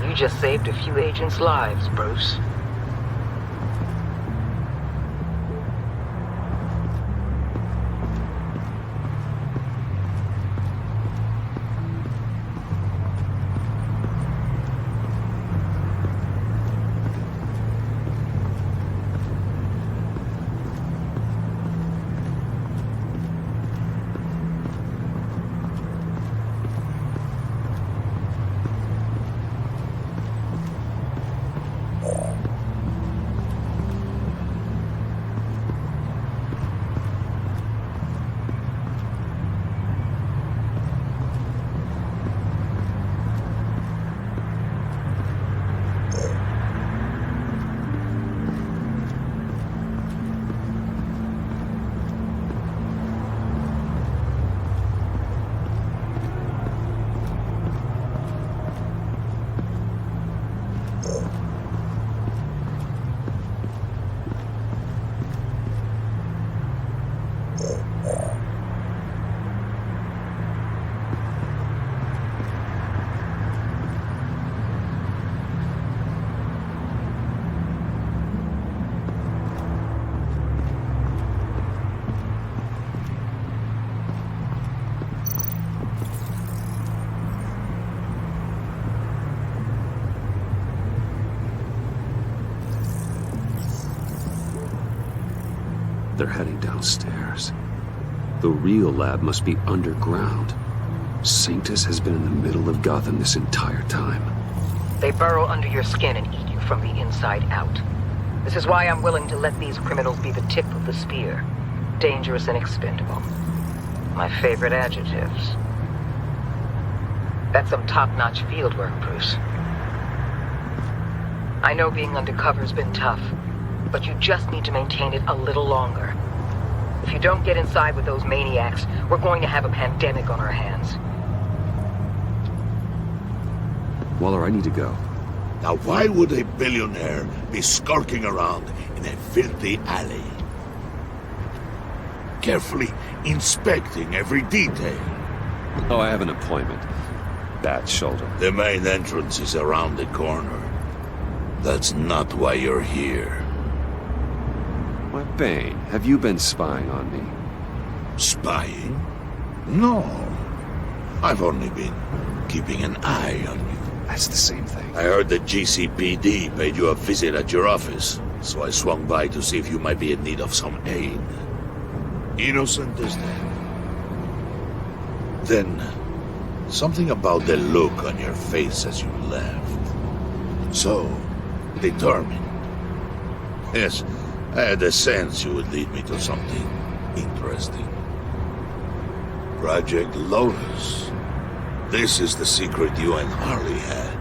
You just saved a few agents' lives, Bruce. They're heading downstairs. The real lab must be underground. Sanctus has been in the middle of Gotham this entire time. They burrow under your skin and eat you from the inside out. This is why I'm willing to let these criminals be the tip of the spear. Dangerous and expendable. My favorite adjectives. That's some top-notch field work, Bruce. I know being undercover's been tough, but you just need to maintain it a little longer. If you don't get inside with those maniacs, we're going to have a pandemic on our hands. Waller, I need to go. Now why would a billionaire be skulking around in a filthy alley? Carefully inspecting every detail. Oh, I have an appointment. Bad shoulder. The main entrance is around the corner. That's not why you're here. Why, Bane, have you been spying on me? Spying? No. I've only been keeping an eye on you. That's the same thing. I heard the GCPD paid you a visit at your office, so I swung by to see if you might be in need of some aid. Innocent as that. Then, something about the look on your face as you left. So, determined. Yes, I had a sense you would lead me to something interesting. Project Lotus. This is the secret you and Harley had.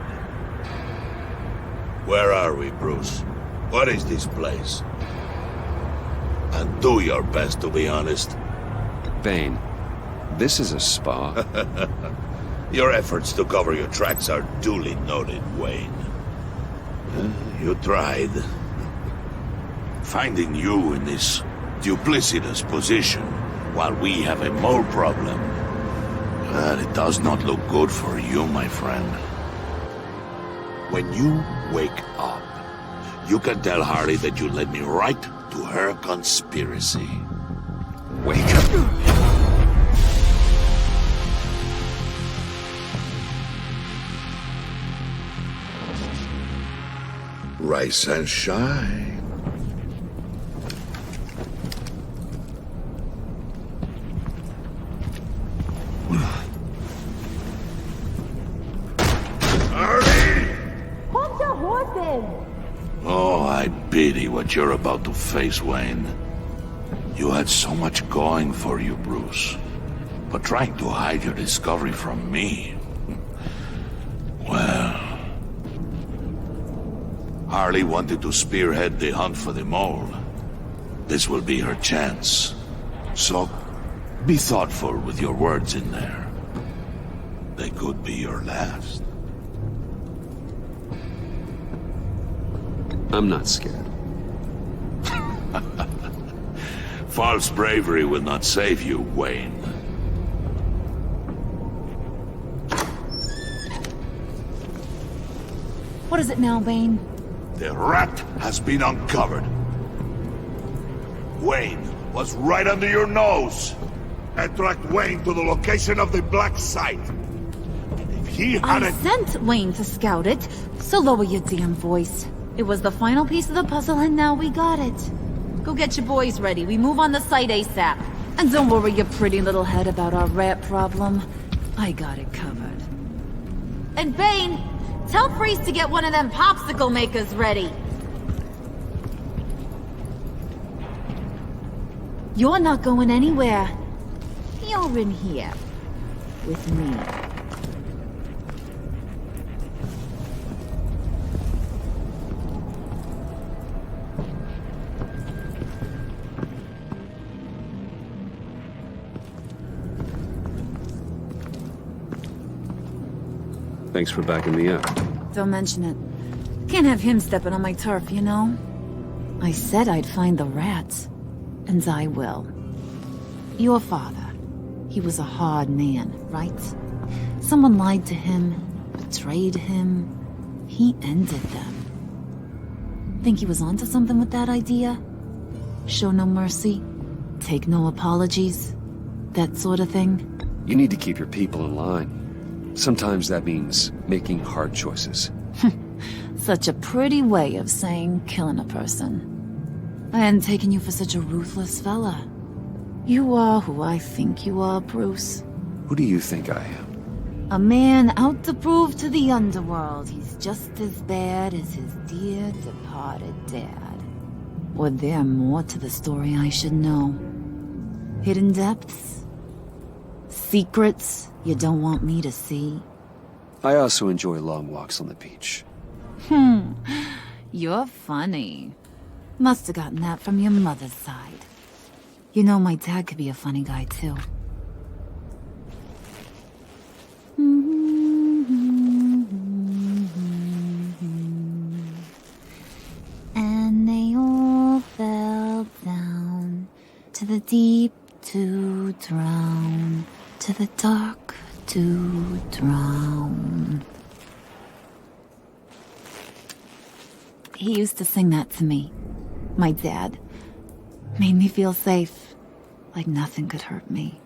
Where are we, Bruce? What is this place? And do your best to be honest. Bane, this is a spa. Your efforts to cover your tracks are duly noted, Wayne. You tried. Finding you in this duplicitous position while we have a mole problem. But it does not look good for you, my friend. When you wake up, you can tell Harley that you led me right to her conspiracy. Wake up. Rise and shine. Hold your horses! Oh, I pity what you're about to face, Wayne. You had so much going for you, Bruce. But trying to hide your discovery from me... Well... Harley wanted to spearhead the hunt for the mole. This will be her chance. So, be thoughtful with your words in there. They could be your last. I'm not scared. False bravery will not save you, Wayne. What is it now, Wayne? The rat has been uncovered. Wayne was right under your nose. And tracked Wayne to the location of the black site. If he I hadn't... sent Wayne to scout it, so lower your damn voice. It was the final piece of the puzzle and now we got it. Go get your boys ready. We move on the site ASAP. And don't worry your pretty little head about our rat problem. I got it covered. And Bane, tell Freeze to get one of them popsicle makers ready. You're not going anywhere. You're in here. With me. Thanks for backing me up. Don't mention it. Can't have him stepping on my turf, you know? I said I'd find the rats. And I will. Your father. He was a hard man, right? Someone lied to him, betrayed him. He ended them. Think he was onto something with that idea? Show no mercy? Take no apologies? That sort of thing? You need to keep your people in line. Sometimes that means making hard choices. Such a pretty way of saying killing a person. I hadn't taken you for such a ruthless fella. You are who I think you are, Bruce. Who do you think I am? A man out to prove to the underworld he's just as bad as his dear departed dad. Or there more to the story I should know? Hidden depths? Secrets you don't want me to see? I also enjoy long walks on the beach. You're funny. Must have gotten that from your mother's side. You know my dad could be a funny guy, too. And they all fell down to the deep to drown, to the dark to drown. He used to sing that to me. My dad. Made me feel safe. Like nothing could hurt me.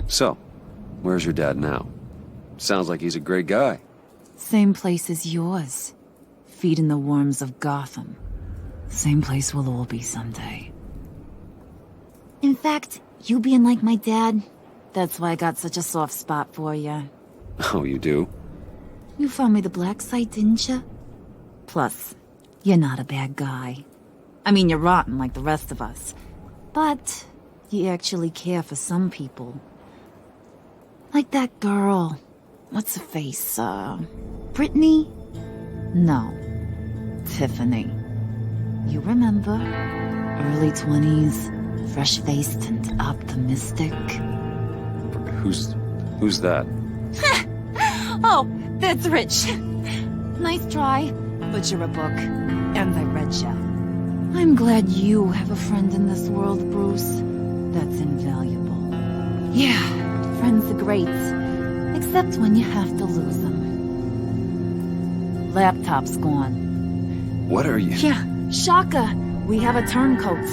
So, where's your dad now? Sounds like he's a great guy. Same place as yours. Feeding the worms of Gotham. Same place we'll all be someday. In fact, you being like my dad, that's why I got such a soft spot for you. Oh, you do? You found me the black site, didn't you? Plus, you're not a bad guy. I mean, you're rotten like the rest of us. But you actually care for some people. Like that girl. What's her face? Brittany? No. Tiffany. You remember? Early 20s, fresh-faced and optimistic. Who's that? Oh, that's Rich. Nice try, but you're a book. And I read ya. I'm glad you have a friend in this world, Bruce. That's invaluable. Yeah, friends are great. Except when you have to lose them. laptop's gone. What are you... Yeah, shocker. We have a turncoat.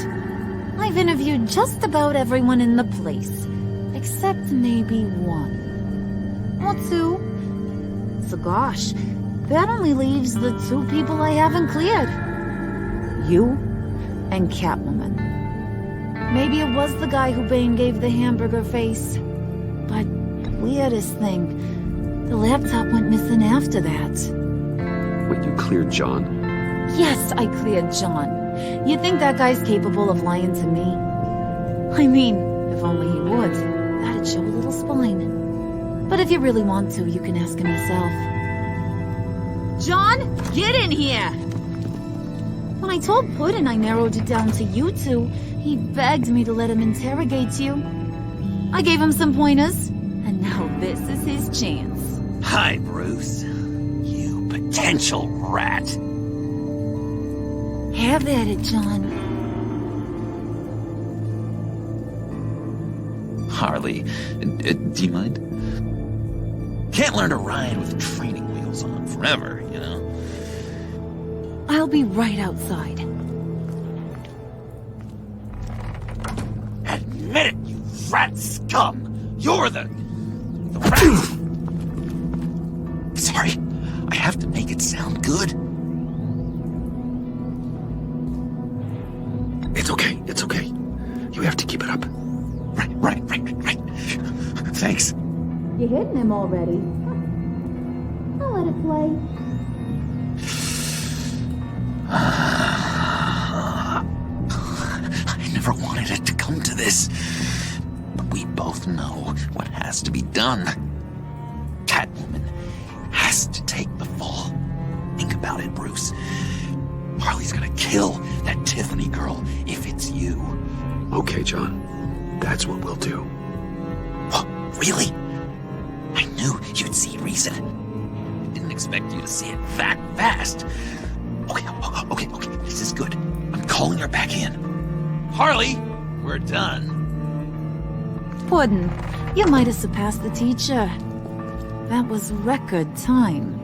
I've interviewed just about everyone in the place. Except maybe one. Or two. So gosh, that only leaves the two people I haven't cleared. You and Catwoman. Maybe it was the guy who Bane gave the hamburger face. But weirdest thing, the laptop went missing after that. Wait, you cleared John? Yes, I cleared John. You think that guy's capable of lying to me? I mean, if only he would. That'd show a little spine. But if you really want to, you can ask him yourself. John, get in here! When I told Puddin' I narrowed it down to you two, he begged me to let him interrogate you. I gave him some pointers, and now this is his chance. Hi, Bruce. You potential rat. Have at it, John. Harley, do you mind? Can't learn to ride with training wheels on forever, you know? I'll be right outside. Admit it, you rat scum! You're the rat! Sorry, I have to make it sound good. It's okay, it's okay. You have to keep it up. Right. Thanks. You're hitting him already. I'll let it play. I never wanted it to come to this. But we both know what has to be done. Catwoman has to take the fall. Think about it, Bruce. Harley's gonna kill that Tiffany girl if it's you. Okay, John. That's what we'll do. Oh, really? I knew you'd see reason. Didn't expect you to see it that fast. Okay, this is good. I'm calling her back in. Harley, we're done. Puddin', you might have surpassed the teacher. That was record time.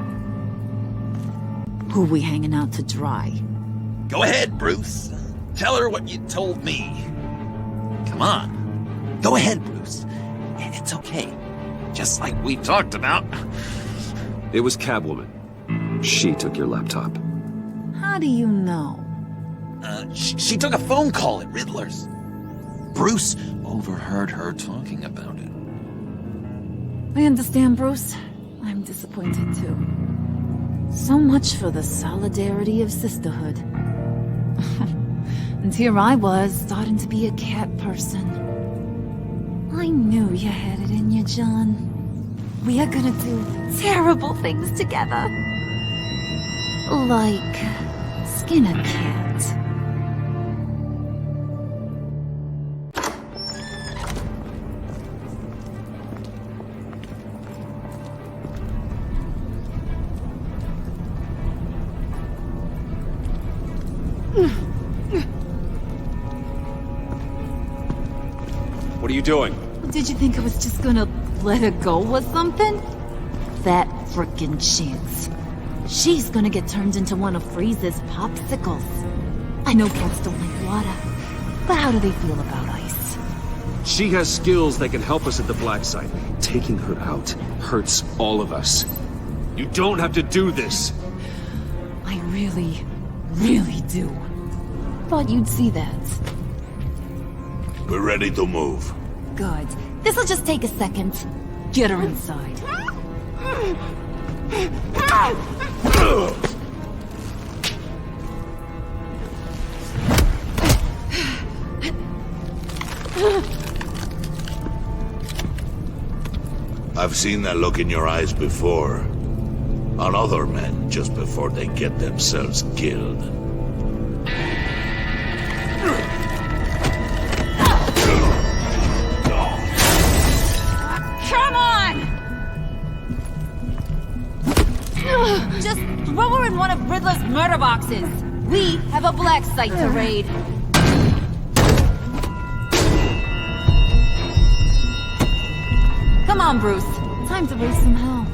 Who we hanging out to dry? Go ahead, Bruce. Tell her what you told me. Come on. Go ahead, Bruce. It's okay. Just like we talked about. It was Catwoman. She took your laptop. How do you know? She took a phone call at Riddler's. Bruce overheard her talking about it. I understand, Bruce. I'm disappointed too. So much for the solidarity of sisterhood. And here I was, starting to be a cat person. I knew you had it in you, John. We are gonna do terrible things together. Like skin a cat. What are you doing? Did you think I was just gonna let her go or something? That frickin' chance. She's gonna get turned into one of Freeze's popsicles. I know cats don't like water, but how do they feel about ice? She has skills that can help us at the black site. Taking her out hurts all of us. You don't have to do this. I really, really do. Thought you'd see that. We're ready to move. Good. This'll just take a second. Get her inside. I've seen that look in your eyes before. On other men, just before they get themselves killed. Come on! Just throw her in one of Riddler's murder boxes. We have a black site to raid. Come on, Bruce. Time to raise some hell.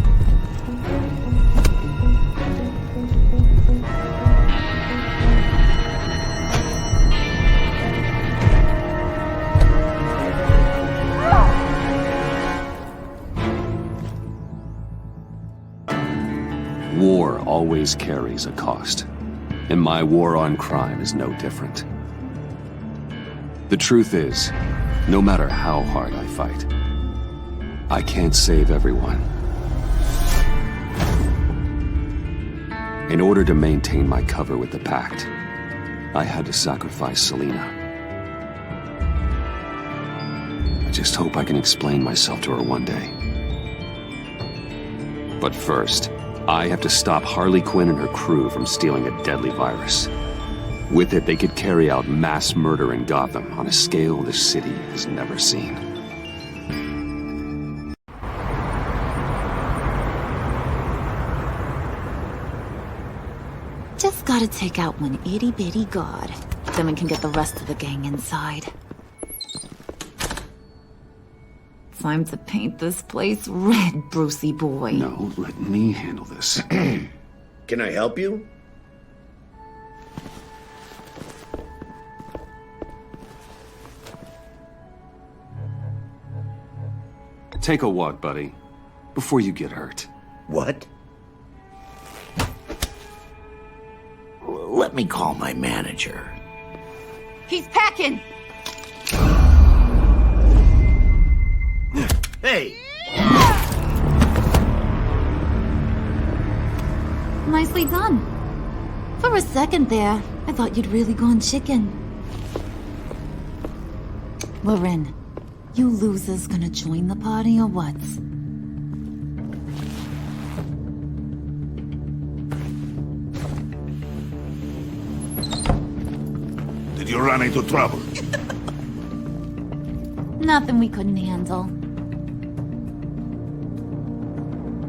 War always carries a cost, and my war on crime is no different. The truth is, no matter how hard I fight, I can't save everyone. In order to maintain my cover with the Pact, I had to sacrifice Selena. I just hope I can explain myself to her one day. But first, I have to stop Harley Quinn and her crew from stealing a deadly virus. With it, they could carry out mass murder in Gotham on a scale the city has never seen. Just gotta take out one itty-bitty god. Then we can get the rest of the gang inside. Time to paint this place red, Brucey boy. No, let me handle this. Can I help you? Take a walk, buddy, before you get hurt. What? Let me call my manager. He's packing! Hey! Nicely done. For a second there, I thought you'd really gone chicken. We're in. You losers gonna join the party or what? Did you run into trouble? Nothing we couldn't handle.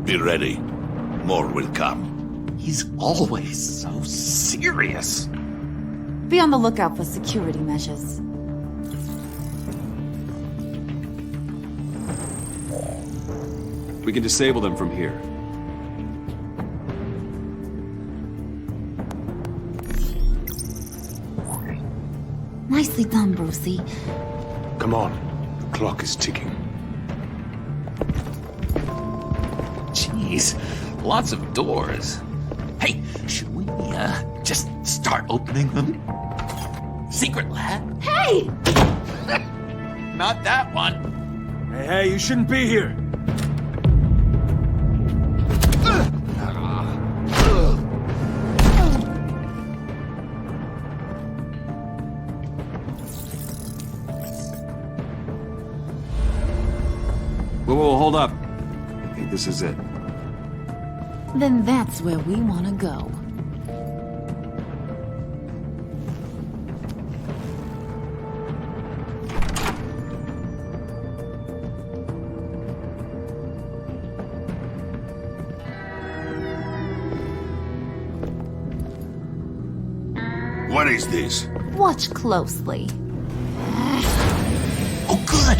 Be ready. More will come. He's always so serious. Be on the lookout for security measures. We can disable them from here. Nicely done, Brucey. Come on. The clock is ticking. Jeez, lots of doors. Hey, should we just start opening them? Secret lab? Hey! Not that one. Hey, you shouldn't be here. Whoa, hold up. I think this is it. Then that's where we want to go. What is this? Watch closely. Oh, good.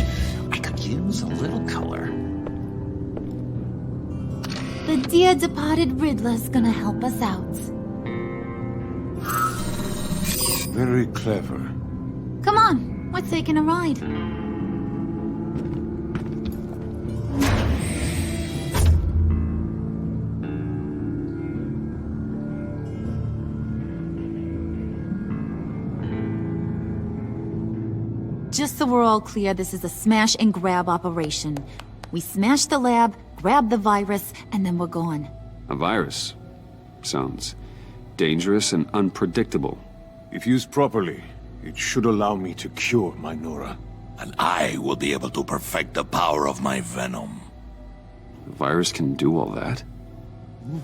I could use a little color. The dear departed Riddler's gonna help us out. Very clever. Come on, we're taking a ride. Just so we're all clear, this is a smash and grab operation. We smash the lab, grab the virus, and then we're gone. A virus? Sounds dangerous and unpredictable. If used properly, it should allow me to cure my Nora. And I will be able to perfect the power of my venom. The virus can do all that?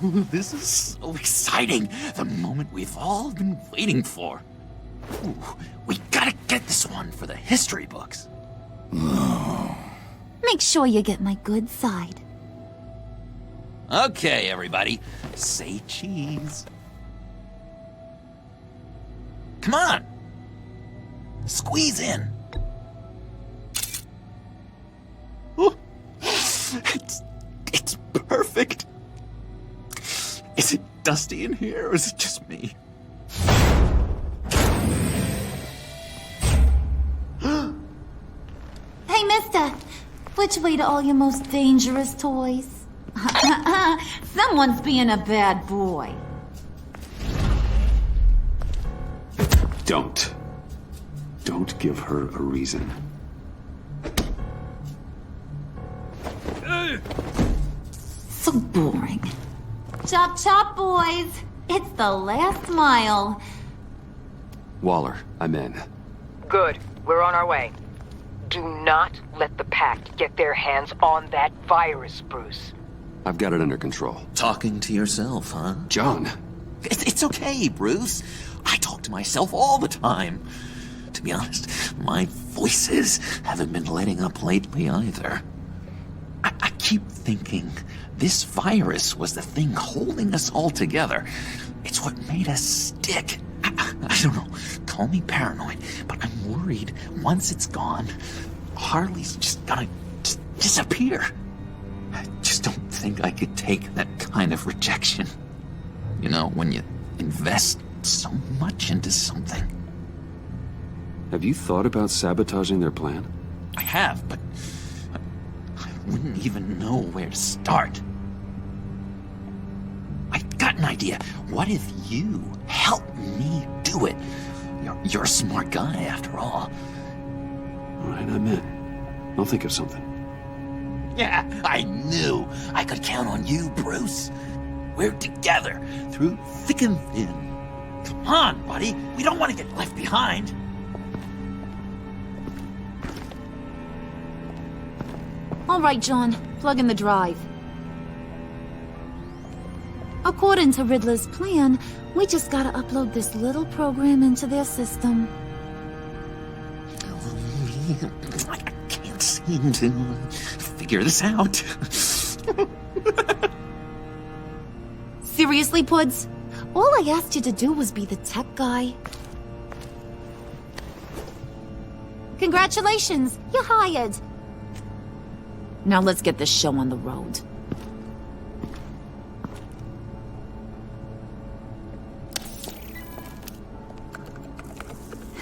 Ooh, this is so exciting. The moment we've all been waiting for. Ooh, we gotta get this one for the history books. Make sure you get my good side. Okay, everybody, say cheese. Come on. Squeeze in. Ooh. It's perfect. Is it dusty in here, or is it just me? Hey, mister. Which way to all your most dangerous toys? Someone's being a bad boy. Don't. Don't give her a reason. So boring. Chop chop, boys. It's the last mile. Waller, I'm in. Good. We're on our way. Do not let the Pact get their hands on that virus, Bruce. I've got it under control. Talking to yourself, huh? John. It's okay, Bruce. I talk to myself all the time. To be honest, my voices haven't been letting up lately either. I keep thinking this virus was the thing holding us all together. It's what made us stick. I don't know, call me paranoid, but I'm worried once it's gone, Harley's just gonna disappear. I just don't think I could take that kind of rejection. You know, when you invest so much into something. Have you thought about sabotaging their plan? I have, but I wouldn't even know where to start. I've got an idea. What if you help me do it? You're a smart guy, after all. All right, I'm in. I'll think of something. Yeah, I knew I could count on you, Bruce. We're together through thick and thin. Come on, buddy. We don't want to get left behind. All right, John. Plug in the drive. According to Riddler's plan, we just gotta upload this little program into their system. I can't seem to figure this out. Seriously, Puds? All I asked you to do was be the tech guy. Congratulations, you're hired. Now let's get this show on the road.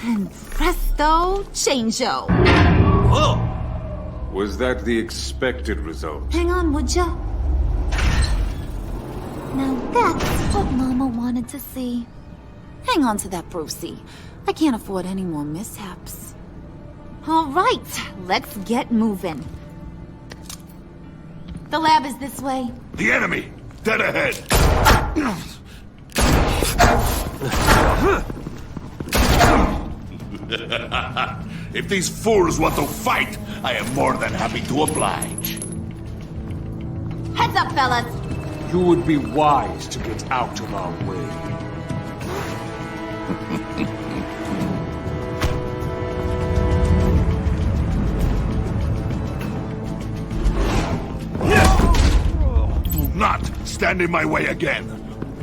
And presto, changeo. Whoa! Was that the expected result? Hang on, would ya? Now that's what Mama wanted to see. Hang on to that, Brucey. I can't afford any more mishaps. All right, let's get moving. The lab is this way. The enemy! Dead ahead! If these fools want to fight, I am more than happy to oblige. Heads up, fellas. You would be wise to get out of our way. Do not stand in my way again,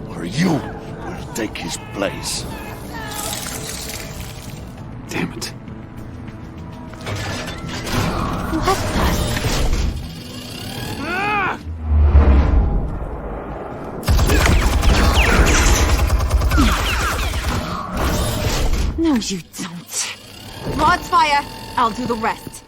or you will take his place. Damn it. What the? No, you don't. Rod's fire. I'll do the rest.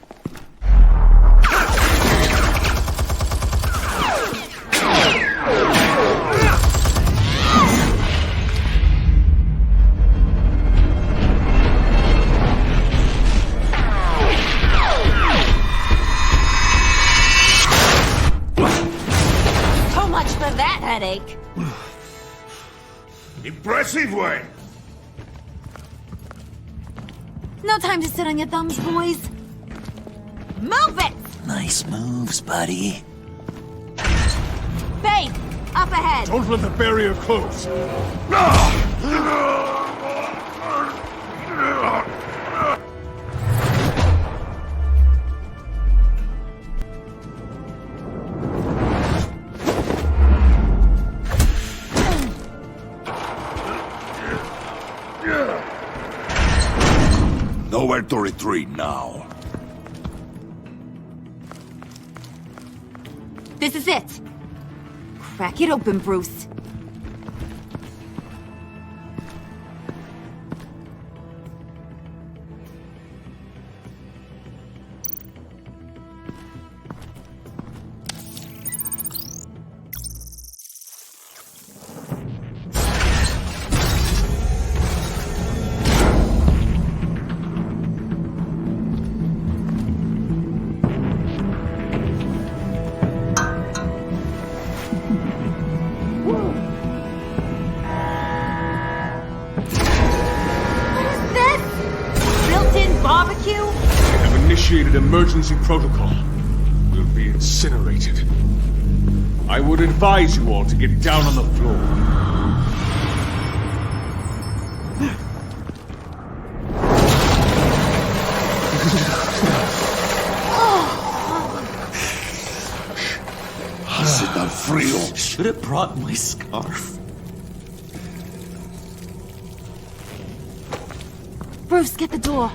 So much for that headache. Impressive, Wayne. No time to sit on your thumbs, boys. Move it! Nice moves, buddy. Babe, up ahead. Don't let the barrier close. Nowhere to retreat now. This is it. Crack it open, Bruce. initiated emergency protocol. We'll be incinerated. I would advise you all to get down on the floor. Sit down, frío. Should have brought my scarf. Bruce, get the door.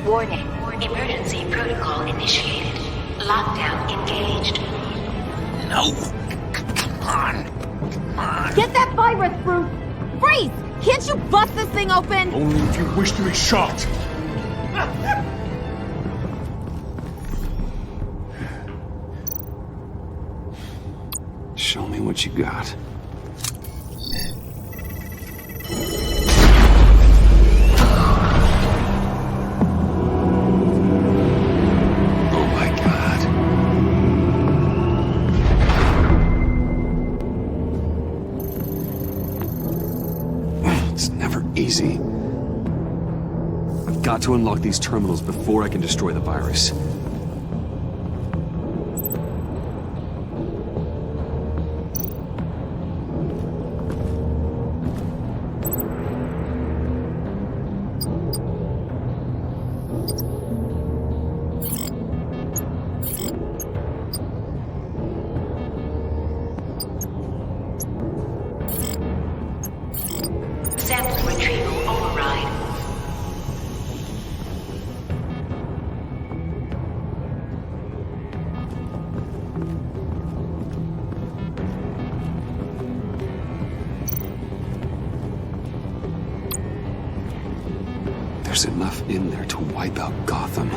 Warning. Emergency protocol initiated. Lockdown engaged. No. Come on. Get that virus, Bruce! Freeze! Can't you bust this thing open? Only if you wish to be shot. Show me what you got. Oh my God. It's never easy. I've got to unlock these terminals before I can destroy the virus. Sample retrieval override. There's enough in there to wipe out Gotham.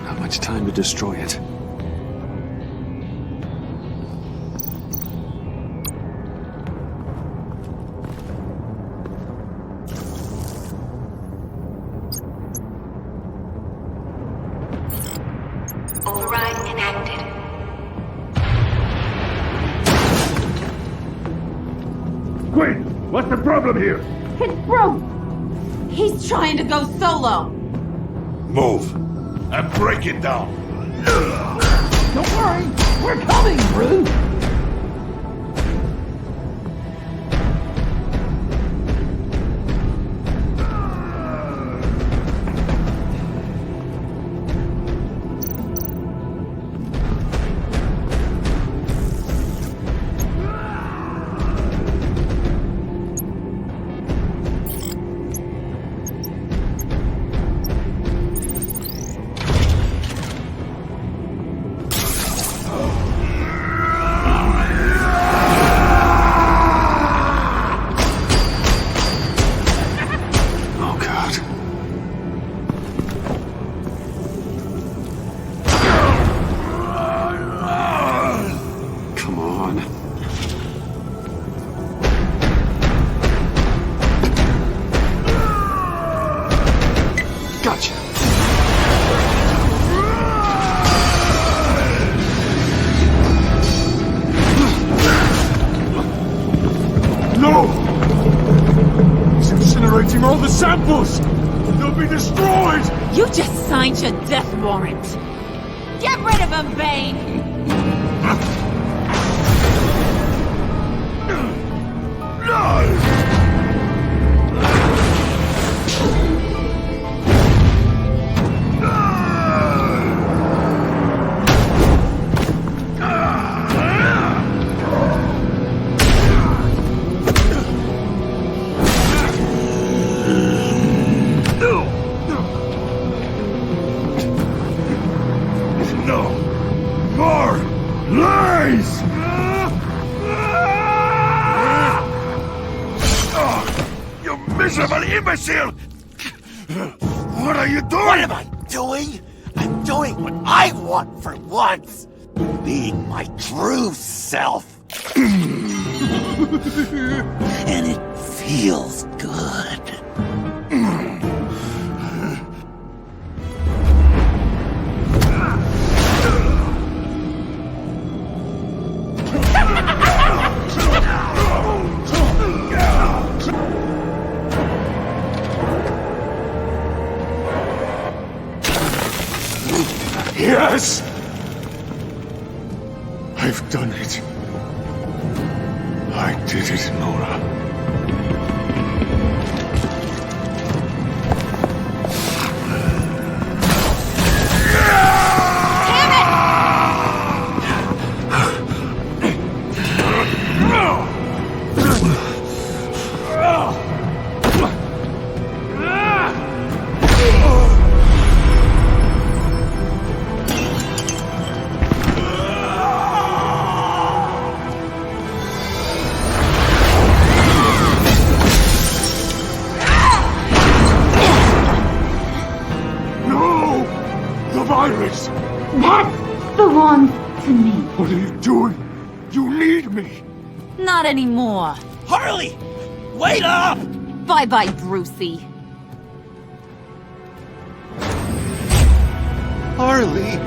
Not much time to destroy it. Override enacted. Quinn, what's the problem here? It's Bruce! He's trying to go solo! Move. And break it down. Don't worry, we're coming, Bruce! Oh God. Come on. Gotcha. No! He's incinerating all the samples! They'll be destroyed! You just signed your death warrant! Get rid of him, Bane! No! More lies! You miserable imbecile! What are you doing? What am I doing? I'm doing what I want for once. Being my true self. And it feels good. Yes! I've done it. I did it, Nora. That's the one to me. What are you doing? You need me. Not anymore. Harley! Wait up! Bye-bye, Brucey. Harley!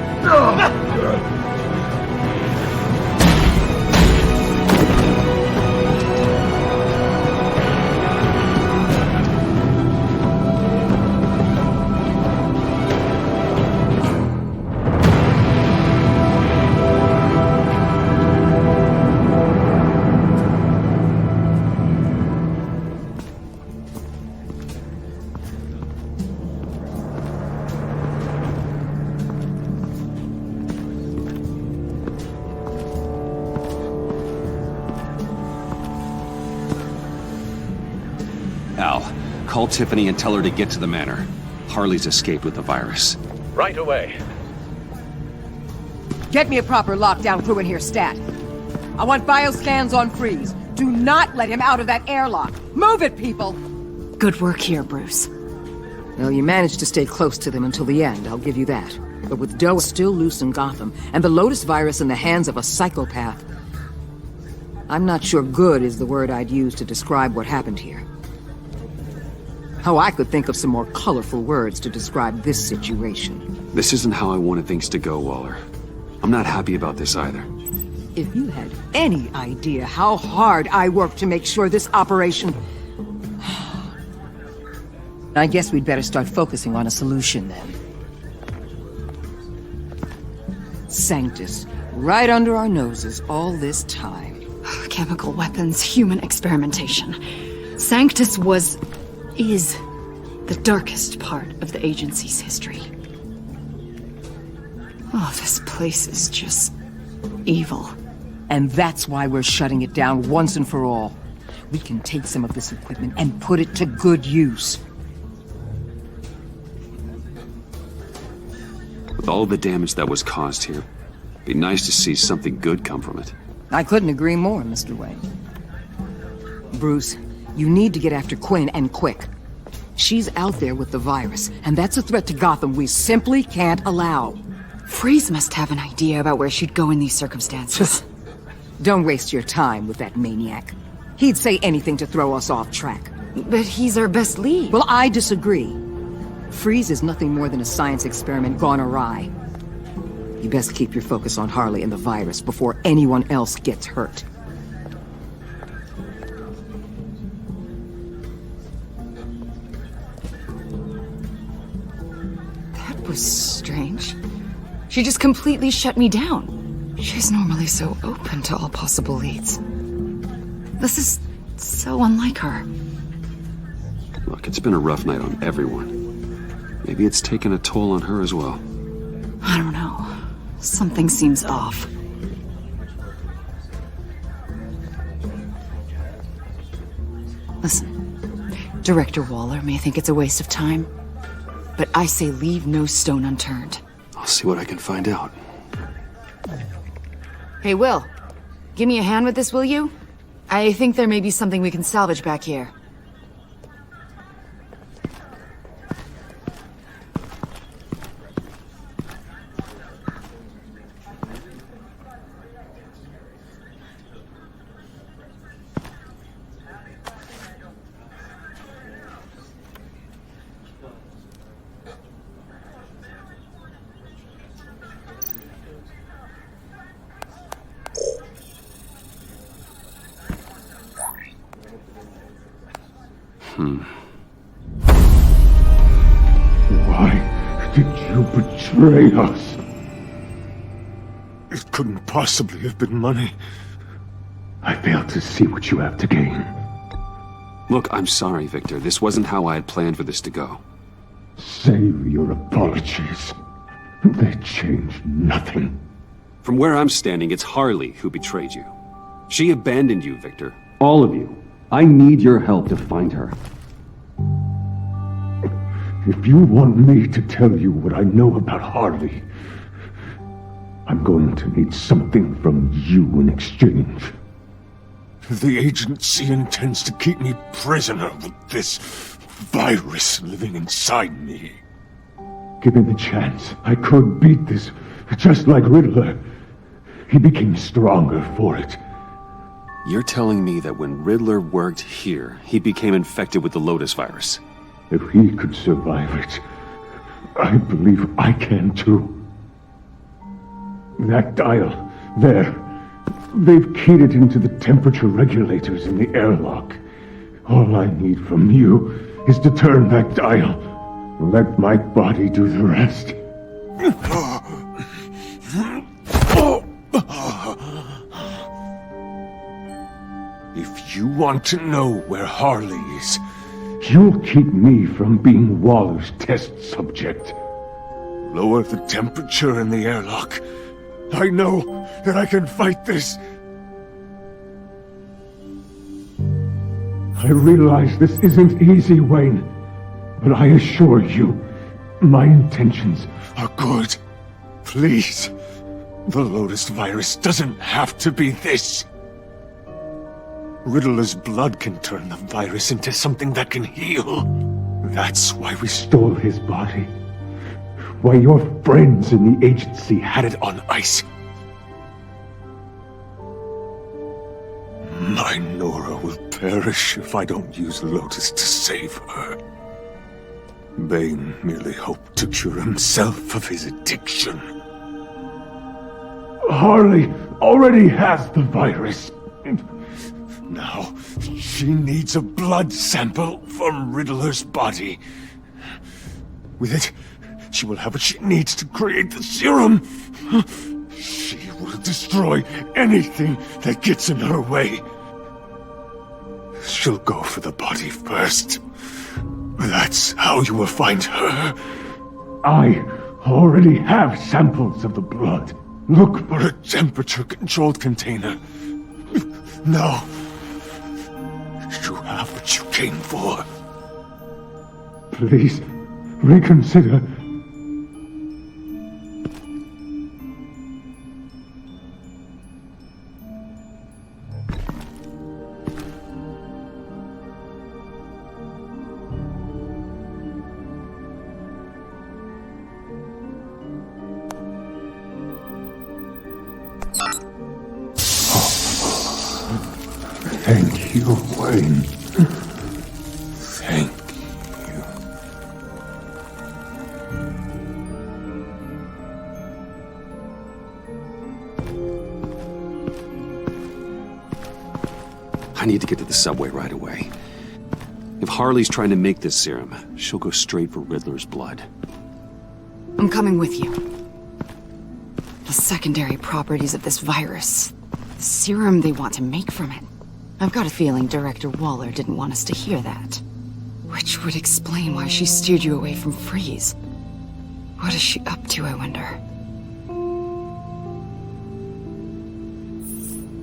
Al, call Tiffany and tell her to get to the manor. Harley's escaped with the virus. Right away. Get me a proper lockdown crew in here, stat. I want bioscans on Freeze. Do not let him out of that airlock. Move it, people! Good work here, Bruce. Well, you managed to stay close to them until the end, I'll give you that. But with Doe still loose in Gotham, and the Lotus virus in the hands of a psychopath, I'm not sure good is the word I'd use to describe what happened here. Oh, I could think of some more colorful words to describe this situation. This isn't how I wanted things to go, Waller. I'm not happy about this either. If you had any idea how hard I worked to make sure this operation... I guess we'd better start focusing on a solution then. Sanctus, right under our noses all this time. Chemical weapons, human experimentation. Sanctus is the darkest part of the agency's history. Oh, this place is just evil. And that's why we're shutting it down once and for all. We can take some of this equipment and put it to good use. With all the damage that was caused here, it'd be nice to see something good come from it. I couldn't agree more, Mr. Wayne. Bruce, you need to get after Quinn, and quick. She's out there with the virus, and that's a threat to Gotham we simply can't allow. Freeze must have an idea about where she'd go in these circumstances. Don't waste your time with that maniac. He'd say anything to throw us off track. But he's our best lead. Well, I disagree. Freeze is nothing more than a science experiment gone awry. You best keep your focus on Harley and the virus before anyone else gets hurt. That was strange. She just completely shut me down. She's normally so open to all possible leads. This is so unlike her. Look, it's been a rough night on everyone. Maybe it's taken a toll on her as well. I don't know. Something seems off. Listen, Director Waller may think it's a waste of time, but I say leave no stone unturned. I'll see what I can find out. Hey, Will. Give me a hand with this, will you? I think there may be something we can salvage back here. Why did you betray us? It couldn't possibly have been money. I fail to see what you have to gain. Look, I'm sorry, Victor. This wasn't how I had planned for this to go. Save your apologies. They changed nothing. From where I'm standing, it's Harley who betrayed you. She abandoned you, Victor. All of you. I need your help to find her. If you want me to tell you what I know about Harley, I'm going to need something from you in exchange. The agency intends to keep me prisoner with this virus living inside me. Given the chance, I could beat this, just like Riddler. He became stronger for it. You're telling me that when Riddler worked here, he became infected with the Lotus virus? If he could survive it, I believe I can too. That dial, there. They've keyed it into the temperature regulators in the airlock. All I need from you is to turn that dial. Let my body do the rest. If you want to know where Harley is, you'll keep me from being Waller's test subject. Lower the temperature in the airlock. I know that I can fight this. I realize this isn't easy, Wayne, but I assure you, my intentions are good. Please, the Lotus virus doesn't have to be this. Riddler's blood can turn the virus into something that can heal. That's why we stole his body. Why your friends in the agency had it on ice. My Nora will perish if I don't use Lotus to save her. Bane merely hoped to cure himself of his addiction. Harley already has the virus. Now, she needs a blood sample from Riddler's body. With it, she will have what she needs to create the serum. She will destroy anything that gets in her way. She'll go for the body first. That's how you will find her. I already have samples of the blood. Look for a temperature-controlled container. Now, you have what you came for. Please, reconsider. Thank you, Wayne. Thank you. I need to get to the subway right away. If Harley's trying to make this serum, she'll go straight for Riddler's blood. I'm coming with you. The secondary properties of this virus. The serum they want to make from it. I've got a feeling Director Waller didn't want us to hear that. Which would explain why she steered you away from Freeze. What is she up to, I wonder?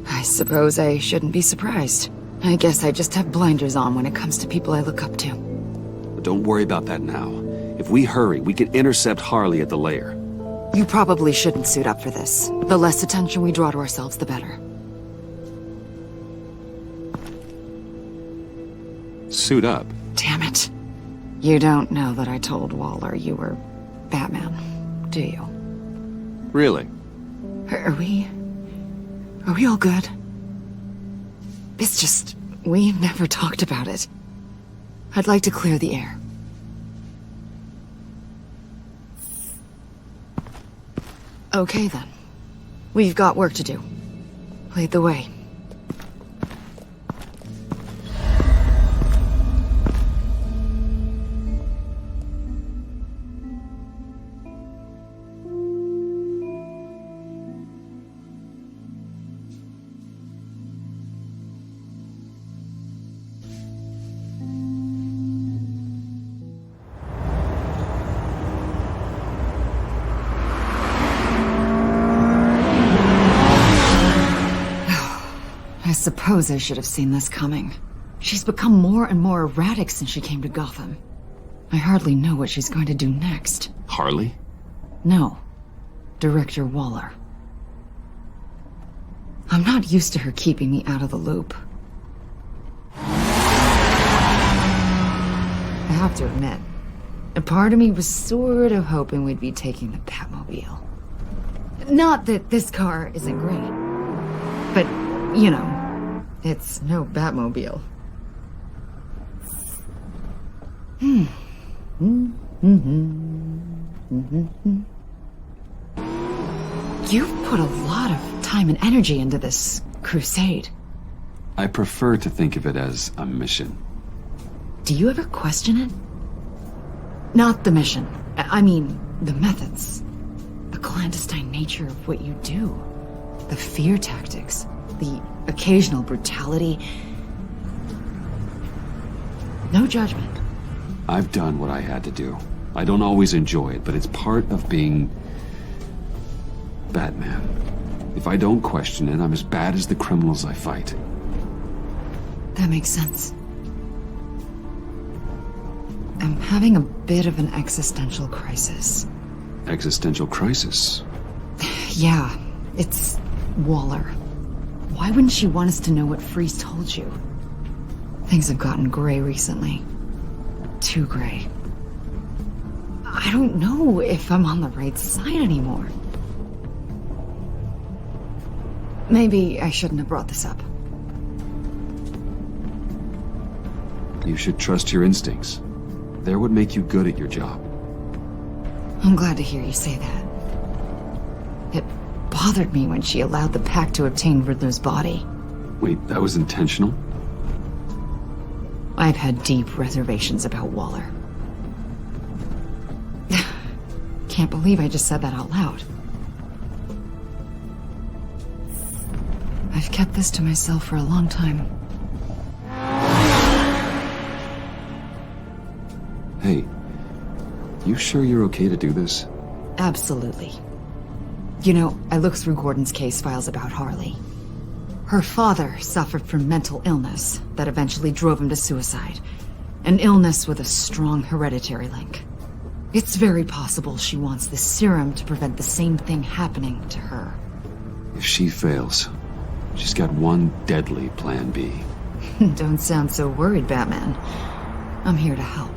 I suppose I shouldn't be surprised. I guess I just have blinders on when it comes to people I look up to. But don't worry about that now. If we hurry, we can intercept Harley at the lair. You probably shouldn't suit up for this. The less attention we draw to ourselves, the better. Suit up? Damn it. You don't know that I told Waller you were Batman, do you? Really? Are we all good? It's just, we never talked about it. I'd like to clear the air. Okay then. We've got work to do. Lead the way. I suppose I should have seen this coming. She's become more and more erratic since she came to Gotham. I hardly know what she's going to do next. Harley? No. Director Waller. I'm not used to her keeping me out of the loop. I have to admit, a part of me was sort of hoping we'd be taking the Batmobile. Not that this car isn't great, but, you know, it's no Batmobile. You've put a lot of time and energy into this crusade. I prefer to think of it as a mission. Do you ever question it? Not the mission. I mean, the methods. The clandestine nature of what you do. The fear tactics. The occasional brutality. No judgment. I've done what I had to do. I don't always enjoy it, but it's part of being Batman. If I don't question it, I'm as bad as the criminals I fight. That makes sense. I'm having a bit of an existential crisis. Existential crisis? Yeah, it's Waller. Why wouldn't she want us to know what Freeze told you? Things have gotten gray recently. Too gray. I don't know if I'm on the right side anymore. Maybe I shouldn't have brought this up. You should trust your instincts. They're what make you good at your job. I'm glad to hear you say that. It bothered me when she allowed the pact to obtain Riddler's body. Wait, that was intentional? I've had deep reservations about Waller. Can't believe I just said that out loud. I've kept this to myself for a long time. Hey, you sure you're okay to do this? Absolutely. You know, I looked through Gordon's case files about Harley. Her father suffered from mental illness that eventually drove him to suicide. An illness with a strong hereditary link. It's very possible she wants the serum to prevent the same thing happening to her. If she fails, she's got one deadly plan B. Don't sound so worried, Batman. I'm here to help.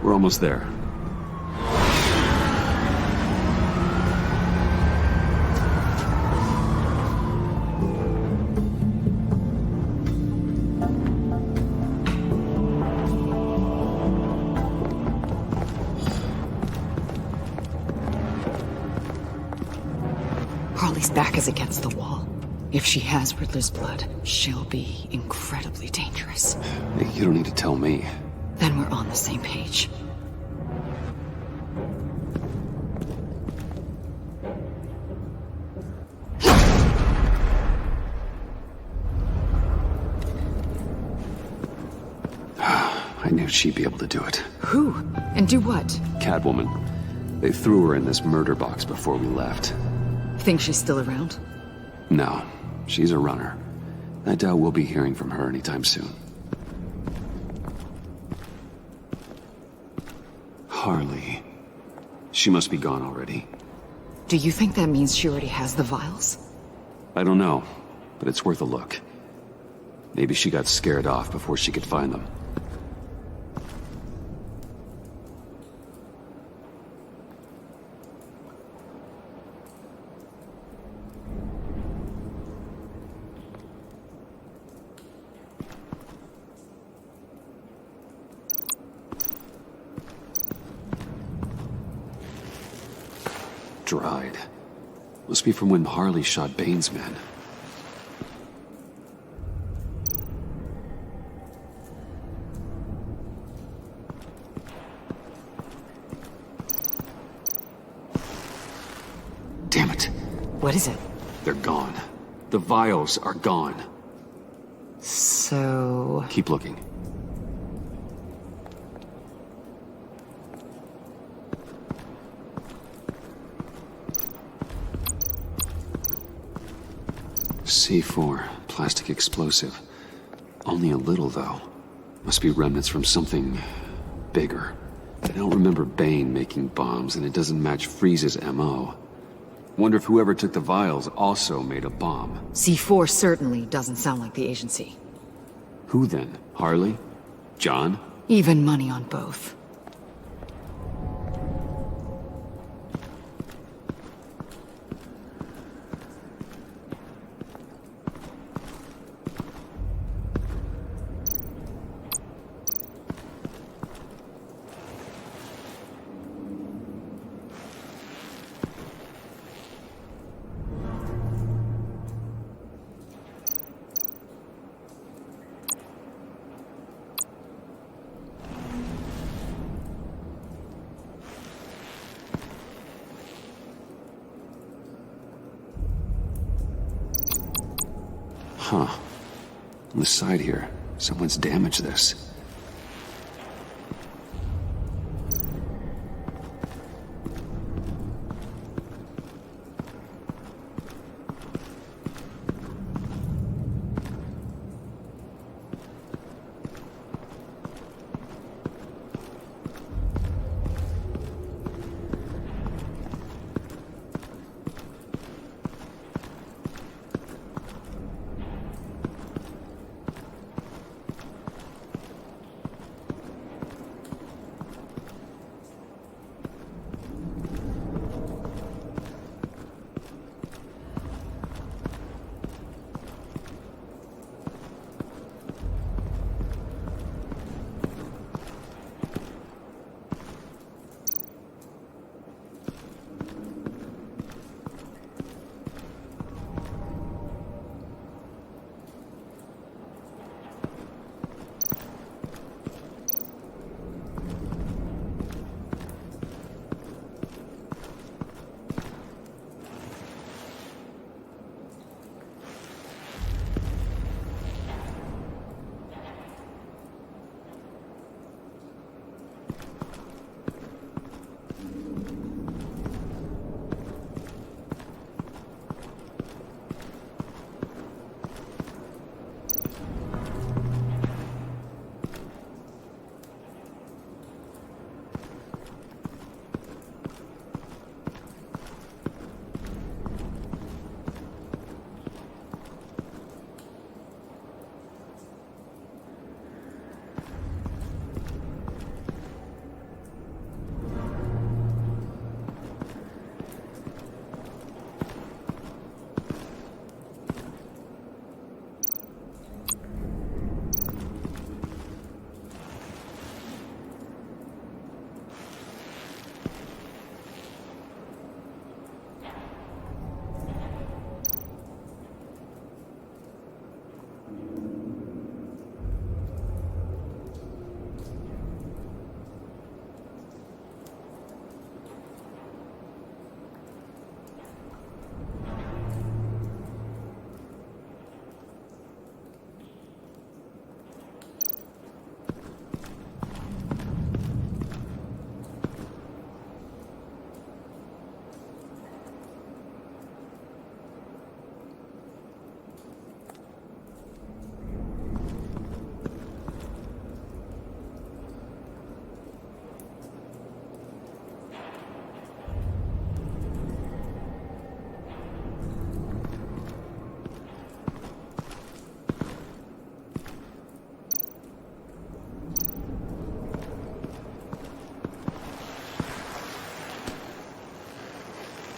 We're almost there. Harley's back is against the wall. If she has Riddler's blood, she'll be incredibly dangerous. You don't need to tell me. Then we're on the same page. I knew she'd be able to do it. Who? And do what? Catwoman. They threw her in this murder box before we left. Think she's still around? No, she's a runner. I doubt we'll be hearing from her anytime soon. Harley. She must be gone already. Do you think that means she already has the vials? I don't know, but it's worth a look. Maybe she got scared off before she could find them. Dried. Must be from when Harley shot Bane's men. Damn it. What is it? They're gone. The vials are gone. So... Keep looking. C4, plastic explosive. Only a little, though. Must be remnants from something bigger. I don't remember Bane making bombs, and it doesn't match Freeze's MO. Wonder if whoever took the vials also made a bomb. C4 certainly doesn't sound like the agency. Who then? Harley? John? Even money on both. Huh. On the side here, someone's damaged this.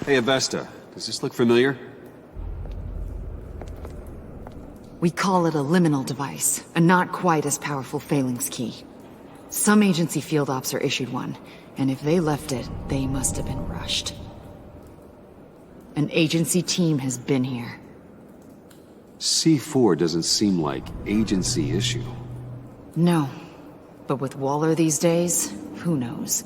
Hey, Avesta. Does this look familiar? We call it a liminal device, a not quite as powerful phalanx key. Some agency field ops are issued one, and if they left it, they must have been rushed. An agency team has been here. C4 doesn't seem like agency issue. No. But with Waller these days, who knows?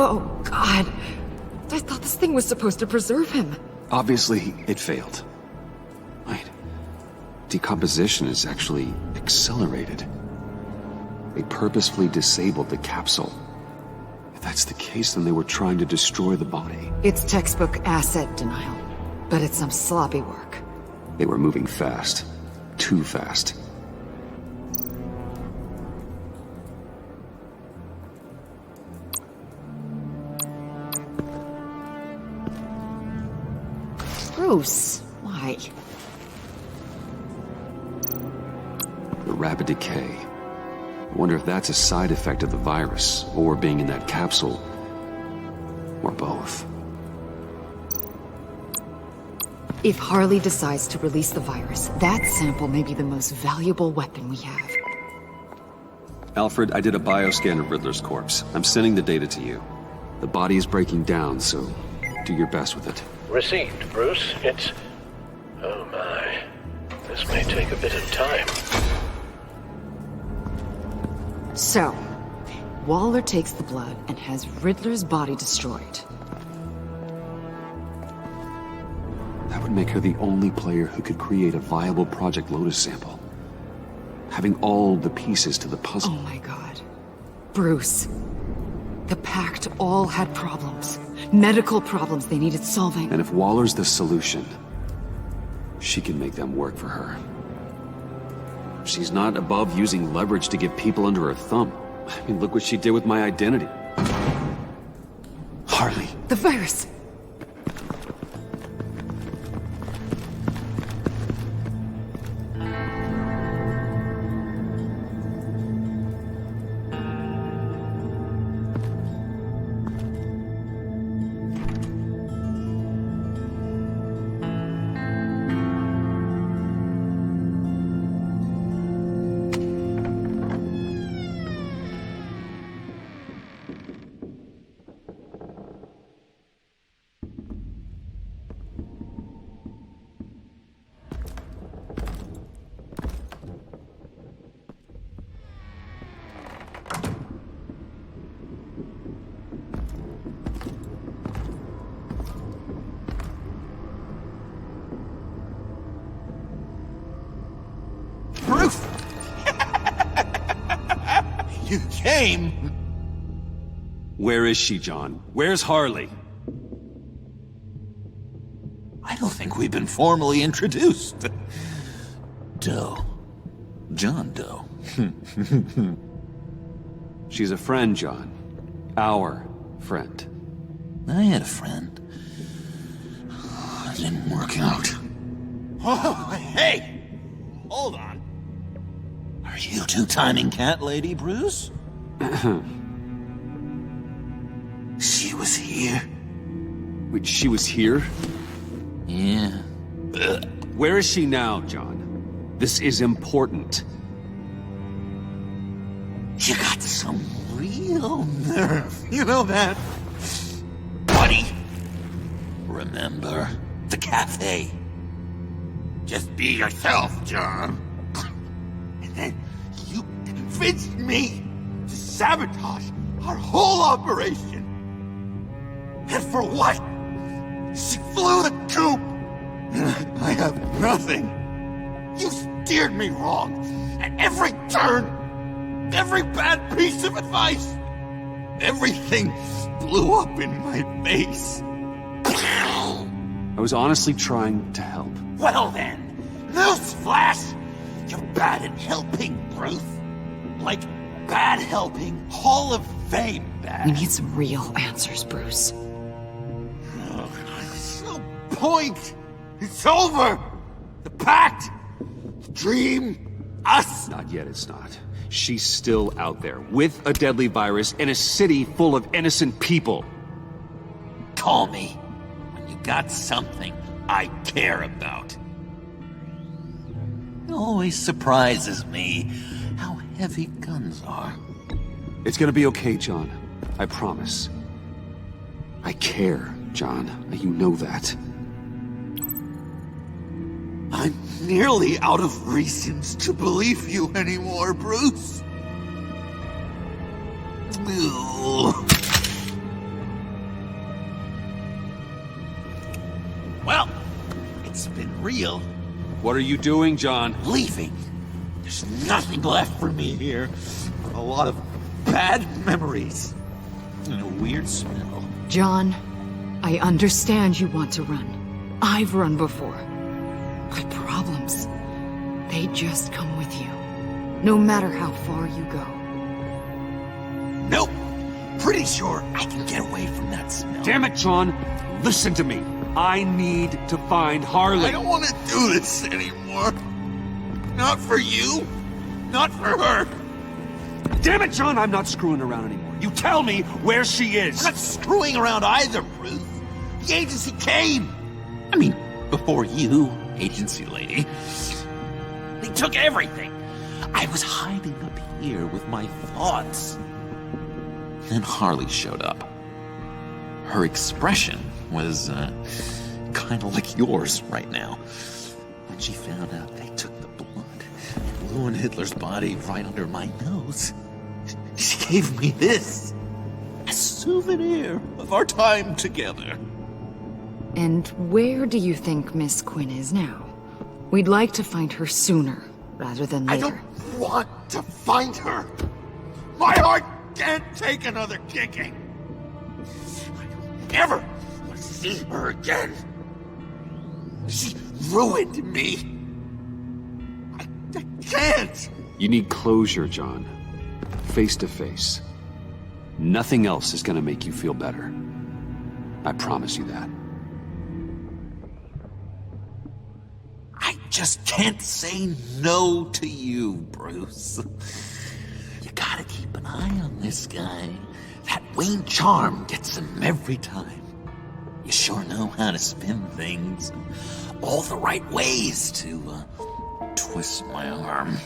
Oh, God. I thought this thing was supposed to preserve him. Obviously, it failed. Wait. Decomposition is actually accelerated. They purposefully disabled the capsule. If that's the case, then they were trying to destroy the body. It's textbook asset denial, but it's some sloppy work. They were moving fast. Too fast. Bruce, why? The rapid decay. I wonder if that's a side effect of the virus, or being in that capsule, or both. If Harley decides to release the virus, that sample may be the most valuable weapon we have. Alfred, I did a bioscan of Riddler's corpse. I'm sending the data to you. The body is breaking down, so do your best with it. Received, Bruce. It's... oh my. This may take a bit of time. So, Waller takes the blood and has Riddler's body destroyed. That would make her the only player who could create a viable Project Lotus sample. Having all the pieces to the puzzle. Oh my God. Bruce. The Pact all had problems. Medical problems they needed solving. And if Waller's the solution, she can make them work for her. She's not above using leverage to get people under her thumb. I mean, look what she did with my identity. Harley. The virus. You came? Where is she, John? Where's Harley? I don't think we've been formally introduced. Doe. John Doe. She's a friend, John. Our friend. I had a friend. It didn't work out. Oh, hey! Hold on. Are you two-timing cat lady, Bruce? She was here. Wait, she was here? Yeah. Where is she now, John? This is important. You got some real nerve. You know that? Buddy! Remember the cafe? Just be yourself, John. And then you convinced me to sabotage our whole operation. And for what? She flew the coop! And I have nothing. You steered me wrong at every turn. Every bad piece of advice. Everything blew up in my face. I was honestly trying to help. Well then, Newsflash! You're bad at helping, Bruce. Like, bad helping, Hall of Fame bad. We need some real answers, Bruce. There's no point! It's over! The pact! The dream! Us! Not yet, it's not. She's still out there, with a deadly virus, in a city full of innocent people. Call me when you got something I care about. It always surprises me how heavy guns are. It's gonna be okay, John. I promise. I care, John. You know that. I'm nearly out of reasons to believe you anymore, Bruce. Well, it's been real. What are you doing, John? Leaving. There's nothing left for me here. A lot of bad memories. And a weird smell. John, I understand you want to run. I've run before. But problems, they just come with you. No matter how far you go. Nope. Pretty sure I can get away from that smell. Damn it, John! Listen to me. I need to find Harley. I don't want to do this anymore. Not for you. Not for her. Damn it, John! I'm not screwing around anymore. You tell me where she is. I'm not screwing around either, Bruce. The agency came. I mean, before you, agency lady. They took everything. I was hiding up here with my thoughts. Then Harley showed up. Her expression was, kind of like yours right now. When she found out they took the blood and ruined Hitler's body right under my nose, she gave me this. A souvenir of our time together. And where do you think Miss Quinn is now? We'd like to find her sooner, rather than later. I don't want to find her. My heart can't take another kicking. I don't ever want to see her again. She ruined me. I can't. You need closure, John. Face to face. Nothing else is gonna make you feel better. I promise you that. I just can't say no to you, Bruce. You gotta keep an eye on this guy. That Wayne charm gets him every time. You sure know how to spin things. All the right ways to twist my arm.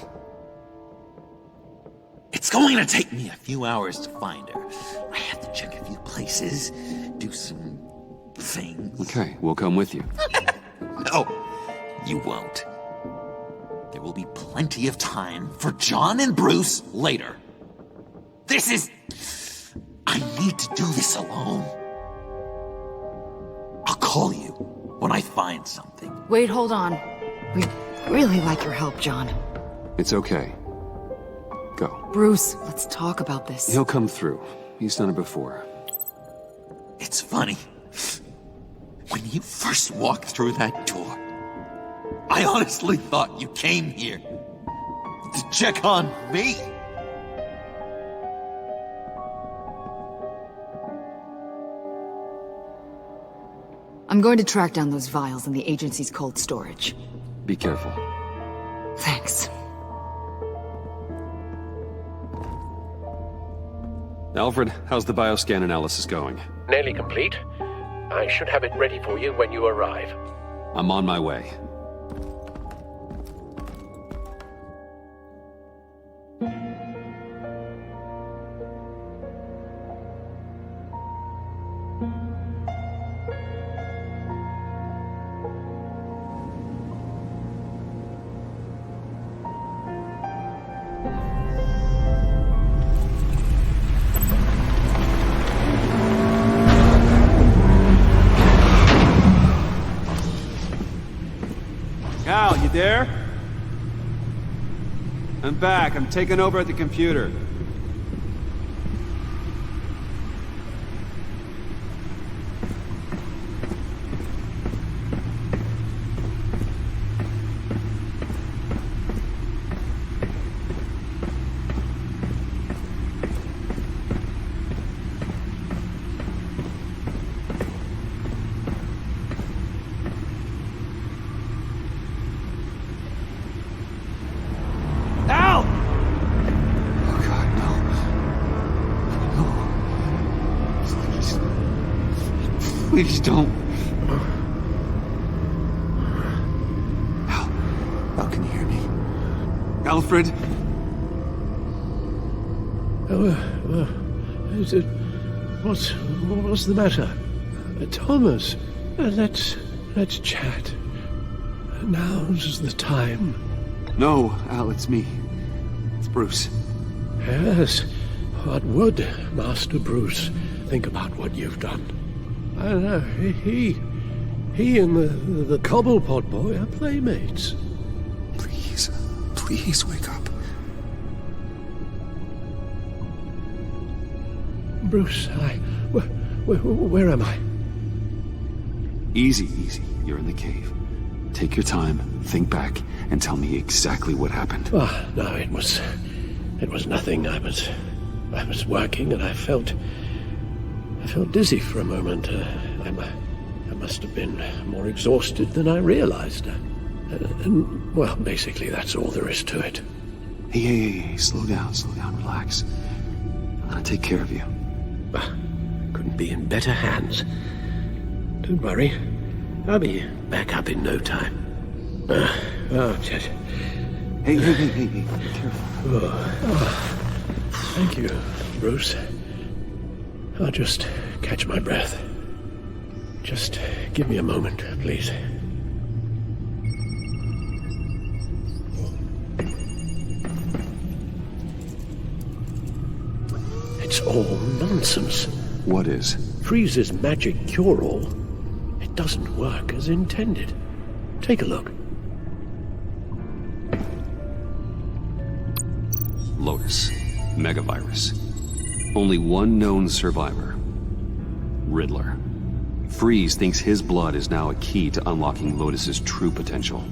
It's going to take me a few hours to find her. I have to check a few places, do some things. Okay, we'll come with you. No, you won't. There will be plenty of time for John and Bruce later. This is... I need to do this alone. I'll call you when I find something. Wait, hold on. We'd really like your help, John. It's okay. Go. Bruce, let's talk about this. He'll come through. He's done it before. It's funny. When you first walked through that door, I honestly thought you came here to check on me. I'm going to track down those vials in the agency's cold storage. Be careful. Thanks. Alfred, how's the bioscan analysis going? Nearly complete. I should have it ready for you when you arrive. I'm on my way. Al, you there? I'm back. I'm taking over at the computer. Please don't. Al, can you hear me? Alfred? Is it... What's the matter? Thomas, let's chat. Now's the time. No, Al, it's me. It's Bruce. Yes. What would Master Bruce think about what you've done? I don't know. He and the Cobblepot boy are playmates. Please wake up. Bruce, where am I? Easy. You're in the cave. Take your time, think back, and tell me exactly what happened. Oh, no, it was nothing. I was working and I felt dizzy for a moment. I must have been more exhausted than I realized. Well, basically, that's all there is to it. Hey, slow down, relax. I'm gonna take care of you. Couldn't be in better hands. Don't worry. I'll be back up in no time. Just... Hey, be careful. Thank you, Bruce. I'll just catch my breath. Just give me a moment, please. It's all nonsense. What is? Freeze's magic cure-all. It doesn't work as intended. Take a look. Lotus. Megavirus. Only one known survivor. Riddler. Freeze thinks his blood is now a key to unlocking Lotus's true potential.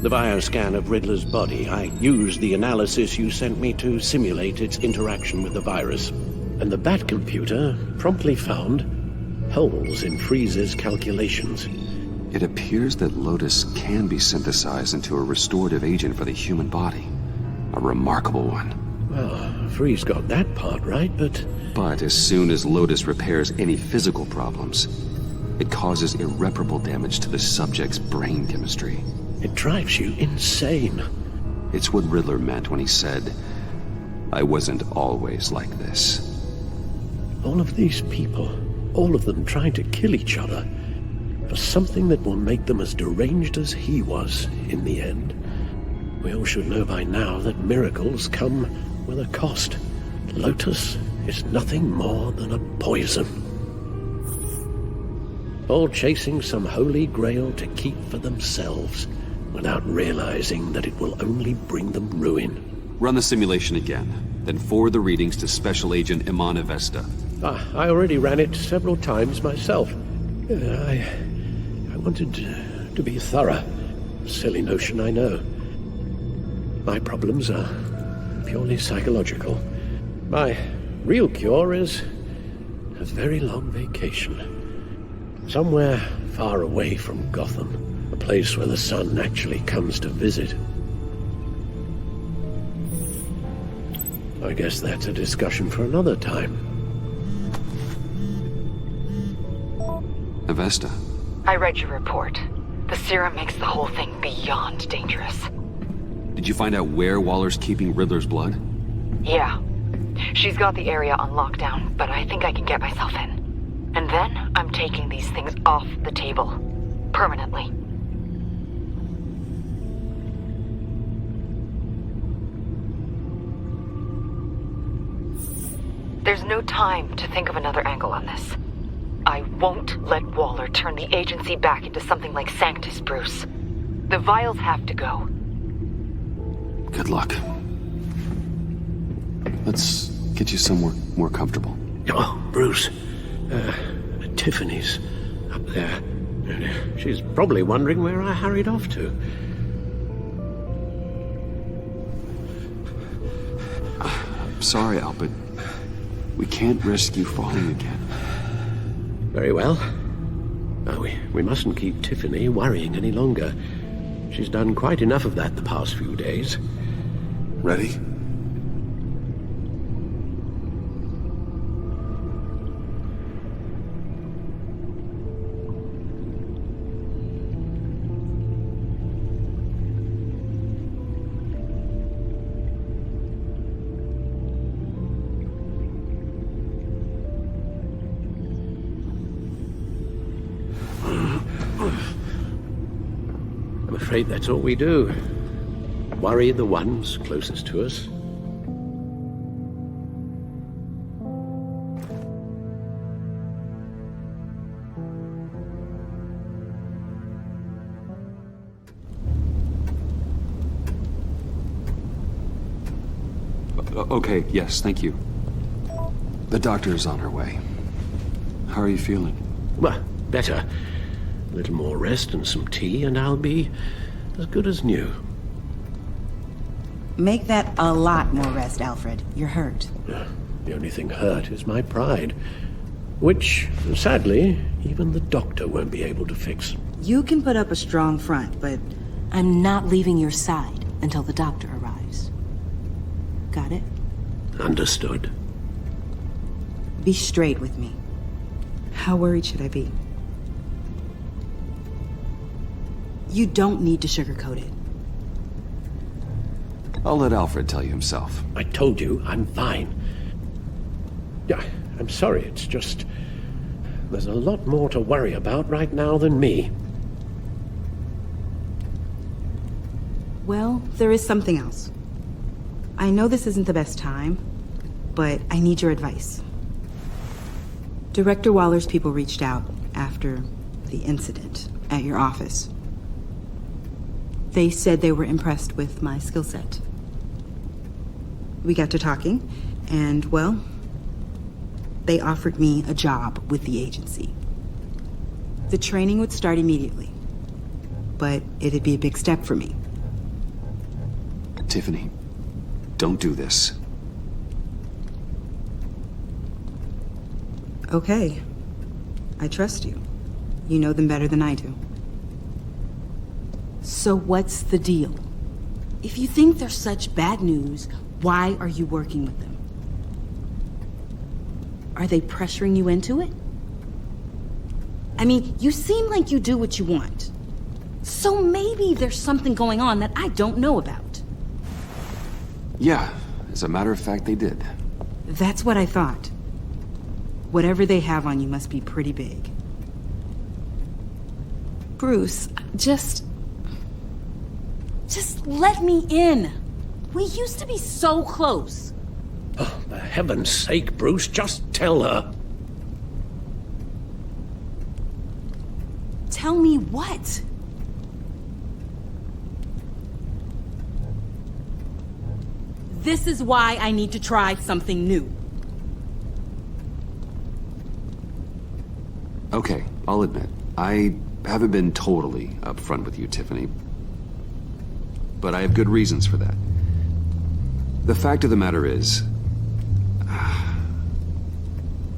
The bioscan of Riddler's body, I used the analysis you sent me to simulate its interaction with the virus. And the Bat computer promptly found holes in Freeze's calculations. It appears that Lotus can be synthesized into a restorative agent for the human body. A remarkable one. Well, Freeze got that part right, but... But as soon as Lotus repairs any physical problems, it causes irreparable damage to the subject's brain chemistry. It drives you insane. It's what Riddler meant when he said, "I wasn't always like this." All of these people, all of them trying to kill each other, for something that will make them as deranged as he was in the end. We all should know by now that miracles come with a cost. Lotus is nothing more than a poison. All chasing some holy grail to keep for themselves, without realizing that it will only bring them ruin. Run the simulation again, then forward the readings to Special Agent Imana Vesta. I already ran it several times myself. I wanted to be thorough. Silly notion, I know. My problems are purely psychological. My real cure is a very long vacation. Somewhere far away from Gotham. A place where the sun actually comes to visit. I guess that's a discussion for another time. Avesta. I read your report. The serum makes the whole thing beyond dangerous. Did you find out where Waller's keeping Riddler's blood? Yeah. She's got the area on lockdown, but I think I can get myself in. And then I'm taking these things off the table. Permanently. There's no time to think of another angle on this. I won't let Waller turn the agency back into something like Sanctus, Bruce. The vials have to go. Good luck. Let's get you somewhere more comfortable. Oh, Bruce. Tiffany's up there. She's probably wondering where I hurried off to. sorry, Al, but we can't risk you falling again. Very well. Now, we mustn't keep Tiffany worrying any longer. She's done quite enough of that the past few days. Ready? I'm afraid that's all we do. Worry the ones closest to us. Okay, yes, thank you. The doctor is on her way. How are you feeling? Well, better. A little more rest and some tea, and I'll be as good as new. Make that a lot more rest, Alfred. You're hurt. The only thing hurt is my pride, which, sadly, even the doctor won't be able to fix. You can put up a strong front, but I'm not leaving your side until the doctor arrives. Got it? Understood. Be straight with me. How worried should I be? You don't need to sugarcoat it. I'll let Alfred tell you himself. I told you, I'm fine. Yeah, I'm sorry, it's just... there's a lot more to worry about right now than me. Well, there is something else. I know this isn't the best time, but I need your advice. Director Waller's people reached out after the incident at your office. They said they were impressed with my skill set. We got to talking, and, well, they offered me a job with the agency. The training would start immediately, but it'd be a big step for me. Tiffany, don't do this. Okay. I trust you. You know them better than I do. So what's the deal? If you think they're such bad news, why are you working with them? Are they pressuring you into it? I mean, you seem like you do what you want. So maybe there's something going on that I don't know about. Yeah, as a matter of fact, they did. That's what I thought. Whatever they have on you must be pretty big. Bruce, just let me in. We used to be so close. Oh, for heaven's sake, Bruce, just tell her. Tell me what? This is why I need to try something new. Okay, I'll admit, I haven't been totally upfront with you, Tiffany. But I have good reasons for that. The fact of the matter is,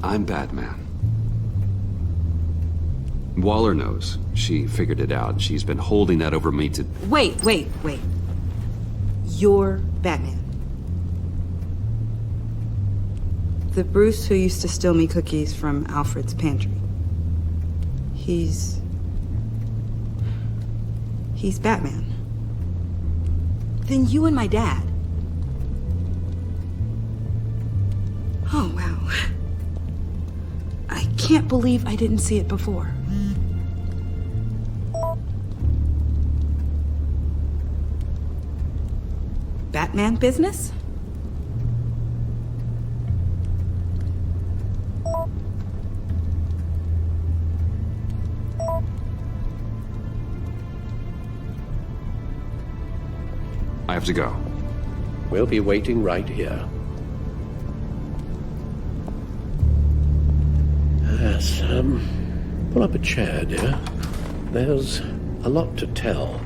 I'm Batman. Waller knows. She figured it out. She's been holding that over me to... Wait. You're Batman. The Bruce who used to steal me cookies from Alfred's pantry. He's Batman. Then you and my dad. Oh, wow. I can't believe I didn't see it before. Batman business? I have to go. We'll be waiting right here. Yes, pull up a chair, dear. There's a lot to tell.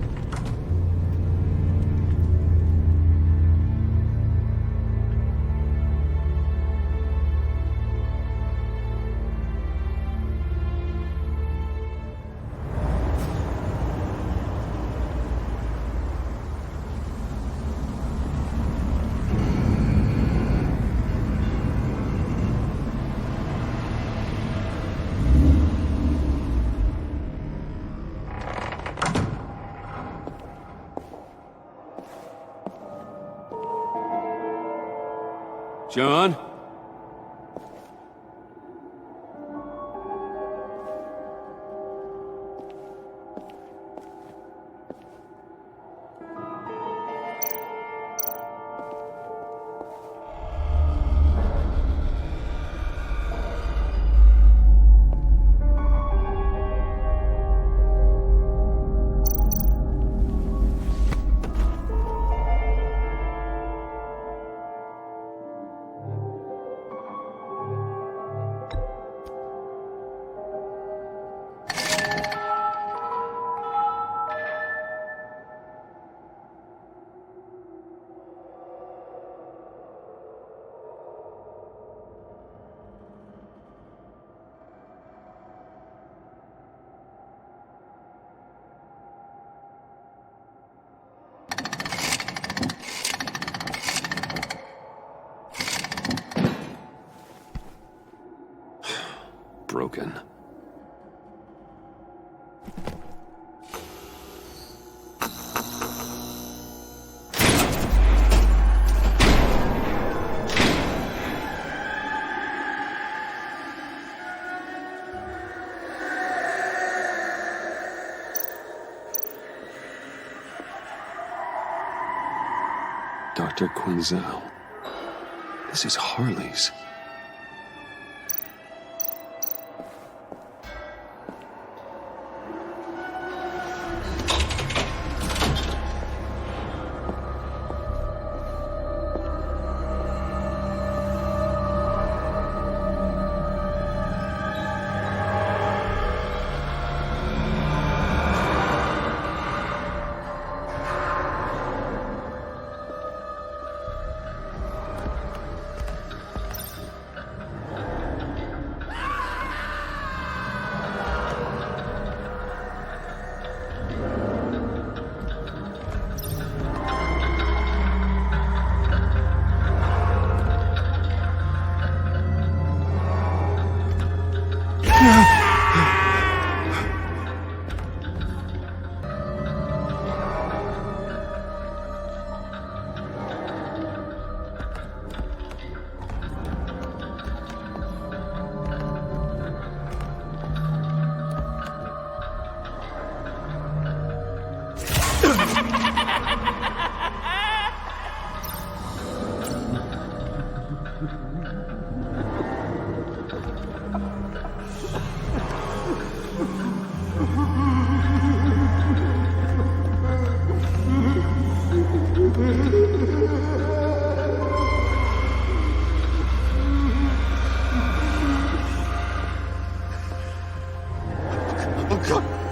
John? Broken. Dr. Quinzel. This is Harley's.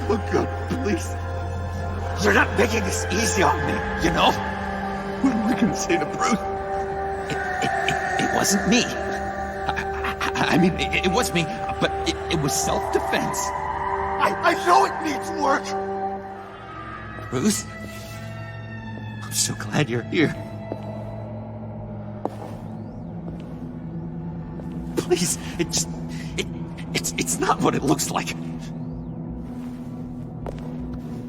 Oh God, please. You're not making this easy on me, you know? What am I gonna say to Bruce? It wasn't me. I mean, it was me, but it was self-defense. I know it needs work. Bruce, I'm so glad you're here. Please, it's not what it looks like.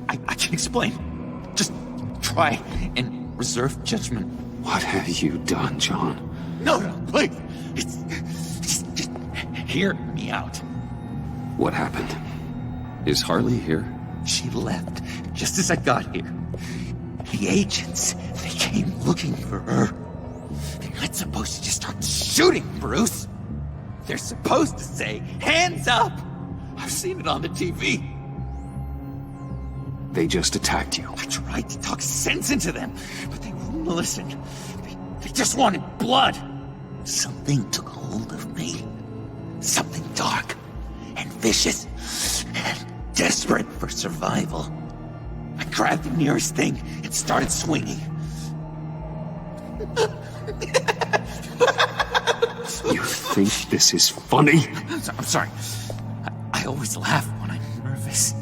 I can explain. Just try and reserve judgment. What have you done, John? No, please. Just hear me out. What happened? Is Harley here? She left just as I got here. The agents, they came looking for her. They're not supposed to just start shooting, Bruce. They're supposed to say, hands up! I've seen it on the TV. They just attacked you. I tried to talk sense into them, but they wouldn't listen. They just wanted blood. Something took hold of me. Something dark and vicious and desperate for survival. I grabbed the nearest thing and started swinging. You think this is funny? I'm sorry. I always laugh when I'm nervous.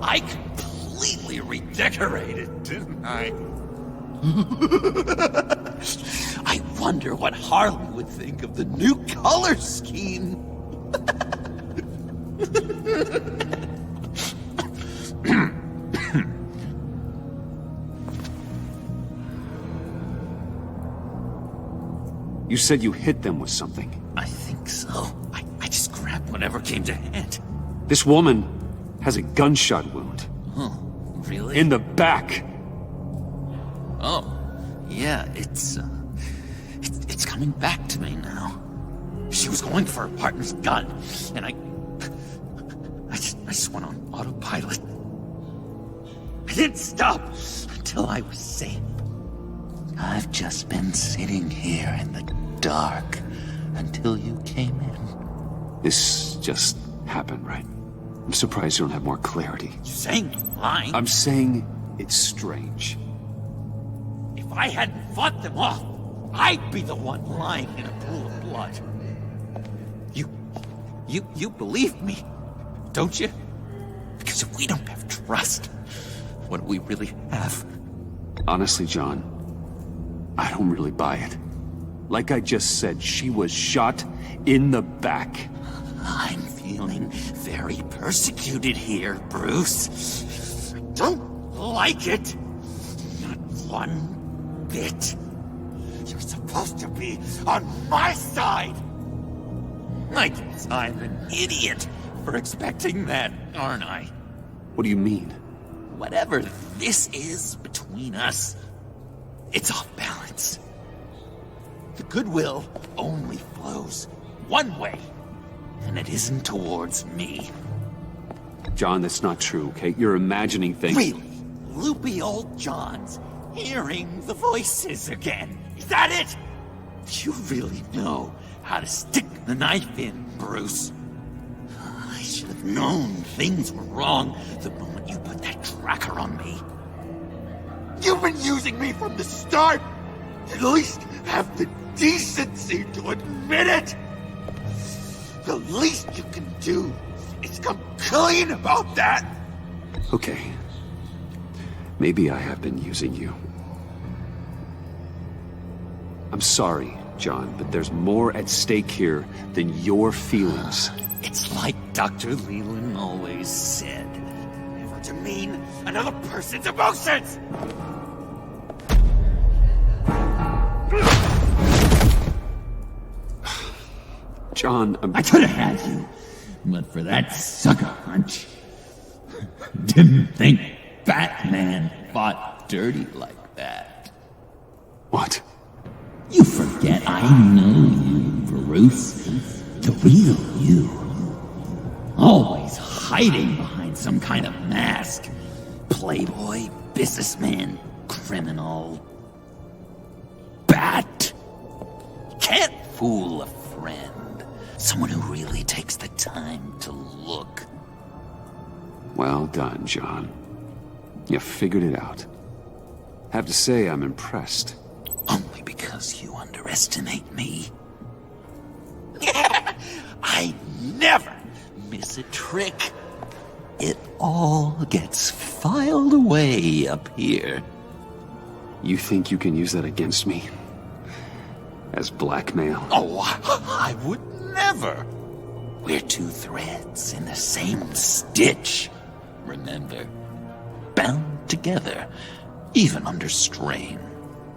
I completely redecorated, didn't I? I wonder what Harley would think of the new color scheme. You said you hit them with something. I think so. I just grabbed whatever came to hand. This woman has a gunshot wound. Oh, really? In the back. Oh, yeah, it's coming back to me now. She was going for her partner's gun, and I just went on autopilot. I didn't stop until I was safe. I've just been sitting here in the dark until you came in. This just happened, right? I'm surprised you don't have more clarity. You're saying you're lying? I'm saying it's strange. If I hadn't fought them off, I'd be the one lying in a pool of blood. You believe me, don't you? Because if we don't have trust, what do we really have? Honestly, John, I don't really buy it. Like I just said, she was shot in the back. I'm feeling very persecuted here, Bruce. I don't like it. Not one bit. You're supposed to be on my side. I guess I'm an idiot for expecting that, aren't I? What do you mean? Whatever this is between us, it's off balance. The goodwill only flows one way, and it isn't towards me. John, that's not true, okay? You're imagining things. Really? Loopy old John's hearing the voices again. Is that it? You really know how to stick the knife in, Bruce. I should have known things were wrong the moment you put that tracker on me. You've been using me from the start! At least have the decency to admit it! The least you can do is come clean about that! Okay. Maybe I have been using you. I'm sorry, John, but there's more at stake here than your feelings. It's like Dr. Leland always said. Never demean another person's emotions! John, I could have had you, but for that sucker punch. Didn't think Batman fought dirty like that. What? You forget I know you, Bruce. The real you. Always hiding behind some kind of mask. Playboy, businessman, criminal. Bat. Can't fool a friend. Someone who really takes the time to look. Well done, John. You figured it out. Have to say, I'm impressed. Only because you underestimate me. I never miss a trick. It all gets filed away up here. You think you can use that against me? As blackmail? Oh, I would never. We're two threads in the same stitch. Remember? Bound together, even under strain.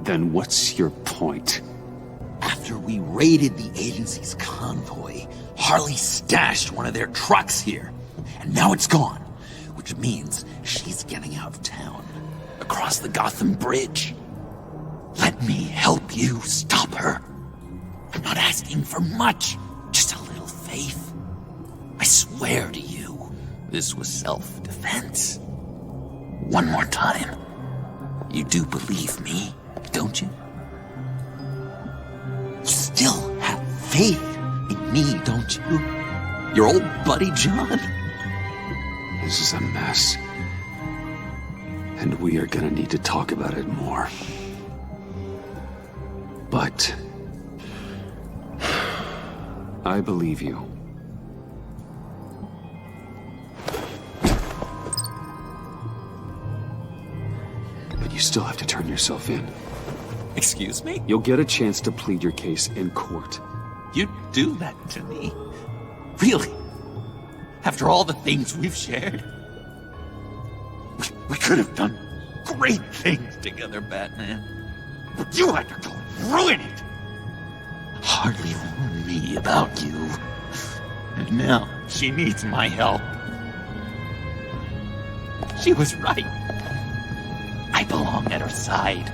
Then what's your point? After we raided the agency's convoy, Harley stashed one of their trucks here. And now it's gone, which means she's getting out of town, across the Gotham Bridge. Let me help you stop her. I'm not asking for much, just a little faith. I swear to you, this was self-defense. One more time. You do believe me, don't you? You still have faith in me, don't you? Your old buddy John? This is a mess. And we are gonna need to talk about it more. But I believe you. But you still have to turn yourself in. Excuse me? You'll get a chance to plead your case in court. You'd do that to me? Really? After all the things we've shared? We could have done great things together, Batman. But you had to go and ruin it! Hardly warned me about you. And now she needs my help. She was right. I belong at her side.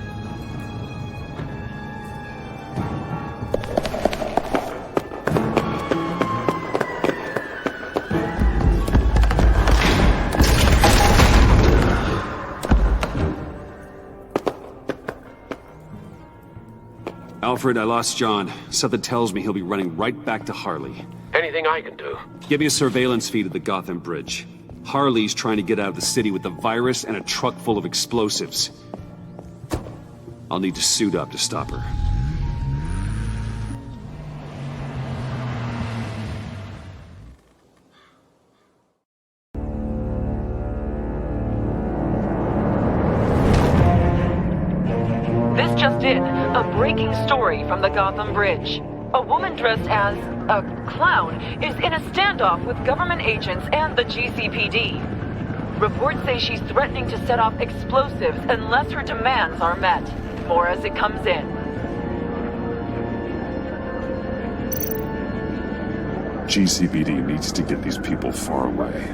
Alfred, I lost John. Something tells me he'll be running right back to Harley. Anything I can do? Give me a surveillance feed at the Gotham Bridge. Harley's trying to get out of the city with the virus and a truck full of explosives. I'll need to suit up to stop her. This just in, a breaking story from the Gotham Bridge. A woman dressed as a clown is in a standoff with government agents and the GCPD. Reports say she's threatening to set off explosives unless her demands are met. More as it comes in. GCPD needs to get these people far away.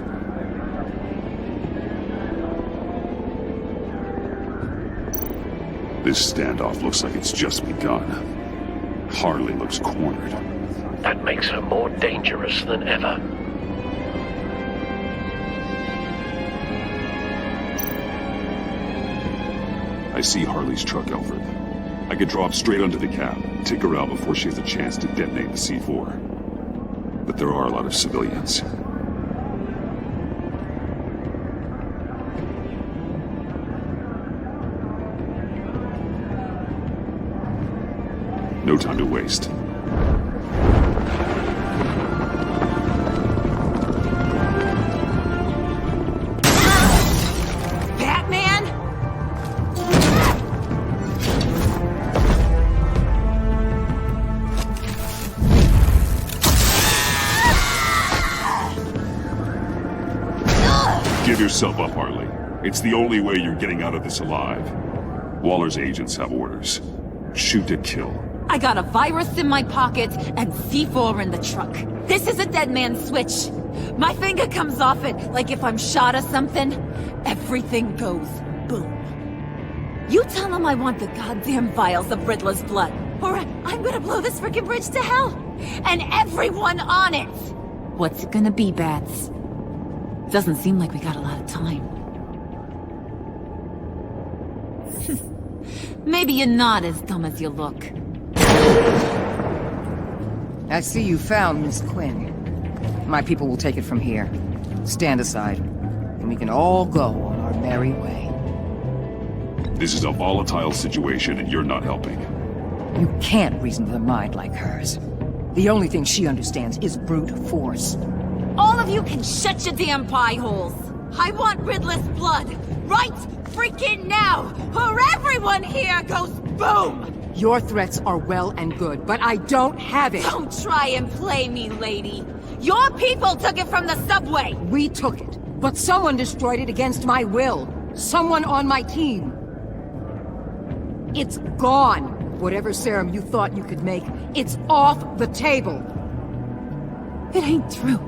This standoff looks like it's just begun. Harley looks cornered. That makes her more dangerous than ever. I see Harley's truck, Alfred. I could drop straight onto the cab, take her out before she has a chance to detonate the C4. But there are a lot of civilians. No time to waste. Batman? Give yourself up, Harley. It's the only way you're getting out of this alive. Waller's agents have orders. Shoot to kill. I got a virus in my pocket and C4 in the truck. This is a dead man switch. My finger comes off it like if I'm shot or something. Everything goes boom. You tell him I want the goddamn vials of Riddler's blood, or I'm gonna blow this frickin' bridge to hell. And everyone on it! What's it gonna be, Bats? Doesn't seem like we got a lot of time. Maybe you're not as dumb as you look. I see you found Miss Quinn. My people will take it from here. Stand aside, and we can all go on our merry way. This is a volatile situation, and you're not helping. You can't reason with a mind like hers. The only thing she understands is brute force. All of you can shut your damn pie holes. I want Riddler's blood, right freaking now, or everyone here goes boom! Your threats are well and good, but I don't have it. Don't try and play me, lady. Your people took it from the subway. We took it, but someone destroyed it against my will. Someone on my team. It's gone. Whatever serum you thought you could make, it's off the table. It ain't true.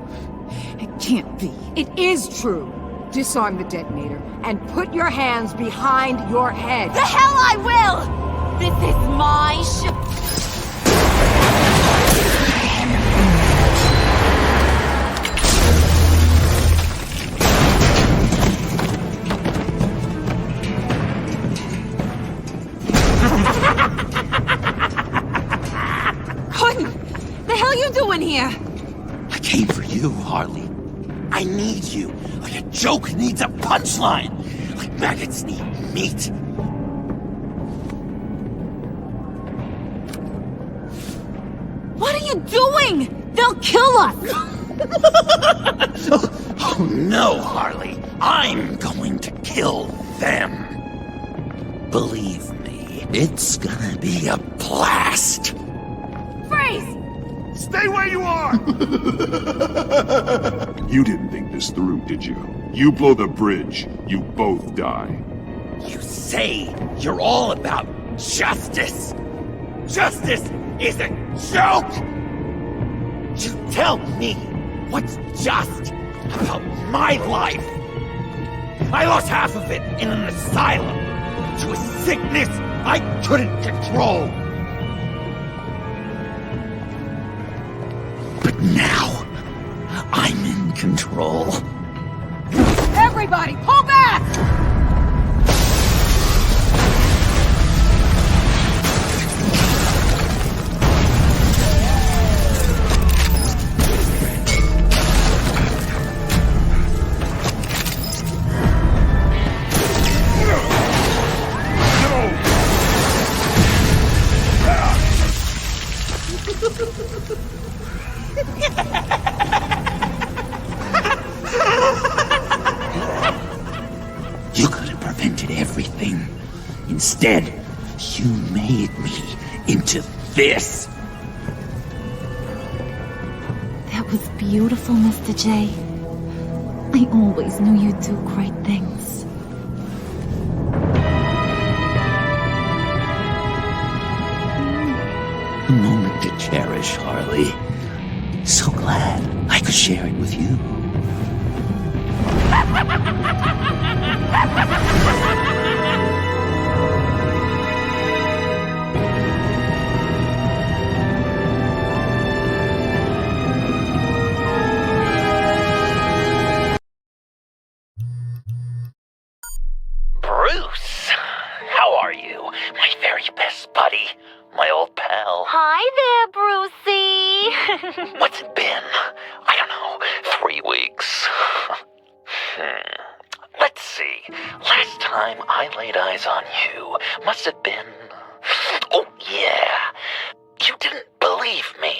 It can't be. It is true. Disarm the detonator and put your hands behind your head. The hell I will! This is my ship. The hell you doing here? I came for you, Harley. I need you. Like a joke needs a punchline. Like maggots need meat. What are you doing? They'll kill us! Oh no, Harley. I'm going to kill them. Believe me, It's gonna be a blast. Freeze! Stay where you are! You didn't think this through, did you? You blow the bridge, you both die. You say you're all about justice. Justice is a joke! You tell me what's just about my life. I lost half of it in an asylum to a sickness I couldn't control. But now, I'm in control. Everybody, pull back! You could have prevented everything. Instead, you made me into this. That was beautiful, Mr. J. I always knew you'd do great things. A moment to cherish, Harley. So glad I could share it with you. Bruce, how are you? My very best buddy, my old pal. Hi there, Brucey. What's it been? I don't know, 3 weeks. Let's see. Last time I laid eyes on you must have been... Oh, yeah. You didn't believe me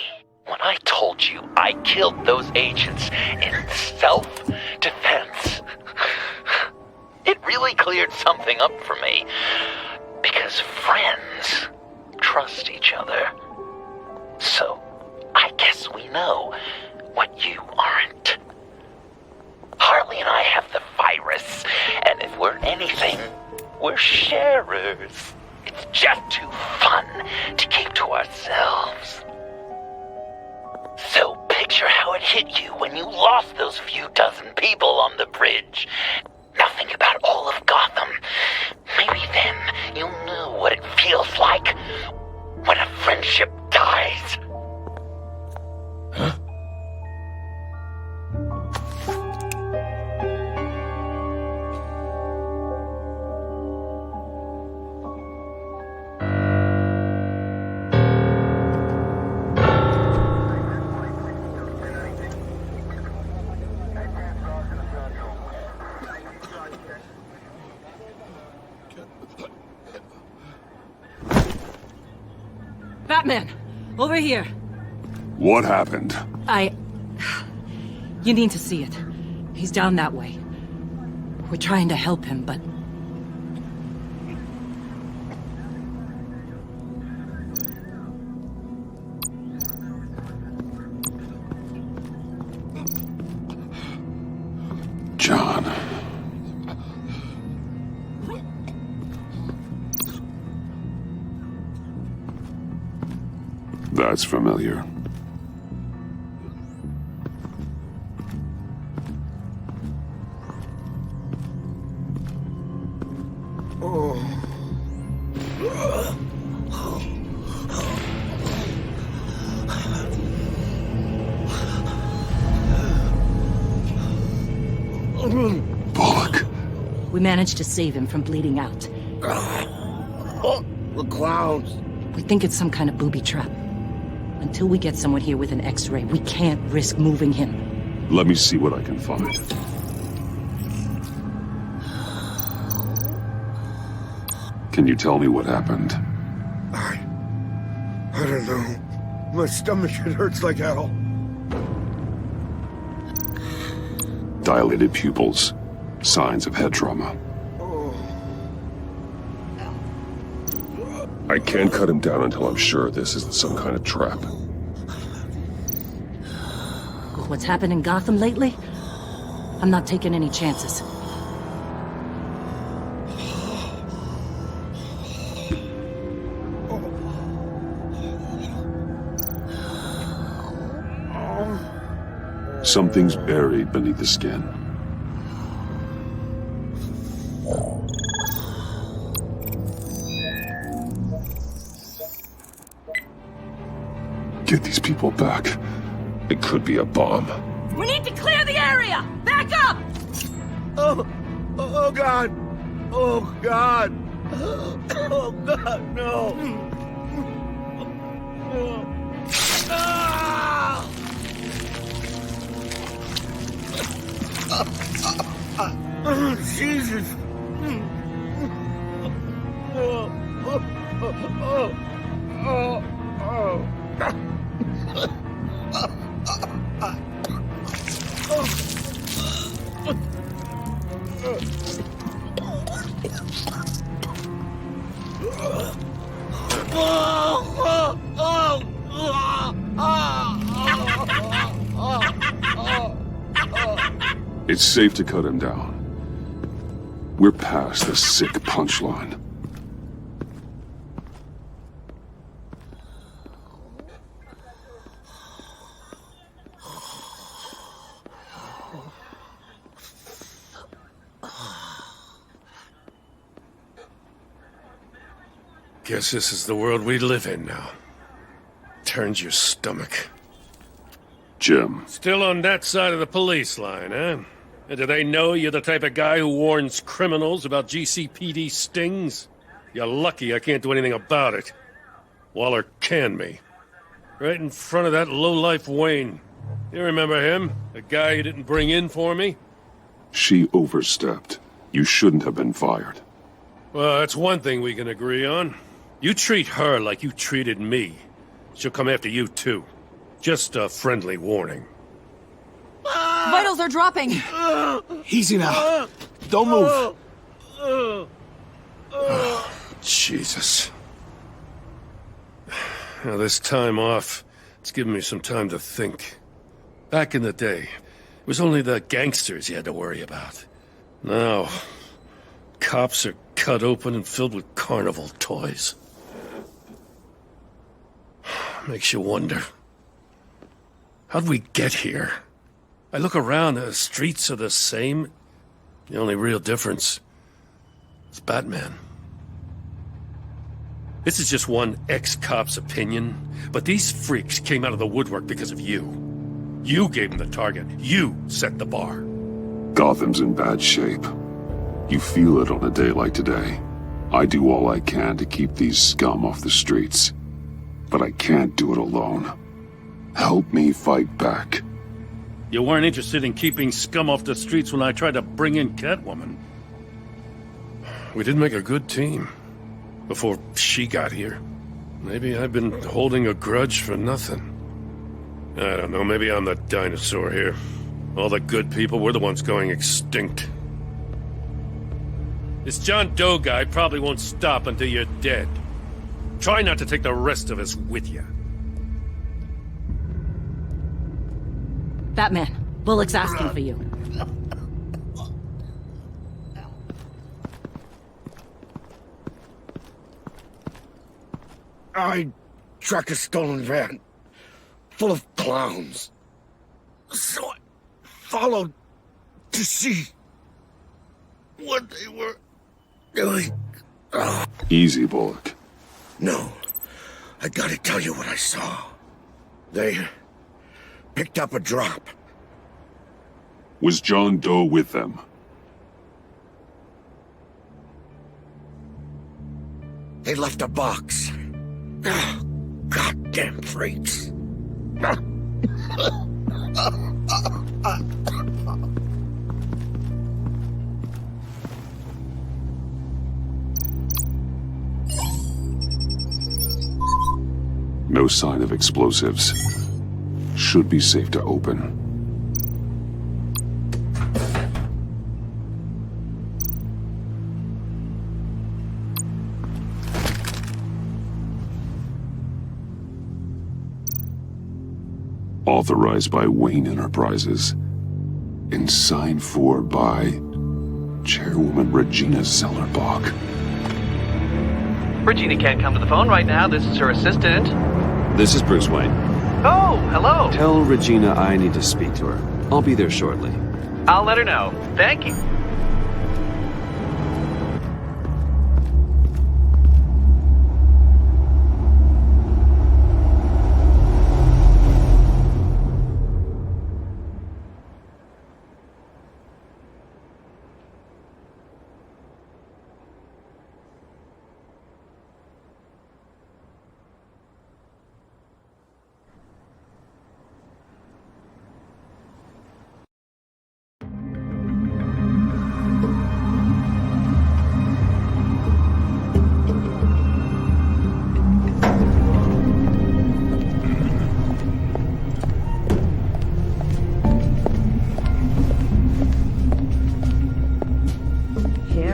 when I told you I killed those agents in self-defense. It really cleared something up for me. Because friends trust each other. So, I guess we know what you aren't. Harley and I have the virus, and if we're anything, we're sharers. It's just too fun to keep to ourselves. So picture how it hit you when you lost those few dozen people on the bridge. Now think about all of Gotham. Maybe then you'll know what it feels like when a friendship dies. Huh? Batman, over here. What happened? You need to see it. He's down that way. We're trying to help him, but... John. That's familiar. Bullock. We managed to save him from bleeding out. The clowns. We think it's some kind of booby trap. Until we get someone here with an X-ray, we can't risk moving him. Let me see what I can find. Can you tell me what happened? I don't know. My stomach, it hurts like hell. Dilated pupils. Signs of head trauma. I can't cut him down until I'm sure this isn't some kind of trap. With what's happened in Gotham lately, I'm not taking any chances. Something's buried beneath the skin. Get these people back. It could be a bomb. We need to clear the area! Back up! Oh God! Oh God! Oh God, no! Oh, Jesus! It's safe to cut him down. We're past the sick punchline. Guess this is the world we live in now. Turns your stomach. Jim. Still on that side of the police line, huh? And do they know you're the type of guy who warns criminals about GCPD stings? You're lucky I can't do anything about it. Waller canned me. Right in front of that lowlife Wayne. You remember him? The guy you didn't bring in for me? She overstepped. You shouldn't have been fired. Well, that's one thing we can agree on. You treat her like you treated me. She'll come after you, too. Just a friendly warning. Vitals are dropping! Easy now. Don't move. Oh, Jesus. Now, this time off, it's given me some time to think. Back in the day, it was only the gangsters you had to worry about. Now, cops are cut open and filled with carnival toys. Makes you wonder. How'd we get here? I look around, the streets are the same. The only real difference is Batman. This is just one ex-cop's opinion, but these freaks came out of the woodwork because of you. You gave them the target. You set the bar. Gotham's in bad shape. You feel it on a day like today. I do all I can to keep these scum off the streets. But I can't do it alone. Help me fight back. You weren't interested in keeping scum off the streets when I tried to bring in Catwoman. We did make a good team. Before she got here. Maybe I've been holding a grudge for nothing. I don't know, maybe I'm the dinosaur here. All the good people, we're the ones going extinct. This John Doe guy probably won't stop until you're dead. Try not to take the rest of us with you. Batman, Bullock's asking for you. I tracked a stolen van full of clowns. So I followed to see what they were doing. Easy, Bullock. No, I gotta tell you what I saw. They picked up a drop. Was John Doe with them? They left a box. Goddamn freaks. No sign of explosives. Should be safe to open. authorized by Wayne Enterprises, and signed for by Chairwoman Regina Zellerbach. Regina can't come to the phone right now. This is her assistant. This is Bruce Wayne. Oh, hello. Tell Regina I need to speak to her. I'll be there shortly. I'll let her know. Thank you.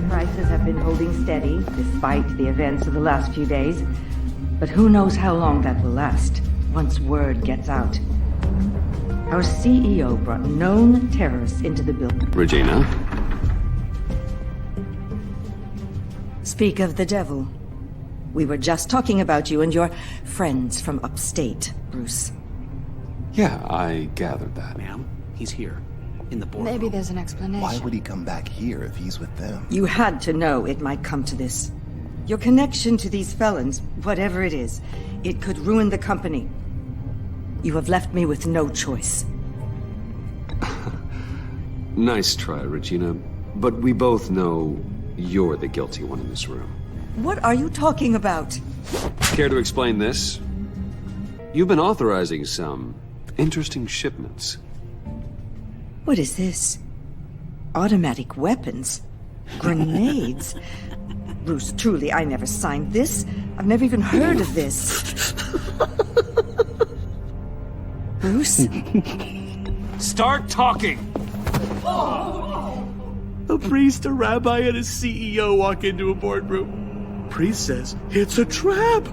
Prices have been holding steady despite the events of the last few days. But who knows how long that will last once word gets out. Our CEO brought known terrorists into the building. Regina? Speak of the devil. We were just talking about you and your friends from upstate, Bruce. Yeah, I gathered that. Ma'am, he's here. In the boardroom. Maybe there's an explanation. Why would he come back here if he's with them? You had to know it might come to this. Your connection to these felons, whatever it is, it could ruin the company. You have left me with no choice. Nice try, Regina. But we both know you're the guilty one in this room. What are you talking about? Care to explain this? You've been authorizing some interesting shipments. What is this? Automatic weapons? Grenades? Bruce, truly, I never signed this. I've never even heard of this. Bruce? Start talking! A priest, a rabbi, and a CEO walk into a boardroom. Priest says, it's a trap.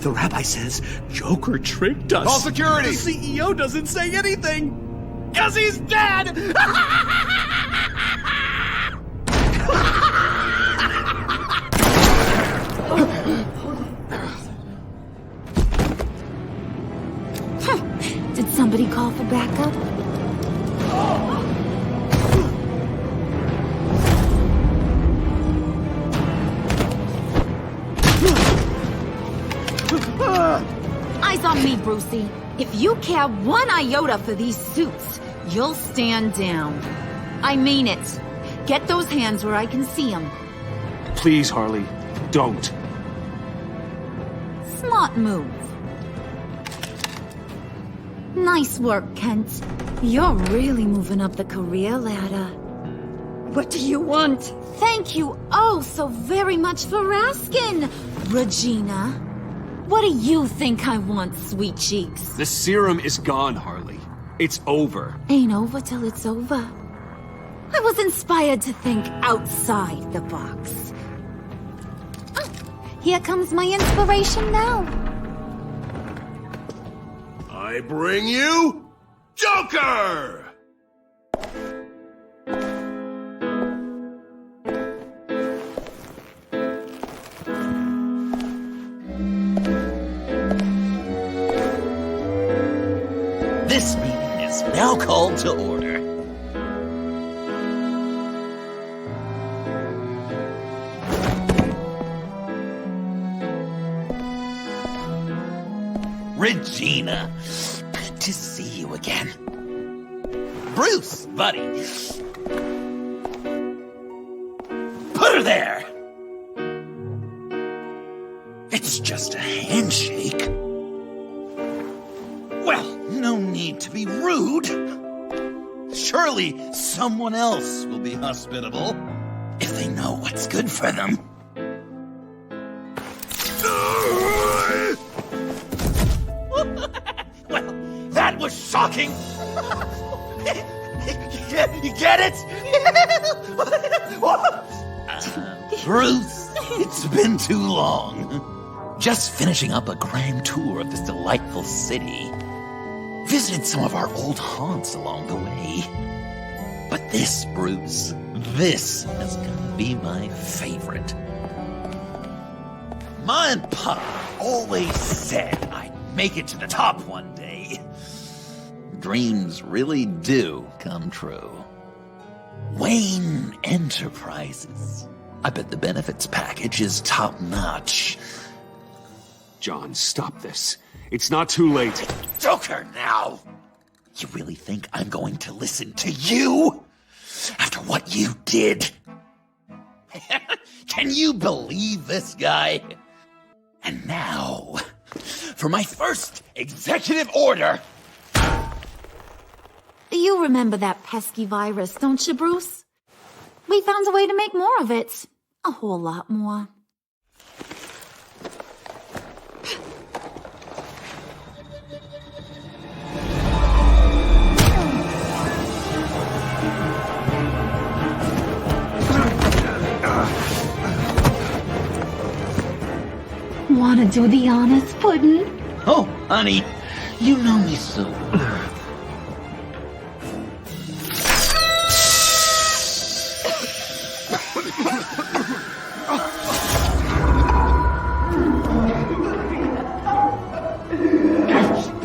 The rabbi says, Joker tricked us. Call security! The CEO doesn't say anything. 'Cause he's dead! Did somebody call for backup? Eyes on me, Brucey. If you care one iota for these suits, you'll stand down. I mean it. Get those hands where I can see them. Please, Harley, don't. Smart move. Nice work, Kent. You're really moving up the career ladder. What do you want? Thank you oh so very much for asking, Regina. What do you think I want, sweet cheeks? The serum is gone, Harley. It's over. Ain't over till it's over. I was inspired to think outside the box. Here comes my inspiration now. I bring you Joker! This meeting is now called to order. Regina, good to see you again. Bruce, buddy. Put her there. It's just a handshake. Well, no need to be rude. Surely someone else will be hospitable if they know what's good for them. Well, that was shocking. You get it? Bruce, it's been too long. Just finishing up a grand tour of this delightful city. visited some of our old haunts along the way. But this, Bruce, this is gonna be my favorite. Ma and Pa always said I'd make it to the top one day. Dreams really do come true. Wayne Enterprises. I bet the benefits package is top-notch. John, stop this. It's not too late. Joker, now! You really think I'm going to listen to you? After what you did? Can you believe this guy? And now, for my first executive order. You remember that pesky virus, don't you, Bruce? We found a way to make more of it. A whole lot more. Want to do the honors, Puddin'? Oh, honey, you know me so well.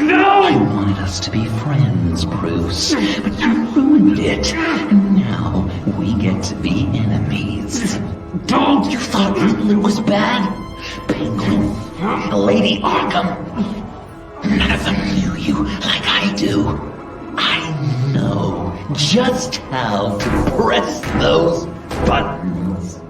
I wanted us to be friends, Bruce, but you ruined it. And now we get to be enemies. Don't you thought Riddler was bad? Penguin, Lady Arkham. None of them knew you like I do. I know just how to press those buttons.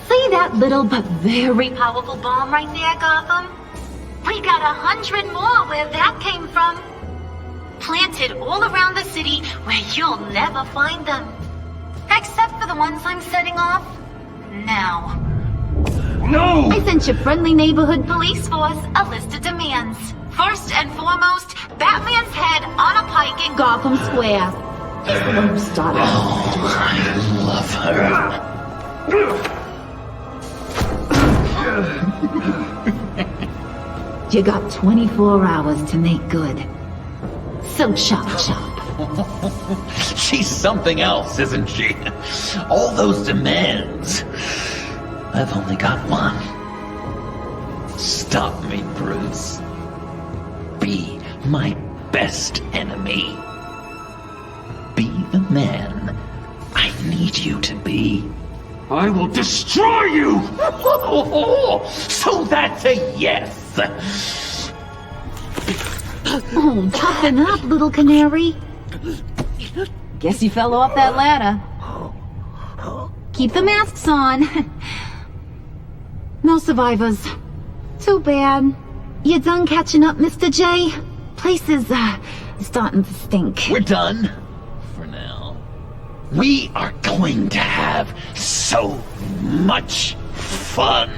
See that little but very powerful bomb right there, Gotham? We got 100 more where that came from. Planted all around the city where you'll never find them. Except for the ones I'm setting off now. No! I sent your friendly neighborhood police force a list of demands. First and foremost, Batman's head on a pike in Gotham Square. He's the one who started. Oh, I love her. You got 24 hours to make good. So chop chop. She's something else, isn't she? All those demands. I've only got one. Stop me, Bruce. Be my best enemy. Be the man I need you to be. I will destroy you! So that's a yes! Oh, toughen up, little canary. Guess you fell off that ladder. Keep the masks on. No survivors. Too bad. You done catching up, Mr. J? Place is, starting to stink. We're done. For now. We are going to have so much fun.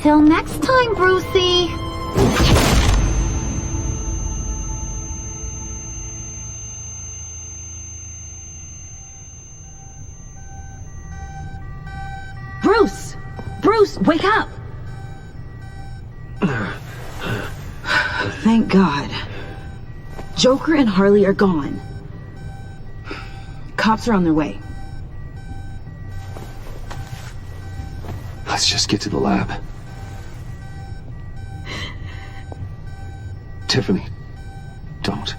Till next time, Brucey. Bruce! Bruce, wake up! Thank God. Joker and Harley are gone. Cops are on their way. Let's just get to the lab. Tiffany, don't.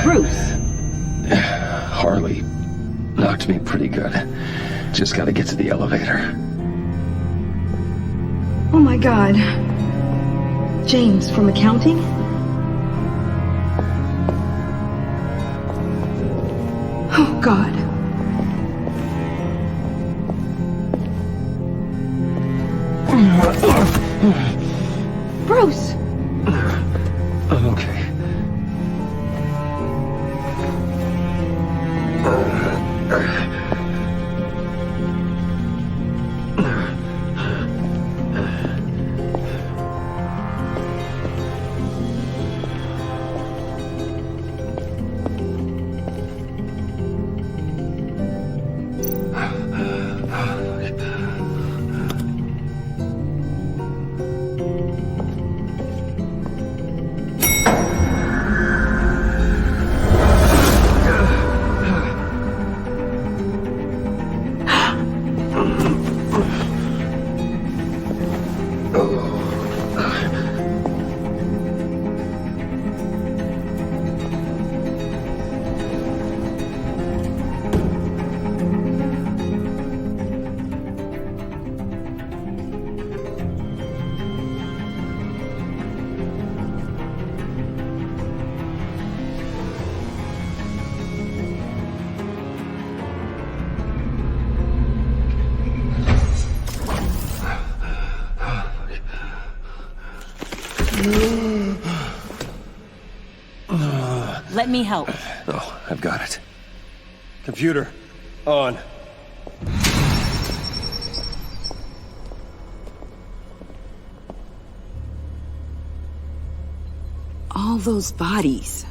Bruce. Harley knocked me pretty good. Just gotta get to the elevator. Oh my God. James from accounting? God. Bruce! I'm okay. Let me help. Oh, I've got it. Computer, on. All those bodies.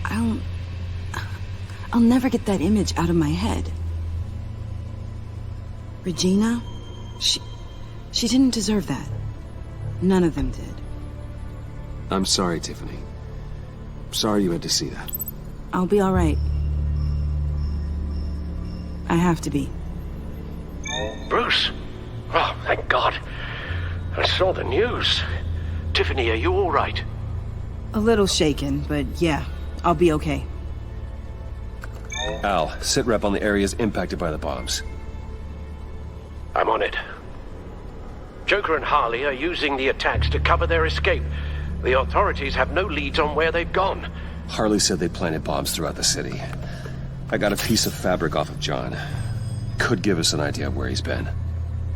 I'll never get that image out of my head. Regina? She didn't deserve that. None of them did. I'm sorry, Tiffany. Sorry you had to see that. I'll be all right. I have to be. Bruce! Oh, thank God. I saw the news. Tiffany, are you all right? A little shaken, but yeah, I'll be okay. Al, sit rep on the areas impacted by the bombs. I'm on it. Joker and Harley are using the attacks to cover their escape. The authorities have no leads on where they've gone. Harley said they planted bombs throughout the city. I got a piece of fabric off of John. Could give us an idea of where he's been.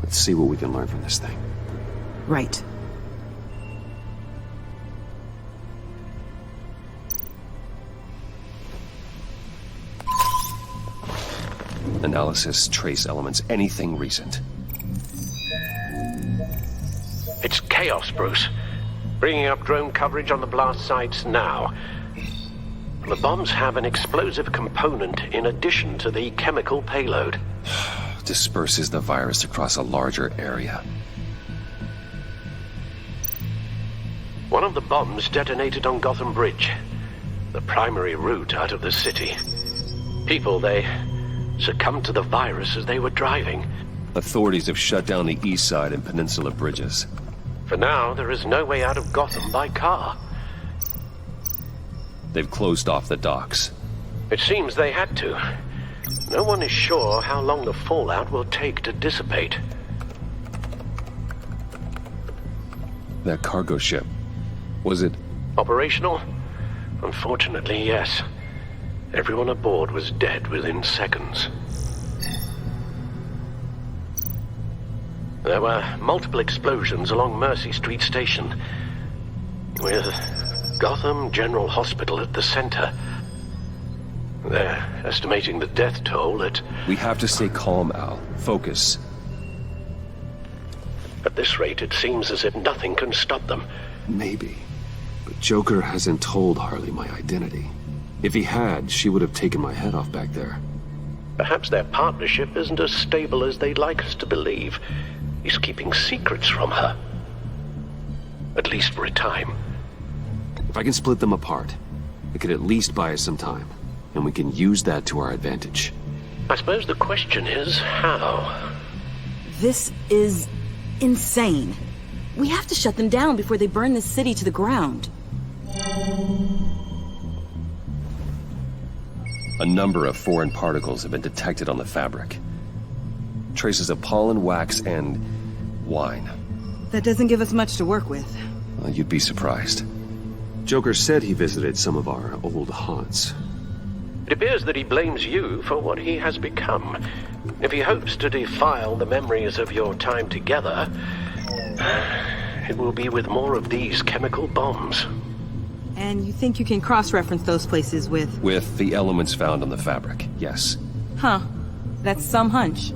Let's see what we can learn from this thing. Right. Analysis, trace elements, anything recent. It's chaos, Bruce. Bringing up drone coverage on the blast sites now. The bombs have an explosive component in addition to the chemical payload. Disperses the virus across a larger area. One of the bombs detonated on Gotham Bridge, the primary route out of the city. People, they succumbed to the virus as they were driving. Authorities have shut down the east side and peninsula bridges. For now, there is no way out of Gotham by car. They've closed off the docks. It seems they had to. No one is sure how long the fallout will take to dissipate. That cargo ship, was it operational? Unfortunately, yes. Everyone aboard was dead within seconds. There were multiple explosions along Mercy Street Station, with Gotham General Hospital at the center. They're estimating the death toll at... We have to stay calm, Al. Focus. At this rate, it seems as if nothing can stop them. Maybe. But Joker hasn't told Harley my identity. If he had, she would have taken my head off back there. Perhaps their partnership isn't as stable as they'd like us to believe. He's keeping secrets from her. At least for a time. If I can split them apart, it could at least buy us some time. And we can use that to our advantage. I suppose the question is, how? This is insane. We have to shut them down before they burn this city to the ground. A number of foreign particles have been detected on the fabric. Traces of pollen, wax, and wine. That doesn't give us much to work with. Well, you'd be surprised. Joker said he visited some of our old haunts. It appears that he blames you for what he has become. If he hopes to defile the memories of your time together, it will be with more of these chemical bombs. And you think you can cross-reference those places with... With the elements found on the fabric, yes. Huh. That's some hunch.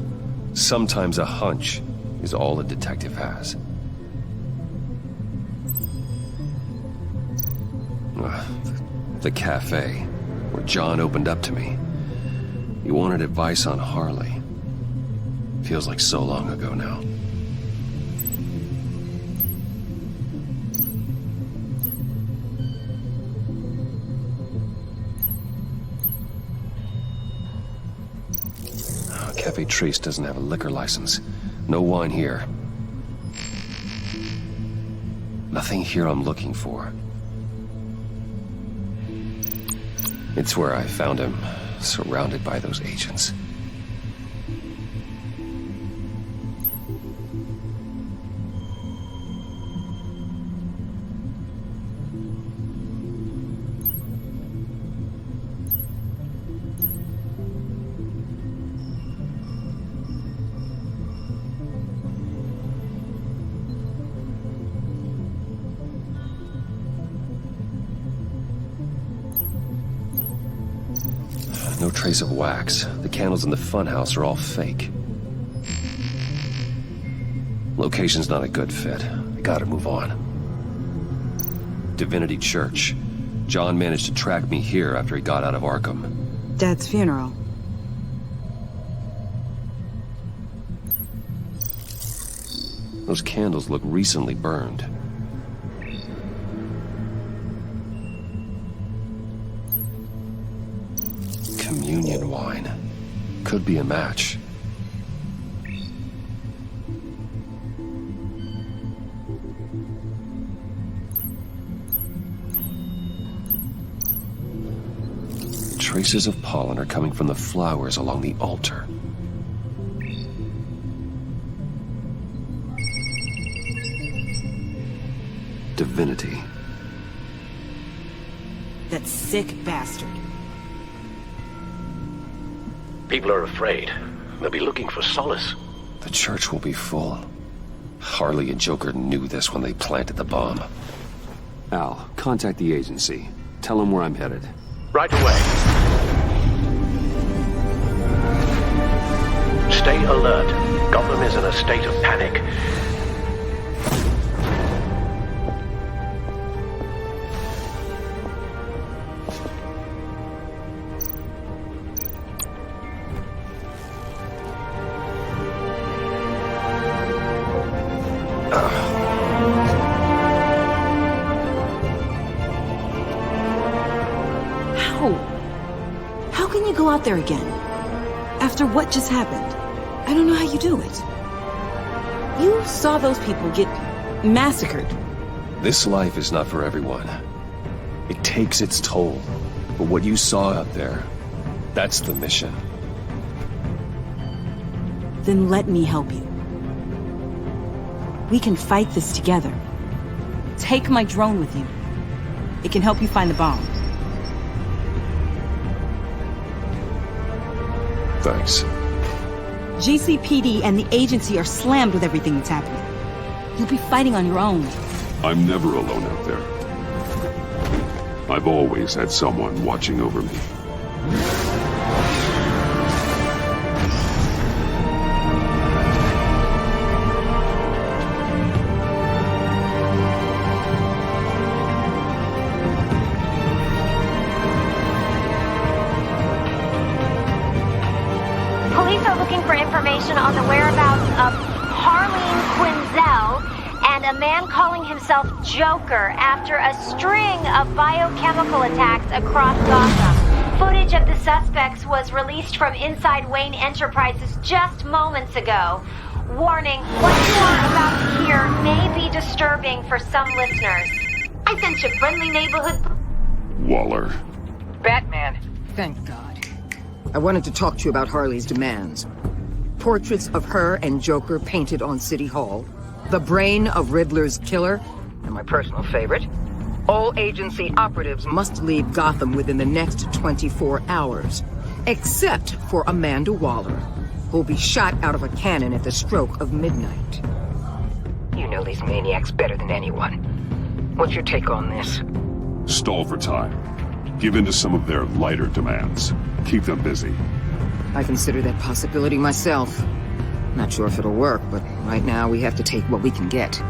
Sometimes a hunch is all a detective has. The cafe, where John opened up to me. He wanted advice on Harley. Feels like so long ago now. Cafe Trice doesn't have a liquor license. No wine here. Nothing here I'm looking for. It's where I found him, surrounded by those agents. No trace of wax. The candles in the funhouse are all fake. Location's not a good fit. I gotta move on. Divinity Church. John managed to track me here after he got out of Arkham. Dad's funeral. Those candles look recently burned. Communion wine. Could be a match. Traces of pollen are coming from the flowers along the altar. Divinity. That sick bastard. People are afraid. They'll be looking for solace. The church will be full. Harley and Joker knew this when they planted the bomb. Al, contact the agency. Tell them where I'm headed. Right away. Stay alert. Gotham is in a state of panic. How can you go out there again? After what just happened? I don't know how you do it. You saw those people get massacred. This life is not for everyone. It takes its toll. But what you saw out there, that's the mission. Then let me help you. We can fight this together. Take my drone with you. It can help you find the bomb. Thanks. GCPD and the agency are slammed with everything that's happening. You'll be fighting on your own. I'm never alone out there. I've always had someone watching over me. On the whereabouts of Harleen Quinzel and a man calling himself Joker after a string of biochemical attacks across Gotham. Footage of the suspects was released from inside Wayne Enterprises just moments ago. Warning, what you are about to hear may be disturbing for some listeners. I sent you friendly neighborhood... Waller. Batman. Thank God. I wanted to talk to you about Harley's demands. Portraits of her and Joker painted on City Hall, the brain of Riddler's killer, and my personal favorite, All agency operatives must leave Gotham within the next 24 hours, except for Amanda Waller, who'll be shot out of a cannon at the stroke of midnight. You know these maniacs better than anyone. What's your take on this? Stall for time. Give in to some of their lighter demands. Keep them busy. I consider that possibility myself. Not sure if it'll work, but right now we have to take what we can get.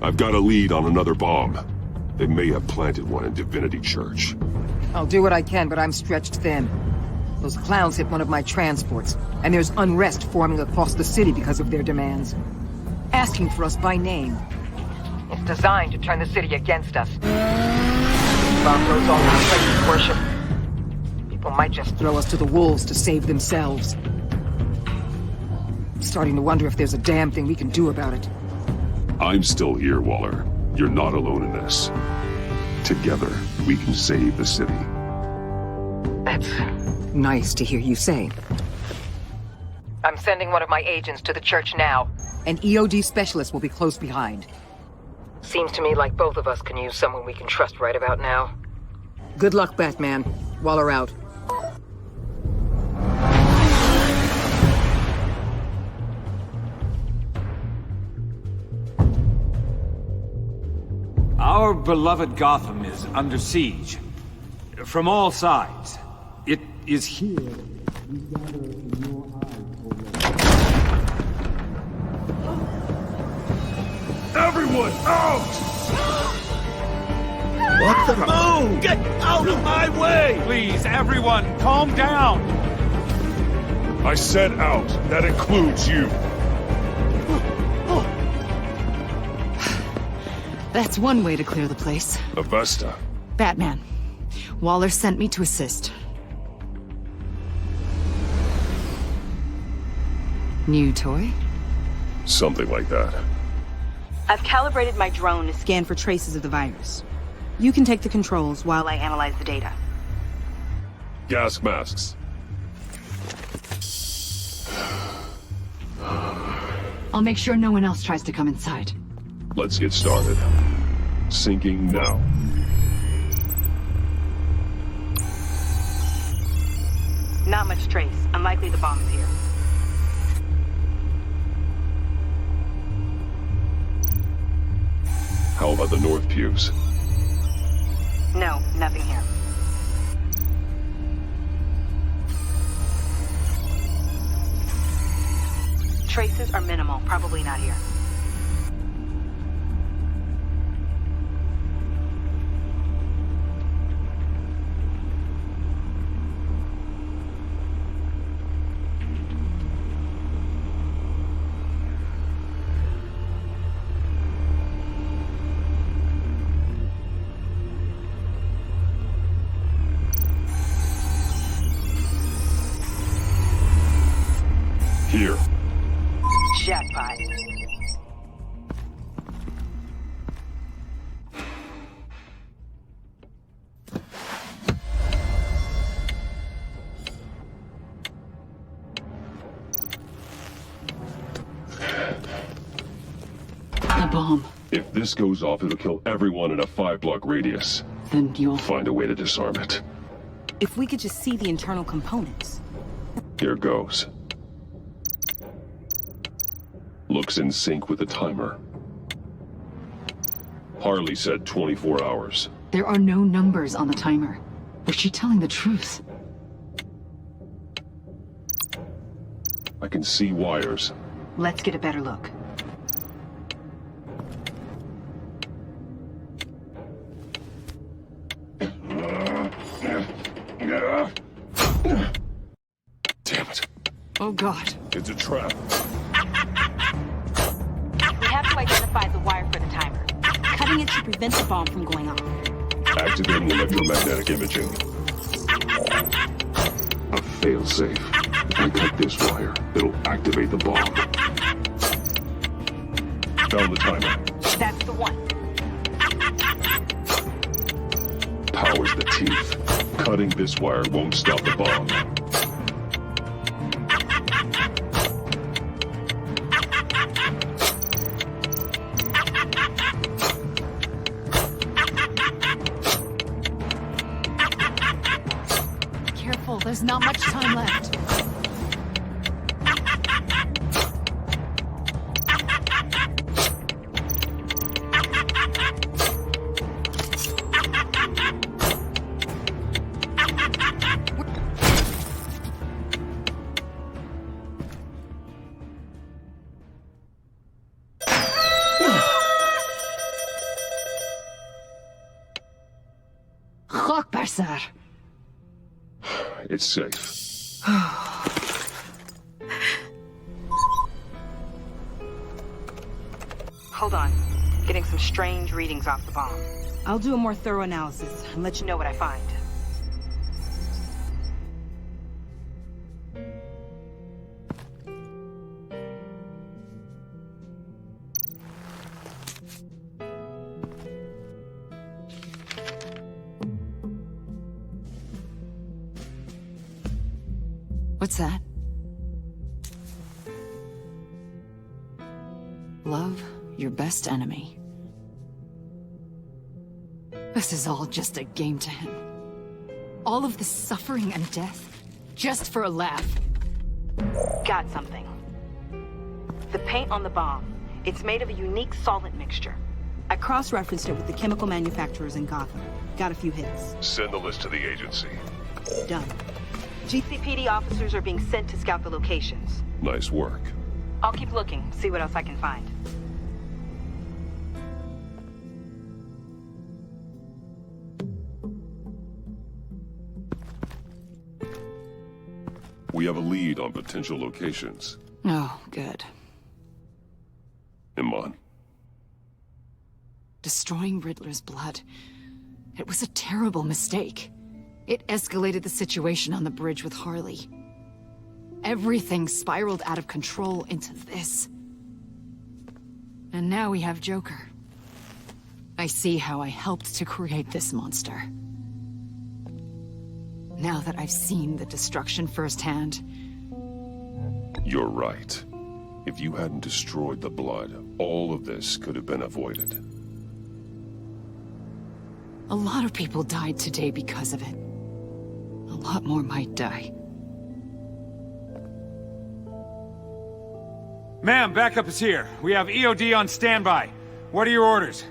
I've got a lead on another bomb. They may have planted one in Divinity Church. I'll do what I can, but I'm stretched thin. Those clowns hit one of my transports, and there's unrest forming across the city because of their demands. Asking for us by name. It's designed to turn the city against us. Bomb goes all our places worship. People might just throw us to the wolves to save themselves. I'm starting to wonder if there's a damn thing we can do about it. I'm still here, Waller. You're not alone in this. Together, we can save the city. That's nice to hear you say. I'm sending one of my agents to the church now. An EOD specialist will be close behind. Seems to me like both of us can use someone we can trust right about now. Good luck, Batman. Waller out. Our beloved Gotham is under siege. From all sides. It is here we gather in your eyes, Everyone, out! What the moon? Get out of my way! Please, everyone, calm down! I said out. That includes you. That's one way to clear the place. Avesta. Batman. Waller sent me to assist. New toy? Something like that. I've calibrated my drone to scan for traces of the virus. You can take the controls while I analyze the data. Gas masks. I'll make sure no one else tries to come inside. Let's get started. Syncing now. Not much trace. Unlikely the bomb's here. How about the north pews? No, nothing here. Traces are minimal. Probably not here. Here. Jackpot. The bomb. If this goes off, it'll kill everyone in a 5-block radius. Then you'll find a way to disarm it. If we could just see the internal components. Here goes. Looks in sync with the timer. Harley said 24 hours. There are no numbers on the timer. Was she telling the truth? I can see wires. Let's get a better look. Damn it. Oh God. It's a trap. We have to identify the wire for the timer. Cutting it should prevent the bomb from going off. Activating electromagnetic imaging. A failsafe. If I cut this wire, it'll activate the bomb. Found the timer. That's the one. Powers the teeth. Cutting this wire won't stop the bomb. careful, there's not much time left. Sir. It's safe. Hold on. Getting some strange readings off the bomb. I'll do a more thorough analysis and let you know what I find. What's that? Love your best enemy. This is all just a game to him. All of this suffering and death, just for a laugh. Got something. The paint on the bomb. It's made of a unique solvent mixture. I cross-referenced it with the chemical manufacturers in Gotham. Got a few hits. Send the list to the agency. Done. GCPD officers are being sent to scout the locations. Nice work. I'll keep looking, see what else I can find. We have a lead on potential locations. Oh, good. Iman. Destroying Riddler's blood. It was a terrible mistake. It escalated the situation on the bridge with Harley. Everything spiraled out of control into this. And now we have Joker. I see how I helped to create this monster. Now that I've seen the destruction firsthand... You're right. If you hadn't destroyed the blood, all of this could have been avoided. A lot of people died today because of it. A lot more might die. Ma'am, backup is here. We have EOD on standby. What are your orders?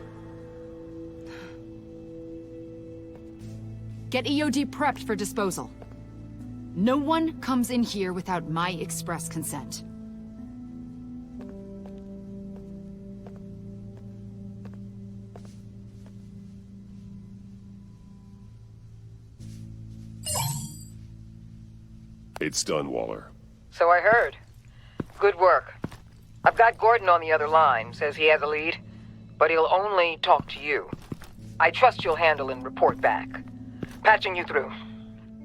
Get EOD prepped for disposal. No one comes in here without my express consent. It's done, Waller. So I heard. Good work. I've got Gordon on the other line, says he has a lead, but he'll only talk to you. I trust you'll handle and report back. Patching you through.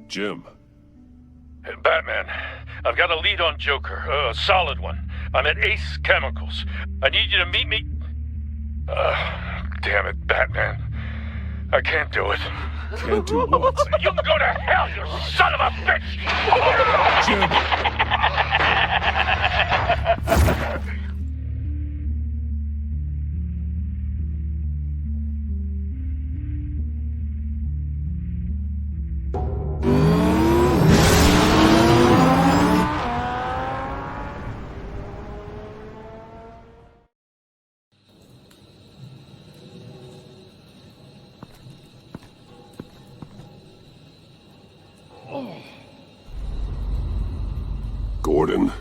Jim. Batman, I've got a lead on Joker, a solid one. I'm at Ace Chemicals. I need you to meet me... damn it, Batman. I can't do it. Can't do what? You can go to hell, you son of a bitch! Gordon.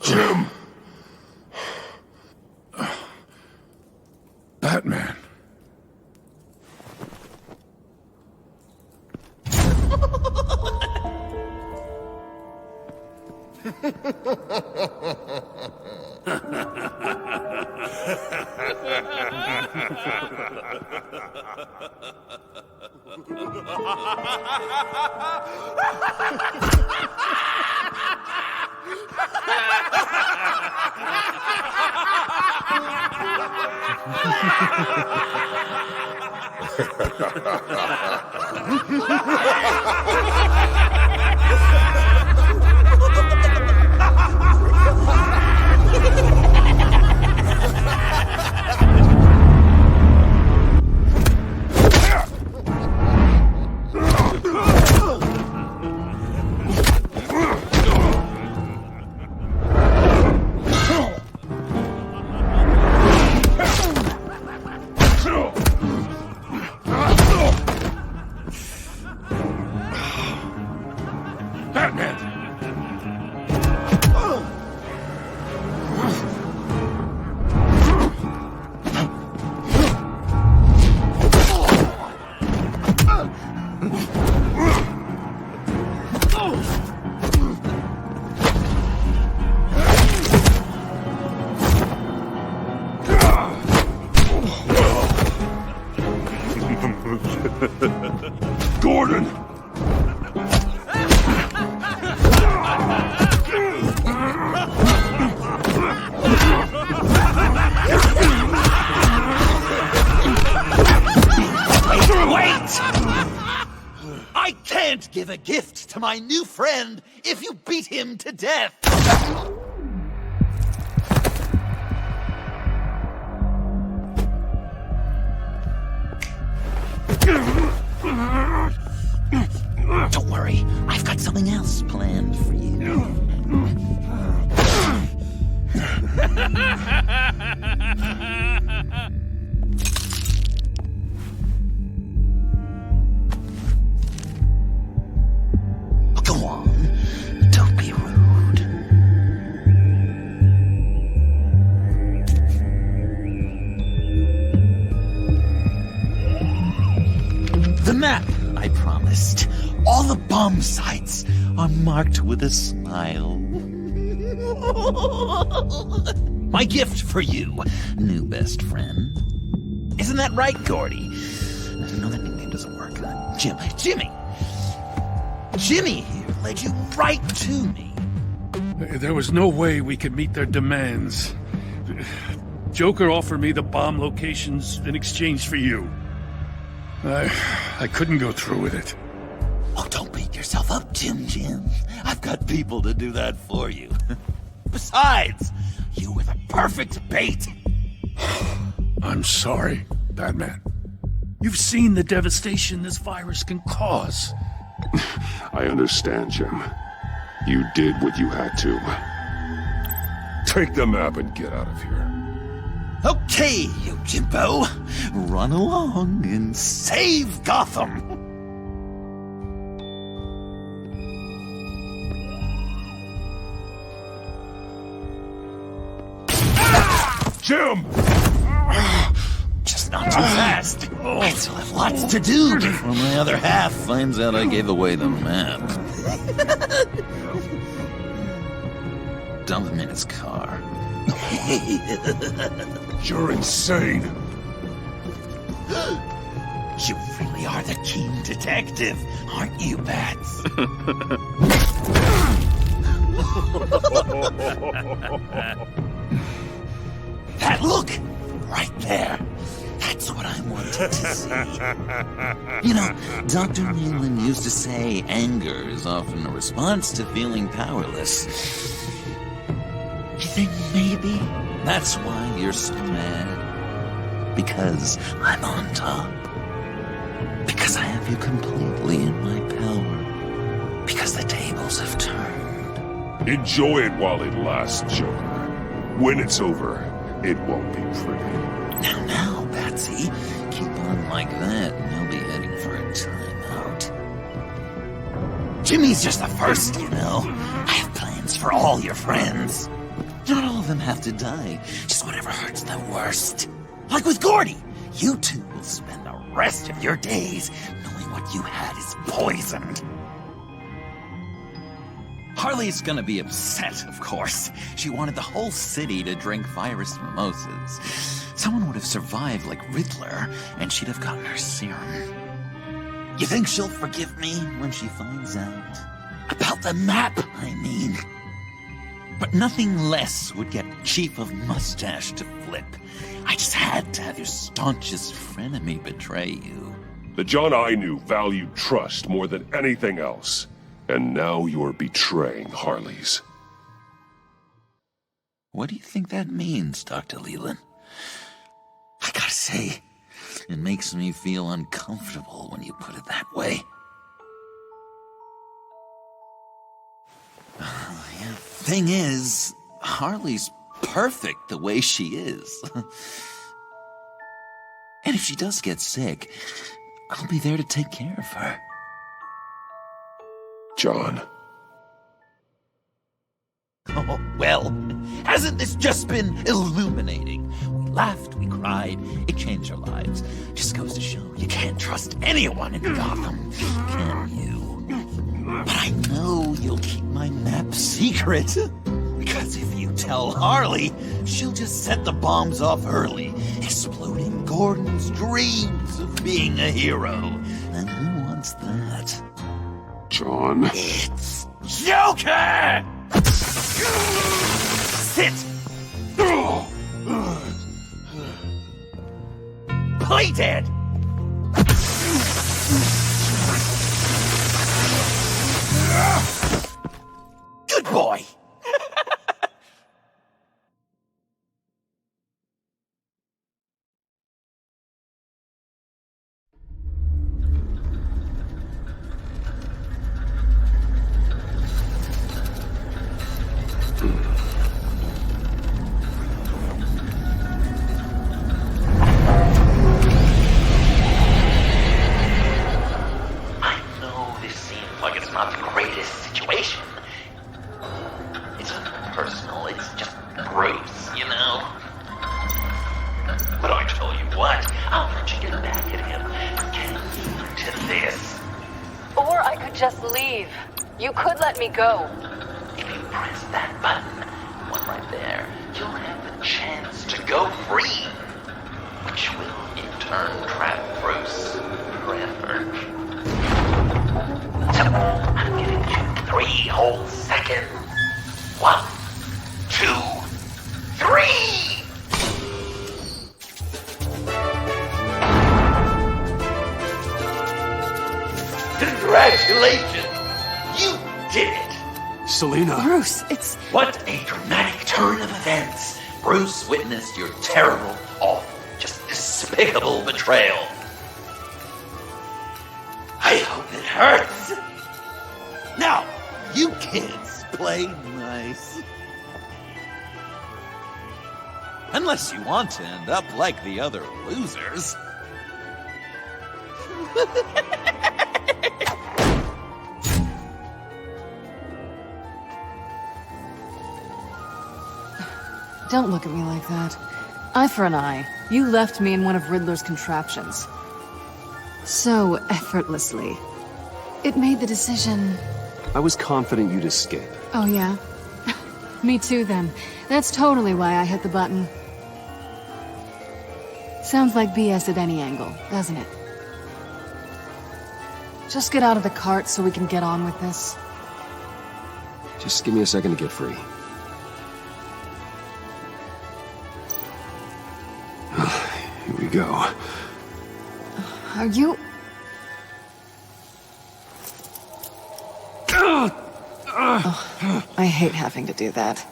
Jim. Batman. Gordon! Wait! I can't give a gift to my new friend if you beat him to death! Don't worry, I've got something else planned for you. Go on, don't be rude. The map I promised. All the bomb sites are marked with a smile. My gift for you, new best friend. Isn't that right, Gordy? No, that nickname doesn't work. Jimmy! Jimmy here led you right to me. There was no way we could meet their demands. Joker offered me the bomb locations in exchange for you. I couldn't go through with it. Oh, don't beat yourself up, Jim. I've got people to do that for you. Besides, you were the perfect bait. I'm sorry, Batman. You've seen the devastation this virus can cause. I understand, Jim. You did what you had to. Take the map and get out of here. Okay, you Jimbo. Run along and save Gotham. Jim! Just not too fast. I still have lots to do before my other half finds out I gave away the map. Dump him in his car. You're insane. You really are the keen detective, aren't you, Bats? That look! Right there. That's what I wanted to see. You know, Dr. Wayland used to say anger is often a response to feeling powerless. You think maybe that's why you're so mad? Because I'm on top. Because I have you completely in my power. Because the tables have turned. Enjoy it while it lasts, Joker. When it's over, it won't be pretty. Now, Patsy, keep on like that and you'll be heading for a timeout. Jimmy's just the first, you know. I have plans for all your friends. Not all of them have to die, just whatever hurts them worst. Like with Gordy, you two will spend the rest of your days knowing what you had is poisoned. Harley's gonna be upset, of course. She wanted the whole city to drink virus mimosas. Someone would have survived like Riddler, and she'd have gotten her serum. You think she'll forgive me when she finds out? About the map, I mean. But nothing less would get Chief of Mustache to flip. I just had to have your staunchest frenemy betray you. The John I knew valued trust more than anything else. And now you're betraying Harley's. What do you think that means, Dr. Leland? I gotta say, it makes me feel uncomfortable when you put it that way. Thing is, Harley's perfect the way she is. And if she does get sick, I'll be there to take care of her. John. Oh, well, hasn't this just been illuminating? We laughed, we cried, it changed our lives. Just goes to show you can't trust anyone in Gotham, can you? But I know you'll keep my map secret. Because if you tell Harley, she'll just set the bombs off early, exploding Gordon's dreams of being a hero. And who wants that? John. It's Joker! Sit! Play dead! Good boy! You could let me go. If you press that button, one right there, you'll have the chance to go free. Which will, in turn, trap Bruce forever. So, I'm giving you 3 whole seconds. 1, 2, 3! Congratulations! You did it! Selina. Bruce, it's... What a dramatic turn of events! Bruce witnessed your terrible, awful, just despicable betrayal. I hope it hurts! Now, you kids play nice. Unless you want to end up like the other losers. Don't look at me like that. Eye for an eye. You left me in one of Riddler's contraptions. So effortlessly. It made the decision... I was confident you'd escape. Oh, yeah? Me too, then. That's totally why I hit the button. Sounds like BS at any angle, doesn't it? Just get out of the cart so we can get on with this. Just give me a second to get free. Here we go. Are you... Oh, I hate having to do that.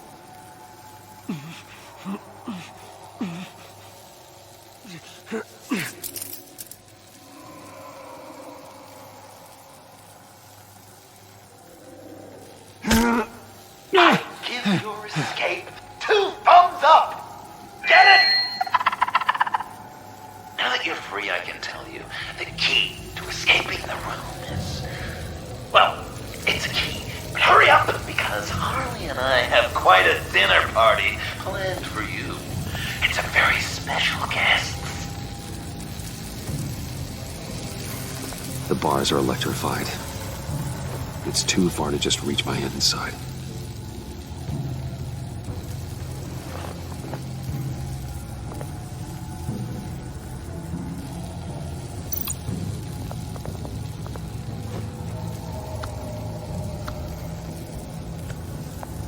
I give your escape 2 thumbs up! Get it? Now that you're free, I can tell you the key to escaping the room is... Well, it's a key. But hurry up, because Harley and I have quite a dinner party planned for you. And some very special guests. The bars are electrified. It's too far to just reach my hand inside.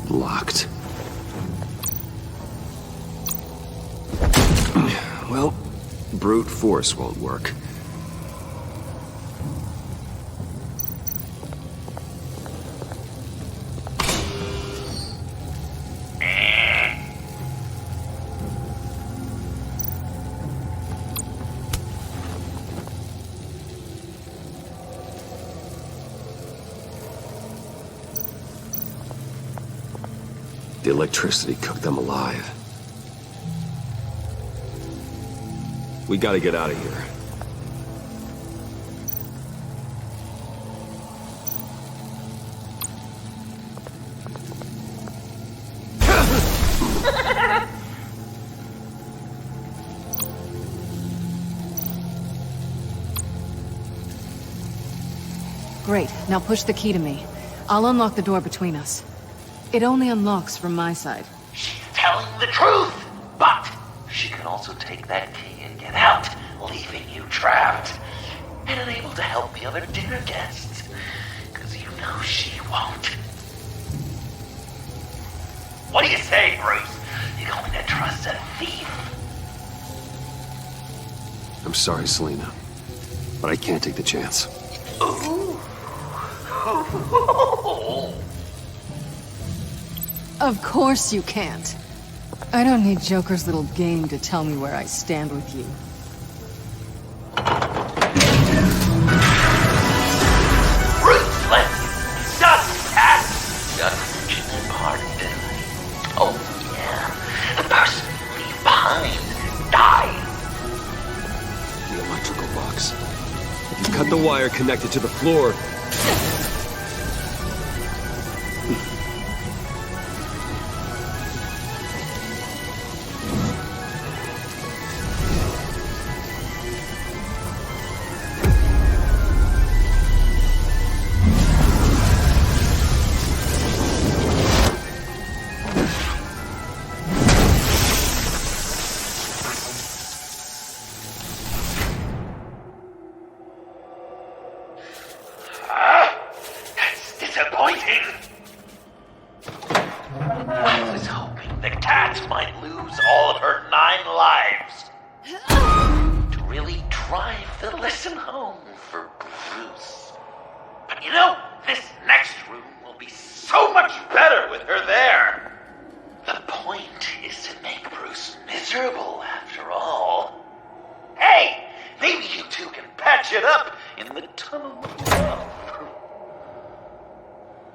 Locked. Well, brute force won't work. The electricity cooked them alive. We gotta get out of here. Great. Now push the key to me. I'll unlock the door between us. It only unlocks from my side. She's telling the truth, but she can also take that key and get out, leaving you trapped and unable to help the other dinner guests. Because you know she won't. What do you say, Bruce? You going to trust a thief? I'm sorry, Selina, but I can't take the chance. Ooh. Of course you can't. I don't need Joker's little game to tell me where I stand with you. Ruthless! Just cat! Unfortunate part, didn't I? Oh, yeah. The person you leave behind dies. The electrical box. If you cut the wire connected to the floor...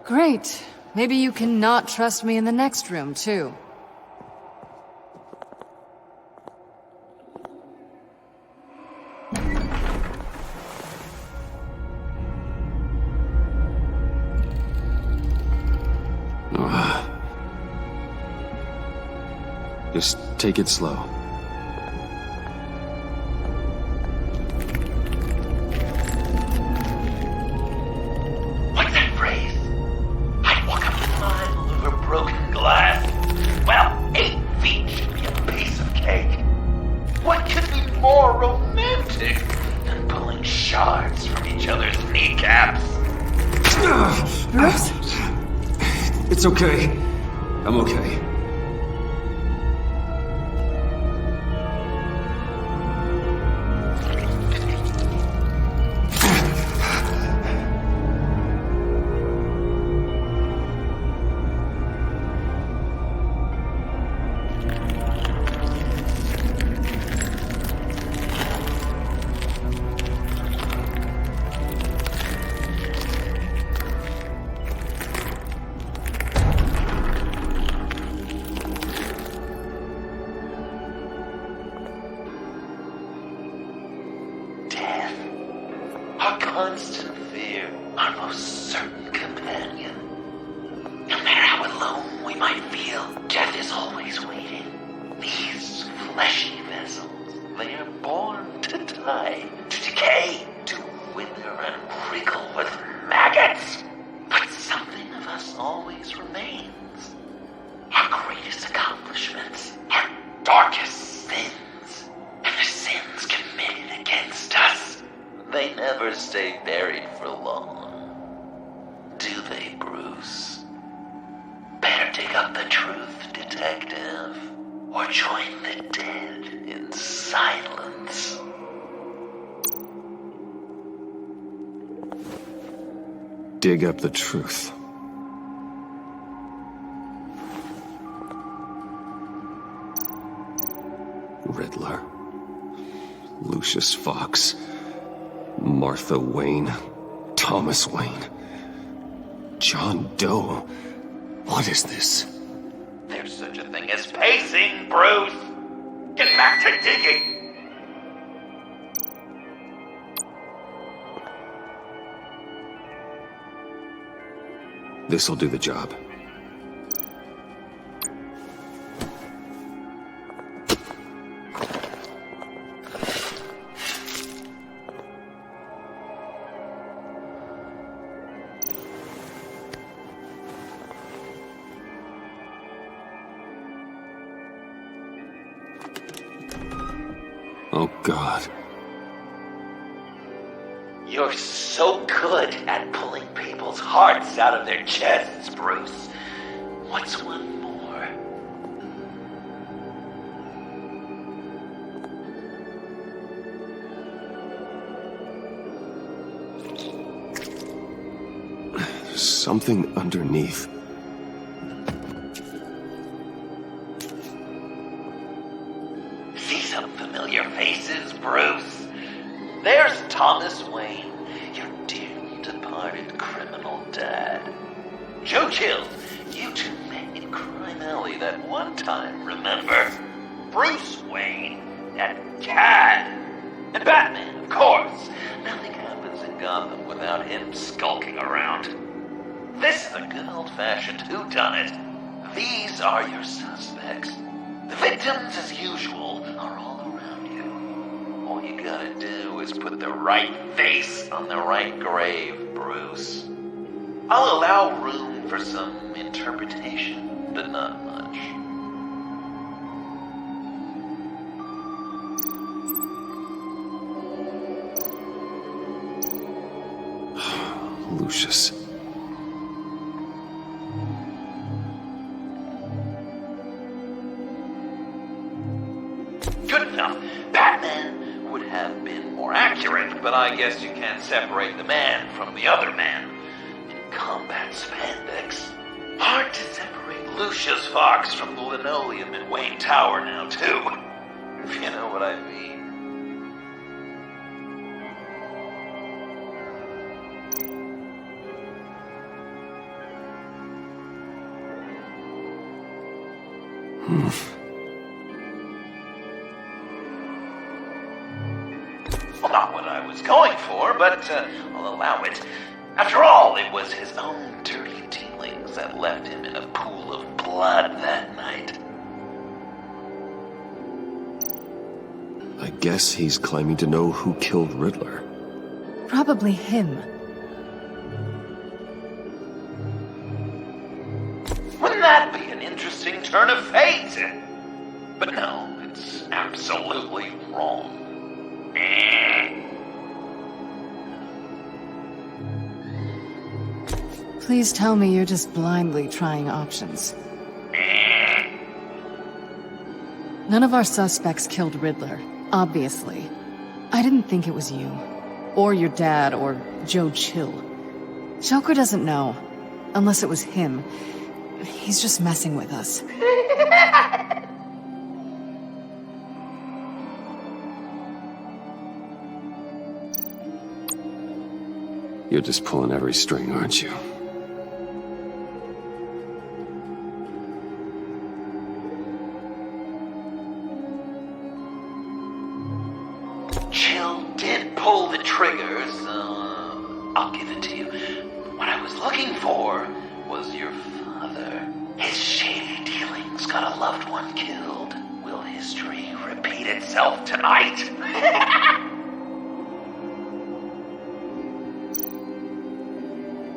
Great. Maybe you can not trust me in the next room, too. Just take it slow. What's that phrase? I'd walk a mile over broken glass. Well, 8 feet should be a piece of cake. What could be more romantic than pulling shards from each other's kneecaps? Bruce? It's okay. I'm okay. Dig up the truth. Riddler, Lucius Fox, Martha Wayne, Thomas Wayne, John Doe. What is this? chasing, Bruce! Get back to digging! This'll do the job. Oh, God. You're so good at pulling people's hearts out of their chests, Bruce. What's one more? Something underneath. See some familiar faces, Bruce? There's Thomas Wayne, your dearly departed criminal dad. Joe Chill, you two met in Crime Alley that one time, remember? Bruce Wayne, that cad. And Batman, of course. Nothing happens in Gotham without him skulking around. This is a good old-fashioned whodunit. These are your suspects. The victims, as usual, are all around you. All you gotta do is put the right face on the right grave, Bruce. I'll allow room for some interpretation, but not much. Lucius. Good enough. Batman would have been more accurate, but I guess you can't separate the man from the other man. In combat spandex, hard to separate Lucius Fox from the linoleum in Wayne Tower now, too. If you know what I mean. Well, not what I was going for, but I'll allow it. After all, it was his own dirty dealings that left him in a pool of blood that night. I guess he's claiming to know who killed Riddler. Probably him. Wouldn't that be an interesting turn of fate? But no, it's absolutely wrong. Please tell me you're just blindly trying options. None of our suspects killed Riddler, obviously. I didn't think it was you. Or your dad, or Joe Chill. Joker doesn't know. Unless it was him. He's just messing with us. You're just pulling every string, aren't you? Chill did pull the trigger, so I'll give it to you. What I was looking for was your father. His shady dealings got a loved one killed. Will history repeat itself tonight?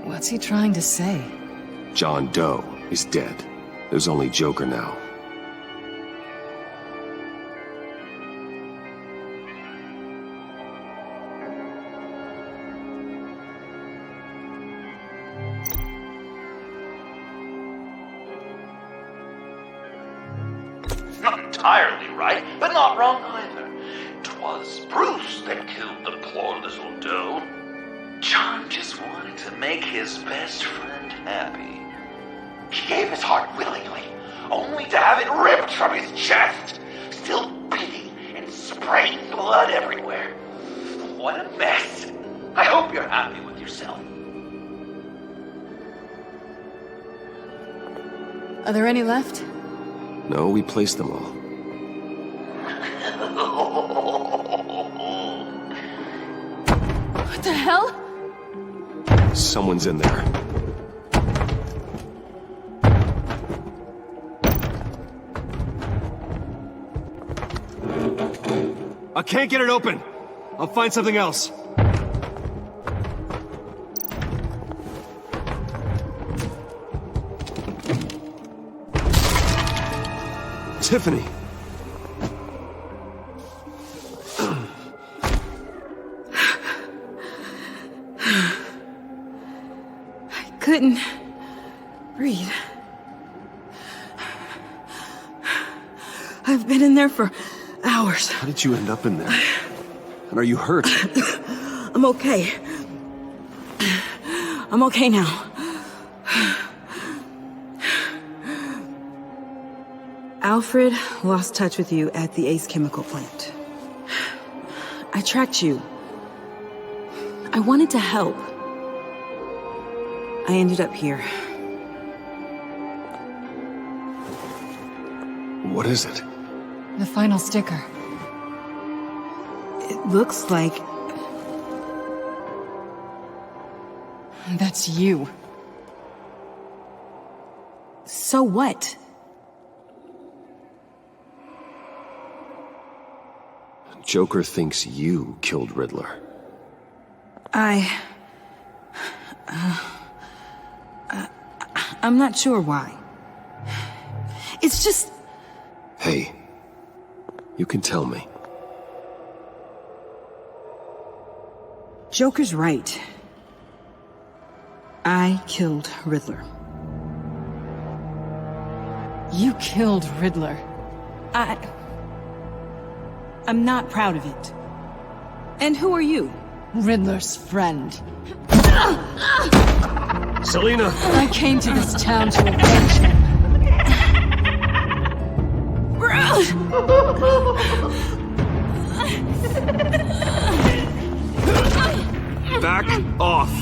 What's he trying to say? John Doe is dead. There's only Joker now. Not entirely right, but not wrong either. 'Twas Bruce that killed the poor little Doe. John just wanted to make his best friend happy. He gave his heart willingly, only to have it ripped from his chest, still beating and spraying blood everywhere. What a mess. I hope you're happy with yourself. Are there any left? No, we placed them all. What the hell? Someone's in there. I can't get it open. I'll find something else. Tiffany! I couldn't breathe. I've been in there for hours. How did you end up in there? And are you hurt? I'm okay. I'm okay now. Alfred lost touch with you at the Ace chemical plant. I tracked you. I wanted to help. I ended up here. What is it? The final sticker. It looks like... That's you. So what? Joker thinks you killed Riddler. I'm not sure why. It's just... Hey, you can tell me. Joker's right. I killed Riddler. You killed Riddler. I'm not proud of it. And who are you? Riddler's friend. Selina! I came to this town to avenge him. Back off!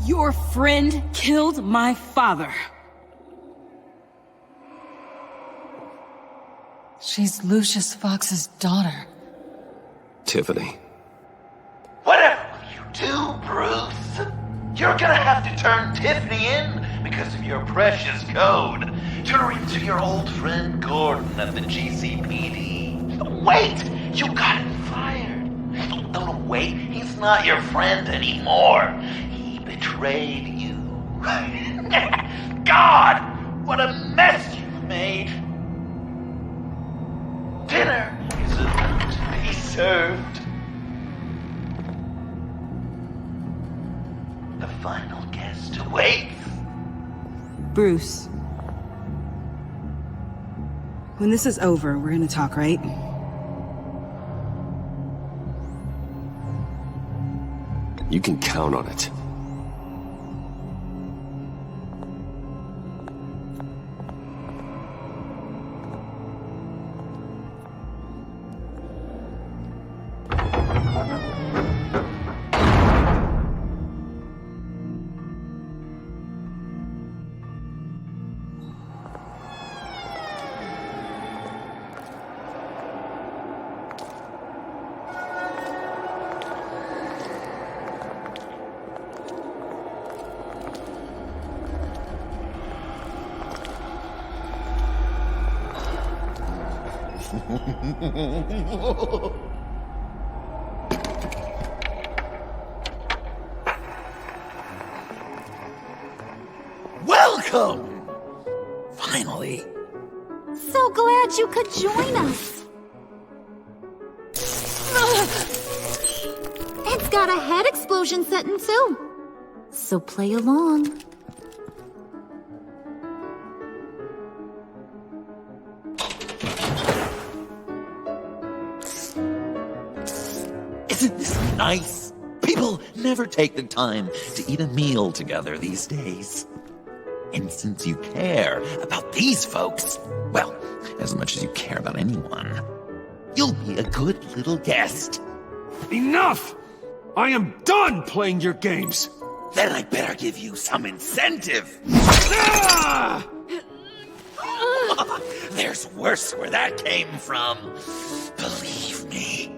Your friend killed my father. She's Lucius Fox's daughter. Tiffany. Whatever you do, Bruce, you're gonna have to turn Tiffany in because of your precious code. Turn her into your old friend Gordon at the GCPD. Wait! You got him fired. No, wait. He's not your friend anymore. He betrayed you. God! What a mess you've made. Dinner is about to be served. The final guest awaits. Bruce. When this is over, we're gonna talk, right? You can count on it. Welcome! Finally. So glad you could join us. It's got a head explosion setting too. So play along. Isn't this nice? People never take the time to eat a meal together these days. And since you care about these folks, well, as much as you care about anyone, you'll be a good little guest. Enough! I am done playing your games! Then I better give you some incentive. Ah! There's worse where that came from. Believe me.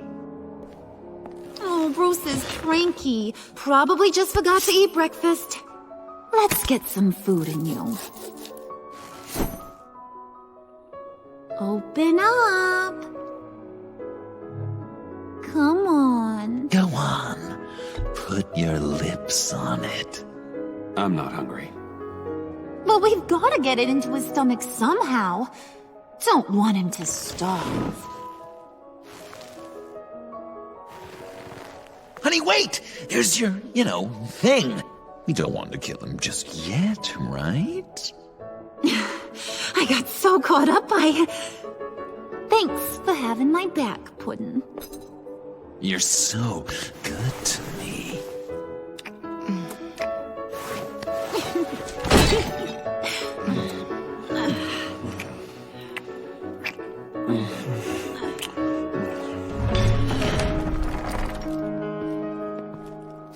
Oh, Bruce is cranky. Probably just forgot to eat breakfast. Let's get some food in you. Open up. Come on. Go on. Put your lips on it. I'm not hungry. But we've got to get it into his stomach somehow. Don't want him to starve. Honey, wait! There's your, thing. We don't want to kill him just yet, right? I got so caught up by... Thanks for having my back, Puddin'. You're so good to me.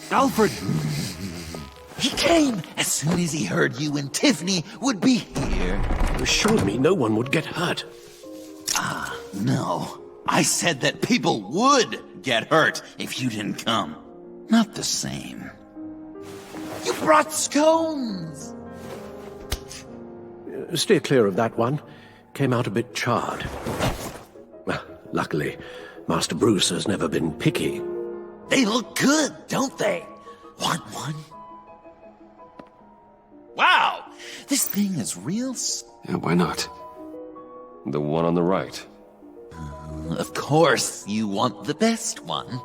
Alfred! He came as soon as he heard you and Tiffany would be here. You assured me no one would get hurt. No. I said that people would get hurt if you didn't come. Not the same. You brought scones! Steer clear of that one. Came out a bit charred. Well, luckily, Master Bruce has never been picky. They look good, don't they? Want one? Wow! This thing is real Yeah, why not? The one on the right. Of course, you want the best one.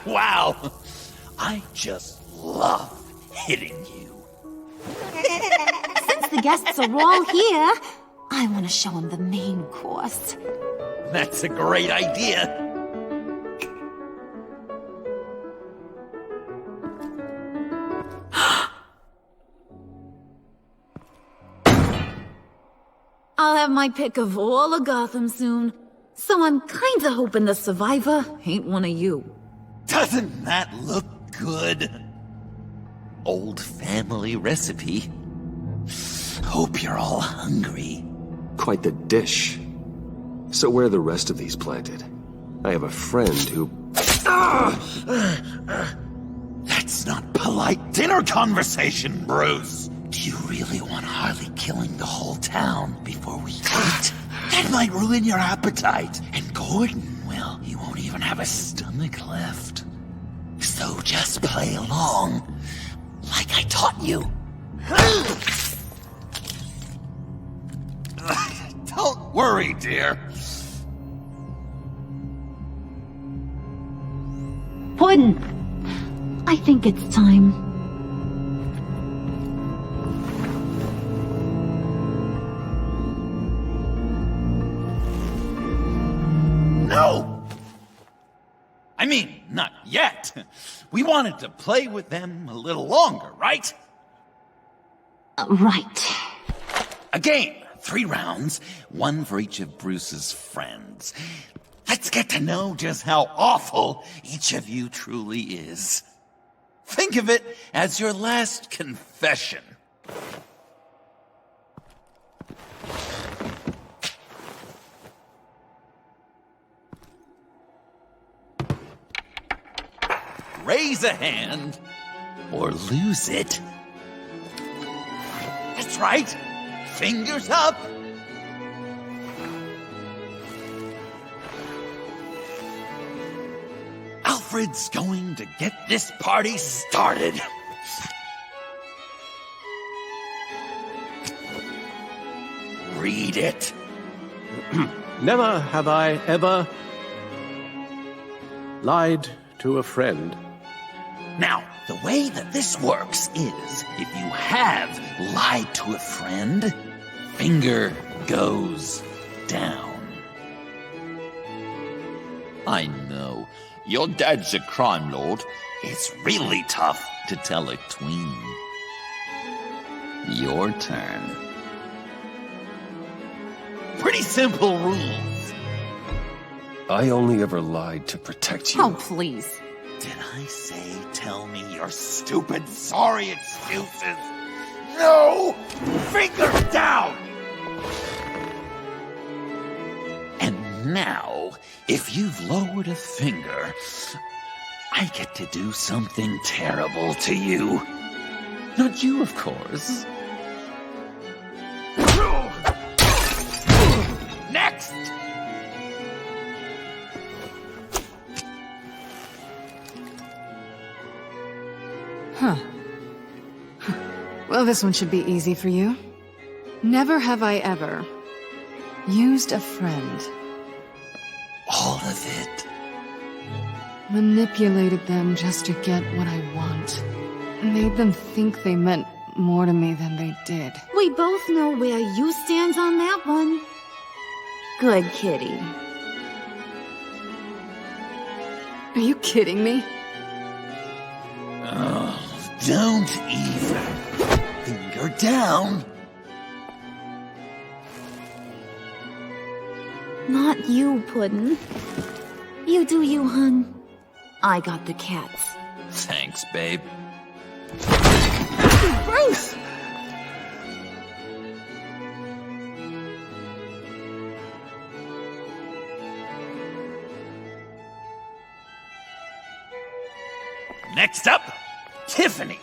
Wow! I just love hitting you. Since the guests are all here, I want to show them the main course. That's a great idea. I'll have my pick of all of Gotham soon, so I'm kinda hoping the survivor ain't one of you. Doesn't that look good? Old family recipe. Hope you're all hungry. Quite the dish. So where are the rest of these planted? I have a friend who... That's not polite dinner conversation, Bruce. Do you really want Harley killing the whole town before we eat? That might ruin your appetite. And Gordon, well, he won't even have a stomach left. So just play along, like I taught you. Don't worry, dear. Puddin', I think it's time. No! I mean, not yet. We wanted to play with them a little longer, right? Right. A game. 3 rounds, 1 for each of Bruce's friends. Let's get to know just how awful each of you truly is. Think of it as your last confession. Raise a hand, or lose it. That's right. Fingers up. Alfred's going to get this party started. Read it. Never have I ever lied to a friend. Now, the way that this works is, if you have lied to a friend, finger goes down. I know, your dad's a crime lord. It's really tough to tell a tween. Your turn. Pretty simple rules. I only ever lied to protect you. Oh, please. Did I say tell me your stupid sorry excuses? No! Finger down! And now, if you've lowered a finger, I get to do something terrible to you. Not you, of course. Next! Huh. Well, this one should be easy for you. Never have I ever used a friend. All of it. Manipulated them just to get what I want. Made them think they meant more to me than they did. We both know where you stand on that one. Good kitty. Are you kidding me? Oh, don't even. Finger down. Not you, Puddin'. You do you, hun. I got the cats. Thanks, babe. Bruce! Next up, Tiffany.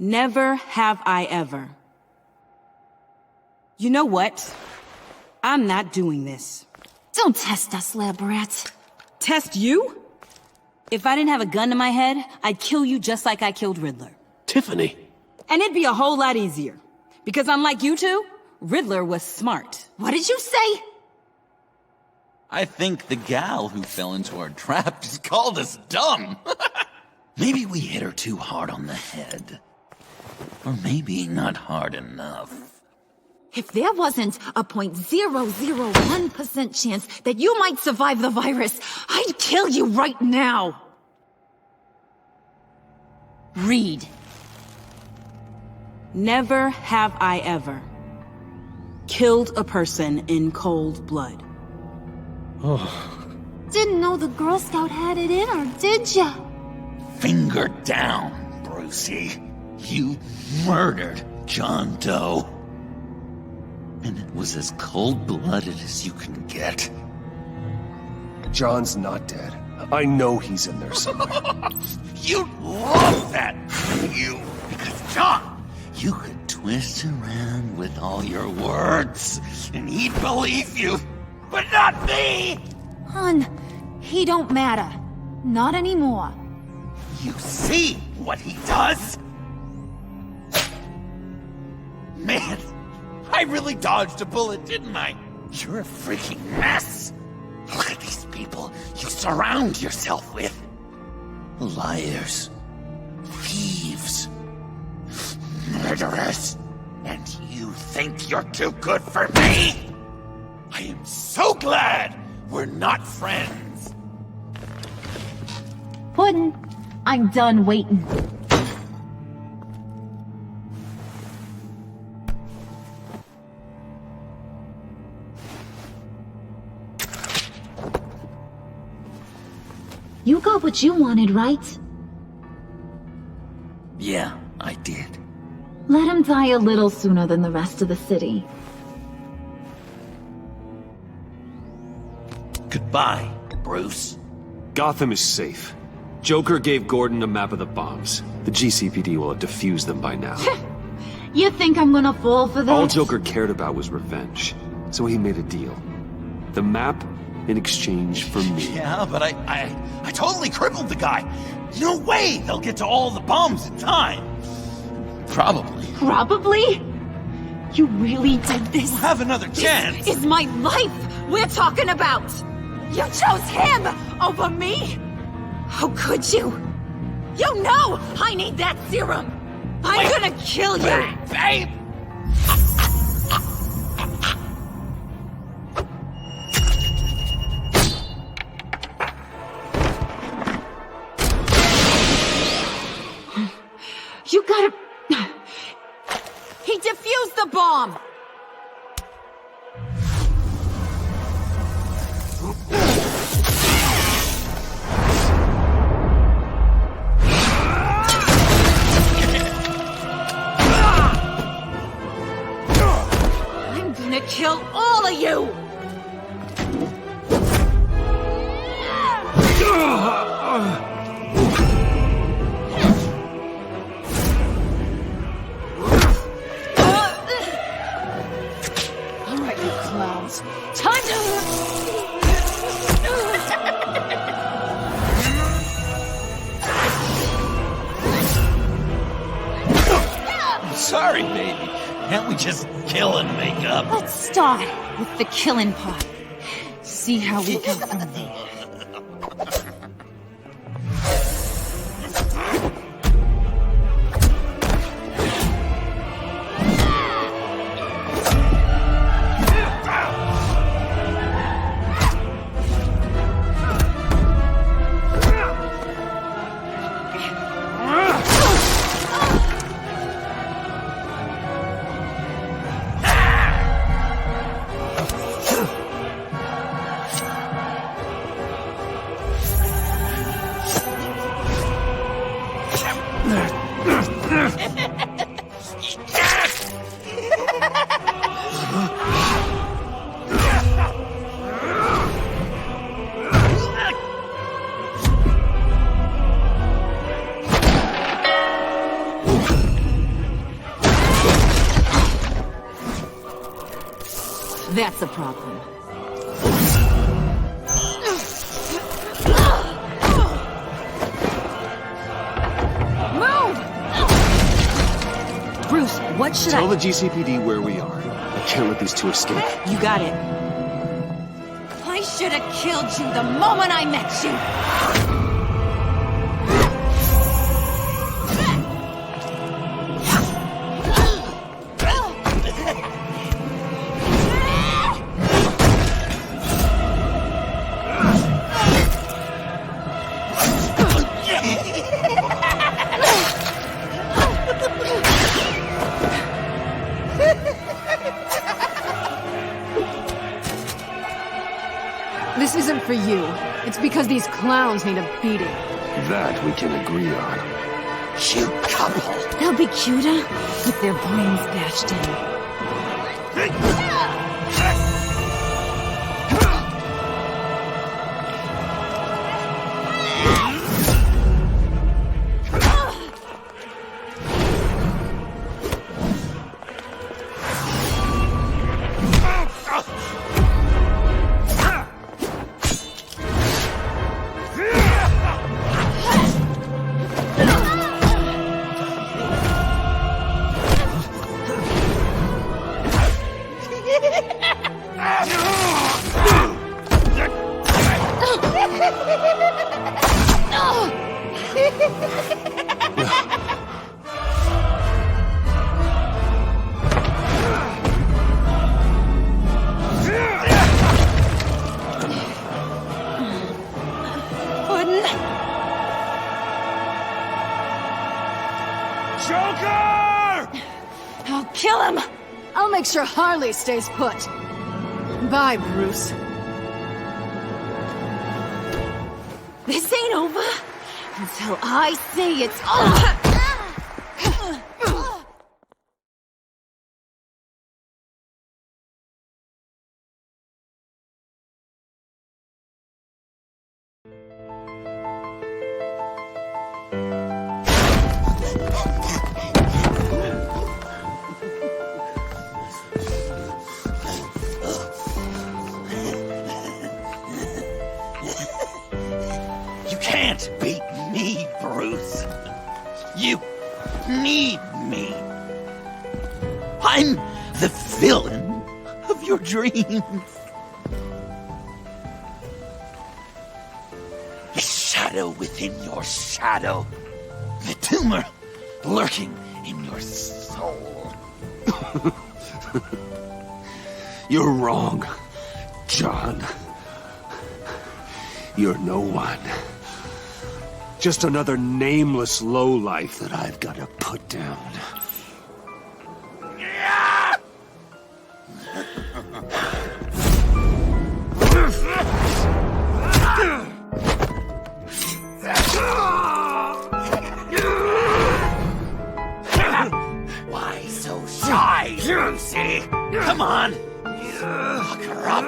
Never have I ever. You know what? I'm not doing this. Don't test us, lab rat. Test you? If I didn't have a gun to my head, I'd kill you just like I killed Riddler. Tiffany. And it'd be a whole lot easier. Because unlike you two, Riddler was smart. What did you say? I think the gal who fell into our trap just called us dumb. Maybe we hit her too hard on the head. Or maybe not hard enough. If there wasn't a 0.001% chance that you might survive the virus, I'd kill you right now. Read. Never have I ever killed a person in cold blood. Oh. Didn't know the Girl Scout had it in her, did ya? Finger down, Brucey. You murdered John Doe. And it was as cold-blooded as you can get. John's not dead. I know he's in there somewhere. You love that, you. Because John, you could twist around with all your words, and he'd believe you. But not me! Hun, he don't matter. Not anymore. You see what he does? Man, I really dodged a bullet, didn't I? You're a freaking mess. Look at these people you surround yourself with. Liars. Thieves. Murderers. And you think you're too good for me? I am so glad we're not friends. Puddin', I'm done waiting. You got what you wanted, right? Yeah, I did. Let him die a little sooner than the rest of the city. Goodbye, Bruce. Gotham is safe. Joker gave Gordon a map of the bombs. The GCPD will have defused them by now. You think I'm gonna fall for that? All Joker cared about was revenge, so he made a deal. The map in exchange for me. Yeah, but I totally crippled the guy. No way they'll get to all the bombs in time. Probably. Probably? You really did this? We'll have another chance. This is my life we're talking about. You chose him over me? How could you? You know I need that serum. I'm gonna kill you. Babe! You gotta... He defused the bomb! kill all of you! Alright, you clowns. Time to... Sorry, baby. Can't we just kill and make up? Let's start with the killing part. See how we go from there. That's a problem. Move! Bruce, what should Tell the GCPD where we are. I can't let these two escape. You got it. I should have killed you the moment I met you! This isn't for you. It's because these clowns need a beating. That we can agree on. Cute couple. They'll be cuter with their brains bashed in. I'll kill him! I'll make sure Harley stays put. Bye, Bruce. This ain't over until I say it's over! Can't beat me, Bruce. You need me. I'm the villain of your dreams. The shadow within your shadow. The tumor lurking in your soul. You're wrong, John. You're no one. Just another nameless lowlife that I've got to put down. Why so shy, Brucey? Come on, Lock her up.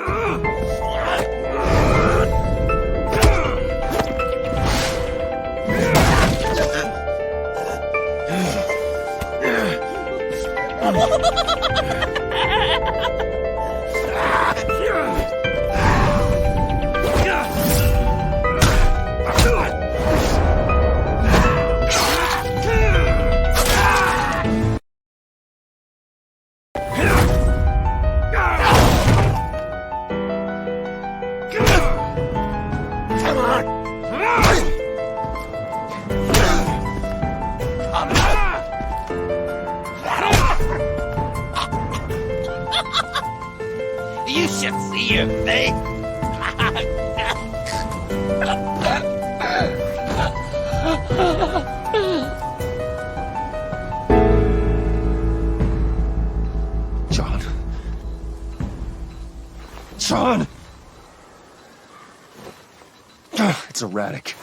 You should see your face. John. John! It's erratic.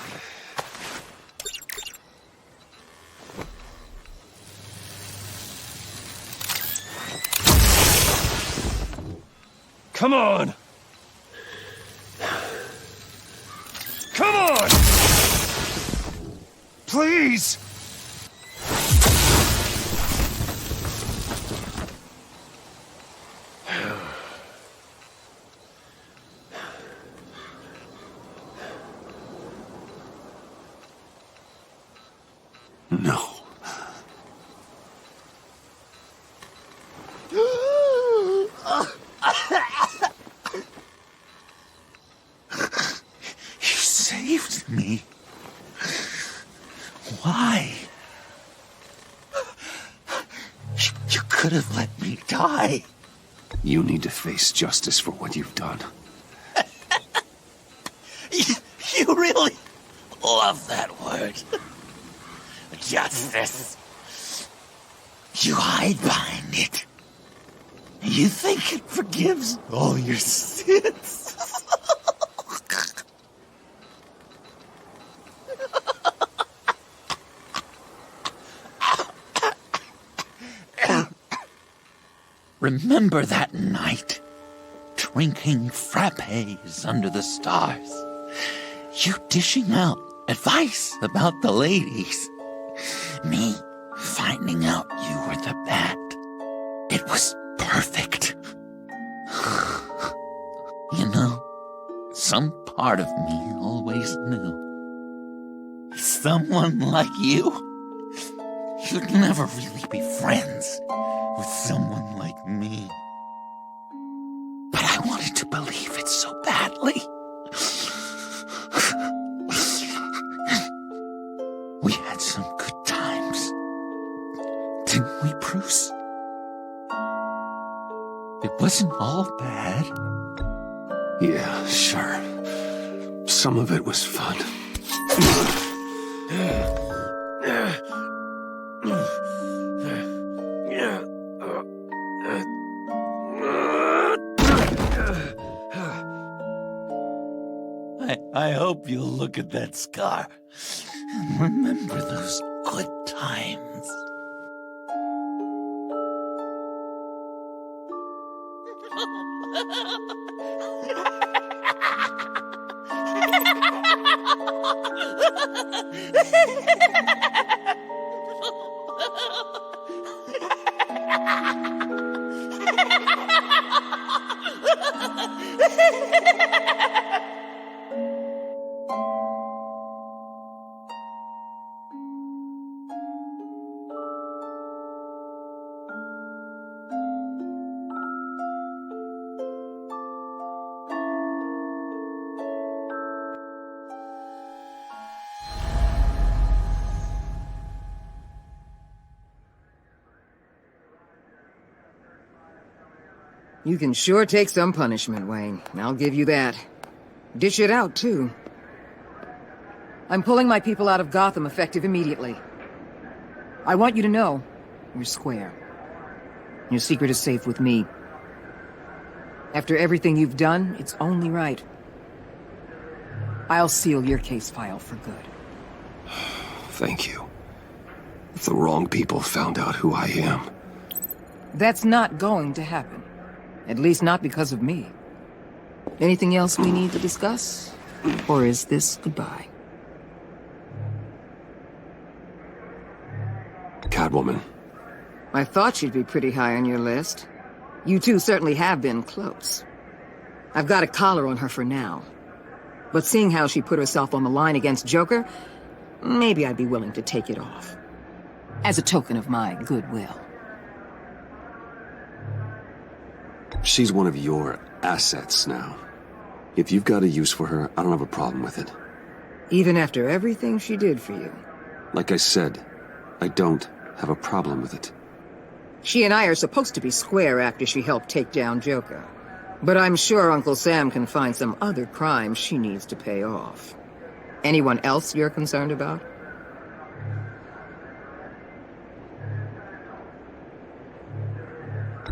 Come on! Come on! Please! No. You saved me. Why? You could have let me die. You need to face justice for what you've done. You really love that word. Justice. You hide behind it. You think it forgives all your sins. Remember that night, drinking frappes under the stars, you dishing out advice about the ladies, me finding out you were the bat. It was perfect. You know, some part of me always knew. Someone like you, you'd never really be friends with someone like me. But I wanted to believe it so badly. We had some good times, didn't we, Bruce? It wasn't all bad. Yeah, sure. Some of it was fun. I hope you'll look at that scar and remember those good times. You can sure take some punishment, Wayne. I'll give you that. Dish it out, too. I'm pulling my people out of Gotham effective immediately. I want you to know, you're square. Your secret is safe with me. After everything you've done, it's only right. I'll seal your case file for good. Thank you. If the wrong people found out who I am... That's not going to happen. At least not because of me. Anything else we need to discuss? Or is this goodbye? Catwoman. I thought she'd be pretty high on your list. You two certainly have been close. I've got a collar on her for now. But seeing how she put herself on the line against Joker, maybe I'd be willing to take it off. As a token of my goodwill. She's one of your assets now. If you've got a use for her, I don't have a problem with it. Even after everything she did for you. Like I said, I don't have a problem with it. She and I are supposed to be square after she helped take down Joker. But I'm sure Uncle Sam can find some other crime she needs to pay off. Anyone else you're concerned about?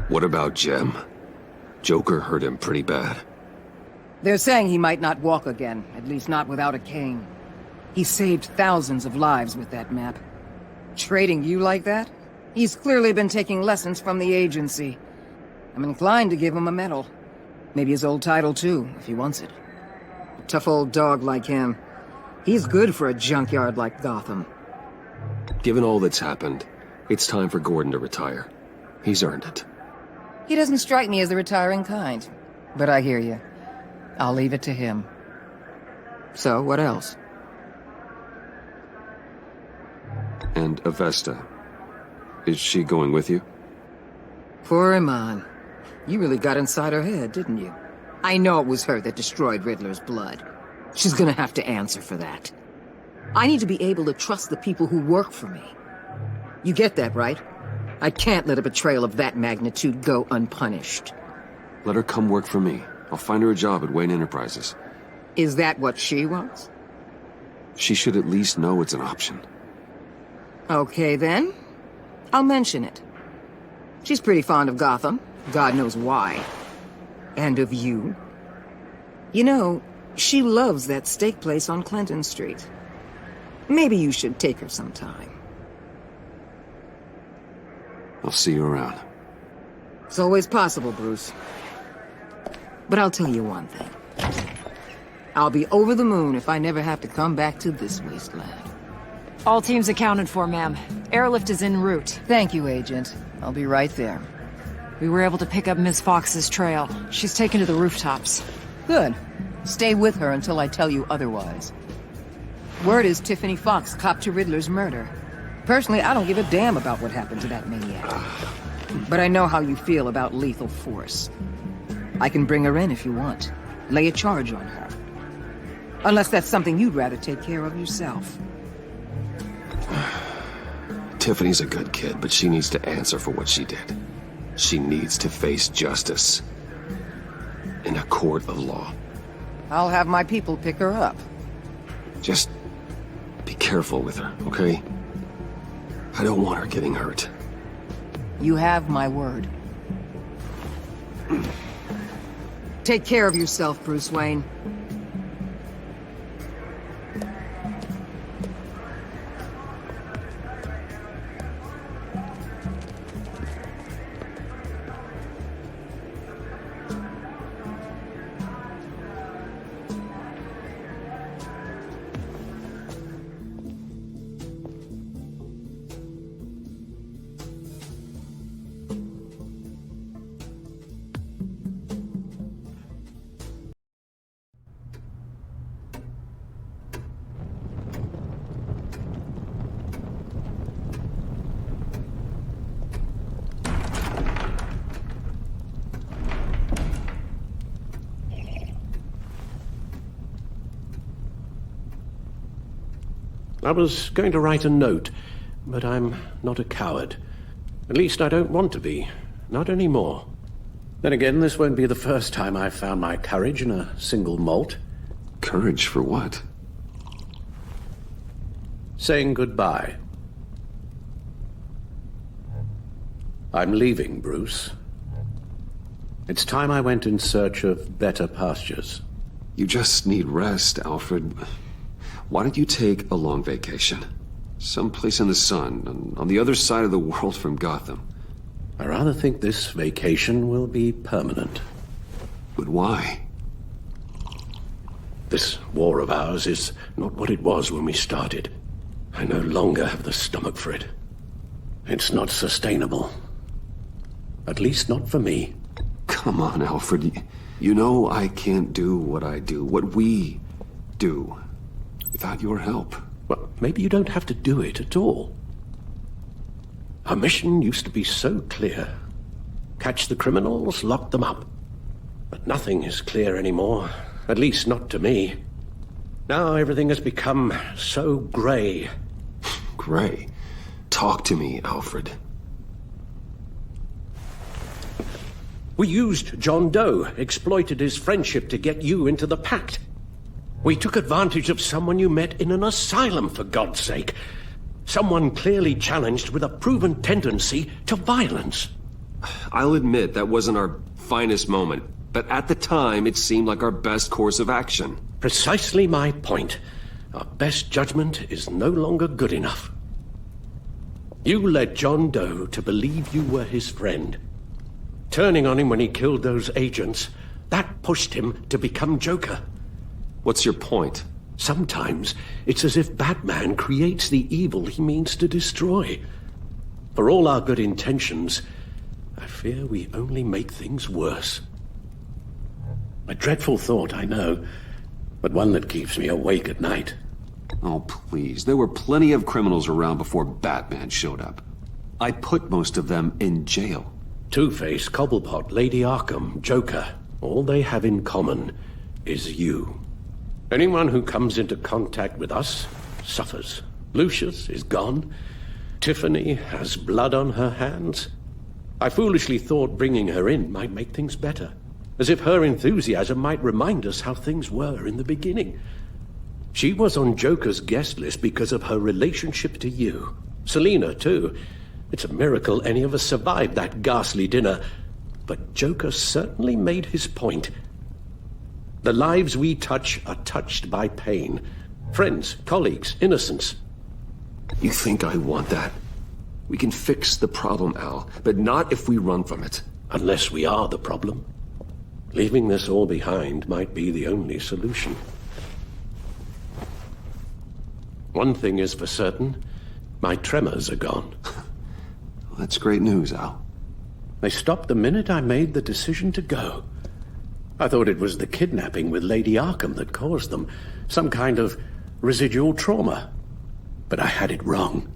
What about Jem? Joker hurt him pretty bad. They're saying he might not walk again, at least not without a cane. He saved thousands of lives with that map. Trading you like that? He's clearly been taking lessons from the agency. I'm inclined to give him a medal. Maybe his old title too, if he wants it. A tough old dog like him. He's good for a junkyard like Gotham. Given all that's happened, it's time for Gordon to retire. He's earned it. He doesn't strike me as the retiring kind. But I hear you. I'll leave it to him. So, what else? And Avesta. Is she going with you? Poor Iman. You really got inside her head, didn't you? I know it was her that destroyed Riddler's blood. She's gonna have to answer for that. I need to be able to trust the people who work for me. You get that, right? I can't let a betrayal of that magnitude go unpunished. Let her come work for me. I'll find her a job at Wayne Enterprises. Is that what she wants? She should at least know it's an option. Okay, then. I'll mention it. She's pretty fond of Gotham. God knows why. And of you. You know, she loves that steak place on Clinton Street. Maybe you should take her sometime. I'll see you around. It's always possible, Bruce. But I'll tell you one thing. I'll be over the moon if I never have to come back to this wasteland. All teams accounted for, ma'am. Airlift is en route. Thank you, Agent. I'll be right there. We were able to pick up Ms. Fox's trail. She's taken to the rooftops. Good. Stay with her until I tell you otherwise. Word is Tiffany Fox copped to Riddler's murder. Personally, I don't give a damn about what happened to that maniac. But I know how you feel about lethal force. I can bring her in if you want. Lay a charge on her. Unless that's something you'd rather take care of yourself. Tiffany's a good kid, but she needs to answer for what she did. She needs to face justice. In a court of law. I'll have my people pick her up. Just be careful with her, okay? I don't want her getting hurt. You have my word. Take care of yourself, Bruce Wayne. I was going to write a note, but I'm not a coward. At least I don't want to be. Not anymore. Then again, this won't be the first time I've found my courage in a single molt. Courage for what? Saying goodbye. I'm leaving, Bruce. It's time I went in search of better pastures. You just need rest, Alfred. Why don't you take a long vacation? Someplace in the sun, on the other side of the world from Gotham. I rather think this vacation will be permanent. But why? This war of ours is not what it was when we started. I no longer have the stomach for it. It's not sustainable. At least not for me. Come on, Alfred. You know I can't do what I do, what we do, without your help. Well, maybe you don't have to do it at all. Our mission used to be so clear. Catch the criminals, lock them up. But nothing is clear anymore, at least not to me. Now everything has become so grey. Grey? Talk to me, Alfred. We used John Doe, exploited his friendship to get you into the pact. We took advantage of someone you met in an asylum, for God's sake. Someone clearly challenged with a proven tendency to violence. I'll admit that wasn't our finest moment, but at the time it seemed like our best course of action. Precisely my point. Our best judgment is no longer good enough. You led John Doe to believe you were his friend. Turning on him when he killed those agents, that pushed him to become Joker. What's your point? Sometimes it's as if Batman creates the evil he means to destroy. For all our good intentions, I fear we only make things worse. A dreadful thought, I know, but one that keeps me awake at night. Oh, please. There were plenty of criminals around before Batman showed up. I put most of them in jail. Two-Face, Cobblepot, Lady Arkham, Joker, all they have in common is you. Anyone who comes into contact with us suffers. Lucius is gone. Tiffany has blood on her hands. I foolishly thought bringing her in might make things better, as if her enthusiasm might remind us how things were in the beginning. She was on Joker's guest list because of her relationship to you. Selina, too. It's a miracle any of us survived that ghastly dinner. But Joker certainly made his point. The lives we touch are touched by pain. Friends, colleagues, innocents. You think I want that? We can fix the problem, Al, but not if we run from it. Unless we are the problem. Leaving this all behind might be the only solution. One thing is for certain, my tremors are gone. That's great news, Al. They stopped the minute I made the decision to go. I thought it was the kidnapping with Lady Arkham that caused them, some kind of residual trauma. But I had it wrong.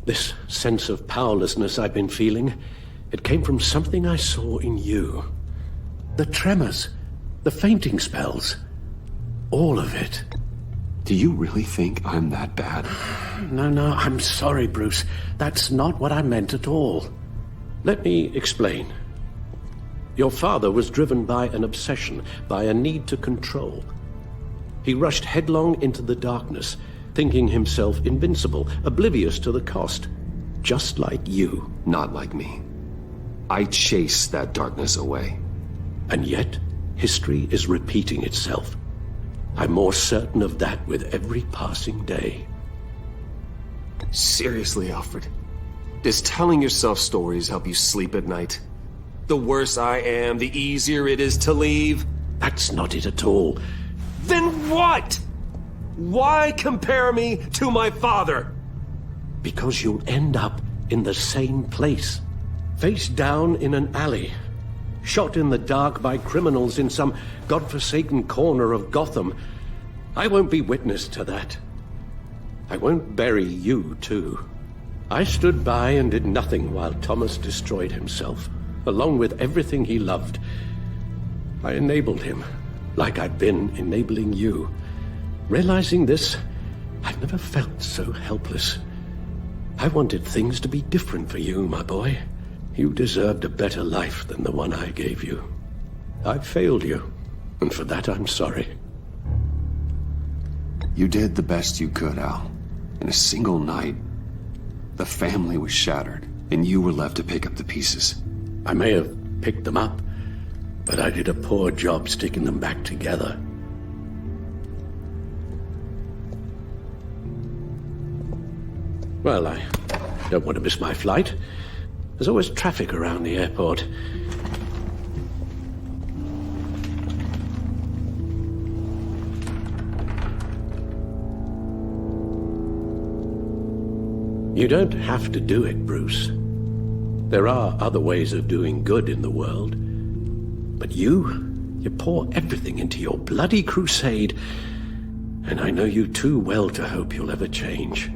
This sense of powerlessness I've been feeling, it came from something I saw in you. The tremors, the fainting spells, all of it. Do you really think I'm that bad? No, I'm sorry, Bruce. That's not what I meant at all. Let me explain. Your father was driven by an obsession, by a need to control. He rushed headlong into the darkness, thinking himself invincible, oblivious to the cost. Just like you. Not like me. I chased that darkness away. And yet, history is repeating itself. I'm more certain of that with every passing day. Seriously, Alfred? Does telling yourself stories help you sleep at night? The worse I am, the easier it is to leave? That's not it at all. Then what? Why compare me to my father? Because you'll end up in the same place. Face down in an alley. Shot in the dark by criminals in some godforsaken corner of Gotham. I won't be witness to that. I won't bury you, too. I stood by and did nothing while Thomas destroyed himself, along with everything he loved. I enabled him, like I've been enabling you. Realizing this, I've never felt so helpless. I wanted things to be different for you, my boy. You deserved a better life than the one I gave you. I failed you, and for that I'm sorry. You did the best you could, Al. In a single night, the family was shattered, and you were left to pick up the pieces. I may have picked them up, but I did a poor job sticking them back together. Well, I don't want to miss my flight. There's always traffic around the airport. You don't have to do it, Bruce. There are other ways of doing good in the world. But you pour everything into your bloody crusade, and I know you too well to hope you'll ever change.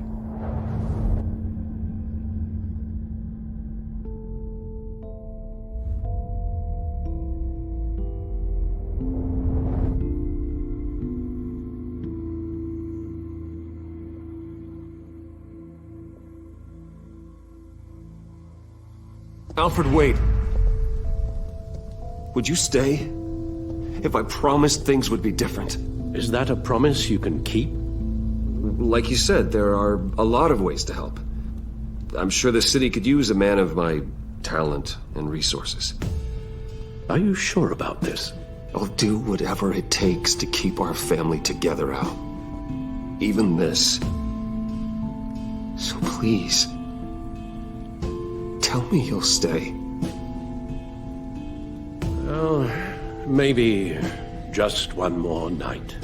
Alfred, wait. Would you stay? If I promised things would be different. Is that a promise you can keep? Like you said, there are a lot of ways to help. I'm sure the city could use a man of my talent and resources. Are you sure about this? I'll do whatever it takes to keep our family together, Al. Even this. So please, tell me you'll stay. Oh, maybe just one more night.